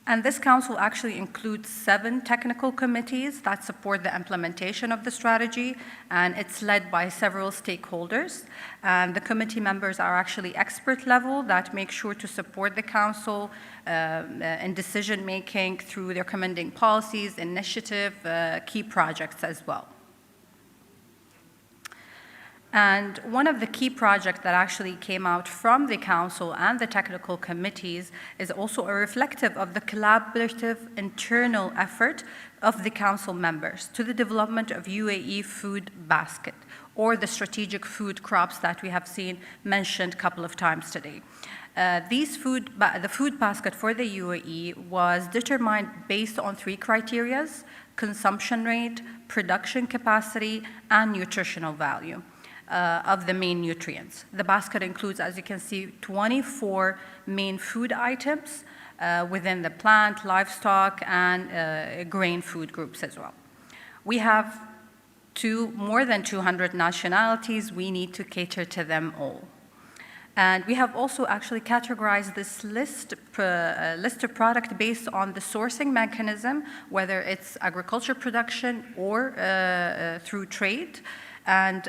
And this council actually includes 7 technical committees that support the implementation of the strategy, and it's led by several stakeholders. And the committee members are actually expert level that make sure to support the council in decision-making through their recommending policies, initiative, key projects as well. And one of the key projects that actually came out from the council and the technical committees is also a reflective of the collaborative internal effort of the council members to the development of UAE food basket, or the strategic food crops that we have seen mentioned a couple of times today. The food basket for the UAE was determined based on 3 criteria: consumption rate, production capacity, and nutritional value of the main nutrients. The basket includes, as you can see, 24 main food items within the plant, livestock, and grain food groups as well. We have more than 200 nationalities. We need to cater to them all. And we have also actually categorized this list of products based on the sourcing mechanism, whether it's agriculture production or through trade. and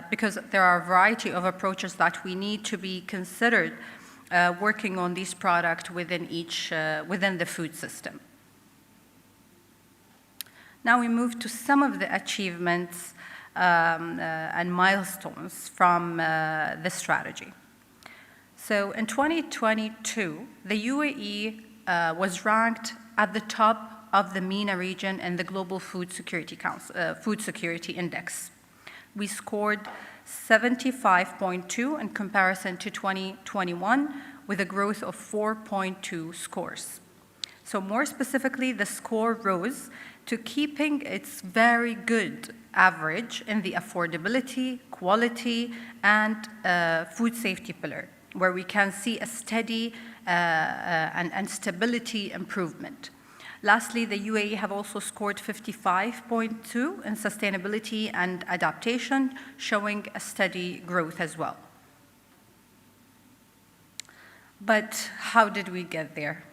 because there are a variety of approaches that we need to be considered working on these products within the food system. Now we move to some of the achievements and milestones from the strategy. So in 2022, the UAE was ranked at the top of the MENA region in the Global Food Security Index. We scored 75.2 in comparison to 2021, with a growth of 4.2 scores. So more specifically, the score rose to keeping its very good average in the affordability, quality, and food safety pillar, where we can see a steady and stability improvement. Lastly, the UAE have also scored 55.2 in sustainability and adaptation, showing a steady growth as well. But how did we get there?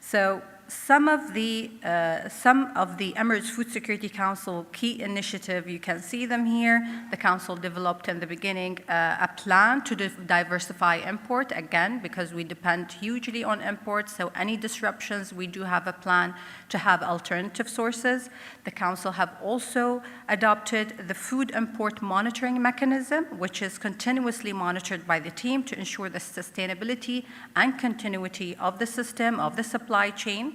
So some of the Emirates Food Security Council key initiative, you can see them here. The council developed in the beginning a plan to diversify import, again, because we depend hugely on imports, so any disruptions, we do have a plan to have alternative sources. The council have also adopted the food import monitoring mechanism, which is continuously monitored by the team to ensure the sustainability and continuity of the system, of the supply chain.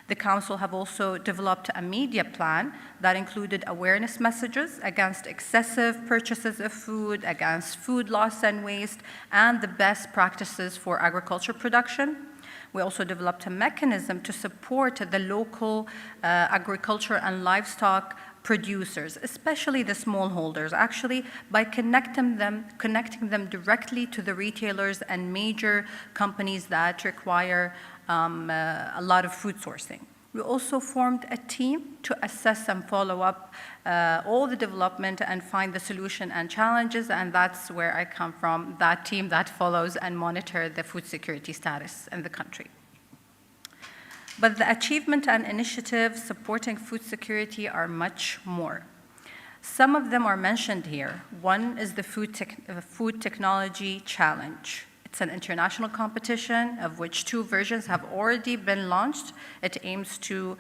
The council have also developed a media plan that included awareness messages against excessive purchases of food, against food loss and waste, and the best practices for agriculture production. We also developed a mechanism to support the local agriculture and livestock producers, especially the smallholders, actually by connecting them directly to the retailers and major companies that require a lot of food sourcing. We also formed a team to assess and follow up all the development and find the solution and challenges, and that's where I come from, that team that follows and monitors the food security status in the country. But the achievement and initiatives supporting food security are much more. Some of them are mentioned here. One is the Food Technology Challenge. It's an international competition of which 2 versions have already been launched. It aims to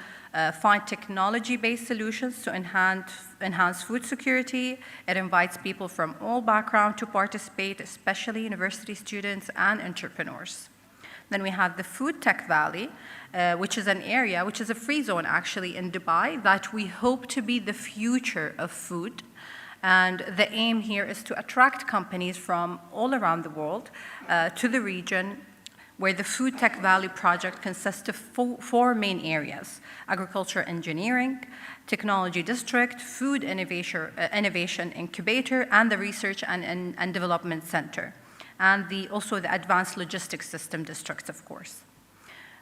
find technology-based solutions to enhance food security. It invites people from all backgrounds to participate, especially university students and entrepreneurs. Then we have the Food Tech Valley, which is an area, which is a free zone actually in Dubai, that we hope to be the future of food. And the aim here is to attract companies from all around the world to the region, where the Food Tech Valley project consists of 4 main areas: agriculture engineering, technology district, food innovation incubator, and the research and development center, and also the advanced logistics system districts, of course.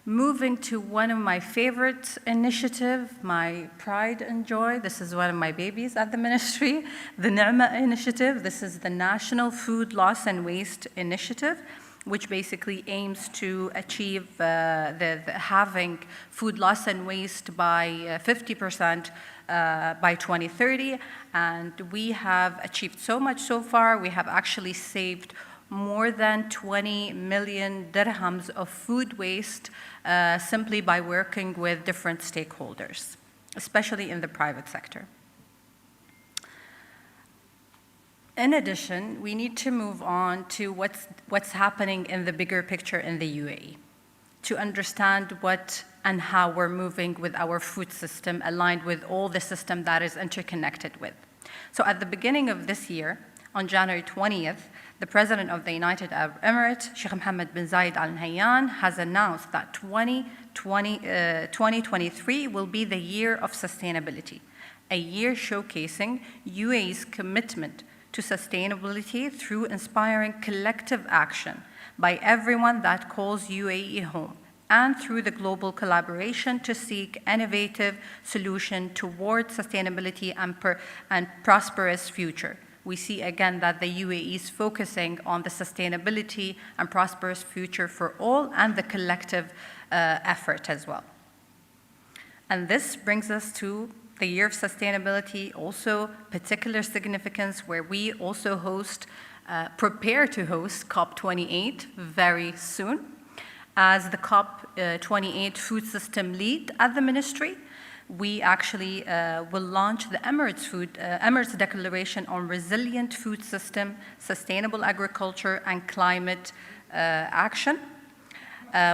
Moving to one of my favorite initiatives, my pride and joy. This is one of my babies at the ministry, the Ni'ma initiative. This is the National Food Loss and Waste Initiative, which basically aims to achieve having food loss and waste by 50% by 2030. And we have achieved so much so far. We have actually saved more than 20 million dirhams of food waste simply by working with different stakeholders, especially in the private sector. In addition, we need to move on to what's happening in the bigger picture in the UAE, to understand what and how we're moving with our food system aligned with all the system that is interconnected with. So at the beginning of this year, on January 20th, the President of the United Arab Emirates, Sheikh Mohammed bin Zayed Al Nahyan, has announced that 2023 will be the year of sustainability, a year showcasing UAE's commitment to sustainability through inspiring collective action by everyone that calls UAE home, and through the global collaboration to seek innovative solutions toward sustainability and prosperous future. We see again that the UAE is focusing on the sustainability and prosperous future for all and the collective effort as well. And this brings us to The Year of Sustainability, also particular significance, where we also prepare to host COP28 very soon. As the COP28 food system lead at the ministry, we actually will launch the Emirates Declaration on Resilient Food System, Sustainable Agriculture, and Climate Action,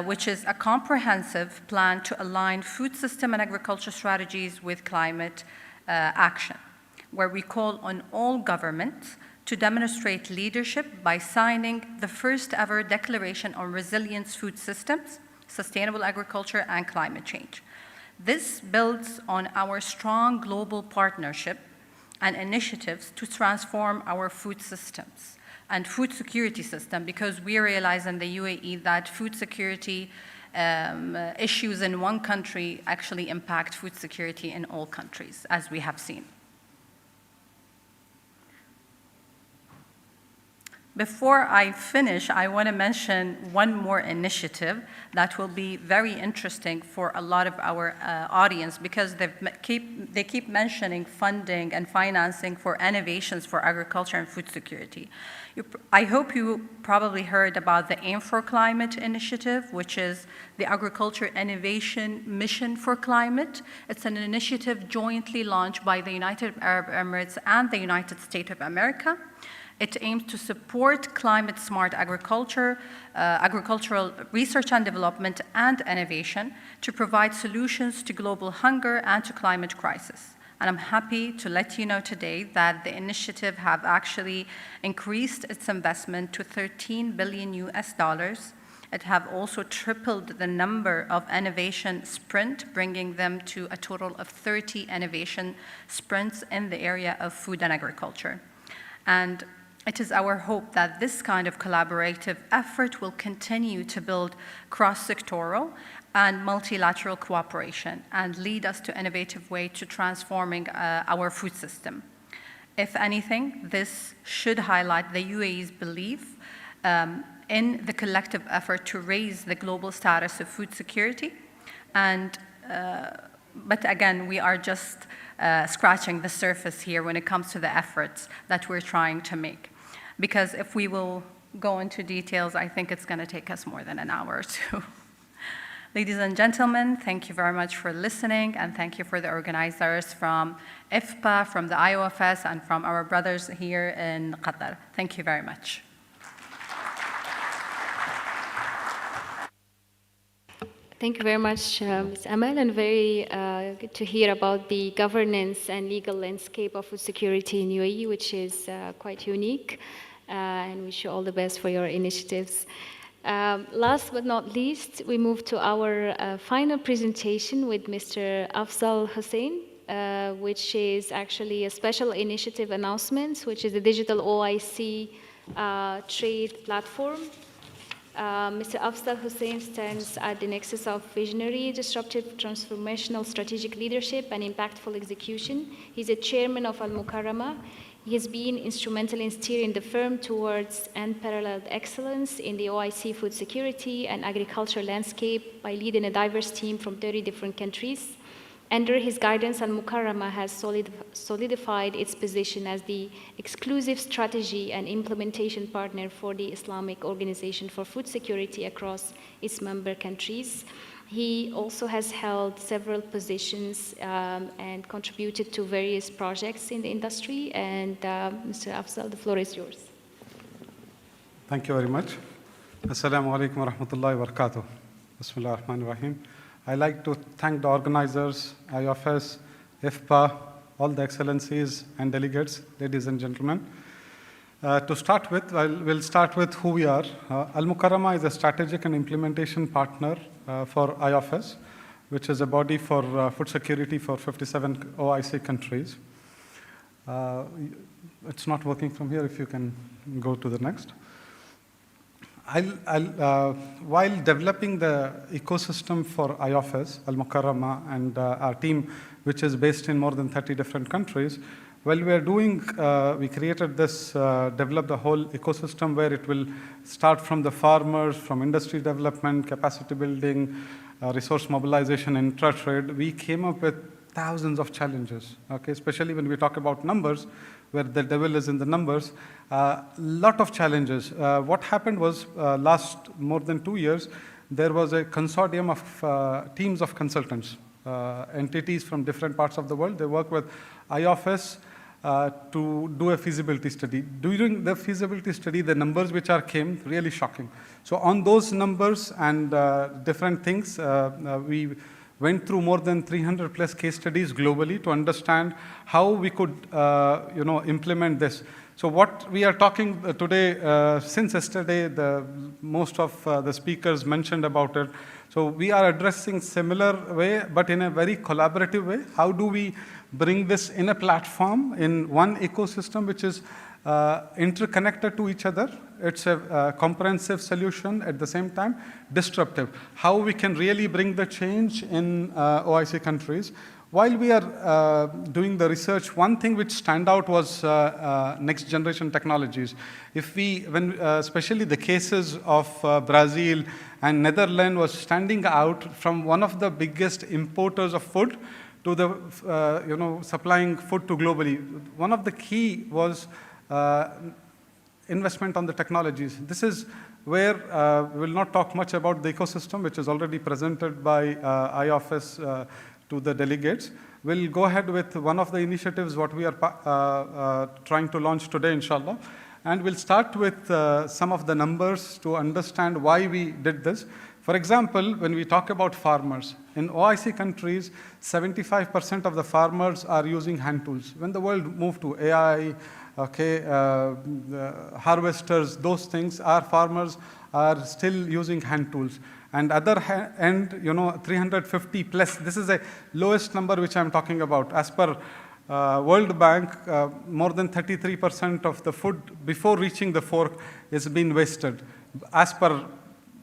which is a comprehensive plan to align food system and agriculture strategies with climate action, where we call on all governments to demonstrate leadership by signing the first ever Declaration on Resilient Food Systems, Sustainable Agriculture, and Climate Change. This builds on our strong global partnership and initiatives to transform our food systems and food security system, because we realize in the UAE that food security issues in one country actually impact food security in all countries, as we have seen. Before I finish, I want to mention one more initiative that will be very interesting for a lot of our audience, because they keep mentioning funding and financing for innovations for agriculture and food security. I hope you probably heard about the Aim for Climate initiative, which is the Agriculture Innovation Mission for Climate. It's an initiative jointly launched by the United Arab Emirates and the United States of America. It aims to support climate-smart agriculture, agricultural research and development, and innovation to provide solutions to global hunger and to climate crisis. And I'm happy to let you know today that the initiative have actually increased its investment to $13 billion US. It have also tripled the number of innovation sprints, bringing them to a total of 30 innovation sprints in the area of food and agriculture. And it is our hope that this kind of collaborative effort will continue to build cross-sectoral and multilateral cooperation and lead us to innovative way to transforming our food system. If anything, this should highlight the UAE's belief in the collective effort to raise the global status of food security. And, but again, we are just scratching the surface here when it comes to the efforts that we're trying to make. Because if we will go into details, I think it's going to take us more than an hour or two. Ladies and gentlemen, thank you very much for listening, and thank you for the organizers from IFPA, from the IOFS, and from our brothers here in Qatar. Thank you very much. Thank you very much, Ms. Amal, and very good to hear about the governance and legal landscape of food security in UAE, which is quite unique, and wish you all the best for your initiatives. Last but not least, we move to our final presentation with Mr. Afzal Hussain, which is actually a special initiative announcement, which is a digital OIC trade platform. Mr. Afzal Hussain stands at the nexus of visionary, disruptive, transformational strategic leadership and impactful execution. He's a chairman of Al-Mukarrama. He has been instrumental in steering the firm towards unparalleled excellence in the OIC food security and agriculture landscape by leading a diverse team from 30 different countries. Under his guidance, Al-Mukarrama has solidified its position as the exclusive strategy and implementation partner for the Islamic Organization for Food Security across its member countries. He also has held several positions and contributed to various projects in the industry. And Mr. Afzal, the floor is yours. Thank you very much. Assalamu alaikum wa rahmatullahi wa barakatuh. Bismillah ar-Rahman ar-Rahim. I'd like to thank the organizers, IOFS, IFPA, all the excellencies and delegates, ladies and gentlemen. To start with, we'll start with who we are. Al-Mukarrama is a strategic and implementation partner for IOFS, which is a body for food security for 57 OIC countries. It's not working from here, if you can go to the next. While developing the ecosystem for IOFS, Al-Mukarrama, and our team, which is based in more than 30 different countries, while we are doing, we created this, developed the whole ecosystem where it will start from the farmers, from industry development, capacity building, resource mobilization, intra-trade. We came up with thousands of challenges, okay? Especially when we talk about numbers, where the devil is in the numbers, lot of challenges. What happened was last more than 2 years, there was a consortium of teams of consultants, entities from different parts of the world. They work with IOFS to do a feasibility study. During the feasibility study, the numbers which came really shocking. So on those numbers and different things, we went through more than 300 plus case studies globally to understand how we could implement this. So what we are talking today, since yesterday, most of the speakers mentioned about it. So we are addressing similar way, but in a very collaborative way. How do we bring this in a platform, in one ecosystem which is interconnected to each other? It's a comprehensive solution, at the same time disruptive. How we can really bring the change in OIC countries. While we are doing the research, one thing which stand out was next generation technologies. If we, especially the cases of Brazil and Netherlands was standing out from one of the biggest importers of food to the supplying food to globally. One of the key was investment on the technologies. This is where we will not talk much about the ecosystem, which is already presented by IOFS to the delegates. We'll go ahead with one of the initiatives what we are trying to launch today, inshallah. And we'll start with some of the numbers to understand why we did this. For example, when we talk about farmers, in OIC countries, 75% of the farmers are using hand tools. When the world moved to AI, harvesters, those things, our farmers are still using hand tools. And other end, 350 plus, this is the lowest number which I'm talking about. As per World Bank, more than 33% of the food before reaching the fork is being wasted. As per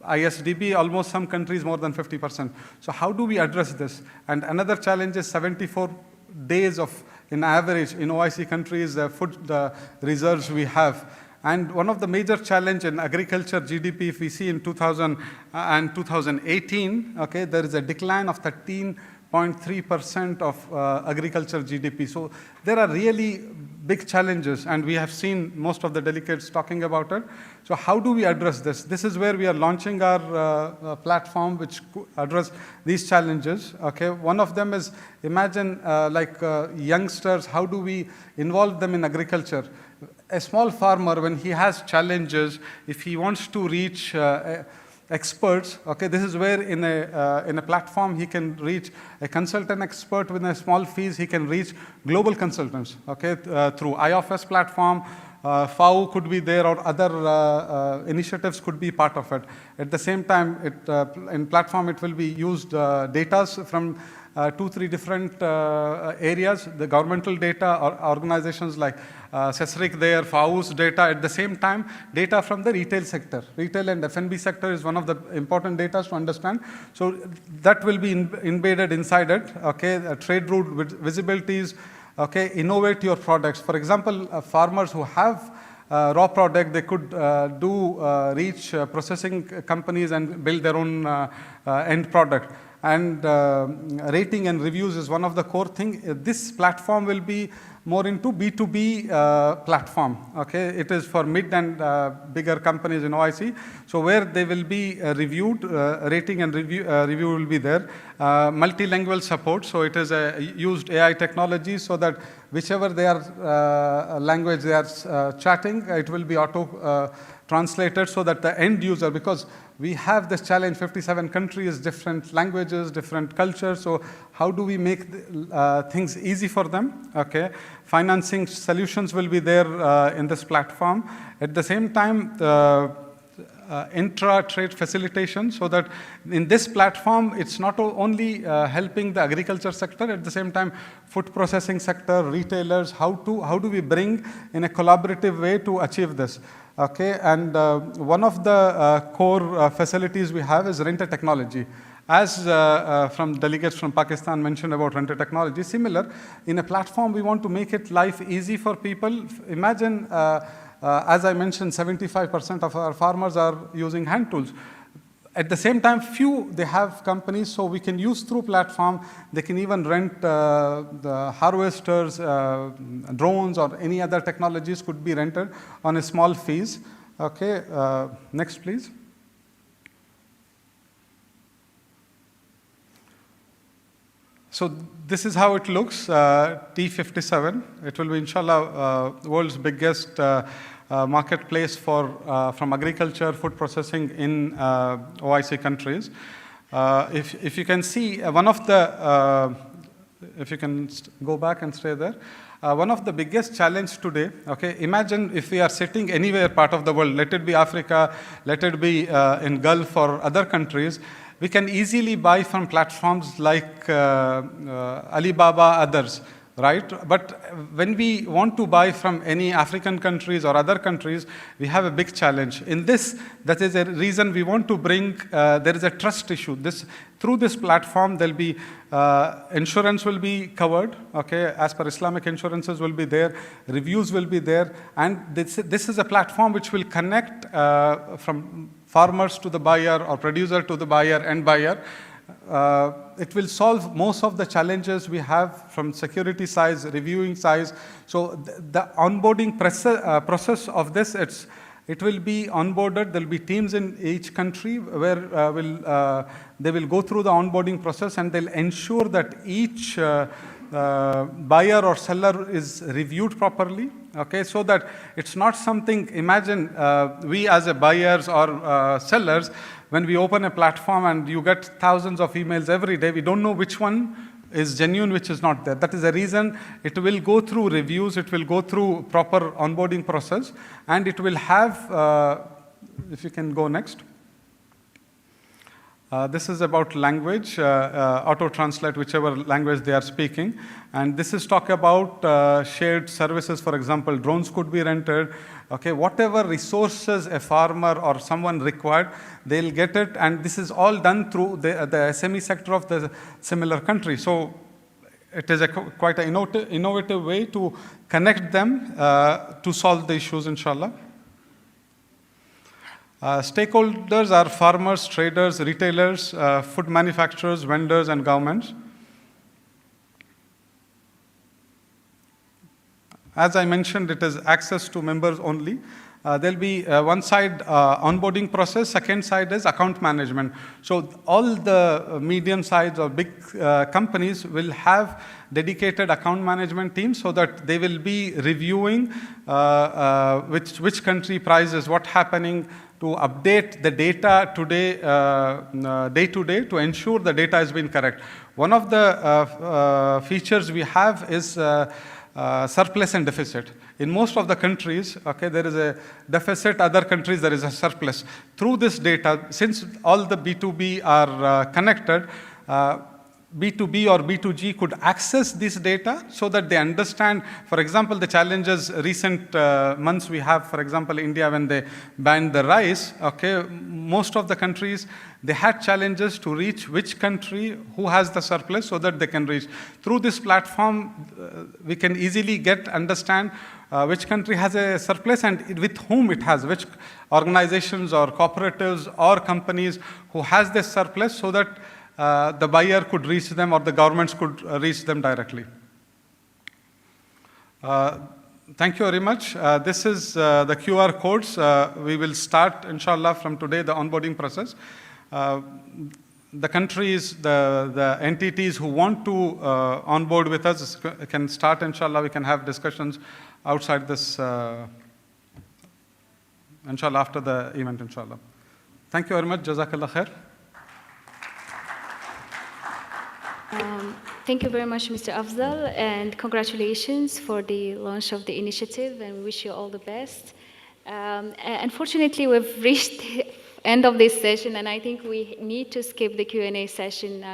ISDB, almost some countries more than 50%. So how do we address this? And another challenge is 74 days of, in average, in OIC countries, food reserves we have. And one of the major challenge in agriculture GDP, if we see in 2000 and 2018, there is a decline of 13.3% of agriculture GDP. So there are really big challenges, and we have seen most of the delegates talking about it. So how do we address this? This is where we are launching our platform which address these challenges. One of them is, imagine youngsters, how do we involve them in agriculture? A small farmer, when he has challenges, if he wants to reach experts, this is where in a platform he can reach a consultant expert with a small fees, he can reach global consultants, through IOFS platform, FAO could be there, or other initiatives could be part of it. At the same time, in platform it will be used data from 2-3 different areas, the governmental data, or organizations like CESRIC there, FAO's data, at the same time, data from the retail sector. Retail and F&B sector is one of the important data to understand. So that will be embedded inside it, trade route visibilities, innovate your products. For example, farmers who have raw product, they could reach processing companies and build their own end product. And rating and reviews is one of the core things. This platform will be more into B2B platform. It is for mid and bigger companies in OIC. So where they will be reviewed, rating and review will be there. Multilingual support. So it is used AI technology so that whichever their language they are chatting, it will be auto translated so that the end user, because we have this challenge, 57 countries, different languages, different cultures. So how do we make things easy for them? Financing solutions will be there in this platform. At the same time, intra-trade facilitation, so that in this platform, it's not only helping the agriculture sector, at the same time, food processing sector, retailers, how do we bring in a collaborative way to achieve this? And one of the core facilities we have is renter technology. As from delegates from Pakistan mentioned about renter technology, similar, in a platform, we want to make it life easy for people. Imagine, as I mentioned, 75% of our farmers are using hand tools. At the same time, they have companies, so we can use through platform. They can even rent the harvesters, drones, or any other technologies could be rented on a small fees. Okay, next please. So this is how it looks, T57. It will be, inshallah, world's biggest marketplace for from agriculture, food processing in OIC countries. If you can see, one of the, if you can go back and stay there, one of the biggest challenge today, okay, imagine if we are sitting anywhere part of the world, let it be Africa, let it be in Gulf or other countries, we can easily buy from platforms like Alibaba, others, right? But when we want to buy from any African countries or other countries, we have a big challenge. In this, that is a reason we want to bring, there is a trust issue. Through this platform, there'll be, insurance will be covered, okay, as per Islamic insurances will be there, reviews will be there, and this is a platform which will connect from farmers to the buyer or producer to the buyer and buyer. It will solve most of the challenges we have from security size, reviewing size. So the onboarding process of this, it will be onboarded. There will be teams in each country where they will go through the onboarding process, and they'll ensure that each buyer or seller is reviewed properly, okay, so that it's not something, imagine we as a buyers or sellers, when we open a platform and you get thousands of emails every day, we don't know which one is genuine, which is not there. That is the reason it will go through reviews, it will go through proper onboarding process, and it will have, if you can go next. This is about language, auto-translate whichever language they are speaking. And this is talk about shared services. For example, drones could be rented. Okay, whatever resources a farmer or someone required, they'll get it. And this is all done through the SME sector of the similar country. So it is quite an innovative way to connect them to solve the issues, inshallah. Stakeholders are farmers, traders, retailers, food manufacturers, vendors, and governments. As I mentioned, it is access to members only. There'll be one side onboarding process, second side is account management. So all the medium size or big companies will have dedicated account management teams so that they will be reviewing which country prices, what's happening, to update the data today, day to day, to ensure the data has been correct. One of the features we have is surplus and deficit. In most of the countries, okay, there is a deficit, other countries there is a surplus. Through this data, since all the B2B are connected, B2B or B2G could access this data so that they understand, for example, the challenges recent months we have, for example, India when they banned the rice, okay, most of the countries, they had challenges to reach which country who has the surplus so that they can reach. Through this platform, we can easily understand which country has a surplus and with whom it has, which organizations or cooperatives or companies who has this surplus so that the buyer could reach them or the governments could reach them directly. Thank you very much. This is the QR codes. We will start, inshallah, from today, the onboarding process. The countries, the entities who want to onboard with us can start, inshallah. We can have discussions outside this, inshallah, after the event, inshallah. Thank you very much. Jazakallah khair. Thank you very much, Mr. Afzal, and congratulations for the launch of the initiative, and we wish you all the best. Unfortunately, we've reached the end of this session, and I think we need to skip the Q&A session.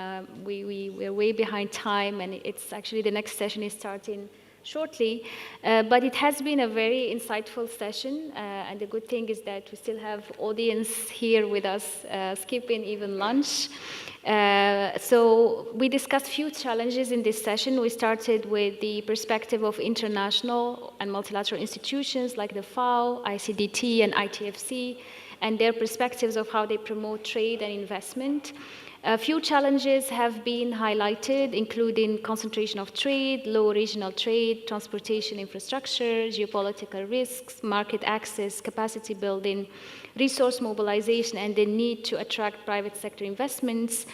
We're way behind time, and it's actually the next session is starting shortly. But it has been a very insightful session, and the good thing is that we still have audience here with us, skipping even lunch. So we discussed few challenges in this session. We started with the perspective of international and multilateral institutions like the FAO, ICDT, and ITFC, and their perspectives of how they promote trade and investment. A few challenges have been highlighted, including concentration of trade, low regional trade, transportation infrastructure, geopolitical risks, market access, capacity building, resource mobilization, and the need to attract private sector investments.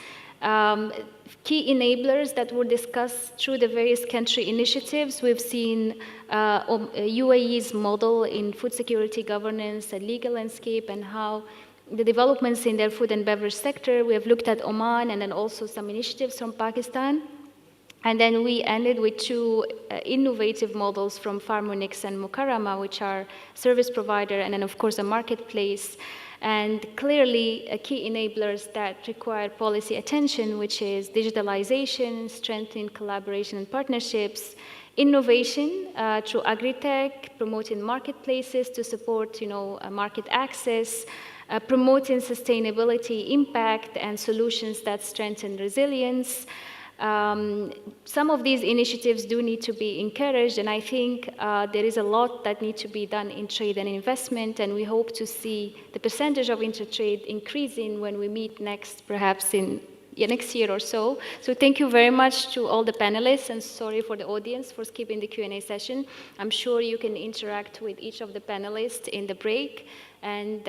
Key enablers that were discussed through the various country initiatives. We've seen UAE's model in food security governance and legal landscape, and how the developments in their food and beverage sector. We have looked at Oman and then also some initiatives from Pakistan. And then we ended with two innovative models from Farmonix and Mukarrama, which are service provider and then of course a marketplace. And clearly key enablers that require policy attention, which is digitalization, strengthening collaboration and partnerships, innovation through agri-tech, promoting marketplaces to support market access, promoting sustainability, impact, and solutions that strengthen resilience. Some of these initiatives do need to be encouraged, and I think there is a lot that needs to be done in trade and investment, and we hope to see the percentage of intertrade increasing when we meet next, perhaps in next year or so. So thank you very much to all the panelists, and sorry for the audience for skipping the Q&A session. I'm sure you can interact with each of the panelists in the break, and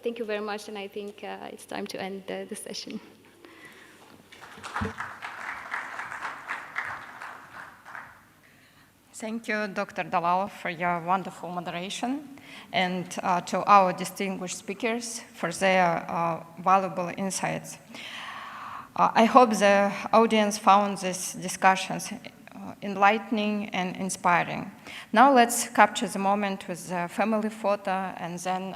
thank you very much, and I think it's time to end the session. Thank you, Dr. Dalal, for your wonderful moderation, and to our distinguished speakers for their valuable insights. I hope the audience found these discussions enlightening and inspiring. Now let's capture the moment with the family photo, and then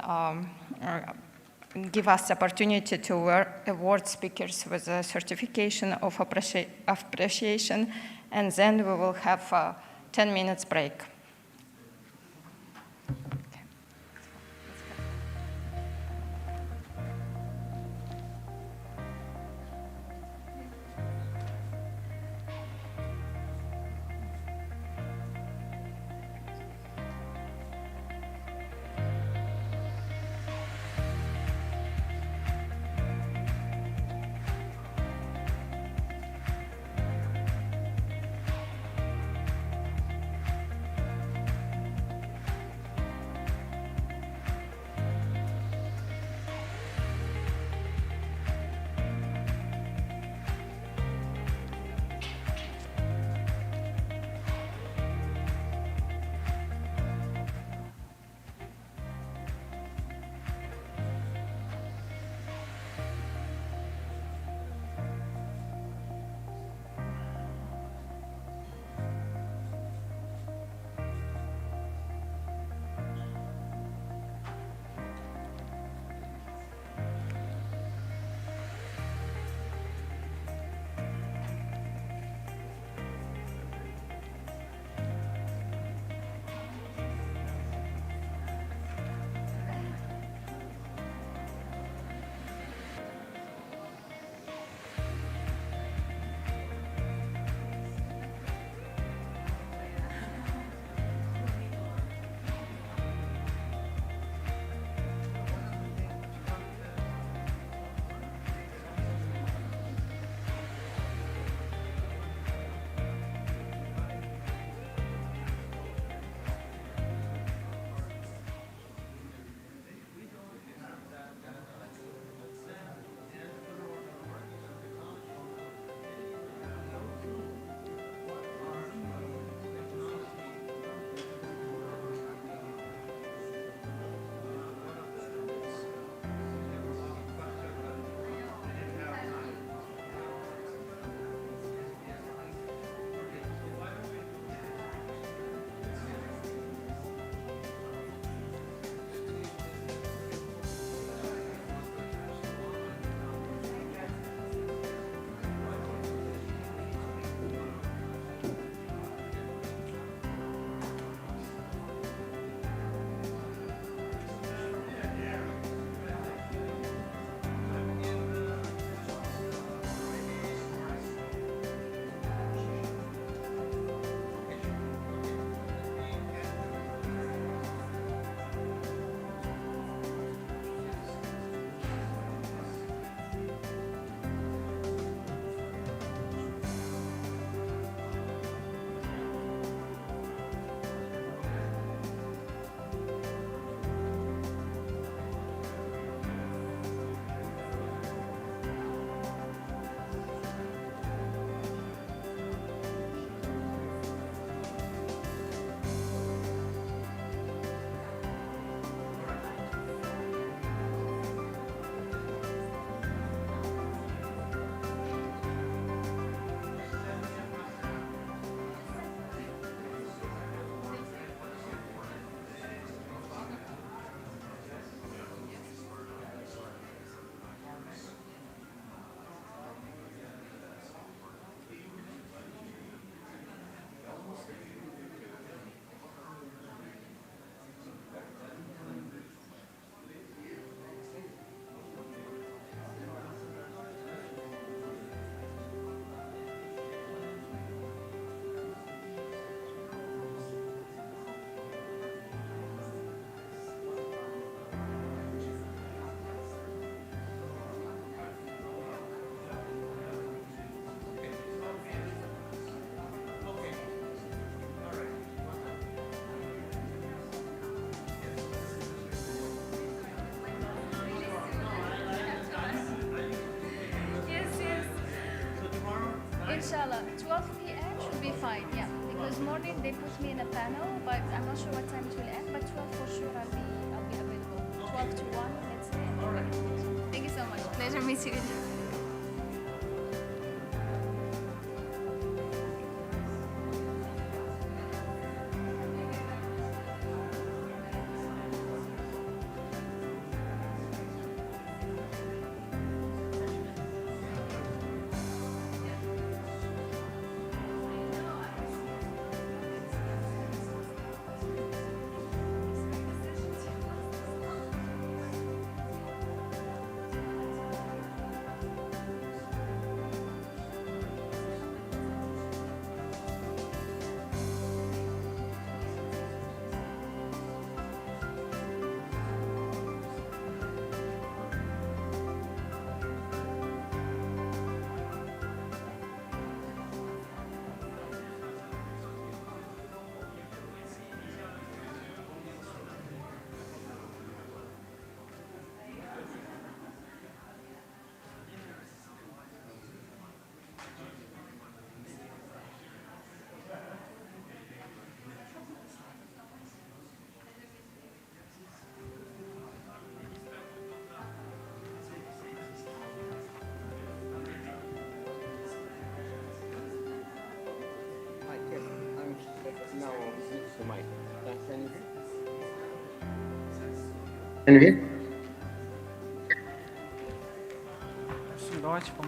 give us the opportunity to award speakers with a certification of appreciation, and then we will have a 10 minutes break. Inshallah, 12 p.m. should be fine, yeah. Because morning they put me in a panel, but I'm not sure what time it will end, but 12 for sure I'll be available. 12 to 1, let's say. Thank you so much. Pleasure meeting you. Can you hear? Deutsch vom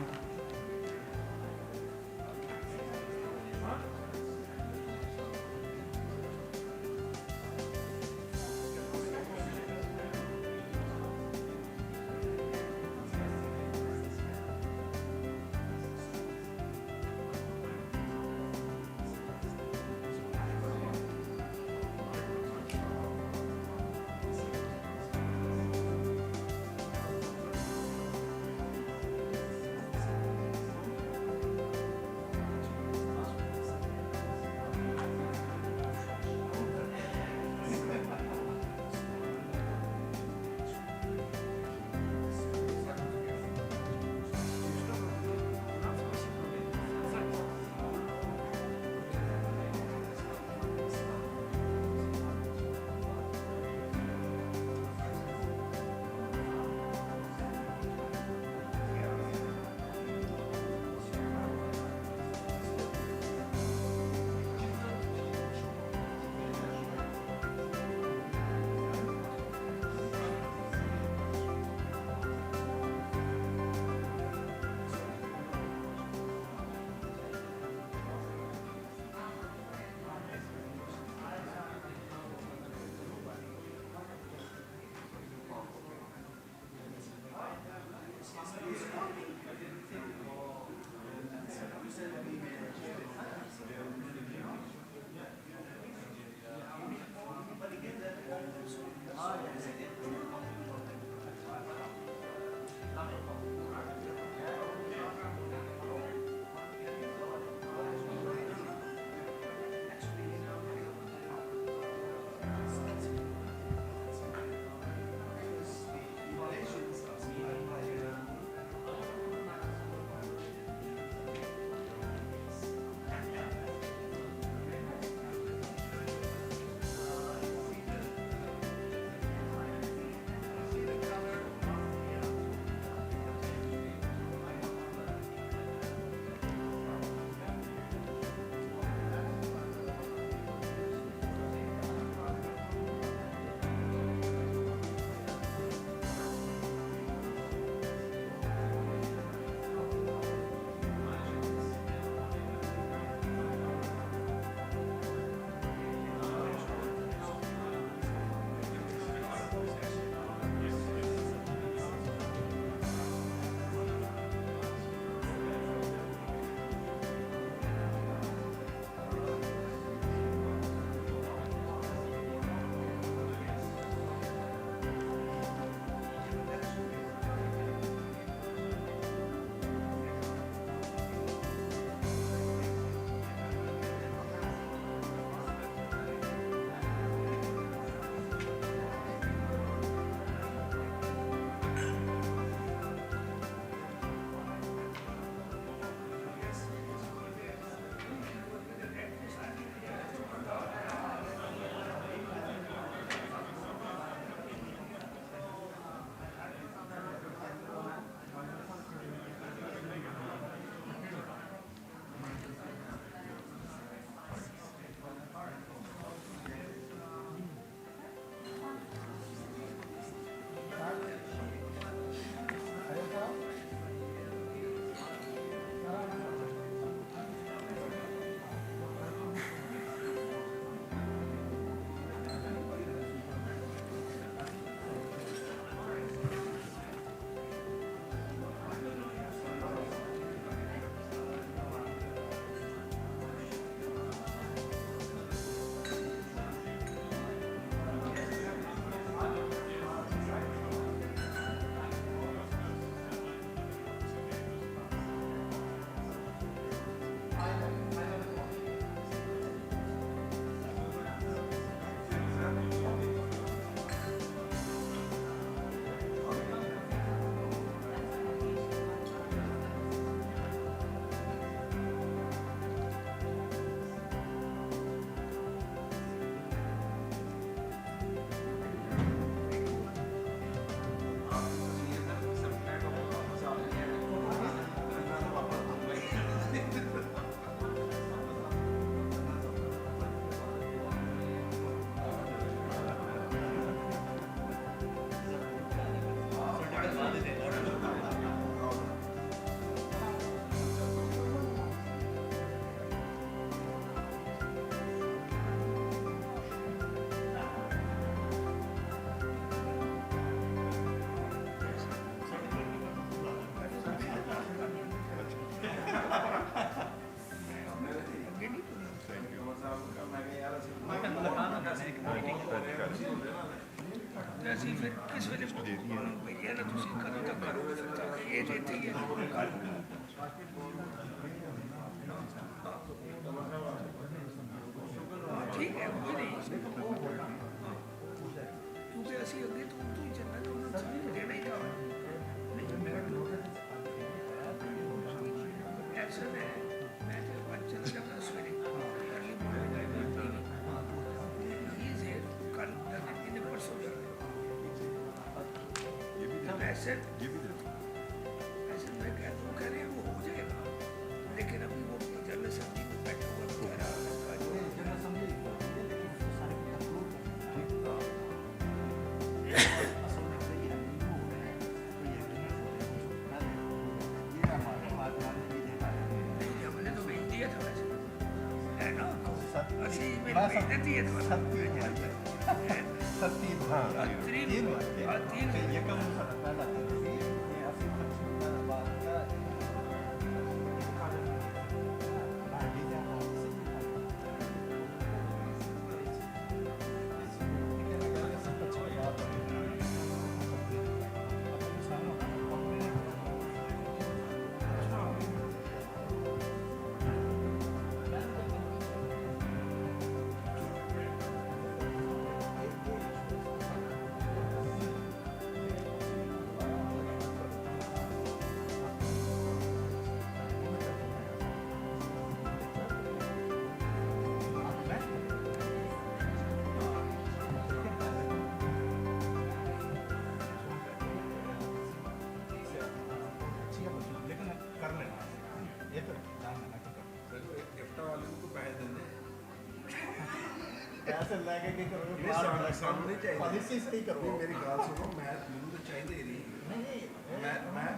policy सही करो मेरी गल सुनो मैं ਮੈਨੂੰ ਤਾਂ ਚਾਹੀਦੇ ਨਹੀਂ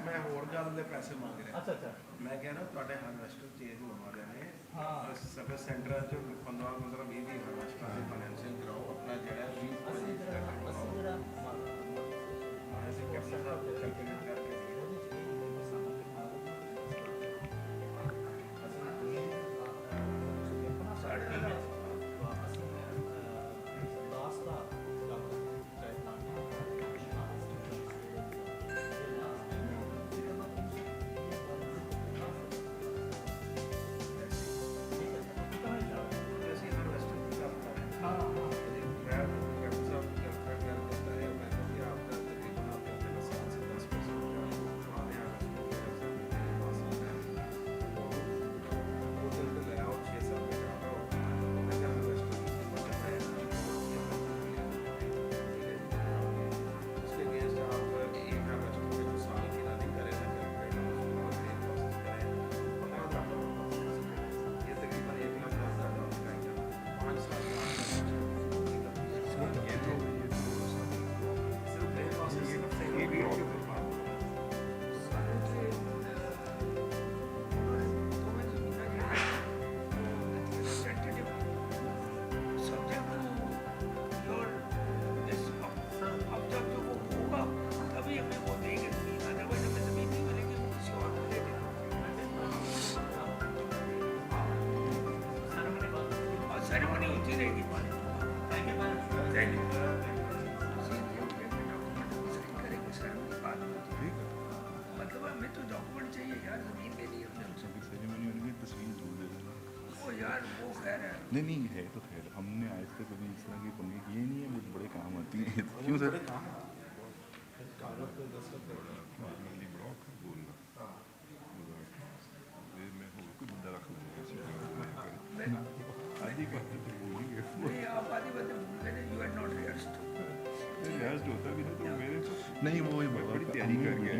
ਮੈਂ ਹੋਰ ਗੱਲ ਦੇ ਪੈਸੇ ਮੰਗ ਰਿਹਾ ਅੱਛਾ ਮੈਂ ਕਹਿ ਰਿਹਾ ਤੁਹਾਡੇ ਇਨਵੈਸਟਰ ਚੇਂਜ ਹੋਣ ਵਾਲੇ ਨੇ ਹਾਂ ਸਰਵਿਸ ਸੈਂਟਰਾਂ ਚ 15 20 ਇਨਵੈਸਟਰਾਂ ਦੀ ਫਾਈਨੈਂਸਿੰਗ ਕਰਾਓ ਆਪਣਾ ਜਿਹੜਾ 20% ਜਿਹੜਾ ਅਸੀਂ ਕੈਪੀਟਲ ਦਾ ਕੈਲਕੂਲੇਟ ਕਰਕੇ नहीं है तो खैर हमने आज तक कभी इस तरह के पंगे किए नहीं है मुझे बड़े काम आती हैं क्यों सर नहीं वो बड़ी तैयारी करके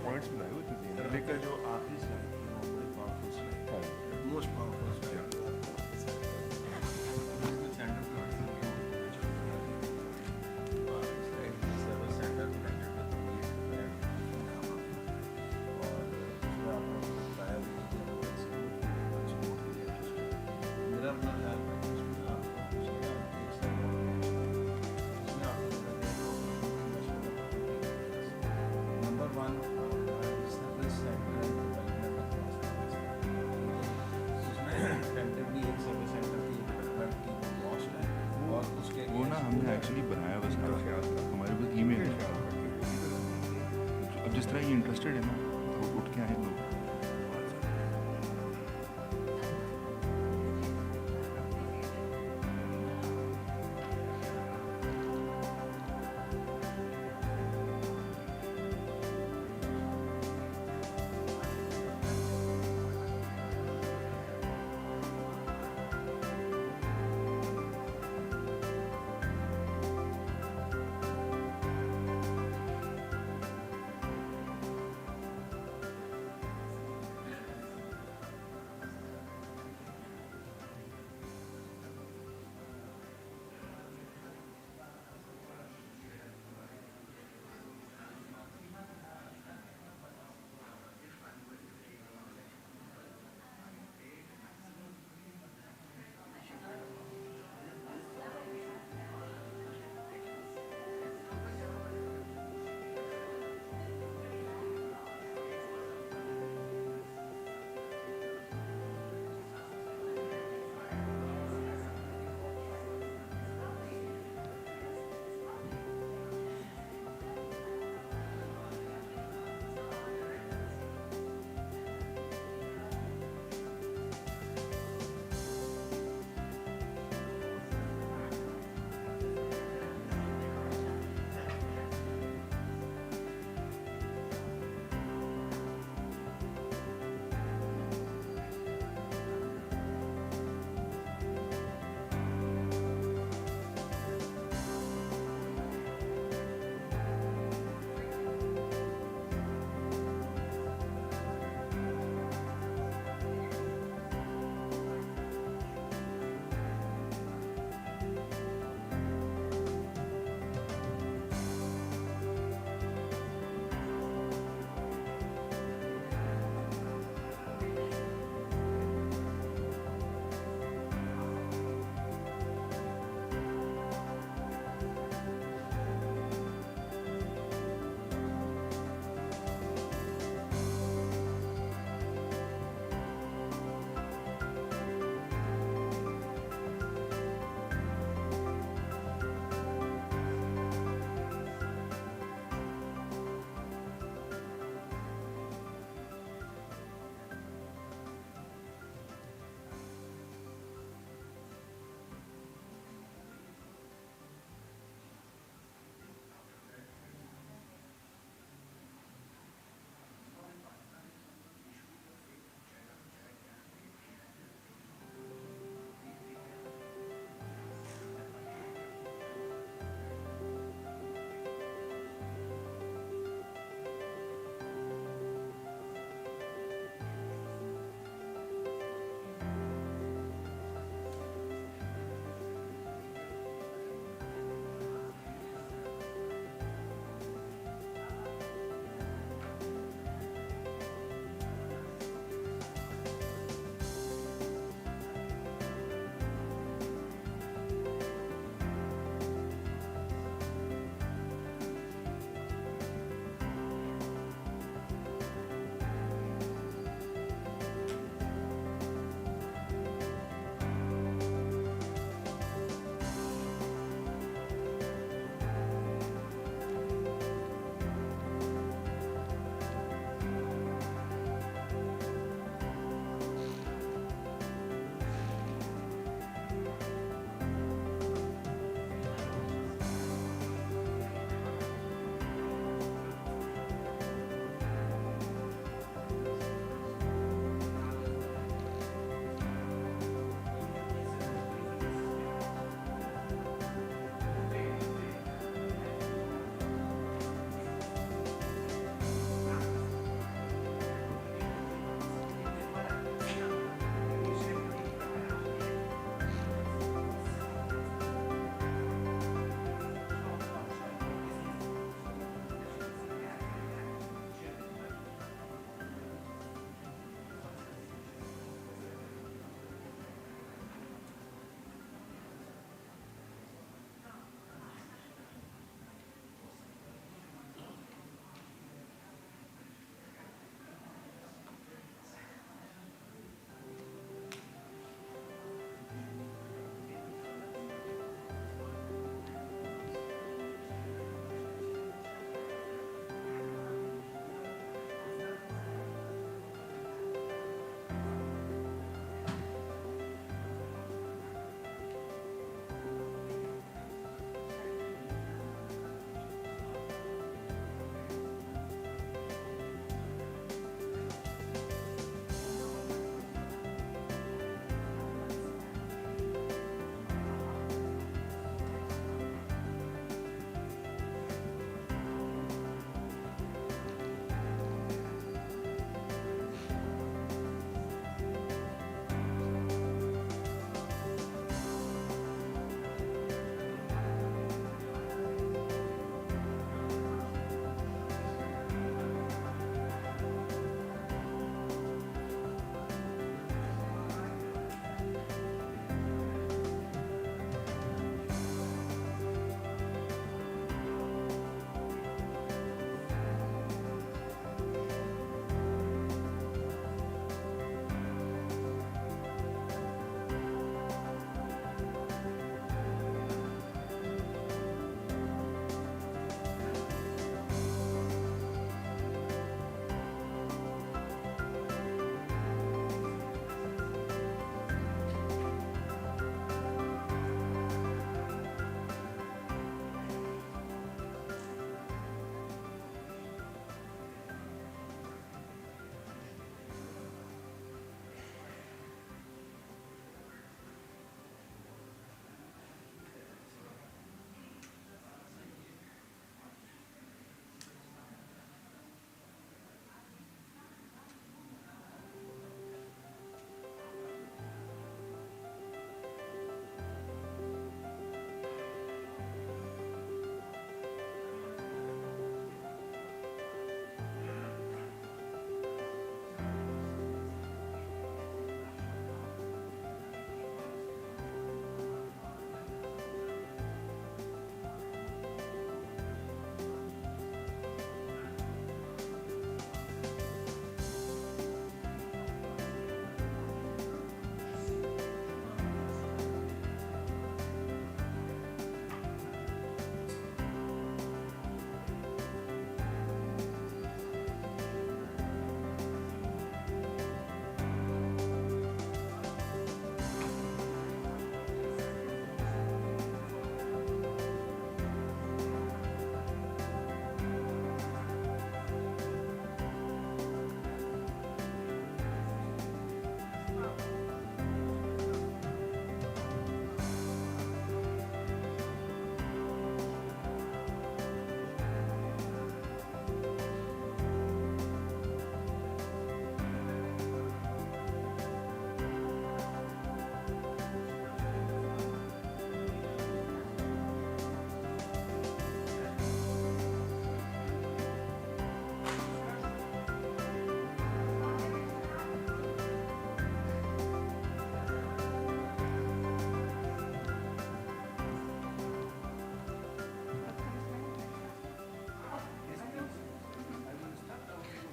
पॉइंट्स बनाए हुए थे लेकिन जो आखिरी slide most powerful number 1 actually बनाया हुआ सारा, हमारे पास ईमेल है। अब जिस तरह ये इंटरेस्टेड है ना, तो उठ के आए लोग।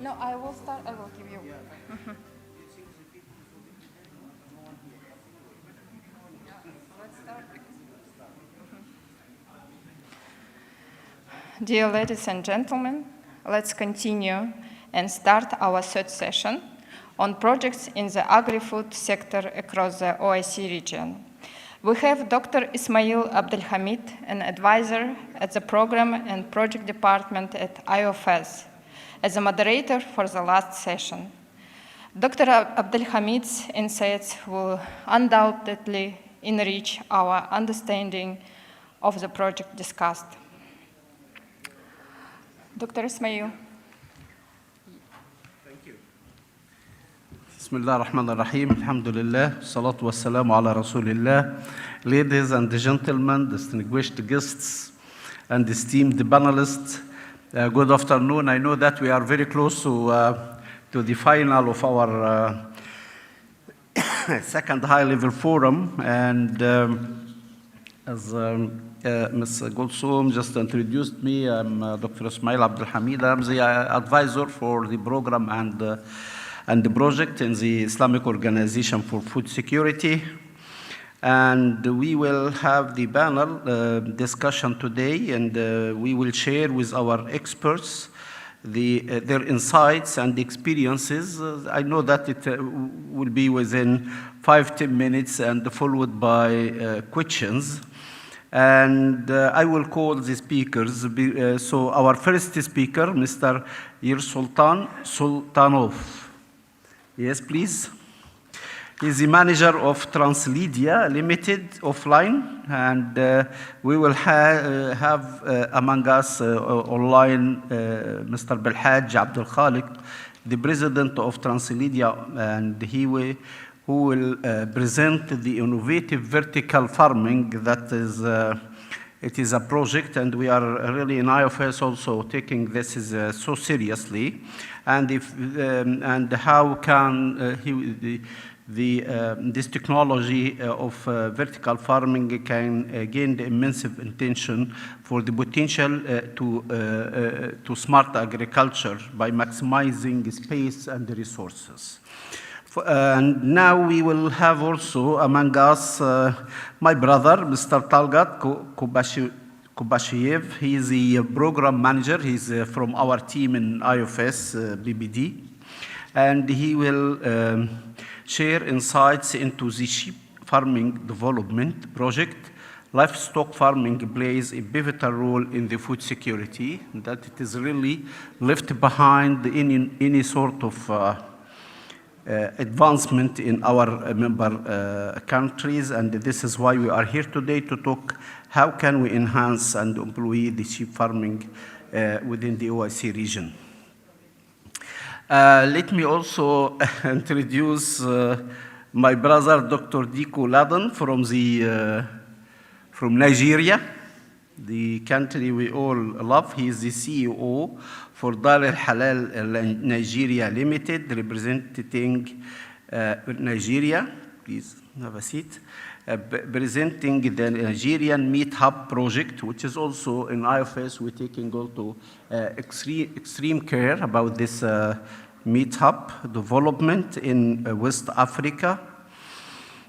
No, I will start. I will give you. Mhm. Dear ladies and gentlemen, let's continue and start our third session on projects in the agri-food sector across the OIC region. We have Dr. Ismail Abdelhamid, an advisor at the Program and Project Department at IOFS, as a moderator for the last session. Dr. Abdelhamid's insights will undoubtedly enrich our understanding of the project discussed. Dr. Ismail. Thank you. Bismillah ar-Rahman ar-Rahim. Alhamdulillah. Salatu wassalamu ala Rasulillah. Ladies and gentlemen, distinguished guests and esteemed panelists, good afternoon. I know that we are very close to the final of our second high-level forum, and as Ms. Golsoom just introduced me, I'm Dr. Ismail Abdelhamid. I'm the advisor for the program and the project in the Islamic Organization for Food Security. And we will have the panel discussion today, and we will share with our experts their insights and experiences. I know that it will be within 5-10 minutes and followed by questions. And I will call the speakers. So our first speaker, Mr. Yersultan Sultanov. Yes, please. He's the manager of Translydia Limited offline, and we will have among us online Mr. Belhaj Abdul Khaliq, the president of Translydia, and who will present the innovative vertical farming that is, it is a project, and we are really in IOFS also taking this so seriously, and how can this technology of vertical farming can gain the immense attention for the potential to smart agriculture by maximizing space and resources. And now we will have also among us my brother, Mr. Talgat Kubashiev. He is the program manager. He's from our team in IOFS BBD. And he will share insights into the sheep farming development project. Livestock farming plays a pivotal role in the food security, that it is really left behind any sort of advancement in our member countries, and this is why we are here today to talk how can we enhance and employ the sheep farming within the OIC region. Let me also introduce my brother, Dr. Diko Laden from Nigeria, the country we all love. He is the CEO for Dar al-Halal Nigeria Limited, representing Nigeria. Please have a seat. Presenting the Nigerian Meat Hub project, which is also in IOFS. We're taking also extreme care about this meat hub development in West Africa.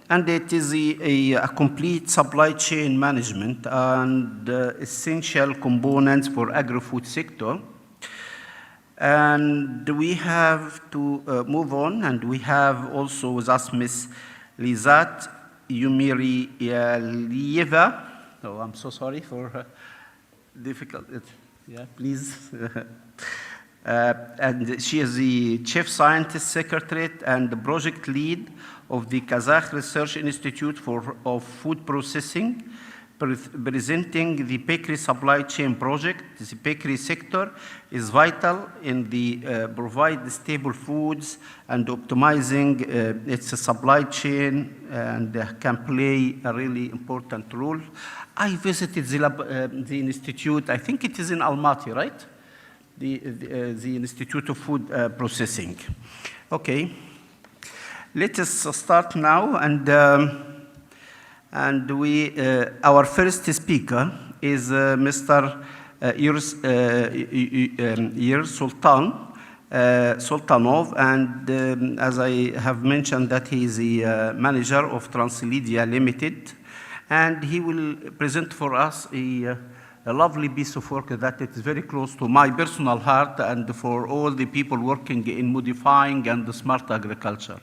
And it is a complete supply chain management and essential components for agri-food sector. And we have to move on, and we have also with us Ms. Lizat Yumirialieva. Oh, I'm so sorry for difficult. Yeah, please. And she is the Chief Scientist Secretary and the project lead of the Kazakh Research Institute of Food Processing, presenting the bakery supply chain project. The bakery sector is vital in the provide stable foods and optimizing its supply chain, and can play a really important role. I visited the institute, I think it is in Almaty, right? The Institute of Food Processing. Okay, let us start now, and our first speaker is Mr. Yer Sultan, Sultanov, and as I have mentioned that he is the manager of Transledia Limited, and he will present for us a lovely piece of work that is very close to my personal heart and for all the people working in modifying and smart agriculture.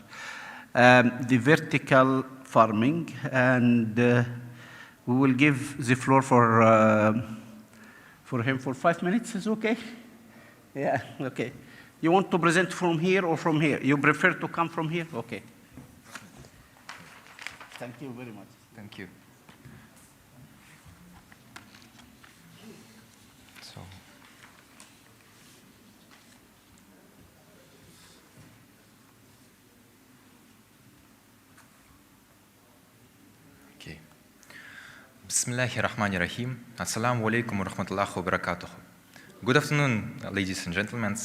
The vertical farming, and we will give the floor for him for 5 minutes, is okay? Yeah, okay. You want to present from here or from here? You prefer to come from here? Okay. Thank you very much. Thank you. So, okay. Bismillahirrahmanirrahim. Assalamu alaikum wa rahmatullahi wa barakatuh. Good afternoon, ladies and gentlemen.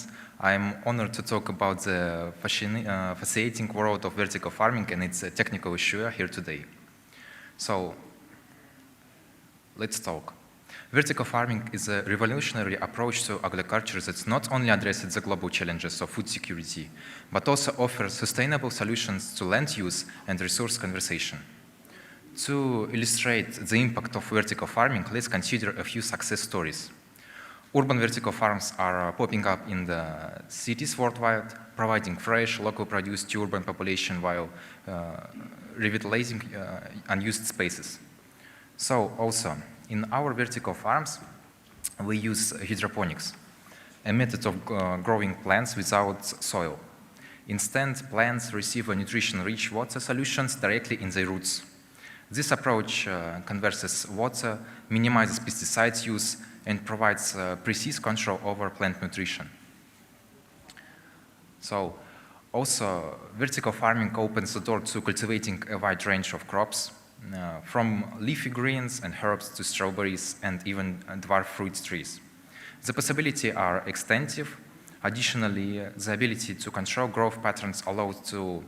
I am honored to talk about the fascinating world of vertical farming and its technical issue here today. So, let's talk. Vertical farming is a revolutionary approach to agriculture that not only addresses the global challenges of food security, but also offers sustainable solutions to land use and resource conservation. To illustrate the impact of vertical farming, let's consider a few success stories. Urban vertical farms are popping up in the cities worldwide, providing fresh, local produce to urban population while revitalizing unused spaces. So also, in our vertical farms, we use hydroponics, a method of growing plants without soil. Instead, plants receive nutrition-rich water solutions directly in their roots. This approach conserves water, minimizes pesticide use, and provides precise control over plant nutrition. So, also, vertical farming opens the door to cultivating a wide range of crops, from leafy greens and herbs to strawberries and even dwarf fruit trees. The possibilities are extensive. Additionally, the ability to control growth patterns allows to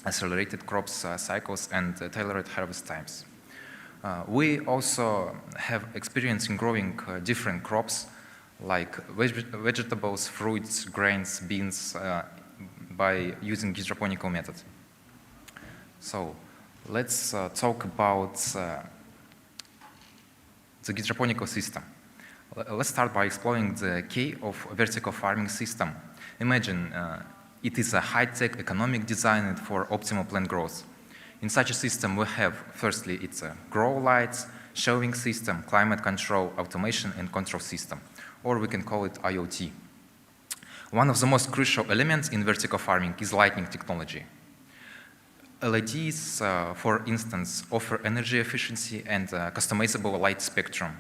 accelerated crops cycles and tailored harvest times. We also have experience in growing different crops like vegetables, fruits, grains, beans by using hydroponical method. So let's talk about the hydroponical system. Let's start by exploring the key of vertical farming system. Imagine it is a high-tech economic designed for optimal plant growth. In such a system, we have, firstly, it's a grow lights, shelving system, climate control, automation, and control system, or we can call it IoT. One of the most crucial elements in vertical farming is lighting technology. LEDs, for instance, offer energy efficiency and customizable light spectrum.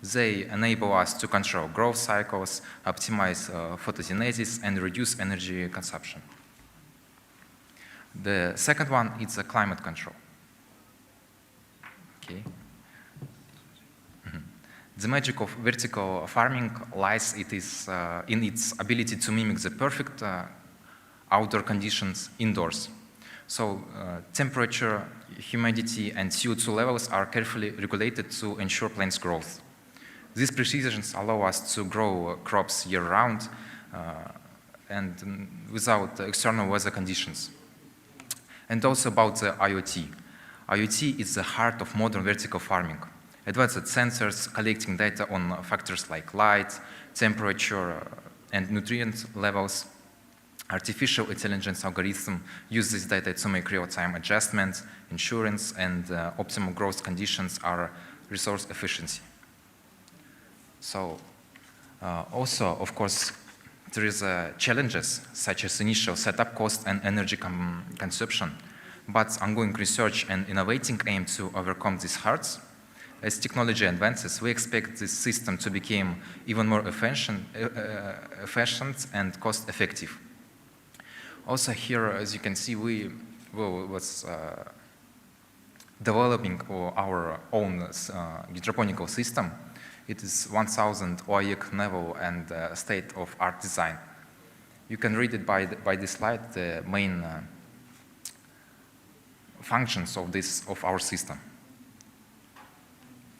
They enable us to control growth cycles, optimize photosynthesis, and reduce energy consumption. The second one is the climate control. Okay. The magic of vertical farming lies in its ability to mimic the perfect outdoor conditions indoors. So temperature, humidity, and CO2 levels are carefully regulated to ensure plants' growth. These precisions allow us to grow crops year-round and without external weather conditions. And also about the IoT. IoT is the heart of modern vertical farming. Advanced sensors collecting data on factors like light, temperature, and nutrient levels. Artificial intelligence algorithms use this data to make real-time adjustments, insurance, and optimal growth conditions are resource efficiency. So, also, of course, there is challenges such as initial setup cost and energy consumption, but ongoing research and innovating aim to overcome these hurdles. As technology advances, we expect this system to become even more efficient and cost-effective. Also here, as you can see, we was developing our own hydroponical system. It is 1,000 OIEC level and state-of-art design. You can read it by this slide, the main functions of our system.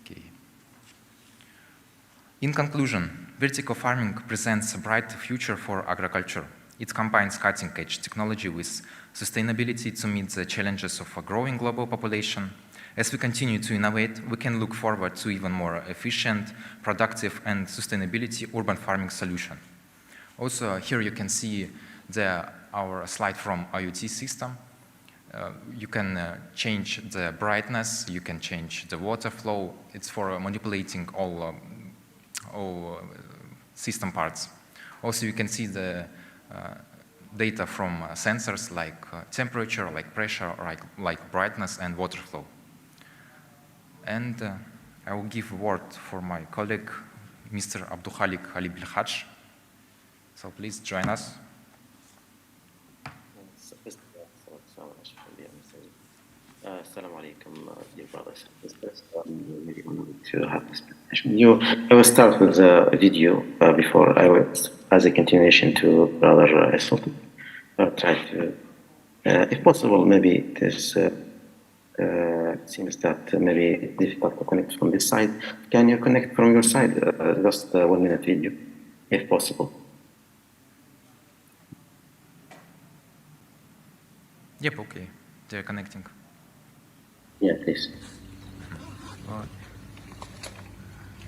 Okay. In conclusion, vertical farming presents a bright future for agriculture. It combines cutting-edge technology with sustainability to meet the challenges of a growing global population. As we continue to innovate, we can look forward to even more efficient, productive, and sustainability urban farming solution. Also, here you can see our slide from IoT system. You can change the brightness, you can change the water flow. It's for manipulating all system parts. Also, you can see the data from sensors like temperature, like pressure, like brightness and water flow. And I will give a word for my colleague, Mr. Abdulkhalik Ali Bilhaj. So please join us. Assalamu alaikum, dear brothers and sisters. I'm really honored to have this presentation. I will start with a video before I will, as a continuation to Brother Sultan. I'll try to, if possible, maybe this seems that maybe difficult to connect from this side. Can you connect from your side? Just a 1 minute video, if possible. Yep, okay. They're connecting. Yeah, please.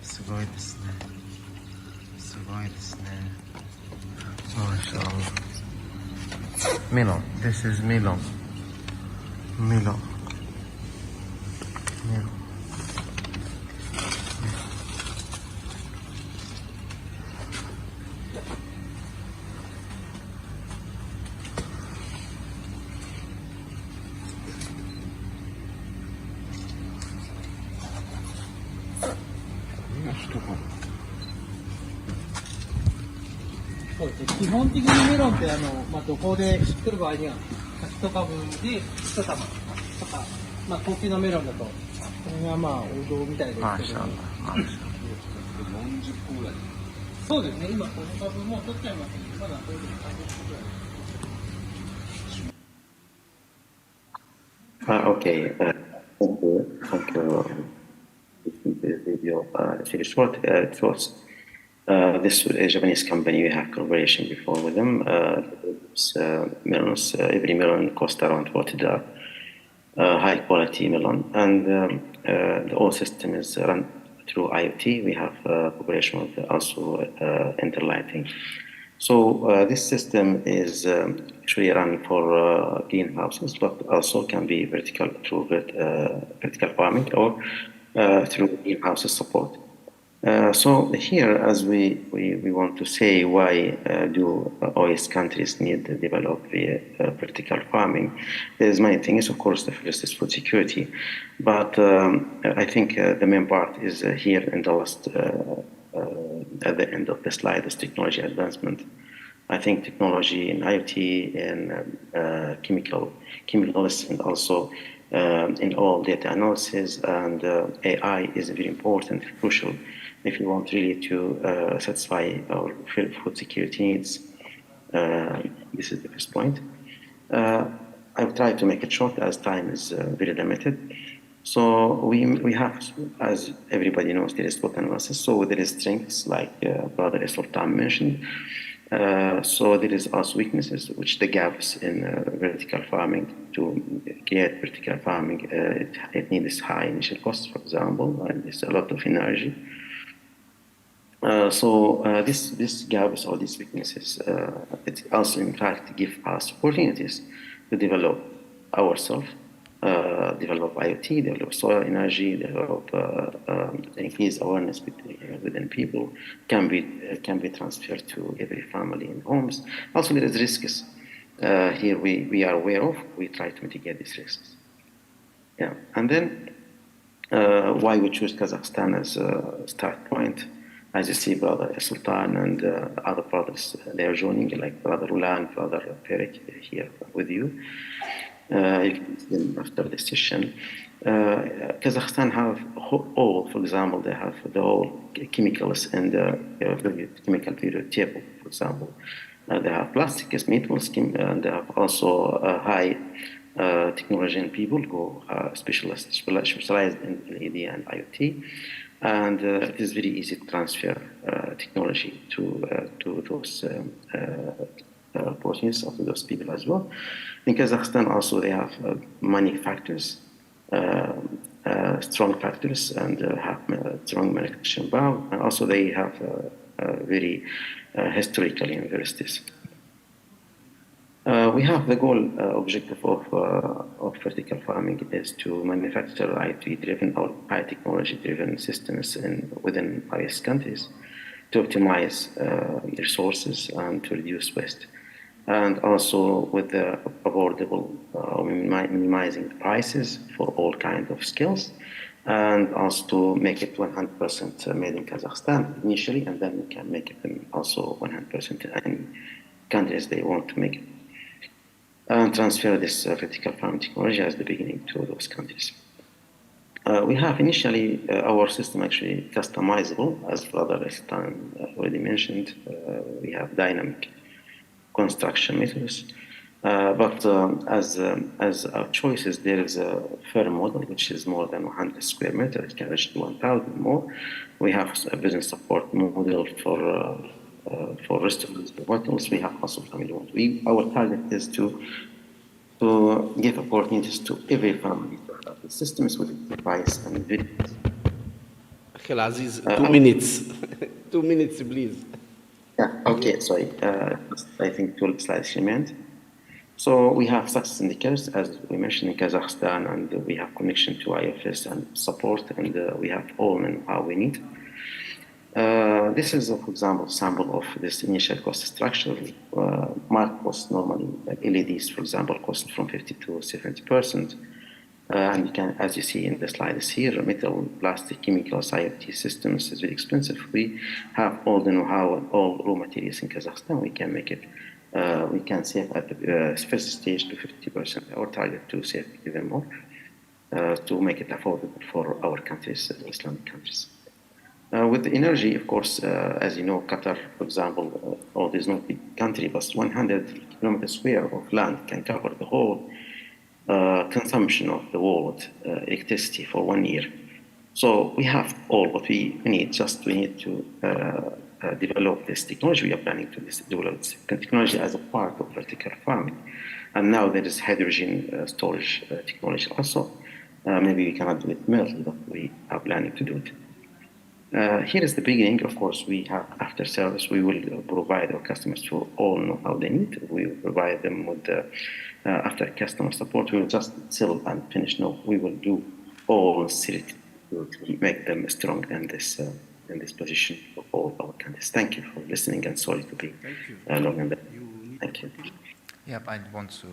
すごいですね。すごいですね。MashaAllah. Melon. This is melon. Melon. Melon.そうですね、基本的にメロンってどこで作る場合には1株で1玉とか、高級なメロンだとこれが王道みたいですけど、40個ぐらい。そうですね、今この株も取っちゃいますけど、まだこれで30個ぐらい。Okay, thank you. The video is really short. It was this Japanese company. We have collaboration before with them. Melons, every melon costs around $40. High quality melon, and the whole system is run through IoT. We have cooperation with also Interlighting. So this system is actually run for greenhouses, but also can be vertical through vertical farming or through greenhouses support. So here, as we want to say, why do OS countries need to develop vertical farming? There's many things. Of course, the first is food security, but I think the main part is here in the last at the end of the slide is technology advancement. I think technology in IoT and chemicals and also in all data analysis and AI is very important, crucial if you want really to satisfy our food security needs. This is the first point. I will try to make it short as time is very limited. So we have, as everybody knows, there is SWOT analysis. So there is strengths like Brother Sultan mentioned. So there is also weaknesses, which the gaps in vertical farming. To create vertical farming, it needs high initial costs, for example, and there's a lot of energy. So this gaps or these weaknesses, it also in fact give us opportunities to develop ourselves, develop IoT, develop solar energy, develop increase awareness within people, can be transferred to every family in homes. Also, there is risks. Here we are aware of. We try to mitigate these risks. Yeah, and then why we choose Kazakhstan as a start point. As you see, Brother Sultan and other brothers, they are joining, like Brother Ulan, Brother Perik here with you. You can see them after the session. Kazakhstan have all, for example, they have the whole chemicals and chemical period table, for example. They have plastics, metals, and they have also high technology and people who are specialized in LED and IoT. And it is very easy to transfer technology to those opportunities, to those people as well. In Kazakhstan also they have many factors, strong factors, and have strong manufacturing power, and also they have very historical universities. We have the goal objective of vertical farming is to manufacture IoT-driven or biotechnology-driven systems within various countries to optimize resources and to reduce waste. And also with the affordable, minimizing prices for all kinds of skills, and also to make it 100% made in Kazakhstan initially, and then we can make it also 100% in any countries they want to make it. And transfer this vertical farming technology as the beginning to those countries. We have initially our system actually customizable, as Brother Istan already mentioned. We have dynamic construction methods, but as our choices, there is a firm model which is more than 100 square meters. It can reach to 1,000 more. We have a business support model for restaurants, hotels. We have also family owned. Our target is to give opportunities to every family to have the systems with device and videos. Akhil Aziz, 2 minutes. 2 minutes, please. Yeah, okay, sorry. I think 12 slides remained. So we have success indicators, as we mentioned, in Kazakhstan, and we have connection to IOFS and support, and we have all in how we need. This is, for example, sample of this initial cost structure. Market cost normally, like LEDs, for example, cost from 50 to 70%. And you can, as you see in the slides here, metal, plastic, chemicals, IoT systems is very expensive. We have all the know-how and all raw materials in Kazakhstan. We can make it. We can save at the first stage to 50%. Our target to save even more to make it affordable for our countries, Islamic countries. With the energy, of course, as you know, Qatar, for example, although it's not a big country, but 100 kilometers square of land can cover the whole consumption of the world electricity for 1 year. So we have all what we need, just we need to develop this technology. We are planning to develop this technology as a part of vertical farming. And now there is hydrogen storage technology also. Maybe we cannot do it immediately, but we are planning to do it. Here is the beginning. Of course, we have after service. We will provide our customers to all know how they need. We will provide them with after customer support. We will just sell and finish. No, we will do all necessary to make them strong in this position for all our countries. Thank you for listening, and sorry to be long in that. Thank you. Yeah, I want to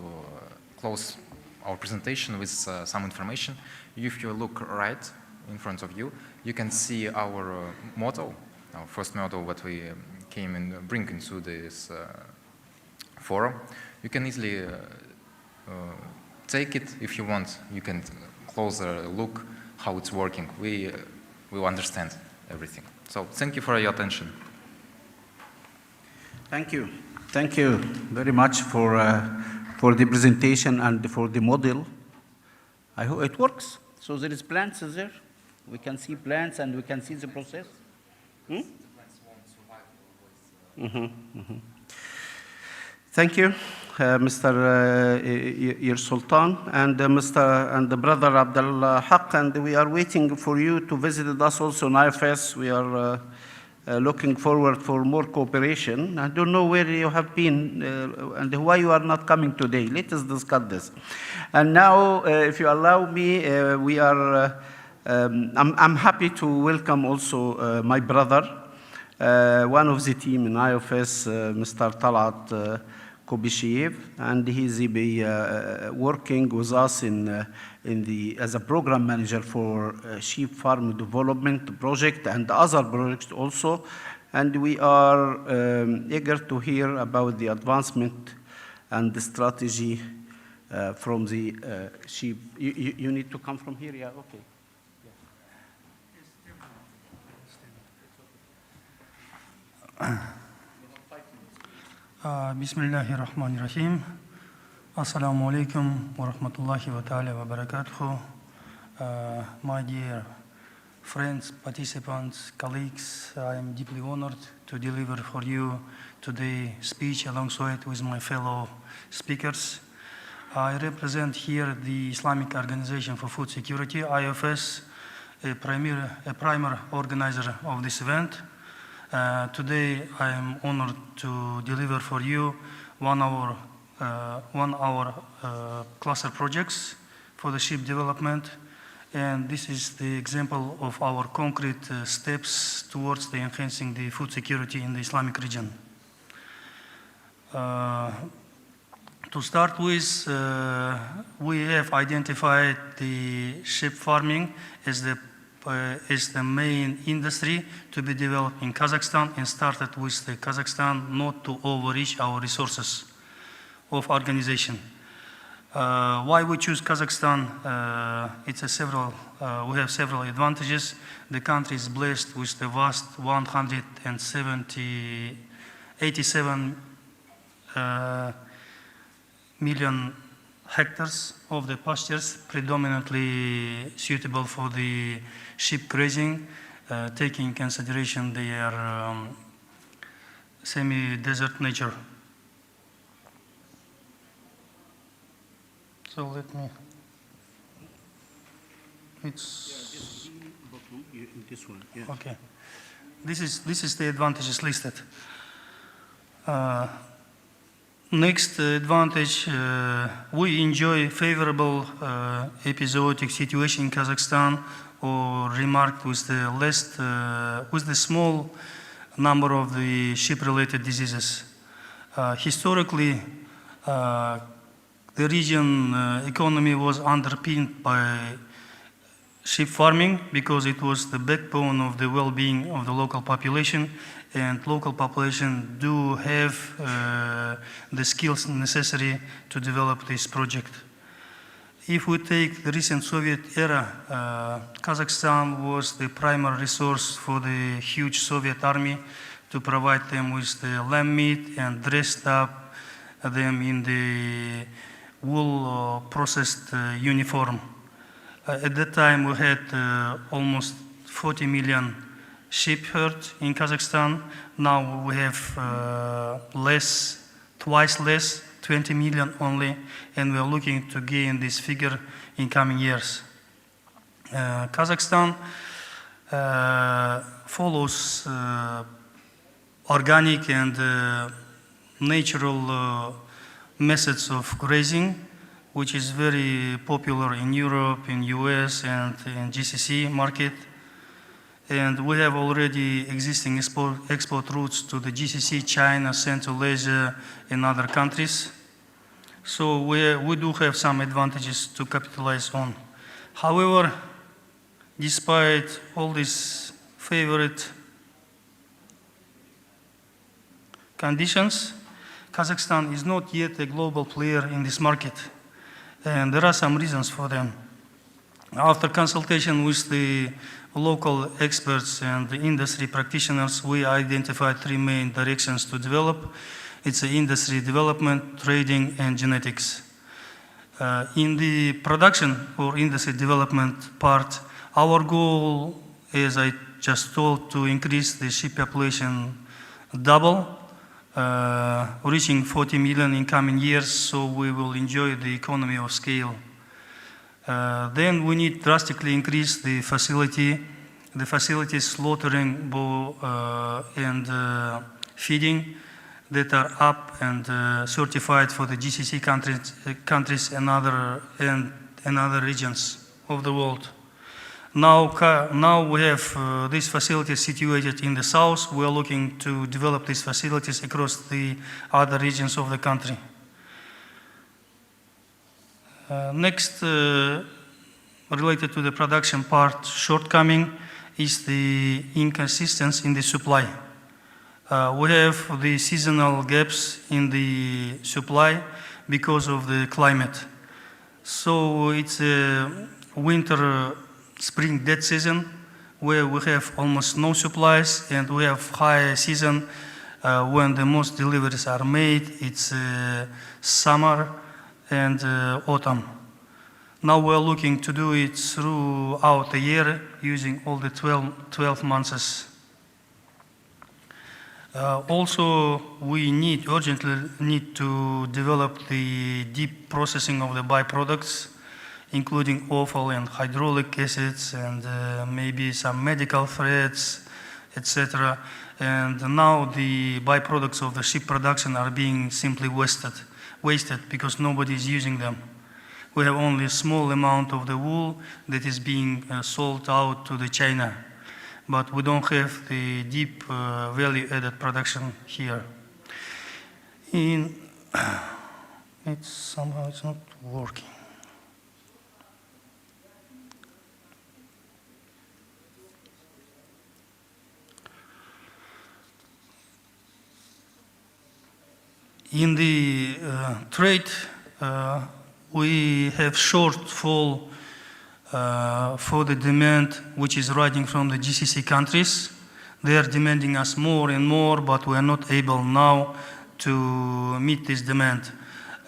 close our presentation with some information. If you look right in front of you, you can see our motto, our first motto, what we came and bring into this forum. You can easily take it if you want. You can closer look how it's working. We will understand everything. So thank you for your attention. Thank you. Thank you very much for the presentation and for the model. I hope it works. So there is plants there. We can see plants and we can see the process. Thank you, Mr. Ir Sultan and Mr. and the brother Abdul Haq, and we are waiting for you to visit us also in IFS. We are looking forward for more cooperation. I don't know where you have been and why you are not coming today. Let us discuss this. And now, if you allow me, we are. I'm happy to welcome also my brother, one of the team in IOFS, Mr. Talat Kobishiev, and he's working with us as a program manager for sheep farm development project and other projects also. And we are eager to hear about the advancement and the strategy from the sheep. You need to come from here, yeah, okay. Bismillahirrahmanirrahim. Assalamu alaikum wa rahmatullahi wa ta'ala wa barakatuh. My dear friends, participants, colleagues. I am deeply honored to deliver for you today speech alongside with my fellow speakers. I represent here the Islamic Organization for Food Security, IOFS, a primary organizer of this event. Today I am honored to deliver for you one hour cluster projects for the ship development, and this is the example of our concrete steps towards the enhancing the food security in the Islamic region. To start with, we have identified the sheep farming as the main industry to be developed in Kazakhstan, and started with the Kazakhstan not to overreach our resources of organization. Why we choose Kazakhstan? We have several advantages. The country is blessed with the vast 187 million hectares of the pastures, predominantly suitable for the sheep grazing, taking into consideration their semi-desert nature. So let me, it's, this one, yeah. Okay. This is the advantages listed. Next advantage, we enjoy favorable episodic situation in Kazakhstan, or remarked with the small number of the sheep-related diseases. Historically, the region economy was underpinned by sheep farming because it was the backbone of the well-being of the local population, and local population do have the skills necessary to develop this project. If we take the recent Soviet era, Kazakhstan was the primary resource for the huge Soviet army to provide them with the lamb meat and dressed up them in the wool processed uniform. At that time, we had almost 40 million sheep herd in Kazakhstan. Now we have twice less, 20 million only, and we are looking to gain this figure in coming years. Kazakhstan follows organic and natural methods of grazing, which is very popular in Europe, in US, and in GCC market. And we have already existing export routes to the GCC, China, Central Asia, and other countries. So we do have some advantages to capitalize on. However, despite all these favorite conditions, Kazakhstan is not yet a global player in this market, and there are some reasons for them. After consultation with the local experts and the industry practitioners, we identified three main directions to develop. It's industry development, trading, and genetics. In the production or industry development part, our goal, as I just told, to increase the sheep population double, reaching 40 million in coming years, so we will enjoy the economy of scale. Then we need drastically increase the facilities slaughtering and feeding that are up and certified for the GCC countries and other regions of the world. Now we have these facilities situated in the south. We are looking to develop these facilities across the other regions of the country. Next, related to the production part, shortcoming is the inconsistency in the supply. We have the seasonal gaps in the supply because of the climate. So it's a winter-spring dead season where we have almost no supplies, and we have high season when the most deliveries are made. It's summer and autumn. Now we're looking to do it throughout the year using all the 12 months. Also, we urgently need to develop the deep processing of the byproducts, including offal and hydraulic acids and maybe some medical threads, etc. And now the byproducts of the sheep production are being simply wasted because nobody is using them. We have only a small amount of the wool that is being sold out to the China, but we don't have the deep value-added production here. Somehow it's not working. In the trade, we have shortfall for the demand which is rising from the GCC countries. They are demanding us more and more, but we are not able now to meet this demand.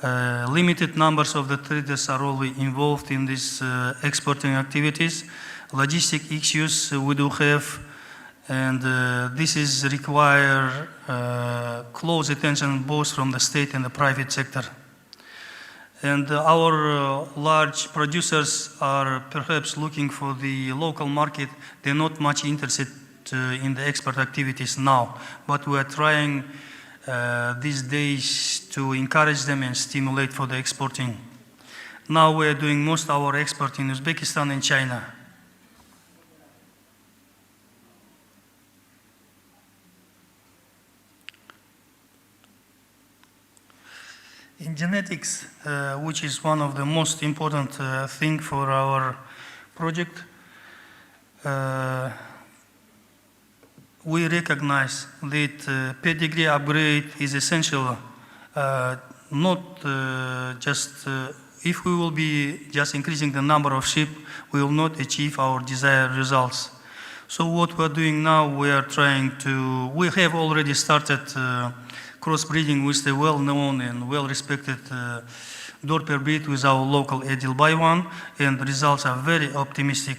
Limited numbers of the traders are already involved in these exporting activities. Logistic issues we do have, and this is require close attention both from the state and the private sector. And our large producers are perhaps looking for the local market. They're not much interested in the export activities now, but we are trying these days to encourage them and stimulate for the exporting. Now we are doing most of our export in Uzbekistan and China. In genetics, which is one of the most important thing for our project, we recognize that pedigree upgrade is essential, not just if we will be just increasing the number of sheep, we will not achieve our desired results. So what we're doing now, we have already started crossbreeding with the well-known and well-respected Dorper breed with our local Edil Baywan, and the results are very optimistic.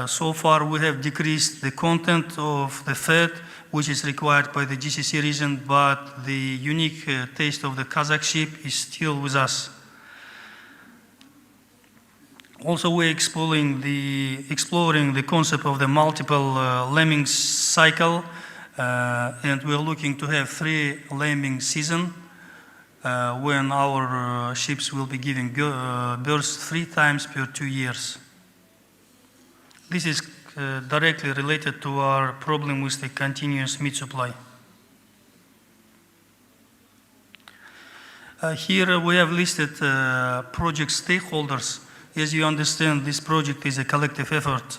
So far, we have decreased the content of the fat, which is required by the GCC region, but the unique taste of the Kazakh sheep is still with us. Also, we're exploring the concept of the multiple lambing cycle, and we're looking to have 3 lambing seasons when our sheep will be giving birth 3 times per 2 years. This is directly related to our problem with the continuous meat supply. Here we have listed project stakeholders. As you understand, this project is a collective effort,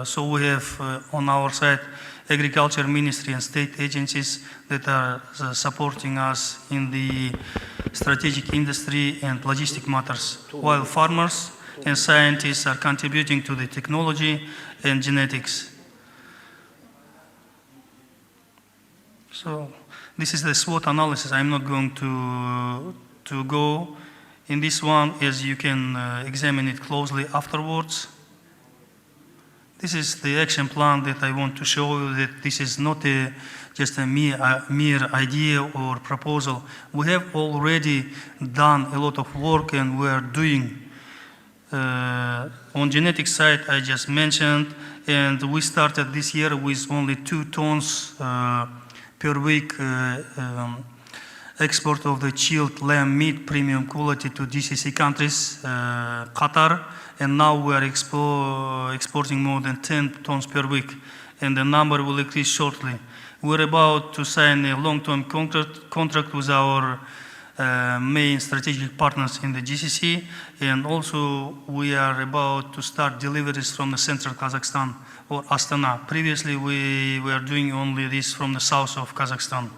so we have on our side Agriculture Ministry and state agencies that are supporting us in the strategic industry and logistic matters, while farmers and scientists are contributing to the technology and genetics. So this is the SWOT analysis. I'm not going to go in this one, as you can examine it closely afterwards. This is the action plan that I want to show you, that this is not just a mere idea or proposal. We have already done a lot of work, and we are doing. On genetic side, I just mentioned, and we started this year with only 2 tons per week export of the chilled lamb meat premium quality to GCC countries, Qatar, and now we are exporting more than 10 tons per week, and the number will increase shortly. We're about to sign a long-term contract with our main strategic partners in the GCC, and also we are about to start deliveries from the central Kazakhstan or Astana. Previously, we were doing only this from the south of Kazakhstan.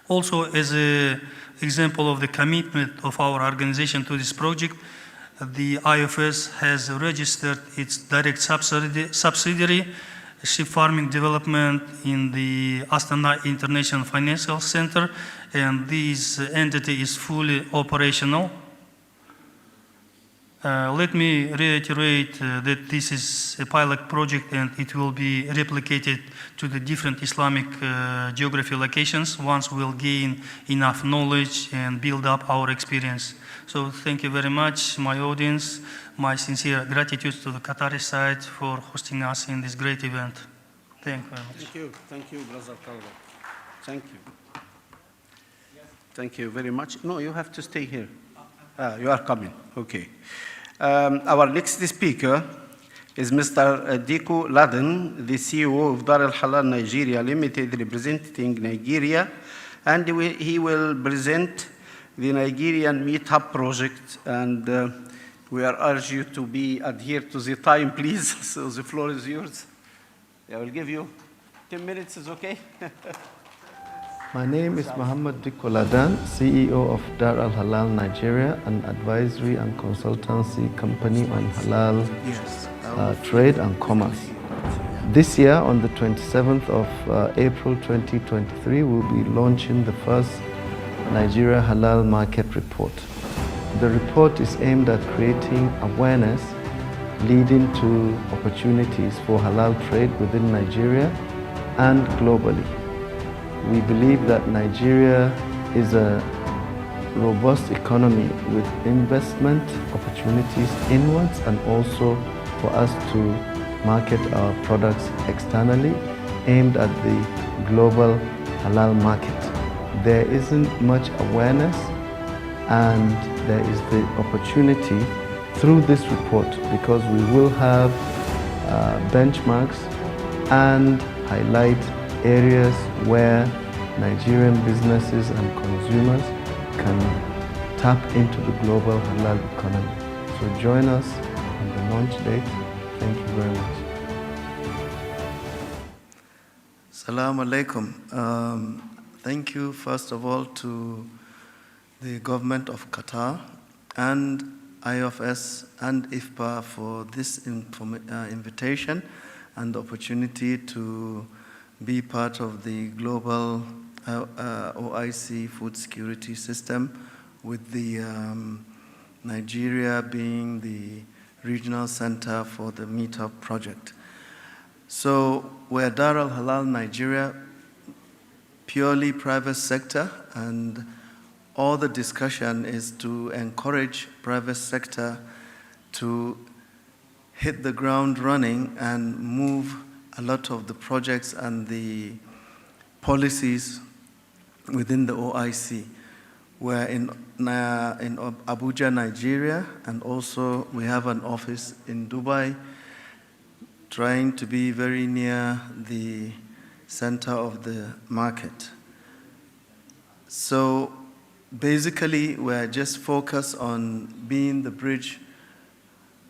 Also, as an example of the commitment of our organization to this project, the IOFS has registered its direct subsidiary, Sheep Farming Development, in the Astana International Financial Center, and this entity is fully operational. Let me reiterate that this is a pilot project and it will be replicated to the different Islamic geography locations once we'll gain enough knowledge and build up our experience. So thank you very much, my audience. My sincere gratitude to the Qatari side for hosting us in this great event. Thank you very much. Thank you, Brother Talba. Thank you. Thank you very much. No, you have to stay here. You are coming, okay. Our next speaker is Mr. Diko Laden, the CEO of Dar Al Halal Nigeria Limited, representing Nigeria, and he will present the Nigerian Meat Hub project. And we are urged you to adhere to the time, please. So the floor is yours. I will give you 10 minutes, is okay? My name is Muhammad Diko Ladan, CEO of Dar Al Halal Nigeria, an advisory and consultancy company on halal trade and commerce. This year, on the 27th of April 2023, we'll be launching the first Nigeria Halal Market Report. The report is aimed at creating awareness leading to opportunities for halal trade within Nigeria and globally. We believe that Nigeria is a robust economy with investment opportunities inwards and also for us to market our products externally aimed at the global halal market. There isn't much awareness and there is the opportunity through this report because we will have benchmarks and highlight areas where Nigerian businesses and consumers can tap into the global halal economy. So join us on the launch date. Thank you very much. Assalamu alaikum. Thank you, first of all, to the government of Qatar and IOFS and IFPA for this invitation and the opportunity to be part of the global OIC food security system, with the Nigeria being the regional center for the Meat Hub project. So we're Dar Al Halal Nigeria, purely private sector, and all the discussion is to encourage private sector to hit the ground running and move a lot of the projects and the policies within the OIC. We're in Abuja, Nigeria, and also we have an office in Dubai, trying to be very near the center of the market. So basically, we're just focused on being the bridge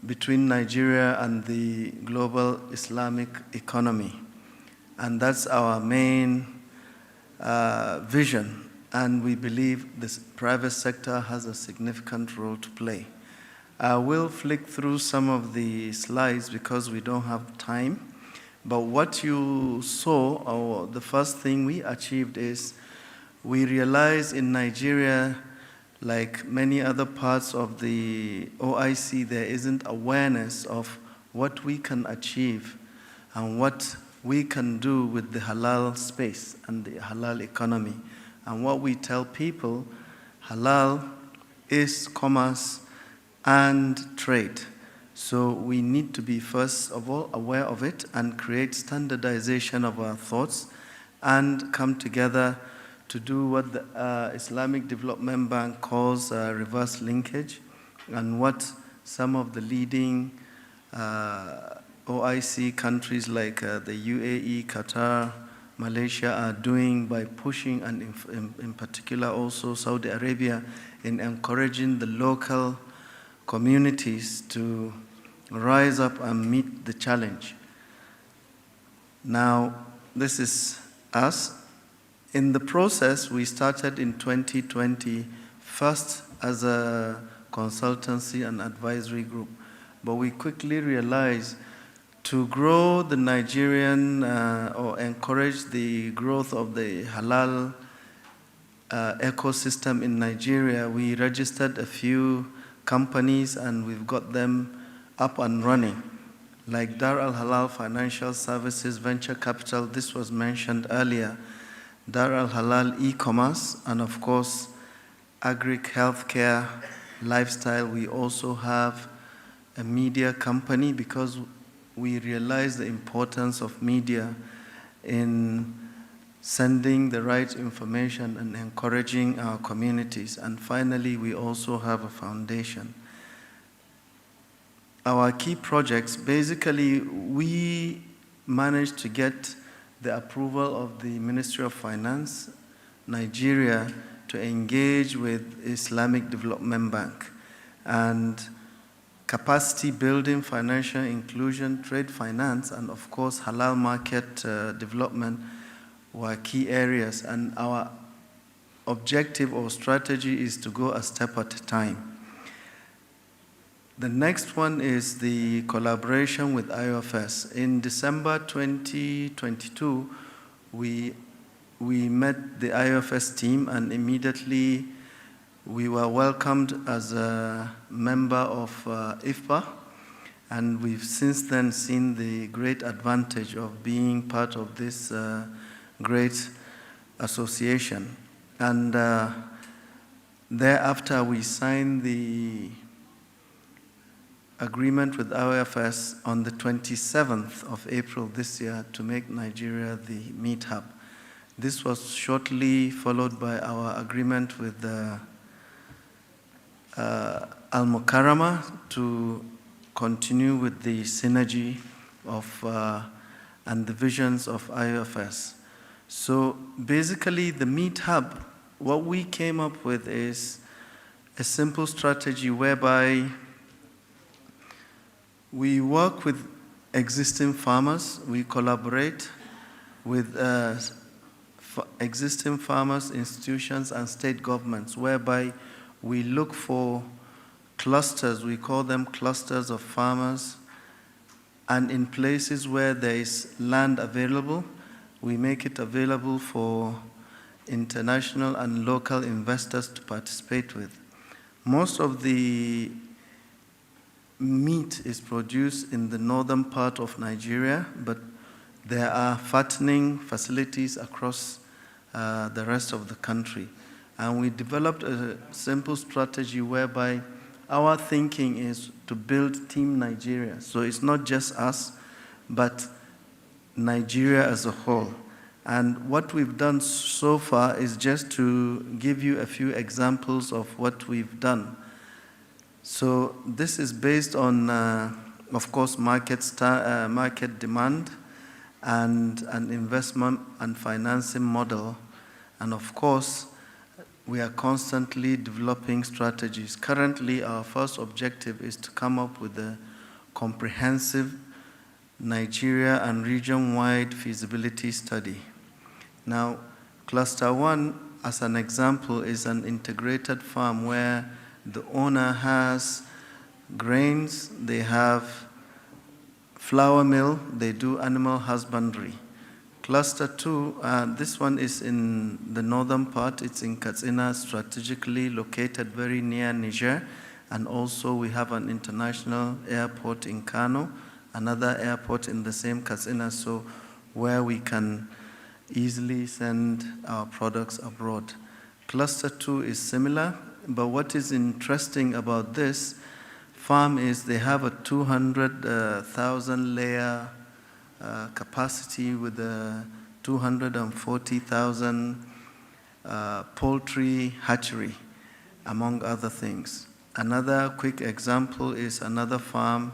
between Nigeria and the global Islamic economy. And that's our main vision. And we believe this private sector has a significant role to play. I will flick through some of the slides because we don't have time. But what you saw, or the first thing we achieved, is we realized in Nigeria, like many other parts of the OIC, there isn't awareness of what we can achieve and what we can do with the halal space and the halal economy. And what we tell people, halal is commerce and trade. So we need to be, first of all, aware of it and create standardization of our thoughts and come together to do what the Islamic Development Bank calls reverse linkage, and what some of the leading OIC countries like the UAE, Qatar, Malaysia are doing by pushing, and in particular also Saudi Arabia, in encouraging the local communities to rise up and meet the challenge. Now, this is us. In the process, we started in 2020, first as a consultancy and advisory group, but we quickly realized to grow the Nigerian or encourage the growth of the halal ecosystem in Nigeria, we registered a few companies and we've got them up and running, like Dar Al Halal Financial Services Venture Capital, this was mentioned earlier, Dar Al Halal e-commerce, and of course, agric healthcare, lifestyle. We also have a media company because we realize the importance of media in sending the right information and encouraging our communities. And finally, we also have a foundation. Our key projects, basically, we managed to get the approval of the Ministry of Finance, Nigeria, to engage with Islamic Development Bank. And capacity building, financial inclusion, trade finance, and of course, halal market development were key areas. And our objective or strategy is to go a step at a time. The next one is the collaboration with IOFS. In December 2022, we met the IOFS team and immediately we were welcomed as a member of IFPA, and we've since then seen the great advantage of being part of this great association. And thereafter, we signed the agreement with IOFS on the 27th of April this year to make Nigeria the meat hub. This was shortly followed by our agreement with the Al Mukarrama to continue with the synergy of and the visions of IOFS. So basically, the meat hub, what we came up with is a simple strategy whereby we work with existing farmers, we collaborate with existing farmers, institutions, and state governments, whereby we look for clusters, we call them clusters of farmers, and in places where there is land available, we make it available for international and local investors to participate with. Most of the meat is produced in the northern part of Nigeria, but there are fattening facilities across the rest of the country. And we developed a simple strategy whereby our thinking is to build Team Nigeria. So it's not just us, but Nigeria as a whole. And what we've done so far is just to give you a few examples of what we've done. So this is based on, of course, market demand and an investment and financing model. And of course, we are constantly developing strategies. Currently, our first objective is to come up with a comprehensive Nigeria and region-wide feasibility study. Now, Cluster 1, as an example, is an integrated farm where the owner has grains, they have flour mill, they do animal husbandry. Cluster 2, this one is in the northern part. It's in Katsina, strategically located very near Niger. And also we have an international airport in Kano, another airport in the same Katsina, so where we can easily send our products abroad. Cluster 2 is similar, but what is interesting about this farm is they have a 200,000 layer capacity with a 240,000 poultry hatchery, among other things. Another quick example is another farm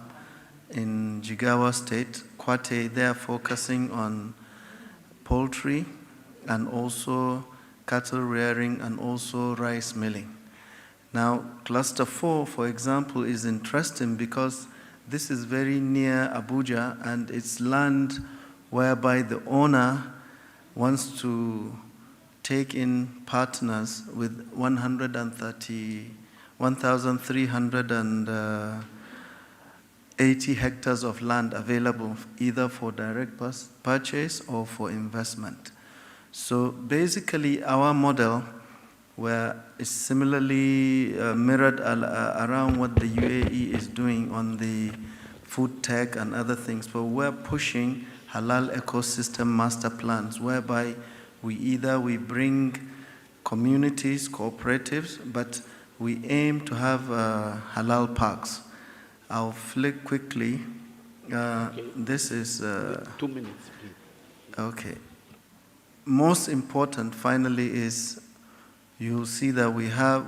in Jigawa State, Kwate. They are focusing on poultry and also cattle rearing and also rice milling. Now, Cluster 4, for example, is interesting because this is very near Abuja and it's land whereby the owner wants to take in partners with 1,380 hectares of land available either for direct purchase or for investment. So basically our model where it's similarly mirrored around what the UAE is doing on the food tech and other things, but we're pushing halal ecosystem master plans, whereby we bring communities, cooperatives, but we aim to have halal parks. I'll flick quickly. This is 2 minutes, please. okay. Most important, finally, is you'll see that we are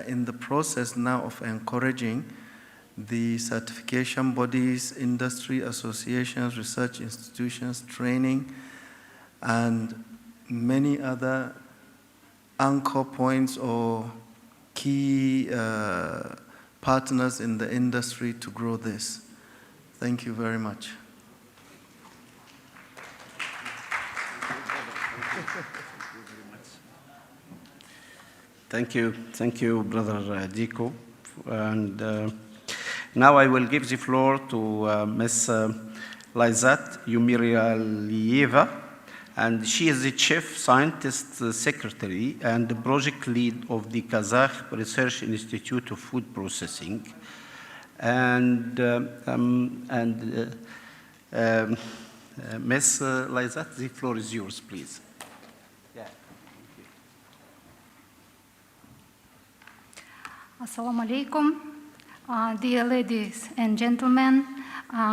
in the process now of encouraging the certification bodies, industry associations, research institutions, training, and many other anchor points or key partners in the industry to grow this. Thank you very much. Thank you, Brother Diko. And now I will give the floor to Ms. Laizat Yumiralieva, and she is the Chief Scientist Secretary and the Project Lead of the Kazakh Research Institute of Food Processing. And Ms. Laizat, the floor is yours, please. Assalamu alaikum. Dear ladies and gentlemen,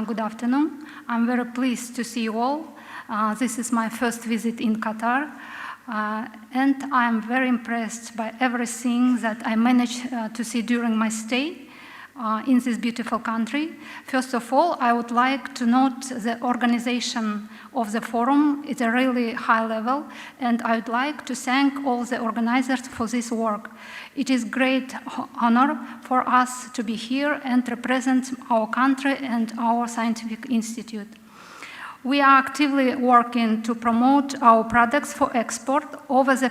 good afternoon. I'm very pleased to see you all. This is my first visit in Qatar, and I'm very impressed by everything that I managed to see during my stay in this beautiful country. First of all, I would like to note the organization of the forum is a really high level, and I would like to thank all the organizers for this work. It is great honor for us to be here and represent our country and our scientific institute. We are actively working to promote our products for export. Over the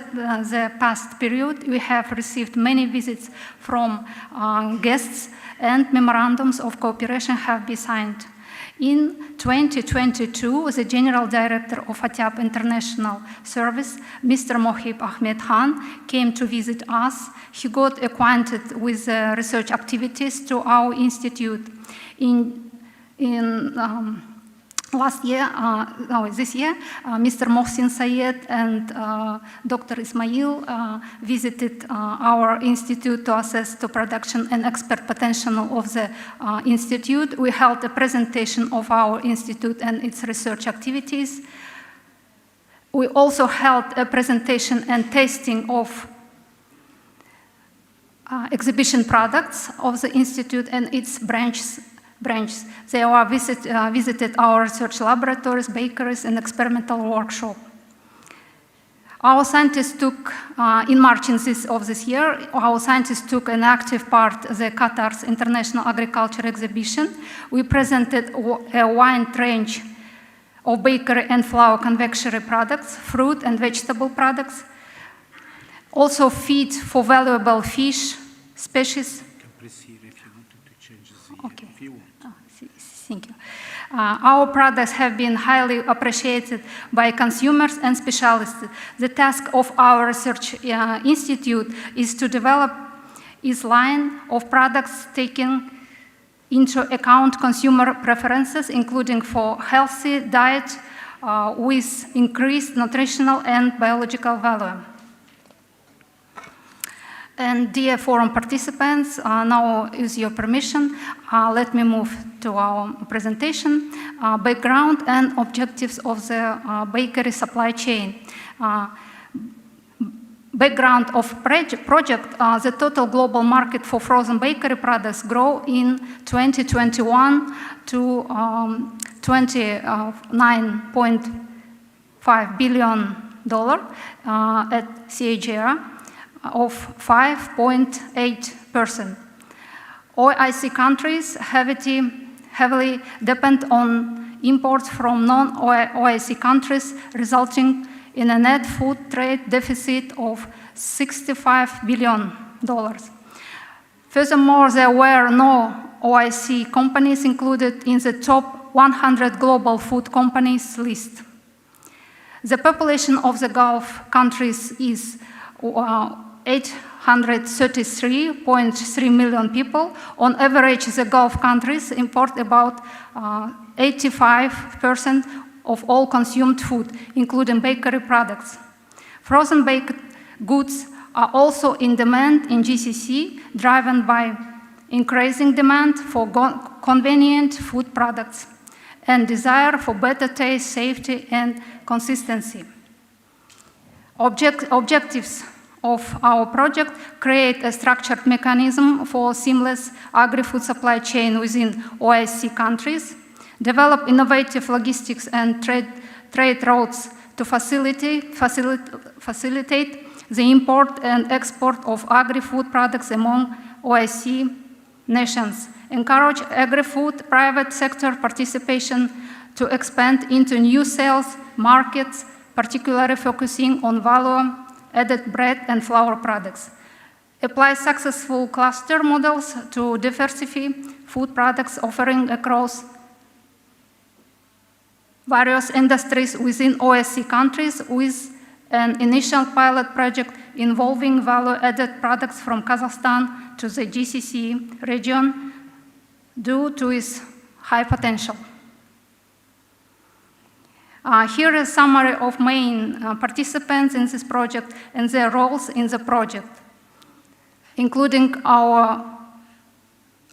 past period, we have received many visits from guests, and memorandums of cooperation have been signed. In 2022, the General Director of ATIAP International Service, Mr. Mohib Ahmed Khan, came to visit us. He got acquainted with research activities to our institute. This year, Mr. Mohsin Sayed and Dr. Ismail visited our institute to assess the production and export potential of the institute. We held a presentation of our institute and its research activities. We also held a presentation and tasting of exhibition products of the institute and its branches. They visited our research laboratories, bakeries, and experimental workshop. Our scientists took, in March of this year, our scientists took an active part in the Qatar's International Agriculture Exhibition. We presented a wide range of bakery and flour confectionery products, fruit and vegetable products, also feed for valuable fish species. Okay. Thank you. Our products have been highly appreciated by consumers and specialists. The task of our research institute is to develop its line of products taking into account consumer preferences, including for healthy diet with increased nutritional and biological value. And dear forum participants, now with your permission, let me move to our presentation, background and objectives of the bakery supply chain. Background of project, the total global market for frozen bakery products grow in 2021 to $29.5 billion at CAGR of 5.8%. OIC countries heavily depend on imports from non-OIC countries, resulting in a net food trade deficit of $65 billion. Furthermore, there were no OIC companies included in the top 100 global food companies list. The population of the Gulf countries is 833.3 million people. On average, the Gulf countries import about 85% of all consumed food, including bakery products. Frozen baked goods are also in demand in GCC, driven by increasing demand for convenient food products and desire for better taste, safety, and consistency. Objectives of our project create a structured mechanism for seamless agri-food supply chain within OIC countries, develop innovative logistics and trade routes to facilitate the import and export of agri-food products among OIC nations, encourage agri-food private sector participation to expand into new sales markets, particularly focusing on value-added bread and flour products. Apply successful cluster models to diversify food products offering across various industries within OSCE countries with an initial pilot project involving value-added products from Kazakhstan to the GCC region due to its high potential. Here is a summary of main participants in this project and their roles in the project, including our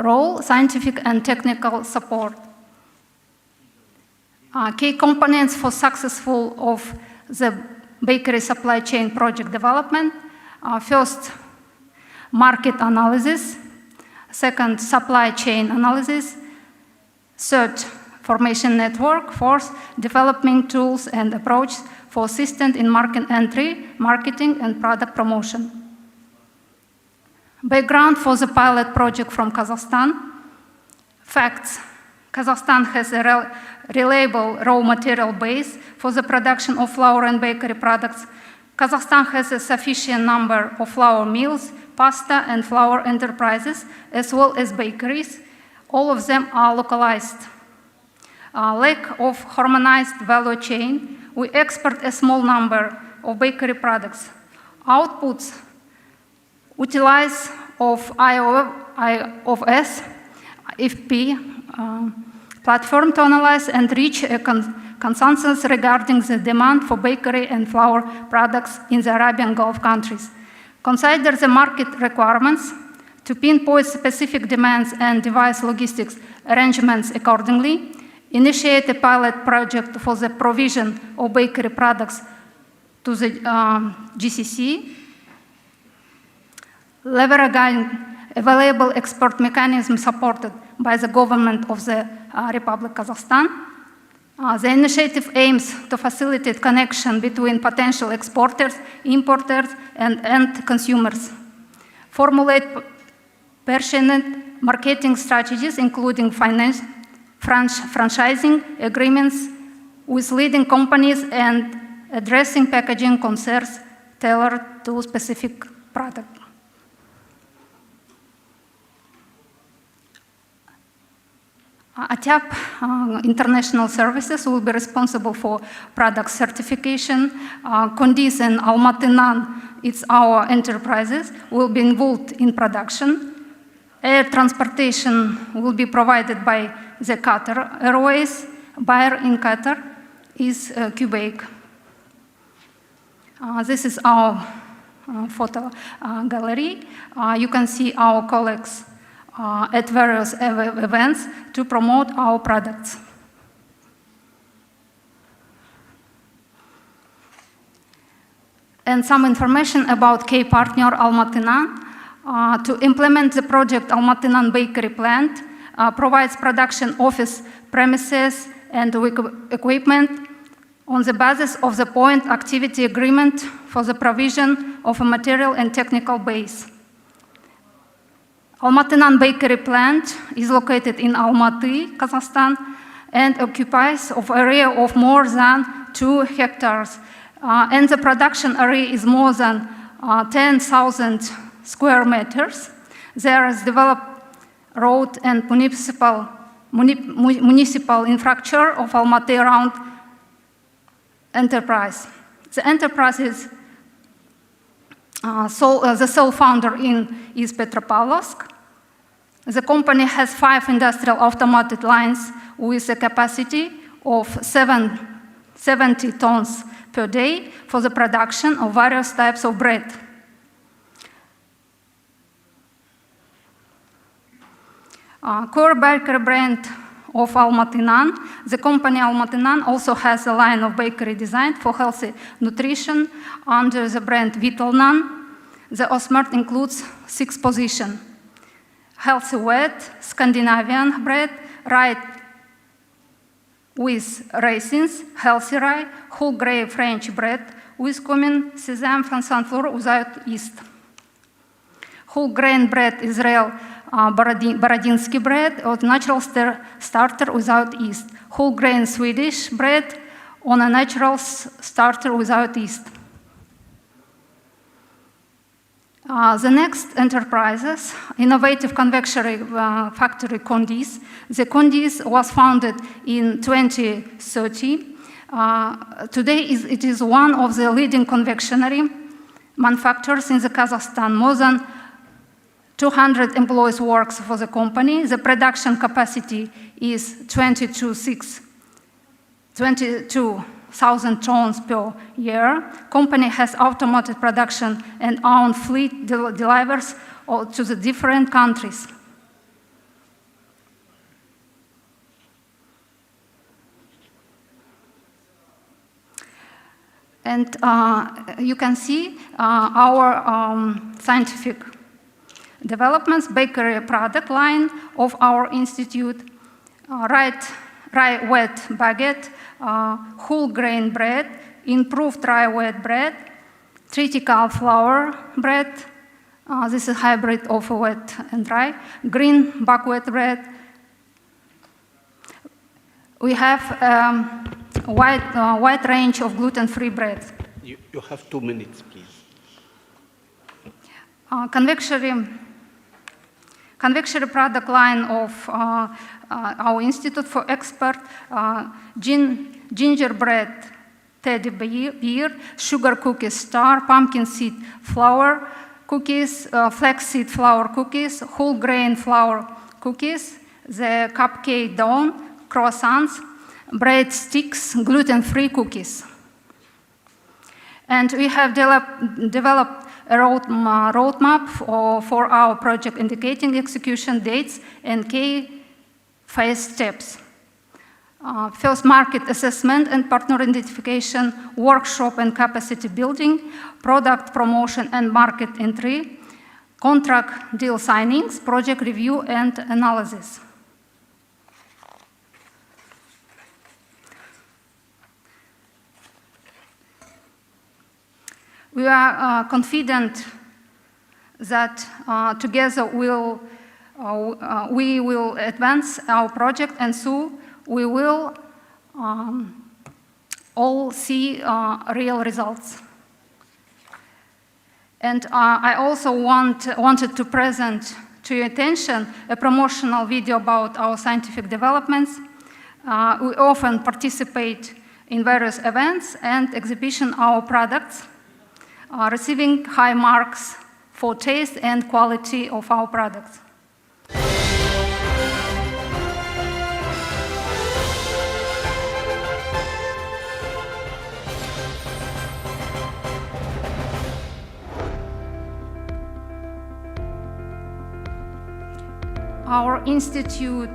role, scientific and technical support. Key components for successful of the bakery supply chain project development. First, market analysis. Second, supply chain analysis. Third, formation network. Fourth, developing tools and approach for assistance in market entry, marketing, and product promotion. Background for the pilot project from Kazakhstan. Facts. Kazakhstan has a reliable raw material base for the production of flour and bakery products. Kazakhstan has a sufficient number of flour mills, pasta and flour enterprises, as well as bakeries. All of them are localized. Lack of harmonized value chain. We export a small number of bakery products. Outputs utilize of IOFS, FP, platform to analyze and reach a consensus regarding the demand for bakery and flour products in the Arabian Gulf countries. Consider the market requirements to pinpoint specific demands and devise logistics arrangements accordingly. Initiate a pilot project for the provision of bakery products to the GCC. Leverage available export mechanism supported by the government of the Republic of Kazakhstan. The initiative aims to facilitate connection between potential exporters, importers, and end consumers. Formulate passionate marketing strategies, including franchising agreements with leading companies and addressing packaging concerns tailored to specific product. ATAP International Services will be responsible for product certification. Condis and Almaty Nan, it's our enterprises, will be involved in production. Air transportation will be provided by the Qatar Airways. Buyer in Qatar is Quebec. This is our photo gallery. You can see our colleagues at various events to promote our products. And some information about key partner Almaty Nan. To implement the project, Almaty Nan Bakery Plant provides production office premises and equipment on the basis of the point activity agreement for the provision of a material and technical base. Almaty Nan Bakery Plant is located in Almaty, Kazakhstan, and occupies an area of more than 2 hectares. And the production area is more than 10,000 square meters. There is developed road and municipal infrastructure of Almaty around enterprise. The enterprise is The sole founder is Petropavlovsk. The company has 5 industrial automated lines with a capacity of 70 tons per day for the production of various types of bread. Core bakery brand of Almaty-Nan. The company Almaty-Nan also has a line of bakery designed for healthy nutrition under the brand Vital Nan. The Osmert includes 6 positions: healthy wheat, Scandinavian bread, rye with raisins, healthy rye, whole grain French bread with cumin, sesame, and sunflower without yeast. Whole grain bread Israel Borodinsky bread, or natural starter without yeast. Whole grain Swedish bread on a natural starter without yeast. The next enterprises, innovative confectionery factory Condis. The Condis was founded in 2013. Today it is one of the leading confectionery manufacturers in the Kazakhstan. More than 200 employees work for the company. The production capacity is 22,000 tons per year. Company has automated production and own fleet delivers to the different countries. And you can see our scientific developments, bakery product line of our institute, rye wheat baguette, whole grain bread, improved rye wheat bread, triticale flour bread, this is a hybrid of wheat and rye, green buckwheat bread. We have a wide range of gluten-free bread. You have 2 minutes, please. Confectionery product line of our Institute for Export, gingerbread teddy beer, sugar cookies star, pumpkin seed flour cookies, flaxseed flour cookies, whole grain flour cookies, the cupcake dough, croissants, bread sticks, gluten-free cookies. And we have developed a roadmap for our project indicating execution dates and key phase steps. First, market assessment and partner identification, workshop and capacity building, product promotion and market entry, contract deal signings, project review and analysis. We are confident that together we will advance our project, and so we will all see real results. And I also wanted to present to your attention a promotional video about our scientific developments. We often participate in various events and exhibition our products, receiving high marks for taste and quality of our products. Our institute,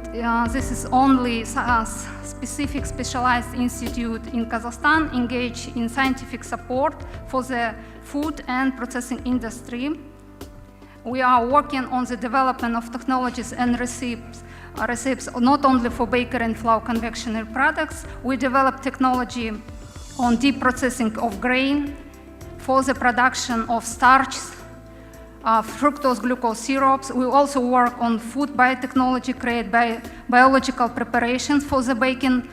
this is only a specific specialized institute in Kazakhstan, engaged in scientific support for the food and processing industry. We are working on the development of technologies and recipes not only for bakery and flour confectionery products. We develop technology on deep processing of grain for the production of starch, fructose glucose syrups. We also work on food biotechnology, create biological preparations for the baking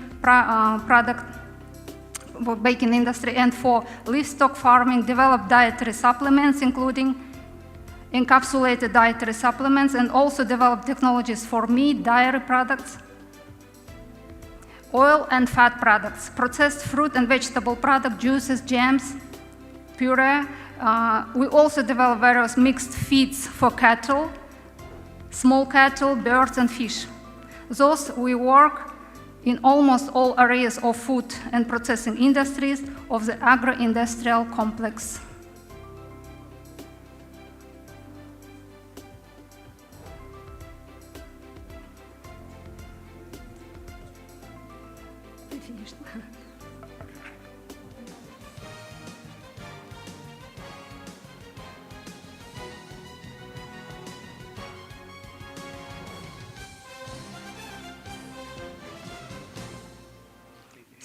baking industry, and for livestock farming, develop dietary supplements, including encapsulated dietary supplements, and also develop technologies for meat, dairy products, oil and fat products, processed fruit and vegetable products, juices, jams, puree, We also develop various mixed feeds for cattle, small cattle, birds, and fish. Thus, we work in almost all areas of food and processing industries of the agro-industrial complex.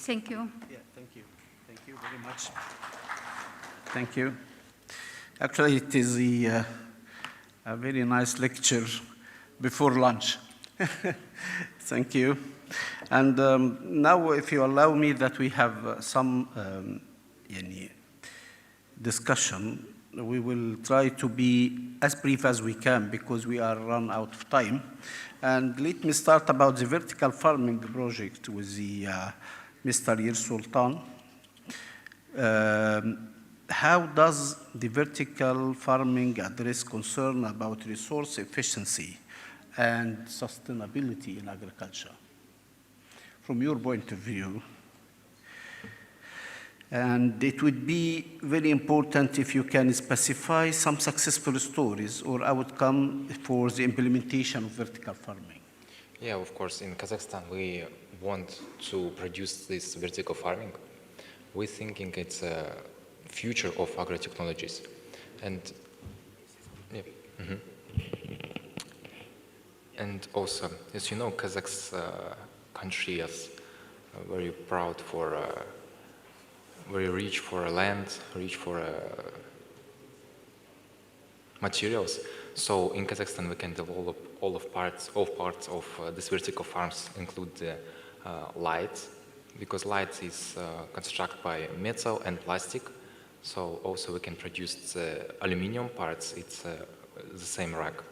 Thank you. Yeah, thank you. Thank you very much. Thank you. Actually, it is a very nice lecture before lunch. Thank you. And now, if you allow me, that we have some discussion, we will try to be as brief as we can because we are run out of time. And let me start about the vertical farming project with the Mr. Yer Sultan. How does the vertical farming address concern about resource efficiency and sustainability in agriculture? From your point of view, and it would be very important if you can specify some successful stories or outcome for the implementation of vertical farming. Yeah, of course, in Kazakhstan we want to produce this vertical farming. We're thinking it's a future of agro-technologies. And yeah, and also, as you know, Kazakh's country is very proud for, very rich for land, rich for materials. So in Kazakhstan we can develop all parts of this vertical farms, include the light, because light is constructed by metal and plastic. So also we can produce the aluminum parts. It's the same rack,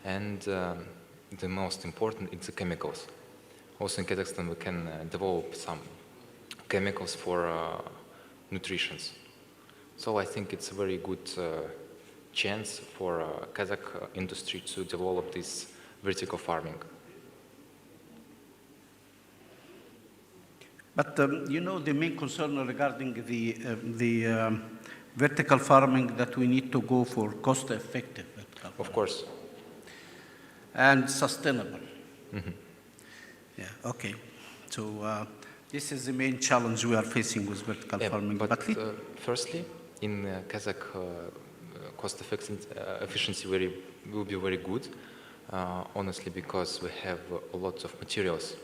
and the most important is the chemicals. Also in Kazakhstan we can develop some chemicals for nutrition. So I think it's a very good chance for Kazakh industry to develop this vertical farming. But you know, the main concern regarding the vertical farming, that we need to go for cost-effective vertical farming. Of course. And sustainable. Mm-hmm. Yeah, okay. So this is the main challenge we are facing with vertical farming. But firstly, in Kazakh, cost efficiency will be very good, honestly, because we have a lot of materials,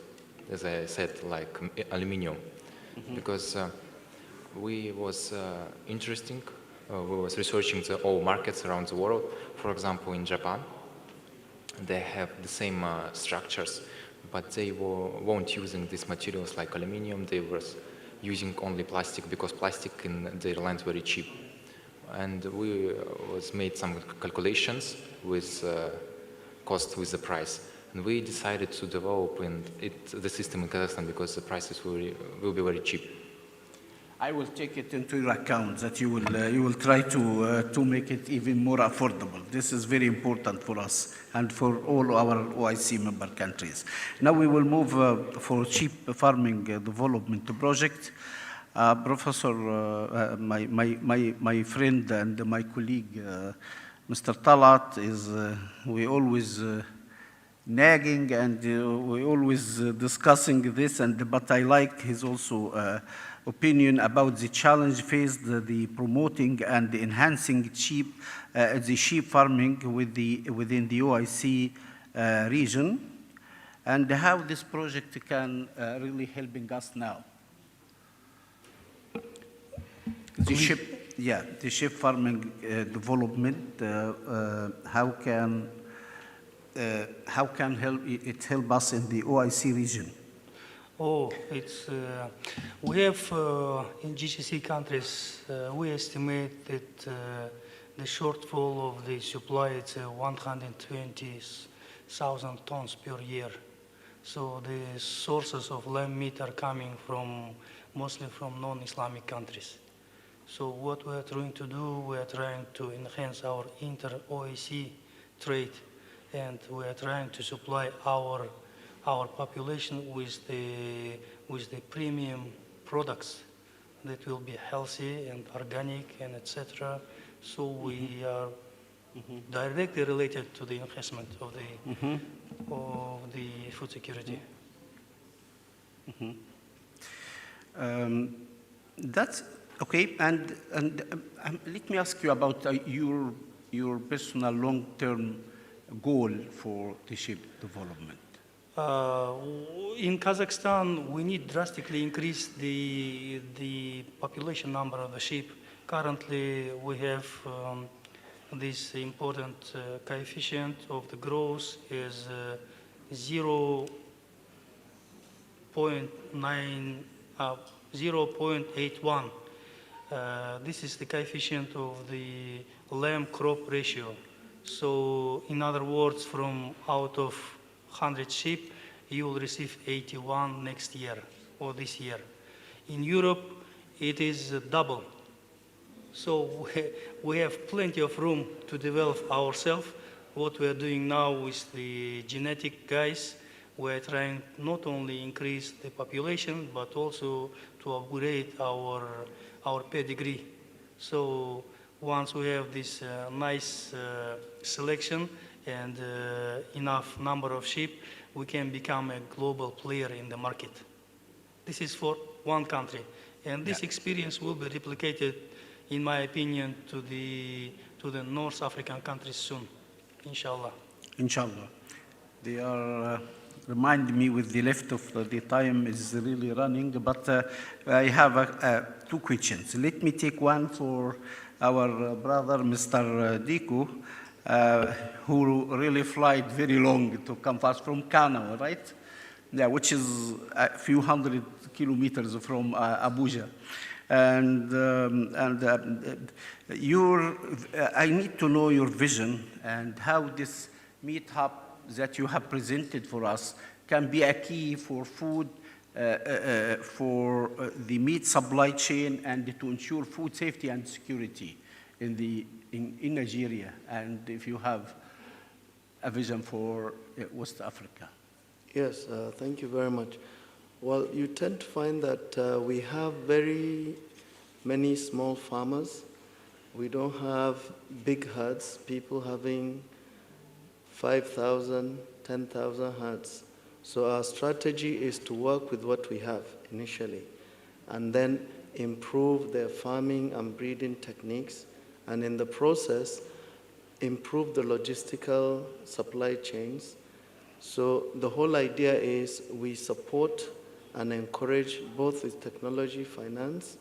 as I said, like aluminum. Mm-hmm. Because we was we was researching all markets around the world. For example, in Japan, they have the same structures, but they weren't using these materials like aluminum. They were using only plastic, because plastic in their land very cheap. And we made some calculations with cost with the price, and we decided to develop the system in Kazakhstan because the prices will be very cheap. I will take it into your account that you will try to make it even more affordable. This is very important for us and for all our OIC member countries. Now we will move for cheap farming development project. Professor, my friend and my colleague, Mr. Talat, we always nagging and we always discussing this, but I like his also opinion about the challenge faced, the promoting and the enhancing the sheep farming within the OIC region, and how this project can really helping us now. The sheep farming development, how can it help us in the OIC region? Oh, we have in GCC countries, we estimate that the shortfall of the supply is 120,000 tons per year. So the sources of lamb meat are coming mostly from non-Islamic countries. So what we are trying to do, we are trying to enhance our inter-OAC trade, and we are trying to supply our population with the premium products that will be healthy and organic and etc. So we are directly related to the enhancement of the food security. That's okay. And let me ask you about your personal long-term goal for the sheep development. In Kazakhstan, we need drastically increase the population number of the sheep. Currently, we have this important coefficient of the growth is 0.81. This is the coefficient of the lamb crop ratio. So, in other words, from out of 100 sheep, you will receive 81 next year or this year. In Europe, it is double. So we have plenty of room to develop ourselves. What we are doing now with the genetic guys, we're trying not only increase the population, but also to upgrade our pedigree. So once we have this nice selection and enough number of sheep, we can become a global player in the market. This is for one country. And this experience will be replicated, in my opinion, to the North African countries soon, inshallah. Inshallah. They are reminding me with the left of the time is really running, but I have two questions. Let me take one for our brother, Mr. Diku, who really flied very long to come fast from Kano, right? Yeah, which is a few hundred kilometers from Abuja. And I need to know your vision and how this meat hub that you have presented for us can be a key for food, for the meat supply chain and to ensure food safety and security in Nigeria, and if you have a vision for West Africa. Yes, thank you very much. Well, you tend to find that we have very many small farmers. We don't have big herds, people having 5,000, 10,000 herds. So our strategy is to work with what we have initially and then improve their farming and breeding techniques, and in the process, improve the logistical supply chains. So the whole idea is we support and encourage, both with technology, finance,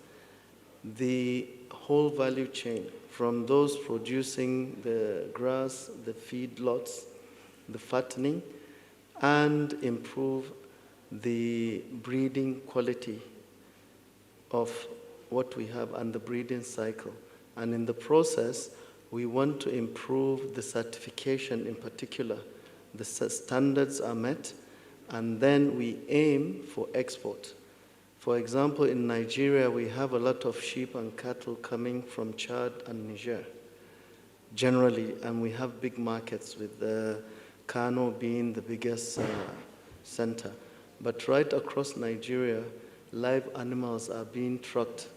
the whole value chain, from those producing the grass, the feedlots, the fattening, and improve the breeding quality of what we have and the breeding cycle. And in the process, we want to improve the certification in particular. The standards are met, and then we aim for export. For example, in Nigeria, we have a lot of sheep and cattle coming from Chad and Niger, generally, and we have big markets with Kano being the biggest center. But right across Nigeria, live animals are being trucked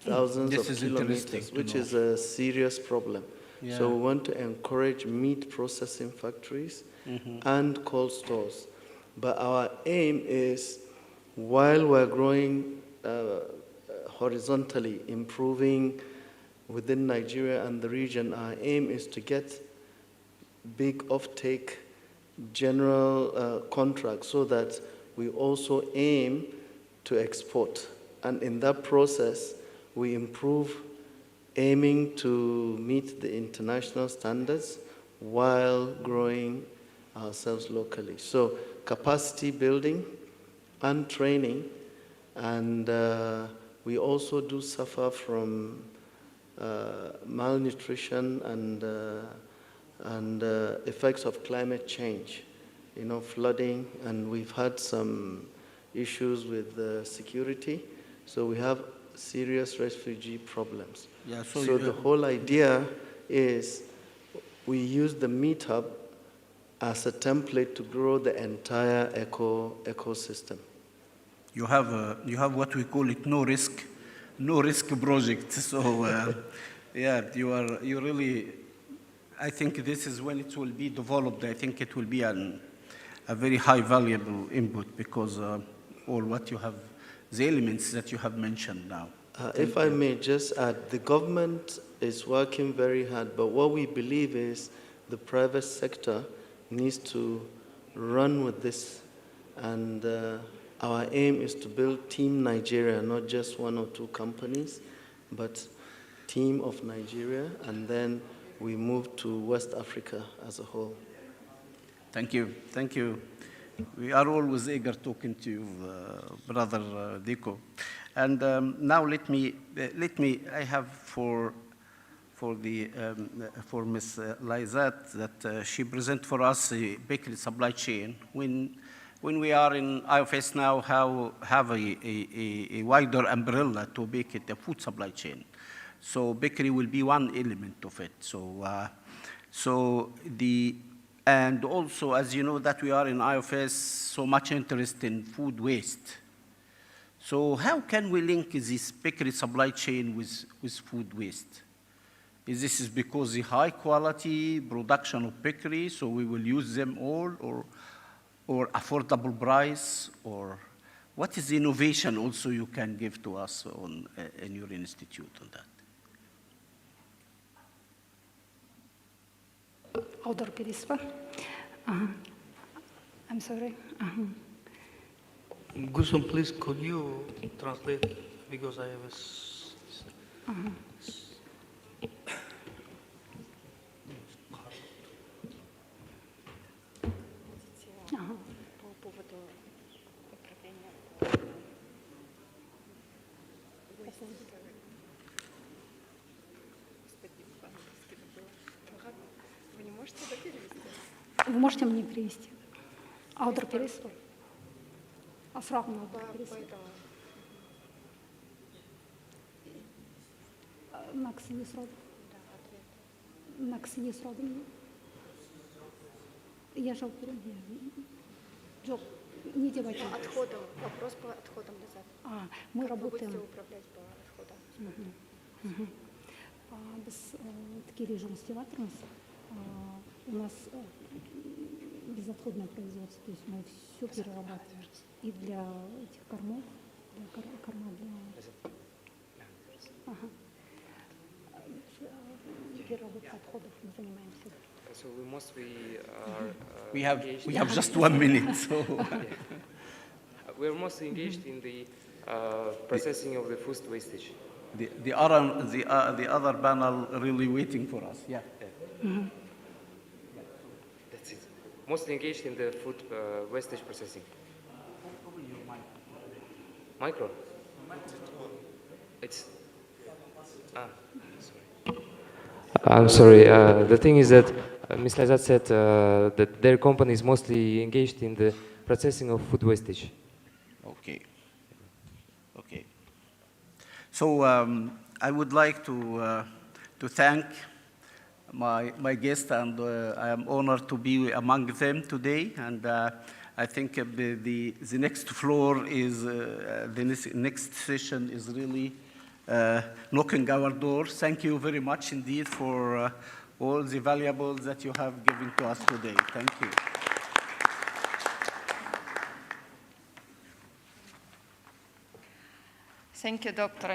thousands of kilometers, which is a serious problem. Yeah. So we want to encourage meat processing factories and cold stores. But our aim is, while we're growing horizontally, improving within Nigeria and the region, our aim is to get big offtake general contracts so that we also aim to export. And in that process, we improve, aiming to meet the international standards while growing ourselves locally. So capacity building and training, and we also do suffer from malnutrition and effects of climate change, flooding, and we've had some issues with security. So we have serious refugee problems. Yeah, so the whole idea is we use the meetup as a template to grow the entire ecosystem. You have what we call it no risk project. So yeah, you really. I think this is when it will be developed. I think it will be a very high valuable input because all what you have, the elements that you have mentioned now. If I may just add, the government is working very hard, but what we believe is the private sector needs to run with this. And our aim is to build Team Nigeria, not just one or two companies, but Team of Nigeria, and then we move to West Africa as a whole. Thank you. Thank you. We are always eager talking to you, Brother Diko. And now let me, I have for Ms. Laizat that she present for us a bakery supply chain. When we are in IOFS now, have a wider umbrella to make it a food supply chain. So bakery will be one element of it. And also, as you know, that we are in IOFS, so much interest in food waste. So how can we link this bakery supply chain with food waste? Is this because the high quality production of bakery, so we will use them all, or affordable price, or what is the innovation also you can give to us in your institute on that? Outdoor переспа. I'm sorry. Gusum, please, could you translate? Because I have a... Вы можете мне перевести? Аудер перевести? А срок на аудер перевести? Накс не срок. Накс не срок. Я же Джоб, не делайте. Отходом. Вопрос по отходам назад. Мы работаем. Как вы будете управлять по отходам? Biz такие режимы стилаторность. У нас безотходное производство, то есть мы все перерабатываем. И для этих кормов, для корма для переработки отходов мы занимаемся. So we mostly are we have just 1 minute, so we're mostly engaged in the processing of the food wastage. The other panel really waiting for us. Yeah. That's it. Mostly engaged in the food wastage processing. Micro. It's. Sorry. I'm sorry. The thing is that Ms. Lazat said that their company is mostly engaged in the processing of food wastage. Okay. Okay. So I would like to thank my guests, and I am honored to be among them today. And I think the next floor is the next session is really knocking our doors. Thank you very much indeed for all the valuables that you have given to us today. Thank you. Thank you, Dr.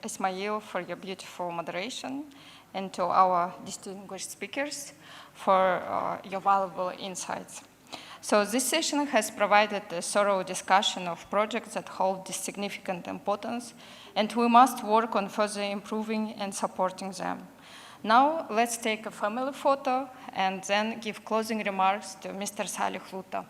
Ismail, for your beautiful moderation, and to our distinguished speakers for your valuable insights. So this session has provided a thorough discussion of projects that hold this significant importance, and we must work on further improving and supporting them. Now, let's take a family photo and then give closing remarks to Mr. Salih Luta.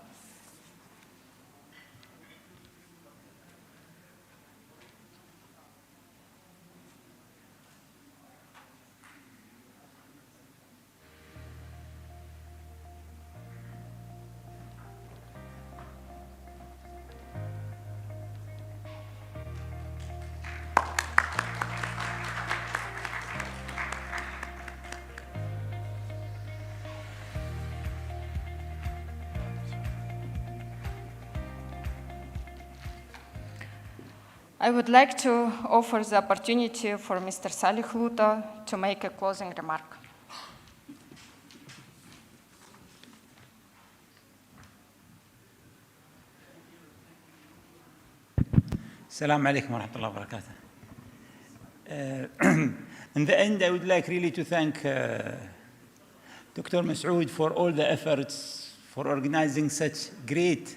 I would like to offer the opportunity for Mr. Salih Luto to make a closing remark. Assalamu alaikum wa rahmatullahi wa barakatuh. In the end, I would like really to thank Dr. Masood for all the efforts for organizing such great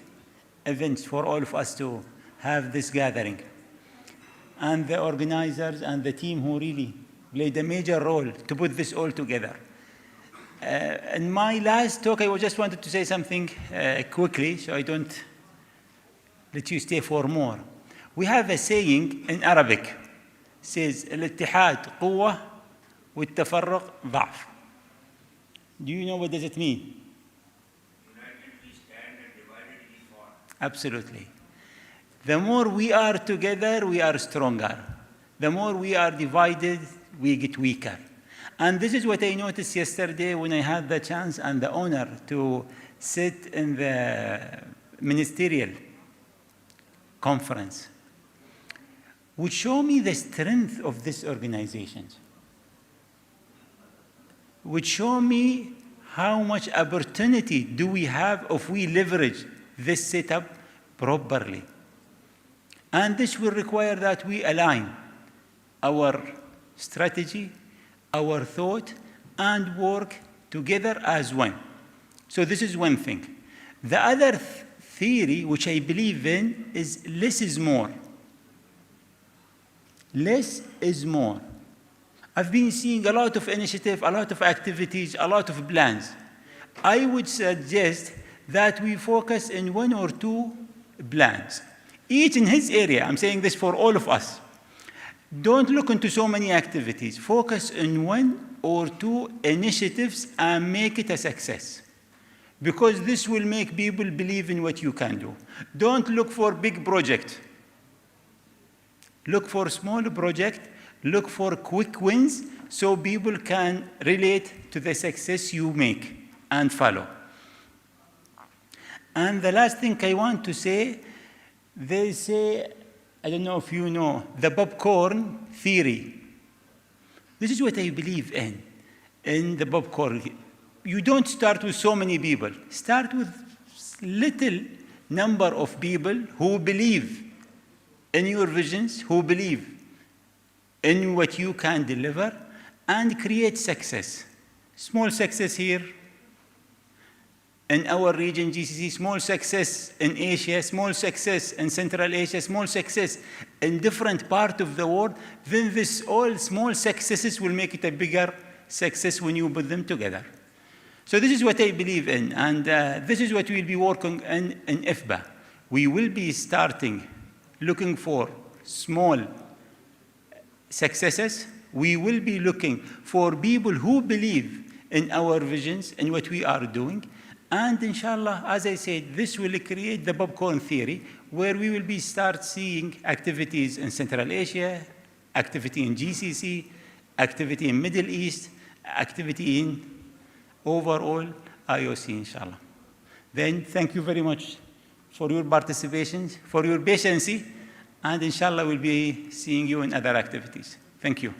events for all of us to have this gathering. And the organizers and the team who really played a major role to put this all together. In my last talk, I just wanted to say something quickly, so I don't let you stay for more. We have a saying in Arabic, says, الاتحاد قوة والتفرق ضعف. Do you know what does it mean? Absolutely. The more we are together, we are stronger. The more we are divided, we get weaker. And this is what I noticed yesterday when I had the chance and the honor to sit in the ministerial conference, which show me the strength of this organization, which show me how much opportunity do we have if we leverage this setup properly. And this will require that we align our strategy, our thought, and work together as one. So this is one thing. The other theory, which I believe in, is less is more. Less is more. I've been seeing a lot of initiative, a lot of activities, a lot of plans. I would suggest that we focus in one or two plans, each in his area. I'm saying this for all of us. Don't look into so many activities. Focus on one or two initiatives and make it a success, because this will make people believe in what you can do. Don't look for big projects. Look for small projects. Look for quick wins so people can relate to the success you make and follow. And the last thing I want to say, they say, I don't know if you know, the popcorn theory. This is what I believe in the popcorn. You don't start with so many people. Start with little number of people who believe in your visions, who believe in what you can deliver, and create success. Small success here in our region, GCC, small success in Asia, small success in Central Asia, small success in different parts of the world. Then this all small successes will make it a bigger success when you put them together. So this is what I believe in, and this is what we'll be working in IFBA. We will be starting looking for small successes. We will be looking for people who believe in our visions and what we are doing. And inshallah, as I said, this will create the popcorn theory, where we will be start seeing activities in Central Asia, activity in GCC, activity in Middle East, activity in overall IOC, inshallah. Then thank you very much for your participation, for your patience, and inshallah we'll be seeing you in other activities. Thank you.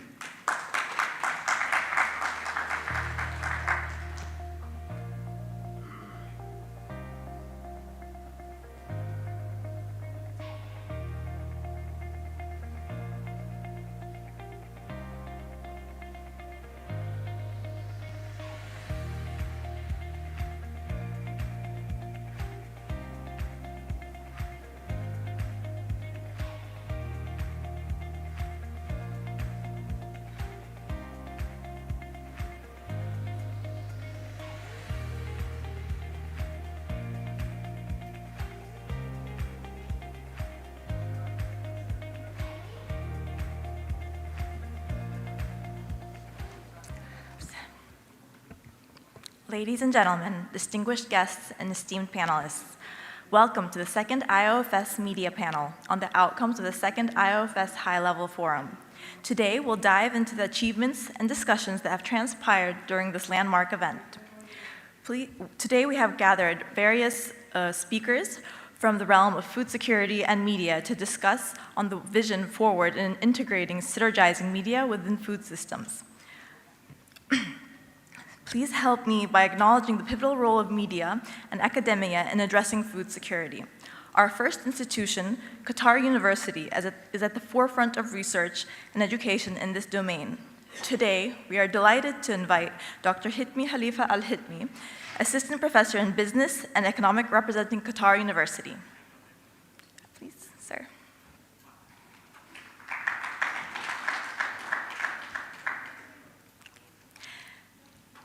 Ladies and gentlemen, distinguished guests and esteemed panelists, welcome to the second IOFS Media Panel on the outcomes of the second IOFS High-Level Forum. Today, we'll dive into the achievements and discussions that have transpired during this landmark event. Today, we have gathered various speakers from the realm of food security and media to discuss on the vision forward in integrating, synergizing media within food systems. Please help me by acknowledging the pivotal role of media and academia in addressing food security. Our first institution, Qatar University, is at the forefront of research and education in this domain. Today, we are delighted to invite Dr. Hitmi Khalifa Al-Hitmi, Assistant Professor in Business and Economic representing Qatar University. Please, sir.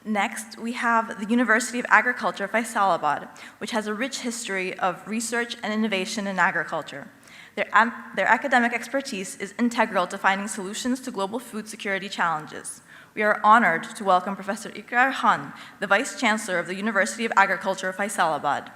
Next, we have the University of Agriculture, Faisalabad, which has a rich history of research and innovation in agriculture. Their academic expertise is integral to finding solutions to global food security challenges. We are honored to welcome Professor Ikrar Khan, the Vice Chancellor of the University of Agriculture, Faisalabad.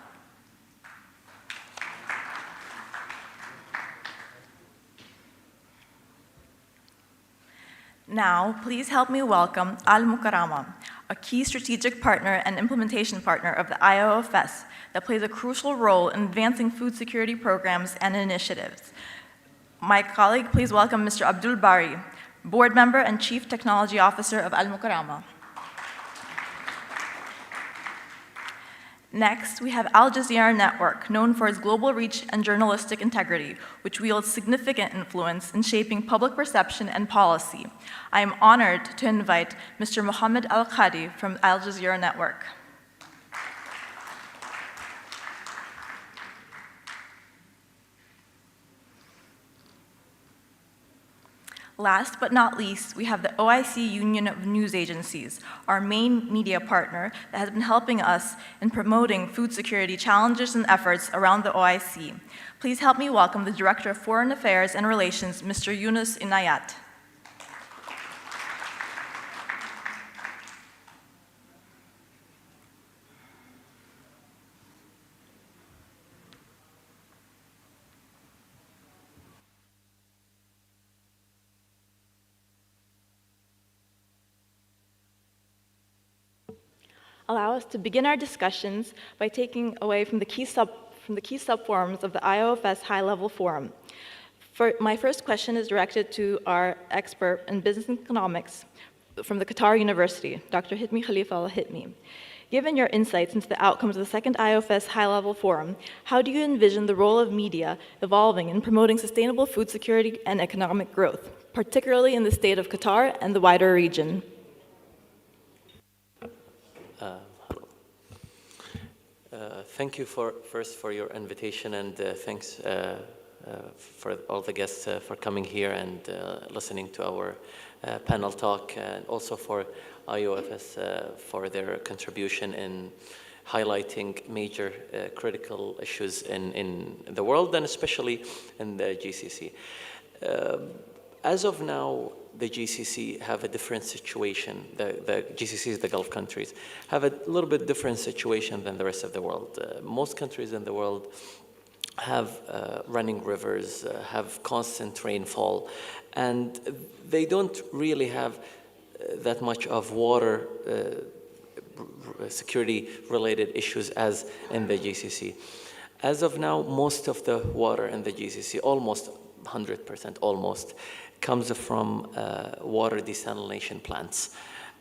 Now, please help me welcome Al Mukarrama, a key strategic partner and implementation partner of the IOFS that plays a crucial role in advancing food security programs and initiatives. My colleague, please welcome Mr. Abdul Bari, board member and chief technology officer of Al Mukarrama. Next, we have Al Jazeera Network, known for its global reach and journalistic integrity, which wields significant influence in shaping public perception and policy. I am honored to invite Mr. Mohammed Al-Khadi from Al Jazeera Network. Last but not least, we have the OIC Union of News Agencies, our main media partner that has been helping us in promoting food security challenges and efforts around the OIC. Please help me welcome the Director of Foreign Affairs and Relations, Mr. Yunus Inayat. Allow us to begin our discussions by taking away from the key subforums of the IOFS High-Level Forum. My first question is directed to our expert in business and economics from the Qatar University, Dr. Hitmi Khalifa Al-Hitmi. Given your insights into the outcomes of the second IOFS High-Level Forum, how do you envision the role of media evolving in promoting sustainable food security and economic growth, particularly in the state of Qatar and the wider region? Thank you first for your invitation, and thanks for all the guests for coming here and listening to our panel talk, and also for IOFS for their contribution in highlighting major critical issues in the world, and especially in the GCC. As of now, the GCC have a different situation. The GCCs, the Gulf countries, have a little bit different situation than the rest of the world. Most countries in the world have running rivers, have constant rainfall, and they don't really have that much of water security-related issues as in the GCC. As of now, most of the water in the GCC, almost 100%, almost, comes from water desalination plants.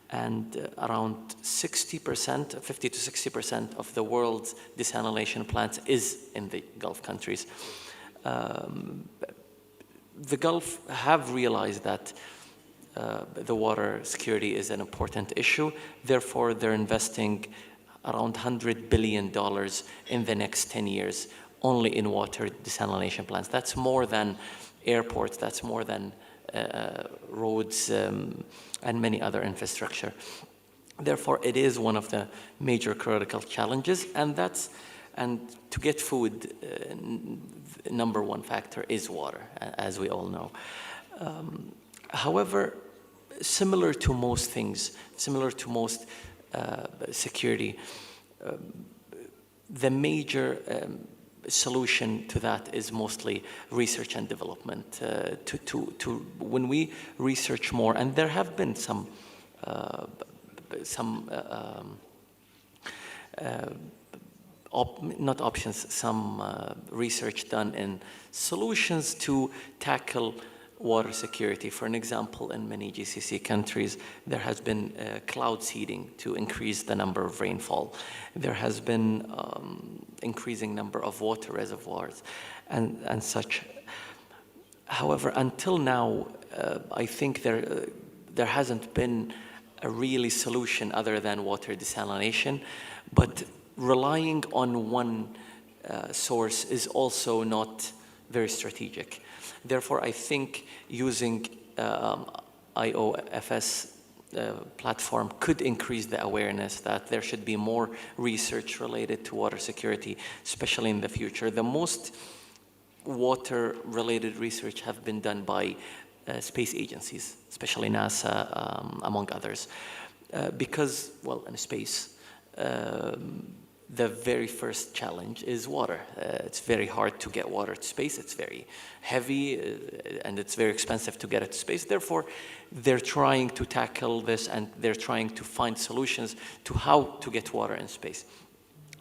And around 60%, 50 to 60% of the world's desalination plants is in the Gulf countries. The Gulf have realized that the water security is an important issue. Therefore, they're investing around $100 billion in the next 10 years only in water desalination plants. That's more than airports, that's more than roads and many other infrastructure. Therefore, it is one of the major critical challenges, and to get food, number one factor is water, as we all know. However, similar to most things, similar to most security, the major solution to that is mostly research and development. When we research more, and there have been some not options, some research done in solutions to tackle water security. For an example, in many GCC countries, there has been cloud seeding to increase the number of rainfall. There has been increasing number of water reservoirs and such. However, until now, I think there hasn't been a really solution other than water desalination, but relying on one source is also not very strategic. Therefore, I think using IOFS platform could increase the awareness that there should be more research related to water security, especially in the future. The most water-related research have been done by space agencies, especially NASA, among others. Because, well, in space, the very first challenge is water. It's very hard to get water to space. It's very heavy and it's very expensive to get it to space. Therefore, they're trying to tackle this and they're trying to find solutions to how to get water in space.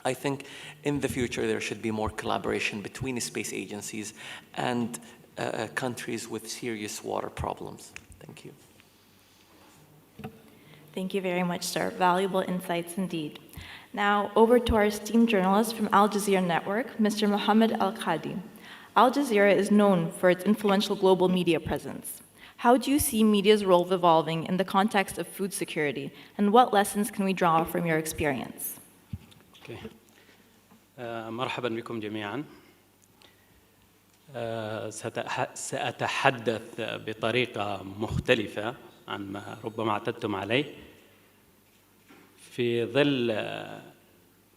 I think in the future there should be more collaboration between space agencies and countries with serious water problems. Thank you. Thank you very much, sir. Valuable insights indeed. Now, over to our esteemed journalist from Al Jazeera Network, Mr. Mohammed Al-Qadi. Al Jazeera is known for its influential global media presence. How do you see media's role evolving in the context of food security, and what lessons can we draw from your experience? Okay. مرحبا بكم جميعا. سأتحدث بطريقة مختلفة عن ما ربما اعتدتم عليه في ظل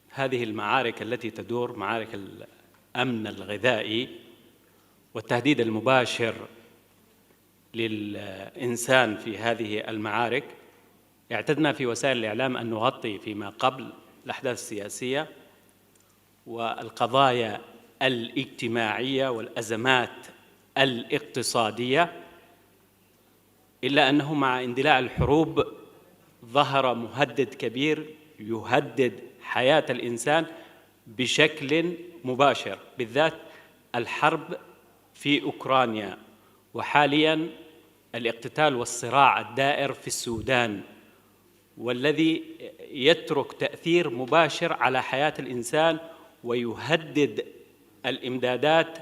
هذه المعارك التي تدور، معارك الأمن الغذائي والتهديد المباشر للإنسان في هذه المعارك. اعتدنا في وسائل الإعلام أن نغطي فيما قبل الأحداث السياسية والقضايا الاجتماعية والأزمات الاقتصادية، إلا أنه مع اندلاع الحروب ظهر مهدد كبير يهدد حياة الإنسان بشكل مباشر، بالذات الحرب في أوكرانيا، وحالياً الاقتتال والصراع الدائر في السودان، والذي يترك تأثير مباشر على حياة الإنسان ويهدد الإمدادات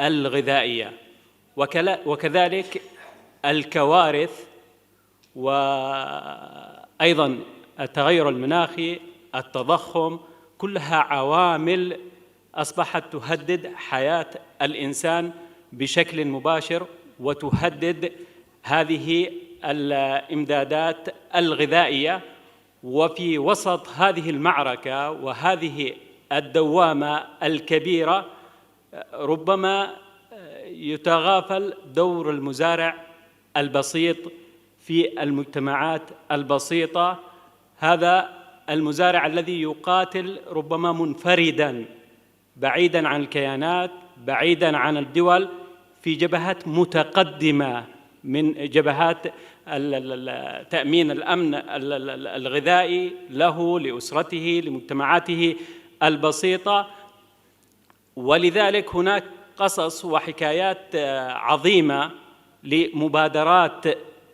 الغذائية، وكذلك الكوارث وأيضاً التغير المناخي، التضخم، كلها عوامل أصبحت تهدد حياة الإنسان بشكل مباشر وتهدد هذه الإمدادات الغذائية. وفي وسط هذه المعركة وهذه الدوامة الكبيرة ربما يتغافل دور المزارع البسيط في المجتمعات البسيطة، هذا المزارع الذي يقاتل ربما منفرداً بعيداً عن الكيانات، بعيداً عن الدول، في جبهات متقدمة من جبهات تأمين الأمن الغذائي له، لأسرته، لمجتمعاته البسيطة. ولذلك هناك قصص وحكايات عظيمة لمبادرات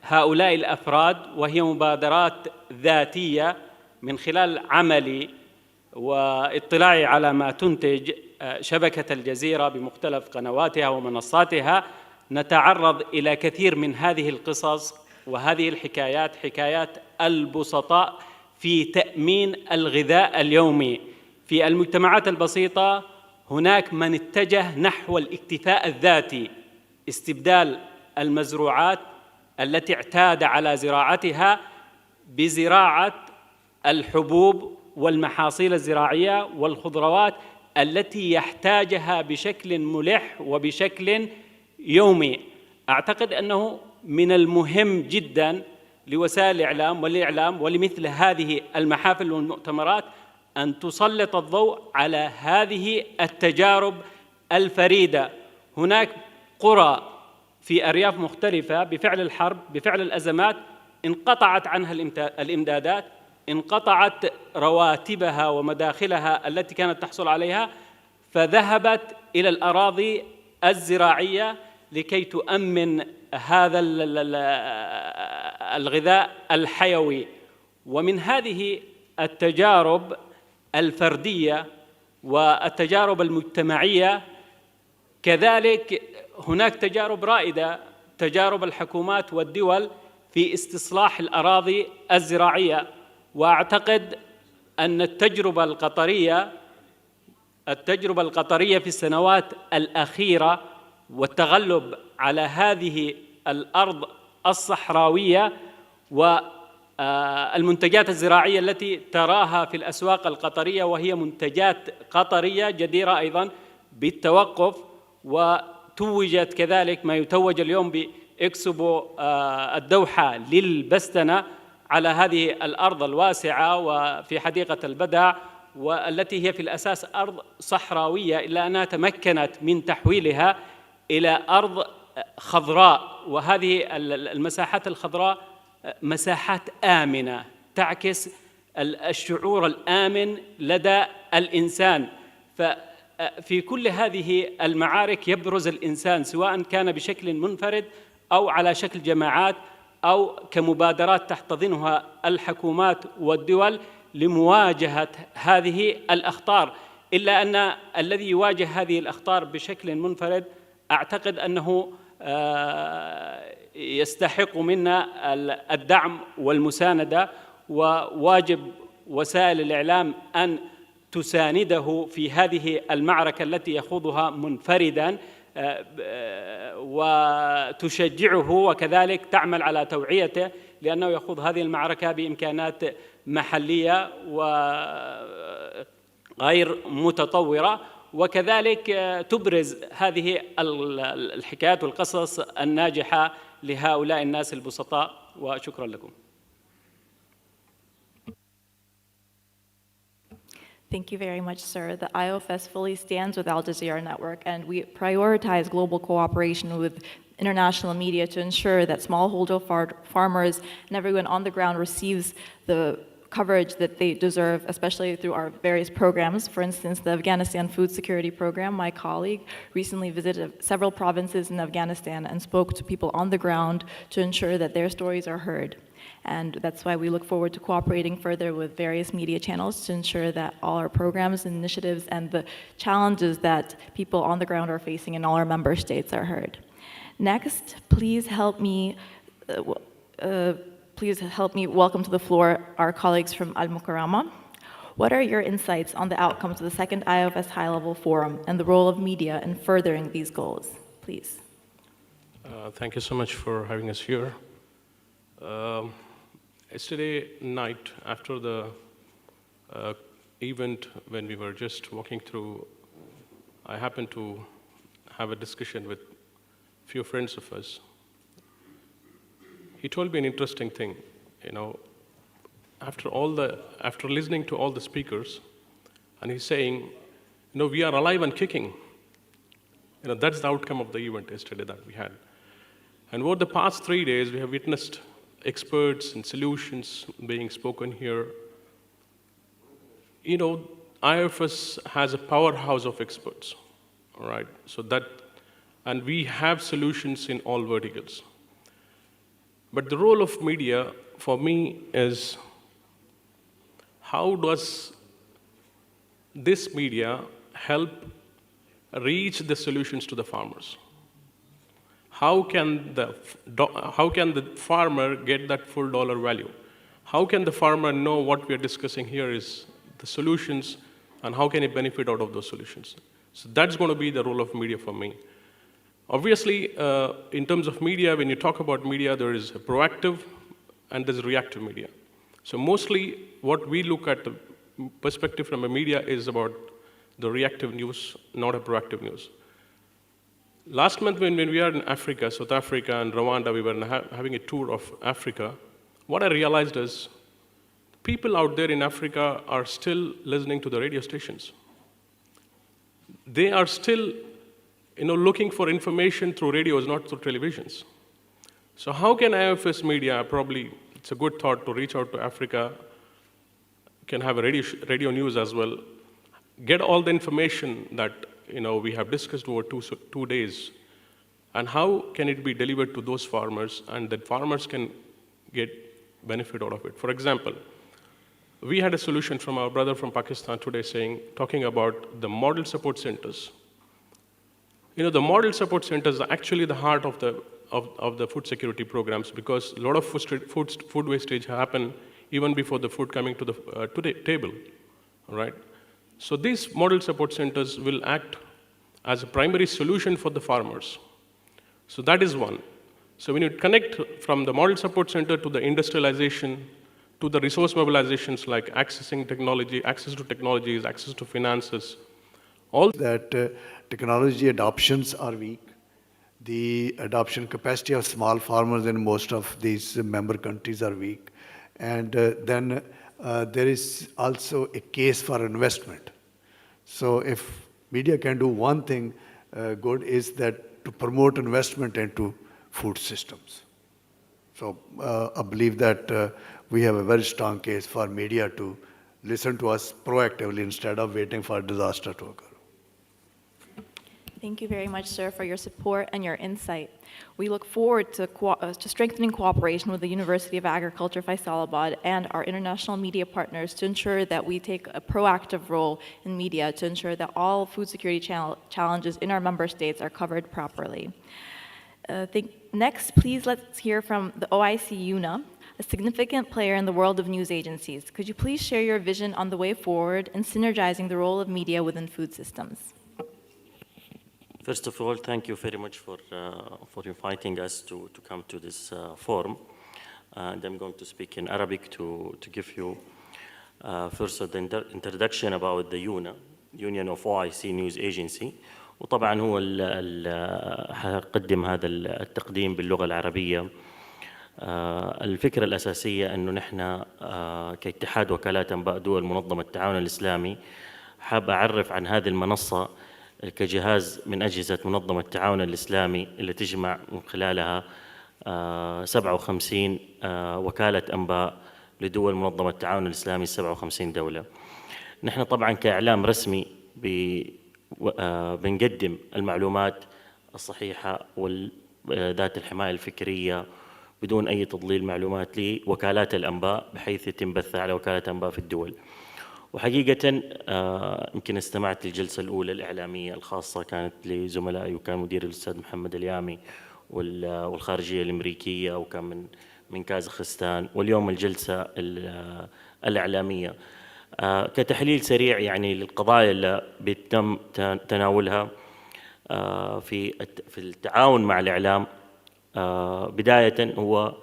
هؤلاء الأفراد، وهي مبادرات ذاتية. من خلال عملي واطلاعي على ما تنتج شبكة الجزيرة بمختلف قنواتها ومنصاتها، نتعرض إلى كثير من هذه القصص وهذه الحكايات، حكايات البسطاء في تأمين الغذاء اليومي. في المجتمعات البسيطة هناك من اتجه نحو الاكتفاء الذاتي، استبدال المزروعات التي اعتاد على زراعتها بزراعة الحبوب والمحاصيل الزراعية والخضروات التي يحتاجها بشكل ملح وبشكل يومي. أعتقد أنه من المهم جداً لوسائل الإعلام والإعلام ولمثل هذه المحافل والمؤتمرات أن تسلط الضوء على هذه التجارب الفريدة. هناك قرى في أرياف مختلفة بفعل الحرب، بفعل الأزمات، انقطعت عنها الإمدادات، انقطعت رواتبها ومداخلها التي كانت تحصل عليها، فذهبت إلى الأراضي الزراعية لكي تؤمن هذا الغذاء الحيوي. ومن هذه التجارب الفردية والتجارب المجتمعية كذلك هناك تجارب رائدة، تجارب الحكومات والدول في استصلاح الأراضي الزراعية. وأعتقد أن التجربة القطرية في السنوات الأخيرة والتغلب على هذه الأرض الصحراوية والمنتجات الزراعية التي تراها في الأسواق القطرية، وهي منتجات قطرية جديرة أيضا بالتوقف، وتوجت كذلك ما يتوج اليوم بإكسبو الدوحة للبستنة على هذه الأرض الواسعة وفي حديقة البدع، والتي هي في الأساس أرض صحراوية، إلا أنها تمكنت من تحويلها إلى أرض خضراء. وهذه المساحات الخضراء مساحات آمنة تعكس الشعور الآمن لدى الإنسان. ففي كل هذه المعارك يبرز الإنسان، سواء كان بشكل منفرد أو على شكل جماعات أو كمبادرات تحتضنها الحكومات والدول لمواجهة هذه الأخطار. إلا أن الذي يواجه هذه الأخطار بشكل منفرد أعتقد أنه يستحق منا الدعم والمساندة، وواجب وسائل الإعلام أن تسانده في هذه المعركة التي يخوضها منفردا، وتشجعه وكذلك تعمل على توعيته، لأنه يخوض هذه المعركة بإمكانات محلية وغير متطورة، وكذلك تبرز هذه الحكايات والقصص الناجحة لهؤلاء الناس البسطاء. وشكرا لكم. Thank you very much, sir. The IOFS fully stands with Al Jazeera Network, and we prioritize global cooperation with international media to ensure that smallholder farmers and everyone on the ground receives the coverage that they deserve, especially through our various programs. For instance, the Afghanistan Food Security Program. My colleague recently visited several provinces in Afghanistan and spoke to people on the ground to ensure that their stories are heard. And that's why we look forward to cooperating further with various media channels to ensure that all our programs and initiatives and the challenges that people on the ground are facing in all our member states are heard. Next, please help me welcome to the floor our colleagues from Al Mukarrama. What are your insights on the outcomes of the second IOFS High-Level Forum and the role of media in furthering these goals? Please. Thank you so much for having us here. Yesterday night, after the event, when we were just walking through, I happened to have a discussion with a few friends of us. He told me an interesting thing, after listening to all the speakers, and he's saying, we are alive and kicking. That's the outcome of the event yesterday that we had. And over the past 3 days, we have witnessed experts and solutions being spoken here. IOFS has a powerhouse of experts, all right? And we have solutions in all verticals. But the role of media, for me, is how does this media help reach the solutions to the farmers? How can the farmer get that full dollar value? How can the farmer know what we are discussing here is the solutions, and how can he benefit out of those solutions? So that's going to be the role of media for me. Obviously, in terms of media, when you talk about media, there is a proactive and there's reactive media. So mostly what we look at the perspective from a media is about the reactive news, not a proactive news. Last month when we were in Africa, South Africa and Rwanda, we were having a tour of Africa. What I realized is people out there in Africa are still listening to the radio stations. They are still looking for information through radios, not through televisions. So how can IOFS media, probably it's a good thought to reach out to Africa can have a radio news as well, get all the information that we have discussed over 2 days, and how can it be delivered to those farmers, and that farmers can get benefit out of it. For example, we had a solution from our brother from Pakistan today talking about the model support centers. The model support centers are actually the heart of the food security programs, because a lot of food wastage happen even before the food coming to the table, right? So these model support centers will act as a primary solution for the farmers. So that is one. So when you connect from the model support center to the industrialization, to the resource mobilizations like accessing technology, access to technologies, access to finances, all that technology adoptions are weak. The adoption capacity of small farmers in most of these member countries are weak. And then there is also a case for investment. So if media can do one thing good, is that to promote investment into food systems. So I believe that we have a very strong case for media to listen to us proactively instead of waiting for disaster to occur. Thank you very much, sir, for your support and your insight. We look forward to strengthening cooperation with the University of Agriculture Faisalabad and our international media partners to ensure that we take a proactive role in media to ensure that all food security challenges in our member states are covered properly. Next, please let's hear from the OIC UNA, a significant player in the world of news agencies. Could you please share your vision on the way forward in synergizing the role of media within food systems? First of all, thank you very much for inviting us to come to this forum. And I'm going to speak in Arabic to give you first the introduction about the UNA, Union of OIC News Agency. وطبعا هو هقدم هذا التقديم باللغة العربية. الفكرة الأساسية أنه نحن كاتحاد وكالات أنباء دول منظمة التعاون الإسلامي حاب أعرف عن هذه المنصة كجهاز من أجهزة منظمة التعاون الإسلامي اللي تجمع من خلالها 57 وكالة أنباء لدول منظمة التعاون الإسلامي 57 دولة. نحن طبعا كإعلام رسمي بنقدم المعلومات الصحيحة وذات الحماية الفكرية بدون أي تضليل معلومات لوكالات الأنباء بحيث يتم بثها على وكالات أنباء في الدول. وحقيقة يمكن استمعت للجلسة الأولى الإعلامية الخاصة كانت لزملائي، وكان مدير الأستاذ محمد اليامي، والخارجية الأمريكية، وكان من كازاخستان، واليوم الجلسة الإعلامية. كتحليل سريع يعني للقضايا اللي بيتم تناولها في التعاون مع الإعلام، بداية هو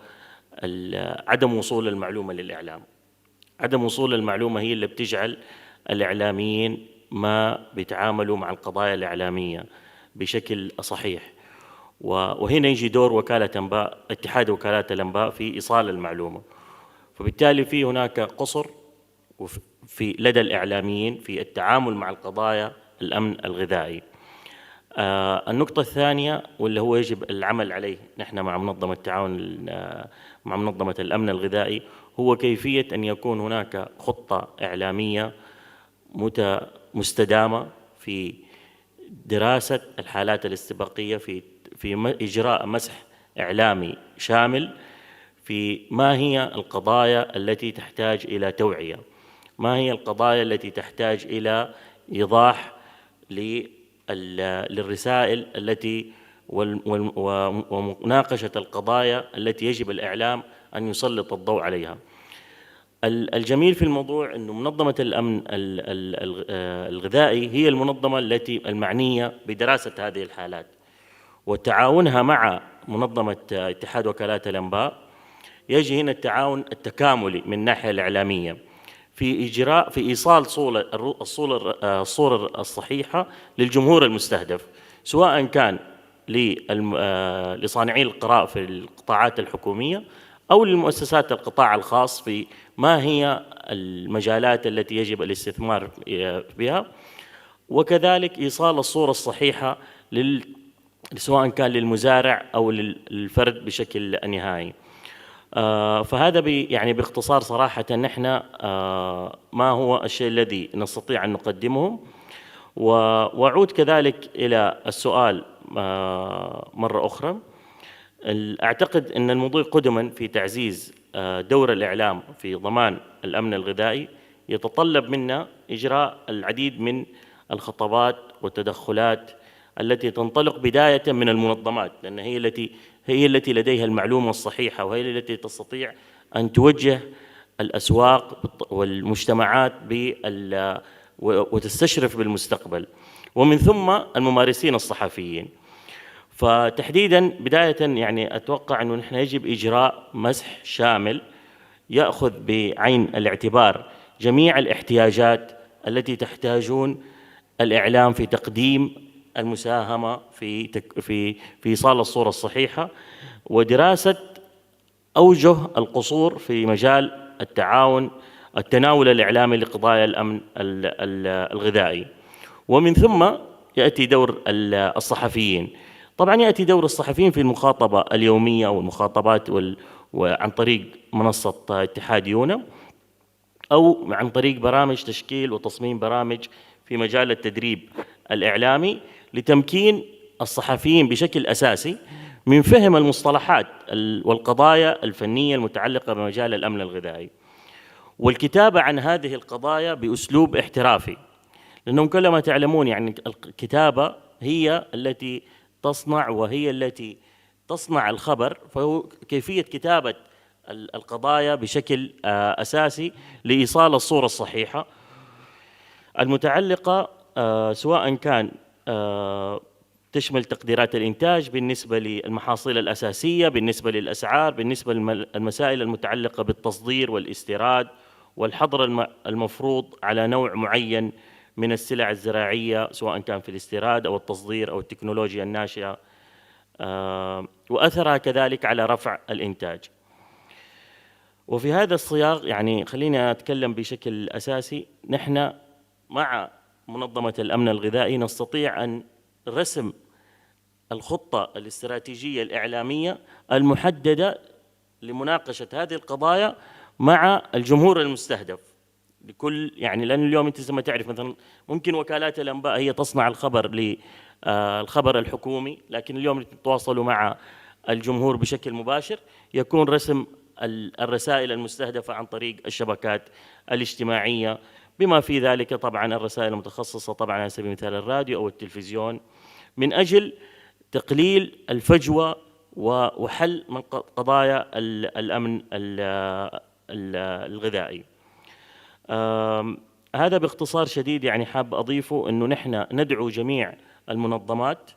عدم وصول المعلومة للإعلام. عدم وصول المعلومة هي اللي بتجعل الإعلاميين ما بيتعاملوا مع القضايا الإعلامية بشكل صحيح. وهنا يجي دور وكالة أنباء، اتحاد وكالات الأنباء في إيصال المعلومة. فبالتالي في هناك قصر لدى الإعلاميين في التعامل مع القضايا الأمن الغذائي. النقطة الثانية واللي هو يجب العمل عليه نحن مع منظمة التعاون مع منظمة الأمن الغذائي هو كيفية أن يكون هناك خطة إعلامية مستدامة في دراسة الحالات الاستباقية، في إجراء مسح إعلامي شامل في ما هي القضايا التي تحتاج إلى توعية، ما هي القضايا التي تحتاج إلى إيضاح للرسائل التي ومناقشة القضايا التي يجب الإعلام أن يسلط الضوء عليها. الجميل في الموضوع أنه منظمة الأمن الغذائي هي المنظمة التي المعنية بدراسة هذه الحالات، وتعاونها مع منظمة اتحاد وكالات الأنباء يجي هنا التعاون التكاملي من الناحية الإعلامية في إيصال الصورة الصحيحة للجمهور المستهدف، سواء كان لصانعي القراء في القطاعات الحكومية أو للمؤسسات القطاع الخاص في ما هي المجالات التي يجب الاستثمار بها، وكذلك إيصال الصورة الصحيحة سواء كان للمزارع أو للفرد بشكل نهائي. فهذا يعني باختصار صراحة نحن ما هو الشيء الذي نستطيع أن نقدمه. وأعود كذلك إلى السؤال مرة أخرى. أعتقد أن الموضوع قدما في تعزيز دور الإعلام في ضمان الأمن الغذائي يتطلب منا إجراء العديد من الخطوات والتدخلات التي تنطلق بداية من المنظمات، لأن هي التي لديها المعلومة الصحيحة، وهي التي تستطيع أن توجه الأسواق والمجتمعات وتستشرف بالمستقبل، ومن ثم الممارسين الصحفيين. فتحديدا بداية يعني أتوقع أنه نحن يجب إجراء مسح شامل يأخذ بعين الاعتبار جميع الاحتياجات التي تحتاجون الإعلام في تقديم المساهمة في إيصال الصورة الصحيحة، ودراسة أوجه القصور في مجال التناول الإعلامي لقضايا الأمن الغذائي. ومن ثم يأتي دور الصحفيين. طبعا يأتي دور الصحفيين في المخاطبة اليومية والمخاطبات عن طريق منصة اتحاد يونا، أو عن طريق برامج تشكيل وتصميم برامج في مجال التدريب الإعلامي لتمكين الصحفيين بشكل أساسي من فهم المصطلحات والقضايا الفنية المتعلقة بمجال الأمن الغذائي، والكتابة عن هذه القضايا بأسلوب احترافي، لأنهم كلما تعلمون يعني الكتابة هي التي تصنع وهي التي تصنع الخبر، فهو كيفية كتابة القضايا بشكل أساسي لإيصال الصورة الصحيحة المتعلقة سواء كان تشمل تقديرات الإنتاج بالنسبة للمحاصيل الأساسية، بالنسبة للأسعار، بالنسبة للمسائل المتعلقة بالتصدير والاستيراد والحظر المفروض على نوع معين من السلع الزراعية سواء كان في الاستيراد أو التصدير أو التكنولوجيا الناشئة، وأثرها كذلك على رفع الإنتاج. وفي هذا السياق يعني خليني أتكلم بشكل أساسي. نحن مع منظمة الأمن الغذائي نستطيع أن رسم الخطة الاستراتيجية الإعلامية المحددة لمناقشة هذه القضايا مع الجمهور المستهدف لكل يعني، لأن اليوم أنت زي ما تعرف مثلا ممكن وكالات الأنباء هي تصنع الخبر الخبر الحكومي، لكن اليوم تتواصلوا مع الجمهور بشكل مباشر، يكون رسم الرسائل المستهدفة عن طريق الشبكات الاجتماعية، بما في ذلك طبعا الرسائل المتخصصة طبعا على سبيل المثال الراديو أو التلفزيون، من أجل تقليل الفجوة وحل من قضايا الأمن الغذائي. هذا باختصار شديد يعني حاب أضيفه أنه نحن ندعو جميع المنظمات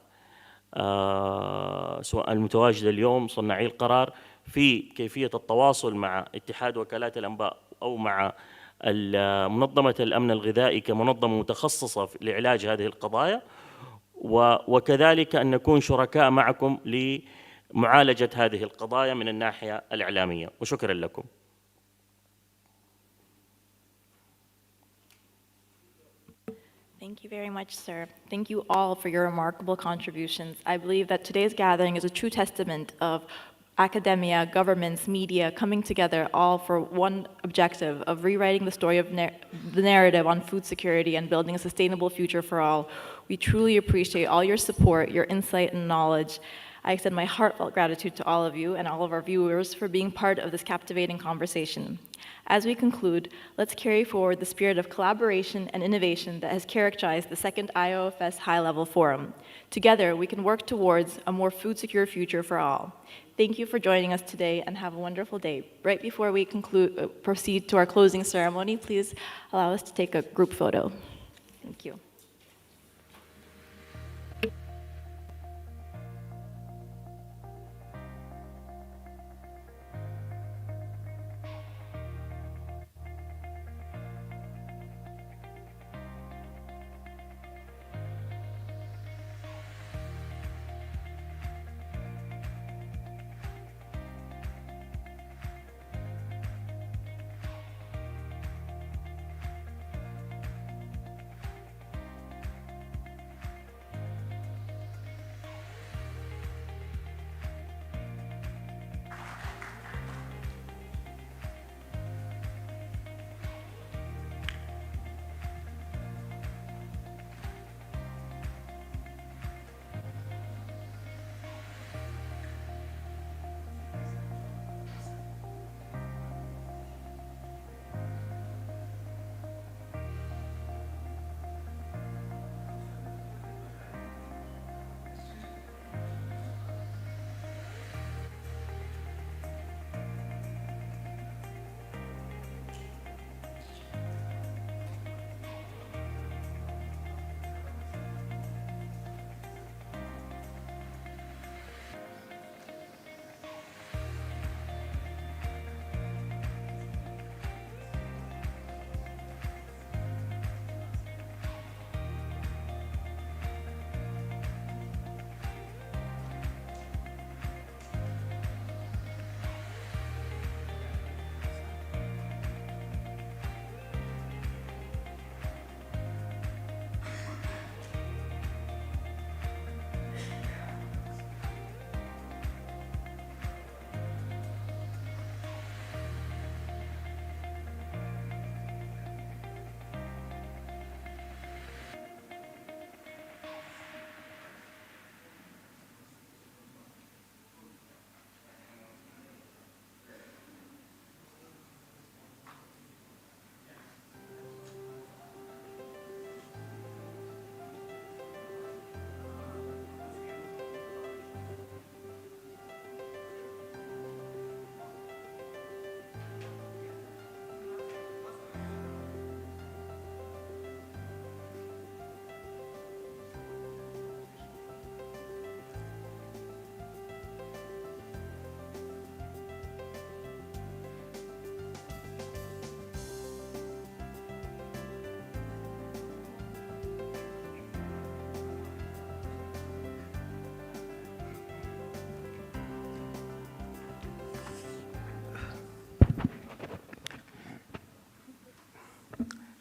سواء المتواجدة اليوم صناعي القرار في كيفية التواصل مع اتحاد وكالات الأنباء أو مع منظمة الأمن الغذائي كمنظمة متخصصة لعلاج هذه القضايا، وكذلك أن نكون شركاء معكم لمعالجة هذه القضايا من الناحية الإعلامية. وشكرا لكم. Thank you very much, sir. Thank you all for your remarkable contributions. I believe that today's gathering is a true testament of academia, governments, media coming together all for one objective of rewriting the story of the narrative on food security and building a sustainable future for all. We truly appreciate all your support, your insight and knowledge. I extend my heartfelt gratitude to all of you and all of our viewers for being part of this captivating conversation. As we conclude, let's carry forward the spirit of collaboration and innovation that has characterized the second IOFS High-Level Forum. Together, we can work towards a more food-secure future for all. Thank you for joining us today and have a wonderful day. Right before we proceed to our closing ceremony, please allow us to take a group photo. Thank you.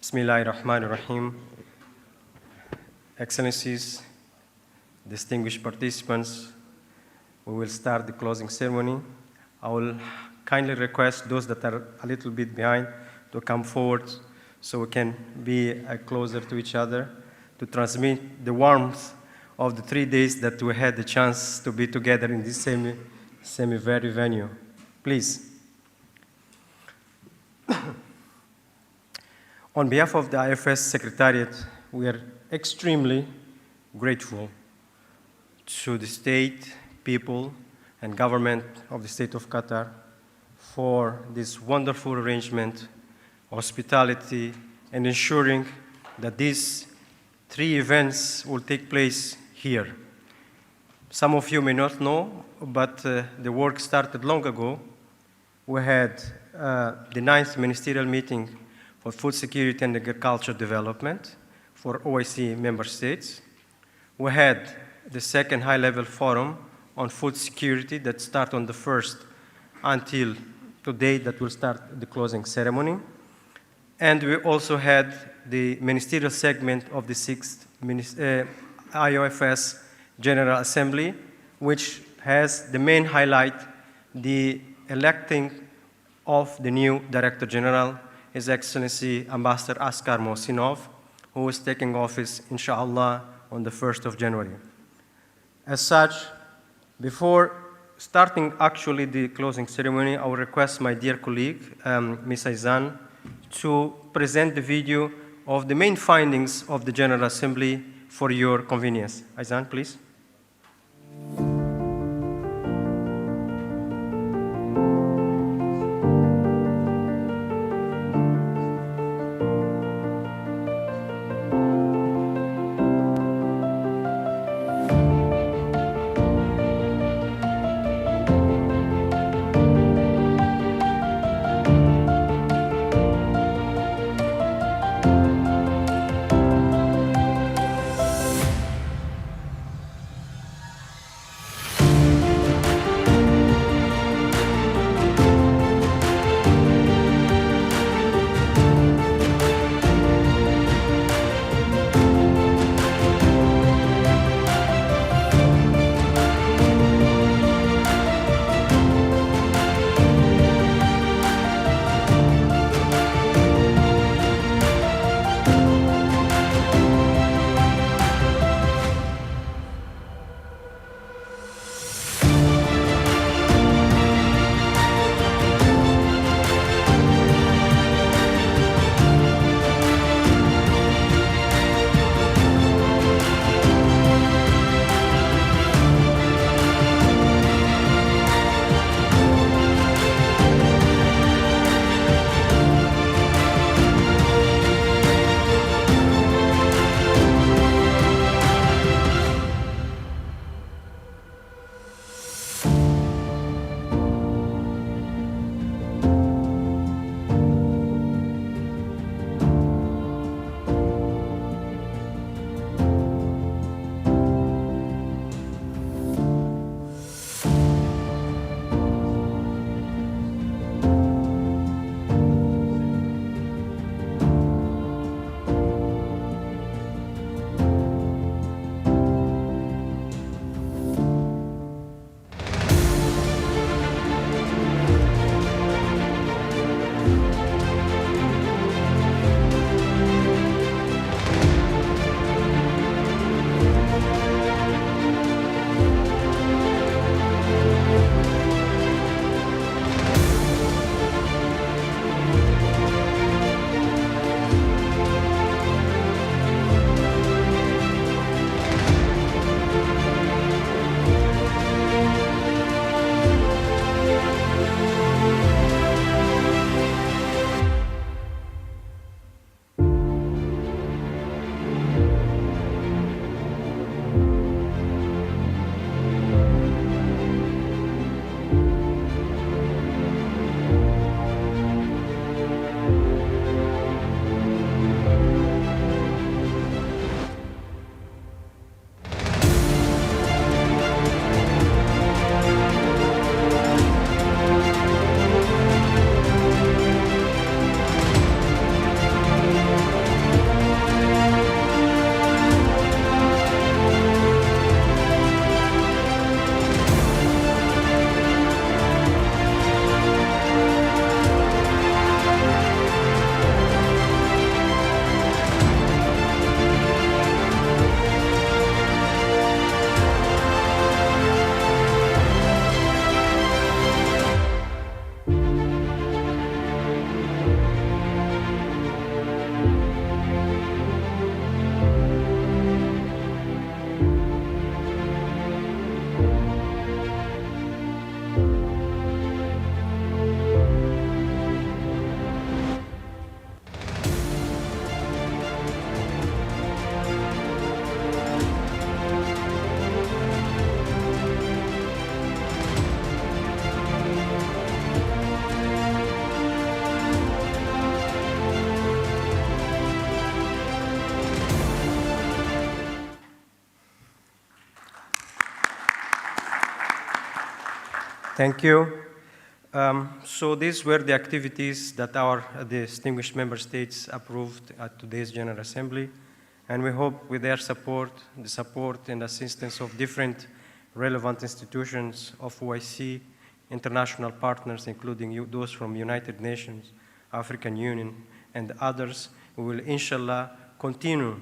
Bismillahirrahmanirrahim. Excellencies, distinguished participants, we will start the closing ceremony. I will kindly request those that are a little bit behind to come forward so we can be closer to each other, to transmit the warmth of the 3 days that we had the chance to be together in this same very venue. Please. On behalf of the IOFS Secretariat, we are extremely grateful to the state, people, and government of the state of Qatar for this wonderful arrangement, hospitality, and ensuring that these 3 events will take place here. Some of you may not know, but the work started long ago. We had the 9th ministerial meeting for food security and agriculture development for OIC member states. We had the 2nd high-level forum on food security that started on the 1st until today that will start the closing ceremony. And we also had the ministerial segment of the 6th IOFS General Assembly, which has the main highlight, the electing of the new Director General, His Excellency Ambassador Askar Mohsinov, who is taking office, inshallah, on the 1st of January. As such, before starting actually the closing ceremony, I will request my dear colleague, Ms. Aizan, to present the video of the main findings of the General Assembly for your convenience. Aizan, please. Thank you. So these were the activities that our distinguished member states approved at today's General Assembly, and we hope with their support, the support and assistance of different relevant institutions of OIC, international partners, including those from United Nations, African Union, and others, we will, inshallah, continue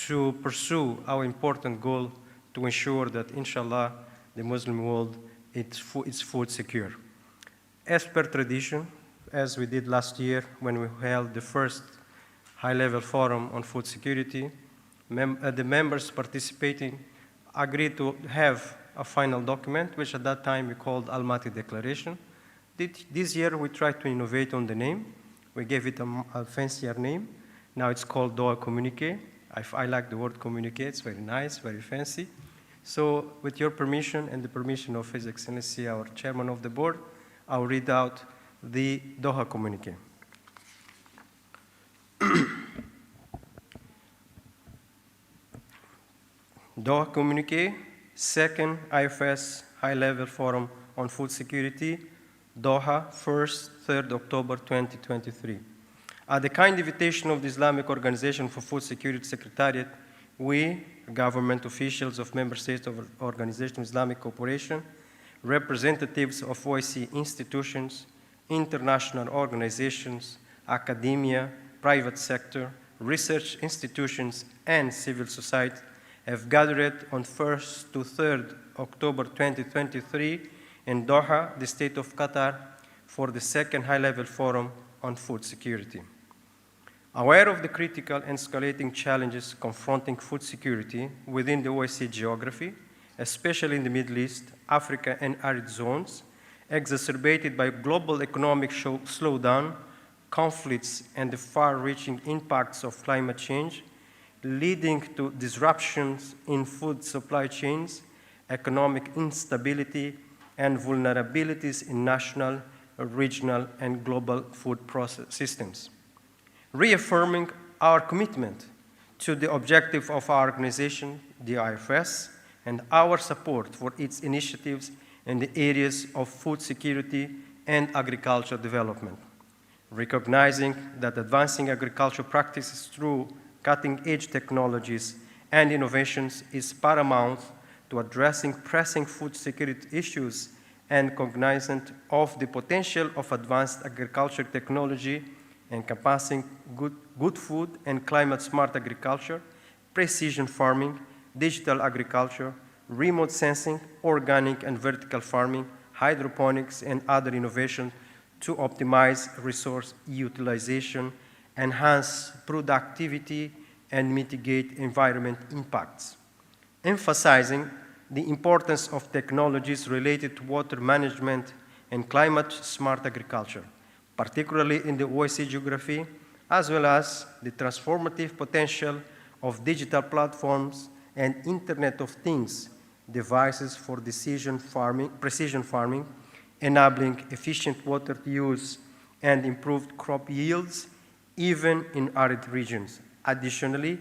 to pursue our important goal to ensure that, inshallah, the Muslim world is food secure. As per tradition, as we did last year when we held the first high-level forum on food security, the members participating agreed to have a final document, which at that time we called Almaty Declaration. This year we tried to innovate on the name. We gave it a fancier name. Now it's called Doha Communique. I like the word communique, it's very nice, very fancy. So with your permission and the permission of His Excellency, our Chairman of the Board, I'll read out the Doha Communique. Doha Communique, second IOFS High-Level Forum on Food Security, Doha, 1st, 3rd October 2023. At the kind invitation of the Islamic Organization for Food Security Secretariat, we, government officials of member states of Organization of Islamic Cooperation, representatives of OIC institutions, international organizations, academia, private sector, research institutions, and civil society have gathered on 1st to 3rd October 2023 in Doha, the state of Qatar, for the second high-level forum on food security. Aware of the critical and escalating challenges confronting food security within the OIC geography, especially in the Middle East, Africa, and arid zones, exacerbated by global economic slowdown, conflicts, and the far-reaching impacts of climate change, leading to disruptions in food supply chains, economic instability, and vulnerabilities in national, regional, and global food process systems. Reaffirming our commitment to the objective of our organization, the IOFS, and our support for its initiatives in the areas of food security and agricultural development. Recognizing that advancing agricultural practices through cutting-edge technologies and innovations is paramount to addressing pressing food security issues, and cognizant of the potential of advanced agriculture technology encompassing good food and climate-smart agriculture, precision farming, digital agriculture, remote sensing, organic and vertical farming, hydroponics, and other innovations to optimize resource utilization, enhance productivity, and mitigate environment impacts. Emphasizing the importance of technologies related to water management and climate-smart agriculture, particularly in the OIC geography, as well as the transformative potential of digital platforms and Internet of Things devices for precision farming, enabling efficient water use and improved crop yields, even in arid regions. Additionally,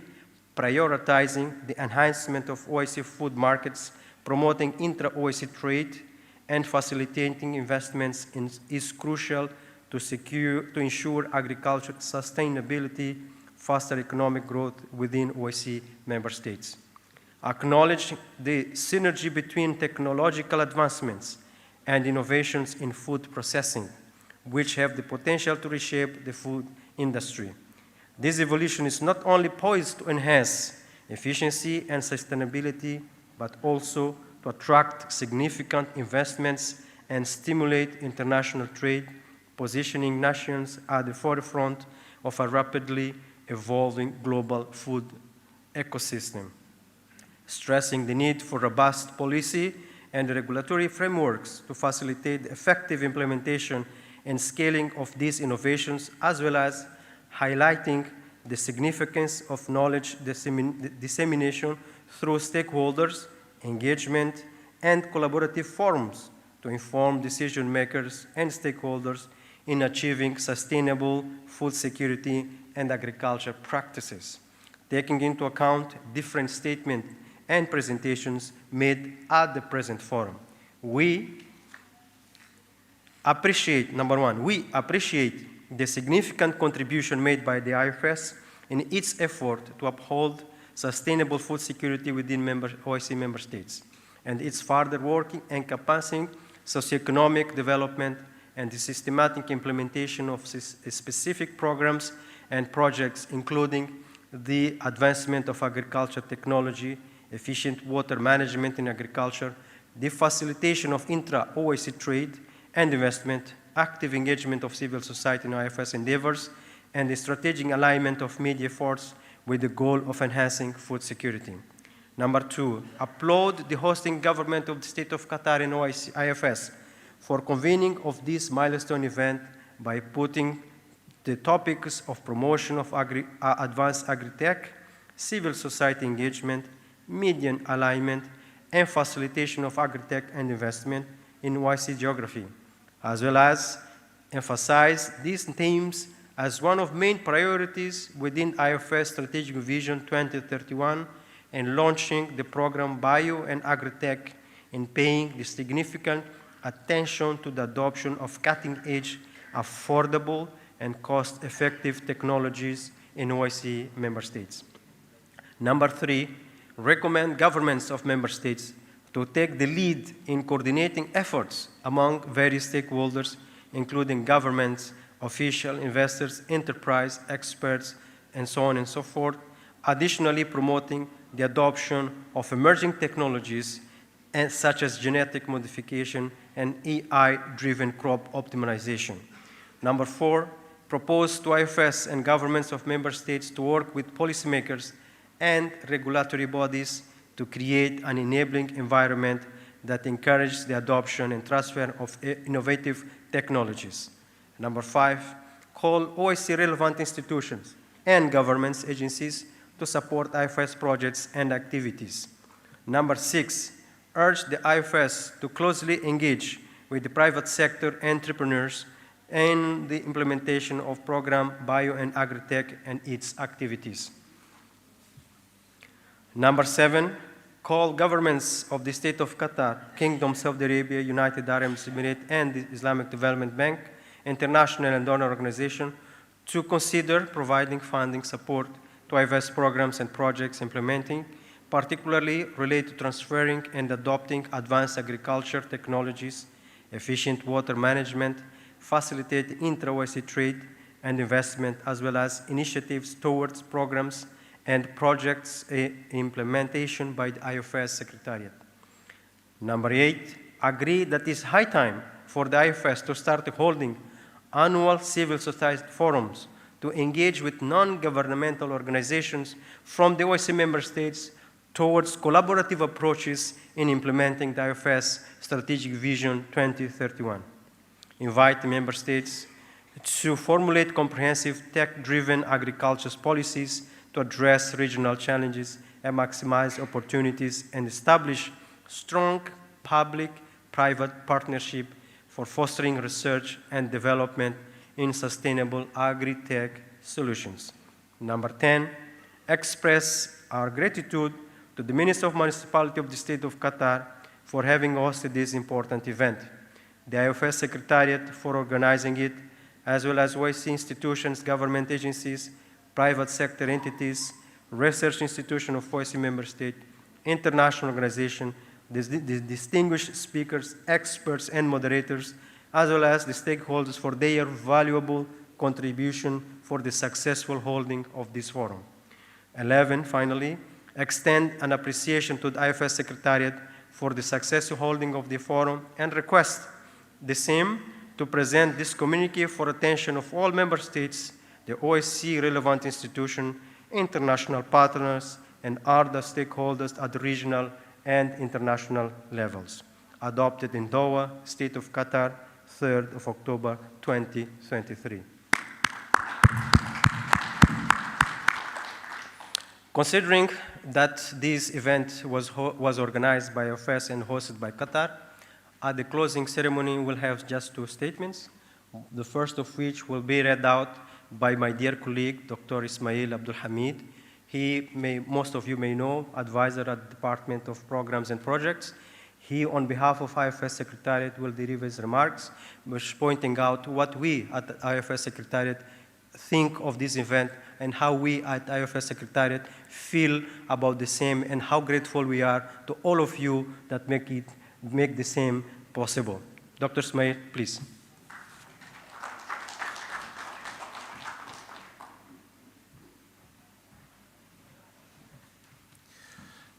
prioritizing the enhancement of OIC food markets, promoting intra-OIC trade, and facilitating investments is crucial to ensure agricultural sustainability, faster economic growth within OIC member states. Acknowledge the synergy between technological advancements and innovations in food processing, which have the potential to reshape the food industry. This evolution is not only poised to enhance efficiency and sustainability, but also to attract significant investments and stimulate international trade, positioning nations at the forefront of a rapidly evolving global food ecosystem. Stressing the need for robust policy and regulatory frameworks to facilitate effective implementation and scaling of these innovations, as well as highlighting the significance of knowledge dissemination through stakeholders, engagement, and collaborative forums to inform decision makers and stakeholders in achieving sustainable food security and agriculture practices, taking into account different statements and presentations made at the present forum. We Number one, we appreciate the significant contribution made by the IOFS in its effort to uphold sustainable food security within OIC member states, and its further work encompassing socioeconomic development and the systematic implementation of specific programs and projects, including the advancement of agriculture technology, efficient water management in agriculture, the facilitation of intra-OIC trade and investment, active engagement of civil society in IFS endeavors, and the strategic alignment of media efforts with the goal of enhancing food security. Number two, applaud the hosting government of the State of Qatar and IFS for convening of this milestone event by putting the topics of promotion of advanced agri-tech, civil society engagement, media alignment, and facilitation of agri-tech and investment in OIC geography, as well as emphasize these themes as one of main priorities within IOFS Strategic Vision 2031 and launching the program Bio and Agri-Tech in paying the significant attention to the adoption of cutting-edge, affordable, and cost-effective technologies in OIC member states. Number three, recommend governments of member states to take the lead in coordinating efforts among various stakeholders, including governments, official, investors, enterprise, experts, and so on and so forth, additionally promoting the adoption of emerging technologies such as genetic modification and AI-driven crop optimization. Number four, propose to IFS and governments of member states to work with policymakers and regulatory bodies to create an enabling environment that encourages the adoption and transfer of innovative technologies. Number five, call OIC relevant institutions and governments agencies to support IFS projects and activities. Number six, urge the IFS to closely engage with the private sector entrepreneurs in the implementation of program Bio and Agri-Tech and its activities. Number seven, call governments of the State of Qatar, Kingdom, Saudi Arabia, United Arab Emirates, and the Islamic Development Bank, international and donor organizations to consider providing funding support to IFS programs and projects implementing, particularly related to transferring and adopting advanced agriculture technologies, efficient water management, facilitate intra-OIC trade and investment, as well as initiatives towards programs and projects implementation by the IOFS Secretariat. Number eight, agree that it's high time for the IOFS to start holding annual civil society forums to engage with non-governmental organizations from the OIC member states towards collaborative approaches in implementing the IOFS Strategic Vision 2031. Invite the member states to formulate comprehensive tech-driven agriculture policies to address regional challenges and maximize opportunities and establish strong public-private partnership for fostering research and development in sustainable agri-tech solutions. Number 10, express our gratitude to the Minister of Municipality of the State of Qatar for having hosted this important event, the IOFS Secretariat for organizing it, as well as OIC institutions, government agencies, private sector entities, research institution of OIC member state, international organization, the distinguished speakers, experts, and moderators, as well as the stakeholders for their valuable contribution for the successful holding of this forum. 11, finally, extend an appreciation to the IFS Secretariat for the successful holding of the forum and request the same to present this communique for attention of all member states, the OSCE relevant institution, international partners, and other stakeholders at the regional and international levels. Adopted in Doha, State of Qatar, 3rd of October, 2023. Considering that this event was organized by IOFS and hosted by Qatar, at the closing ceremony we'll have just two statements, the first of which will be read out by my dear colleague, Dr. Ismail Abdul Hamid. Most of you may know, advisor at the Department of Programs and Projects. He, on behalf of IOFS Secretariat, will deliver his remarks, which pointing out what we at the IOFS Secretariat think of this event and how we at IOFS Secretariat feel about the same and how grateful we are to all of you that make the same possible. Dr. Smail, please.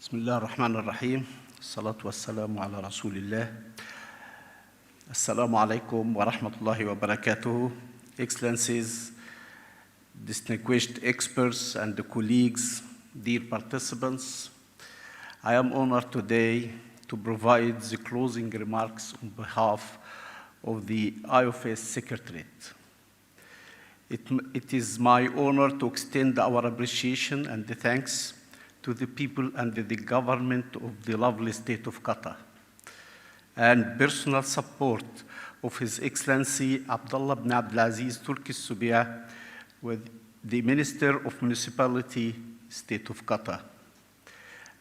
بسم الله الرحمن الرحيم الصلاة والسلام على رسول الله السلام عليكم ورحمة الله وبركاته Excellencies, distinguished experts and colleagues, dear participants, I am honored today to provide the closing remarks on behalf of the IOFS Secretariat. It is my honor to extend our appreciation and the thanks to the people and the government of the lovely state of Qatar, and personal support of His Excellency Abdullah ibn Abdulaziz Turki Subiya, with the Minister of Municipality, State of Qatar,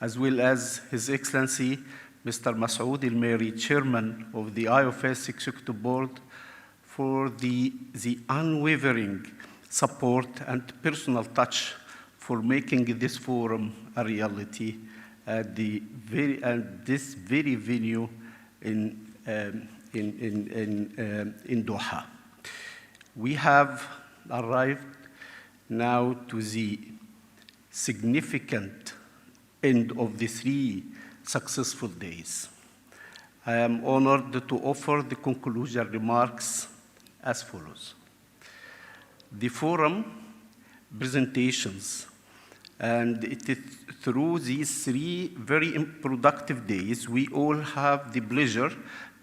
as well as His Excellency Mr. Masoud Al-Meri, Chairman of the IOFS Executive Board, for the unwavering support and personal touch for making this forum a reality at this very venue in Doha. We have arrived now to the significant end of the 3 successful days. I am honored to offer the conclusion remarks as follows. The forum presentations, and it is through these 3 very productive days, we all have the pleasure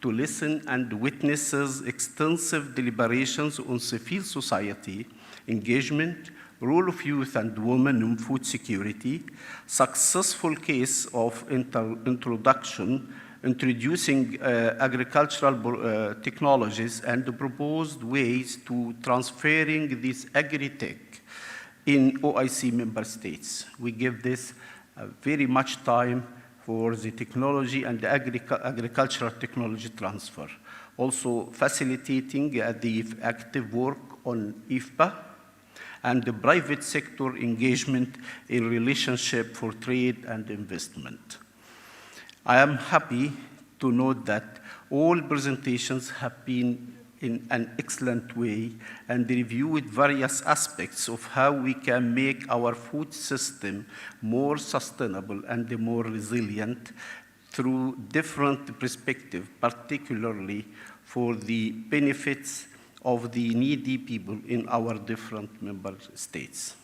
to listen and witness extensive deliberations on civil society engagement, role of youth and women in food security, successful case of introducing agricultural technologies, and the proposed ways to transferring this agri-tech in OIC member states. We give this very much time for the technology and the agricultural technology transfer. Also facilitating the active work on IFPA and the private sector engagement in relationship for trade and investment. I am happy to note that all presentations have been in an excellent way and reviewed various aspects of how we can make our food system more sustainable and more resilient through different perspectives, particularly for the benefits of the needy people in our different member states.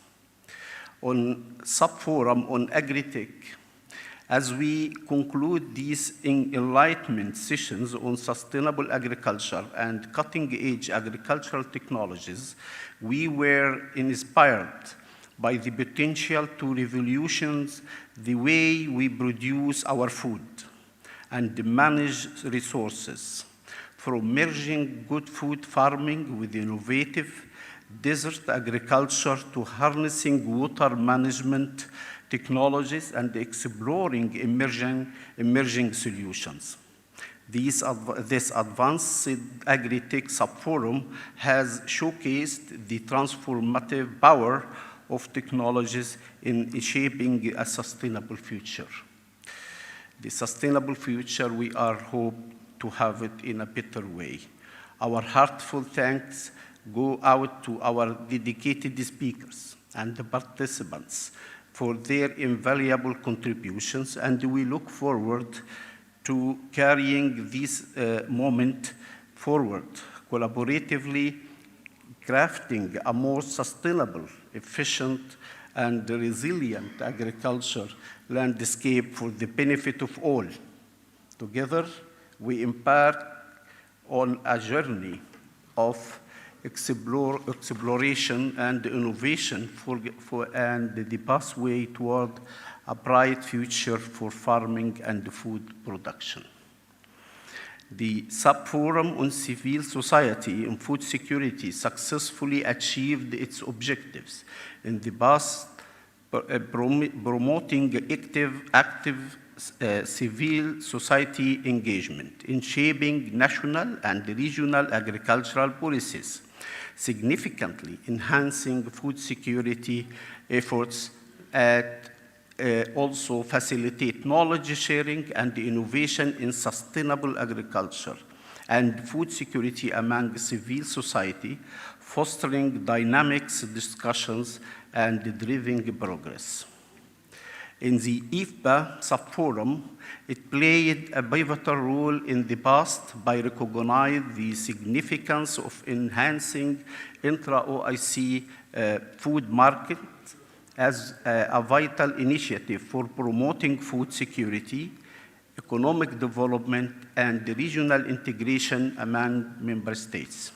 On sub-forum on agri-tech, as we conclude these enlightenment sessions on sustainable agriculture and cutting-edge agricultural technologies, we were inspired by the potential to revolutionize the way we produce our food and manage resources, from merging good food farming with innovative desert agriculture to harnessing water management technologies and exploring emerging solutions. This advanced agri-tech sub-forum has showcased the transformative power of technologies in shaping a sustainable future. The sustainable future, we are hope to have it in a better way. Our heartfelt thanks go out to our dedicated speakers and the participants for their invaluable contributions, and we look forward to carrying this moment forward, collaboratively crafting a more sustainable, efficient, and resilient agriculture landscape for the benefit of all. Together, we embark on a journey of exploration and innovation and the pathway toward a bright future for farming and food production. The sub-forum on civil society and food security successfully achieved its objectives in the past, promoting active civil society engagement in shaping national and regional agricultural policies, significantly enhancing food security efforts at also facilitate knowledge sharing and innovation in sustainable agriculture and food security among civil society, fostering dynamics discussions and driving progress. In the IFPA subforum, it played a pivotal role in the past by recognizing the significance of enhancing intra-OIC food market as a vital initiative for promoting food security, economic development, and regional integration among member states.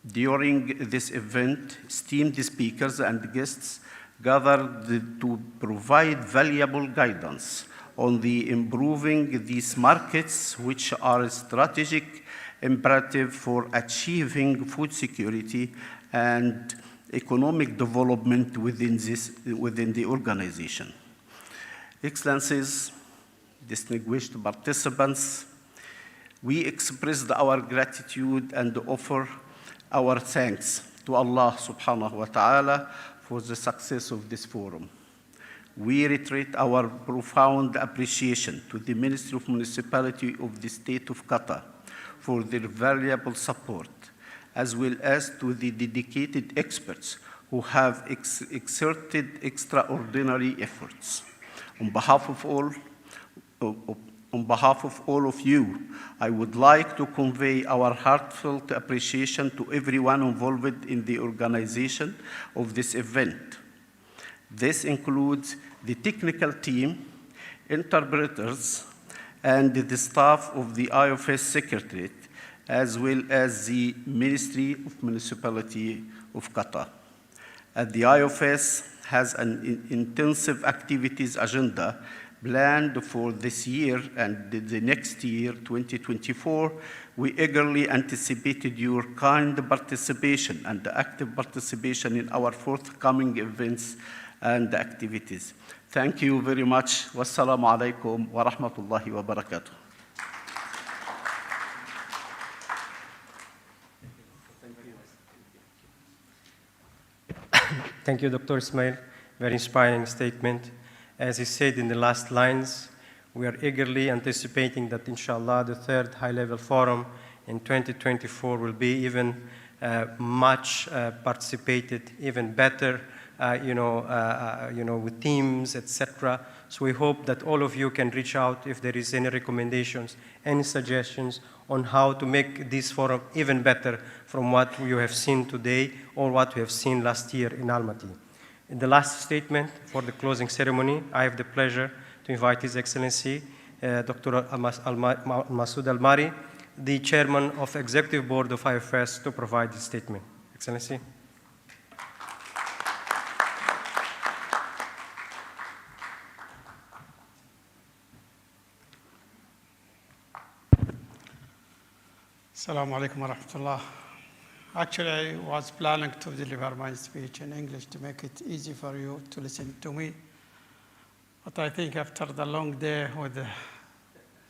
During this event, esteemed speakers and guests gathered to provide valuable guidance on the improving these markets, which are a strategic imperative for achieving food security and economic development within the organization. Excellencies, distinguished participants, we expressed our gratitude and offer our thanks to Allah subhanahu wa ta'ala for the success of this forum. We reiterate our profound appreciation to the Ministry of Municipality of the State of Qatar for their valuable support, as well as to the dedicated experts who have exerted extraordinary efforts. On behalf of all of you, I would like to convey our heartfelt appreciation to everyone involved in the organization of this event. This includes the technical team, interpreters, and the staff of the IOFS Secretariat, as well as the Ministry of Municipality of Qatar. The IOFS has an intensive activities agenda planned for this year and the next year, 2024. We eagerly anticipated your kind participation and active participation in our forthcoming events and activities. Thank you very much. Wassalamu alaikum wa rahmatullahi wa barakatuh. Thank you, Dr. Ismail. Very inspiring statement. As he said in the last lines, we are eagerly anticipating that, inshallah, the third high-level forum in 2024 will be even much participated, even better, with teams, etc. So we hope that all of you can reach out if there is any recommendations, any suggestions on how to make this forum even better from what you have seen today or what we have seen last year in Almaty. In the last statement for the closing ceremony, I have the pleasure to invite His Excellency Dr. Masoud Al-Mari, the Chairman of Executive Board of IOFS, to provide the statement. Excellency. Assalamu alaikum wa rahmatullah. Actually, I was planning to deliver my speech in English to make it easy for you to listen to me. But I think after the long day with the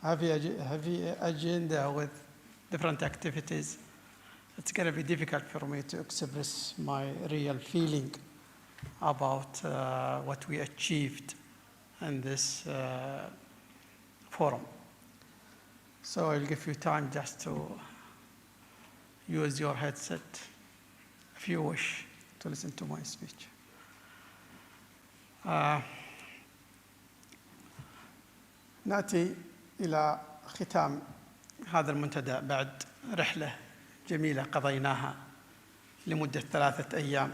heavy agenda with different activities, it's going to be difficult for me to express my real feeling about what we achieved in this forum. So I'll give you time just to use your headset if you wish to listen to my speech. نأتي إلى ختام هذا المنتدى بعد رحلة جميلة قضيناها لمدة 3 أيام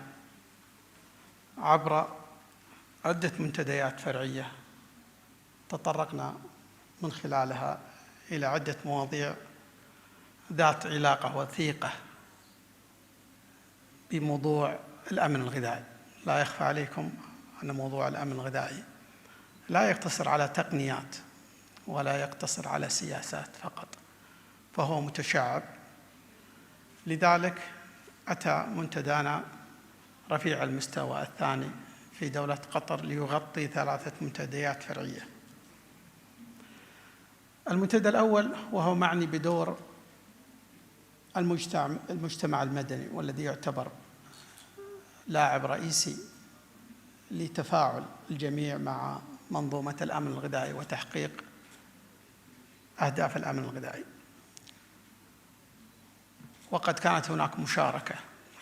عبر عدة منتديات فرعية تطرقنا من خلالها إلى عدة مواضيع ذات علاقة وثيقة بموضوع الأمن الغذائي. لا يخفى عليكم أن موضوع الأمن الغذائي لا يقتصر على تقنيات ولا يقتصر على سياسات فقط، فهو متشعب. لذلك أتى منتدانا رفيع المستوى الثاني في دولة قطر ليغطي 3 منتديات فرعية. المنتدى الأول وهو معني بدور المجتمع المدني، والذي يعتبر لاعب رئيسي لتفاعل الجميع مع منظومة الأمن الغذائي وتحقيق أهداف الأمن الغذائي. وقد كانت هناك مشاركة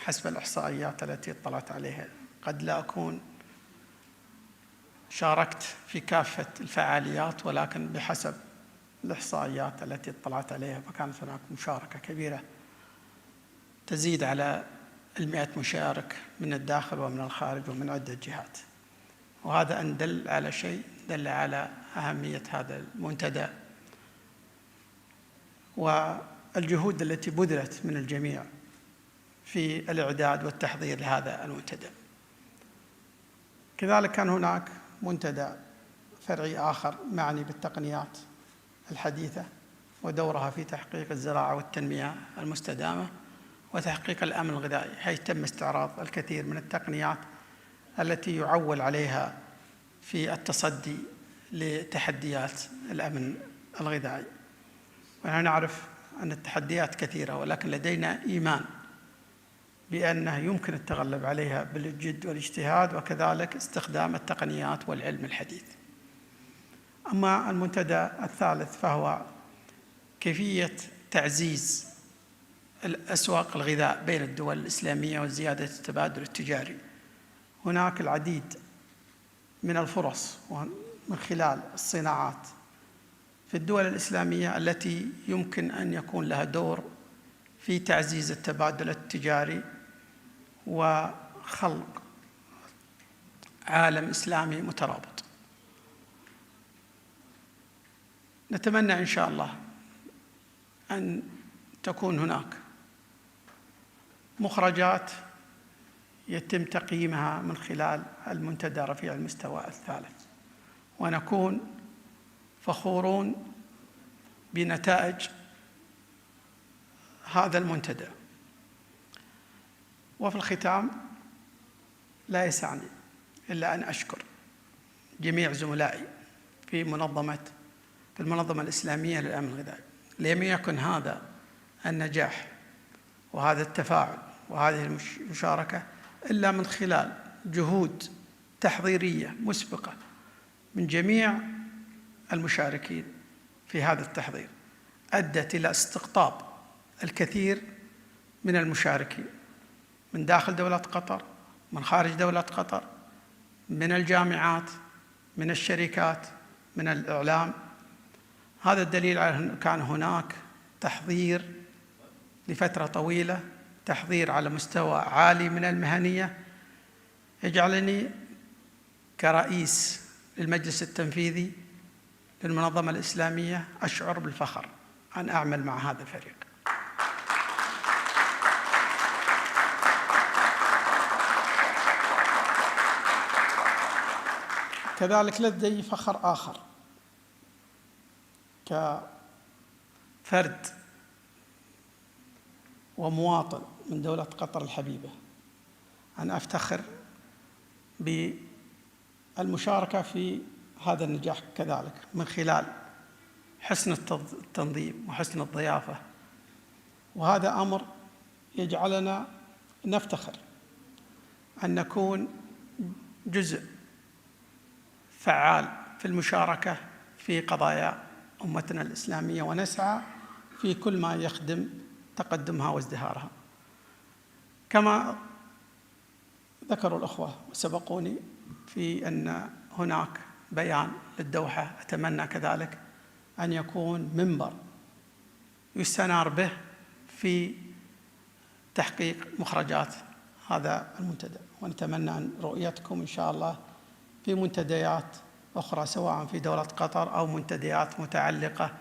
حسب الإحصائيات التي اطلعت عليها. قد لا أكون شاركت في كافة الفعاليات، ولكن بحسب الإحصائيات التي اطلعت عليها فكانت هناك مشاركة كبيرة تزيد على 100 مشارك من الداخل ومن الخارج ومن عدة جهات. وهذا أن دل على شيء، دل على أهمية هذا المنتدى والجهود التي بذلت من الجميع في الإعداد والتحضير لهذا المنتدى. كذلك كان هناك منتدى فرعي آخر معني بالتقنيات الحديثة ودورها في تحقيق الزراعة والتنمية المستدامة وتحقيق الأمن الغذائي، حيث تم استعراض الكثير من التقنيات التي يعول عليها في التصدي لتحديات الأمن الغذائي. ونحن نعرف أن التحديات كثيرة، ولكن لدينا إيمان بأنه يمكن التغلب عليها بالجد والاجتهاد وكذلك استخدام التقنيات والعلم الحديث. أما المنتدى الثالث فهو كيفية تعزيز الأسواق الغذاء بين الدول الإسلامية وزيادة التبادل التجاري. هناك العديد من الفرص من خلال الصناعات في الدول الإسلامية التي يمكن أن يكون لها دور في تعزيز التبادل التجاري وخلق عالم إسلامي مترابط. نتمنى إن شاء الله أن تكون هناك مخرجات يتم تقييمها من خلال المنتدى رفيع المستوى الثالث، ونكون فخورون بنتائج هذا المنتدى. وفي الختام لا يسعني إلا أن أشكر جميع زملائي في المنظمة الإسلامية للأمن الغذائي. لم يكن هذا النجاح وهذا التفاعل وهذه المشاركة إلا من خلال جهود تحضيرية مسبقة من جميع المشاركين في هذا التحضير، أدت إلى استقطاب الكثير من المشاركين من داخل دولة قطر، من خارج دولة قطر، من الجامعات، من الشركات، من الإعلام. هذا الدليل على أن كان هناك تحضير لفترة طويلة، تحضير على مستوى عالي من المهنية، يجعلني كرئيس للمجلس التنفيذي للمنظمة الإسلامية أشعر بالفخر أن أعمل مع هذا الفريق. كذلك لدي فخر آخر كفرد ومواطن من دولة قطر الحبيبة، أن أفتخر بالمشاركة في هذا النجاح كذلك من خلال حسن التنظيم وحسن الضيافة. وهذا أمر يجعلنا نفتخر أن نكون جزء فعال في المشاركة في قضايا أمتنا الإسلامية، ونسعى في كل ما يخدم تقدمها وازدهارها. كما ذكروا الأخوة وسبقوني في أن هناك بيان للدوحة، أتمنى كذلك أن يكون منبر يستنار به في تحقيق مخرجات هذا المنتدى. ونتمنى أن رؤيتكم إن شاء الله في منتديات أخرى سواء في دولة قطر أو منتديات متعلقة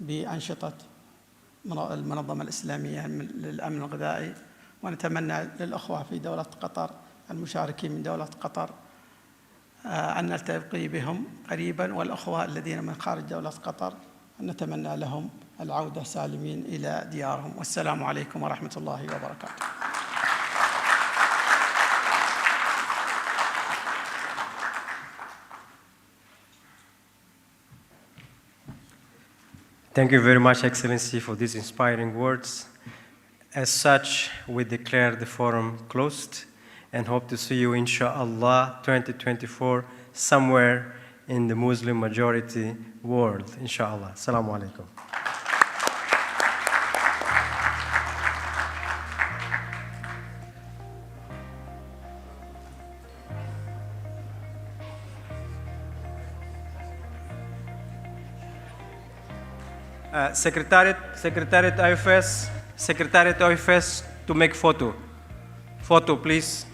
بأنشطة المنظمة الإسلامية للأمن الغذائي. ونتمنى للأخوة في دولة قطر المشاركين من دولة قطر أن نلتقي بهم قريبا، والأخوة الذين من خارج دولة قطر أن نتمنى لهم العودة سالمين إلى ديارهم. والسلام عليكم ورحمة الله وبركاته. Thank you very much, Excellency, for these inspiring words. As such, we declare the forum closed and hope to see you, inshallah, 2024, somewhere in the Muslim majority world, inshallah. Assalamu alaikum. Secretariat IOFS to make photo. Photo, please.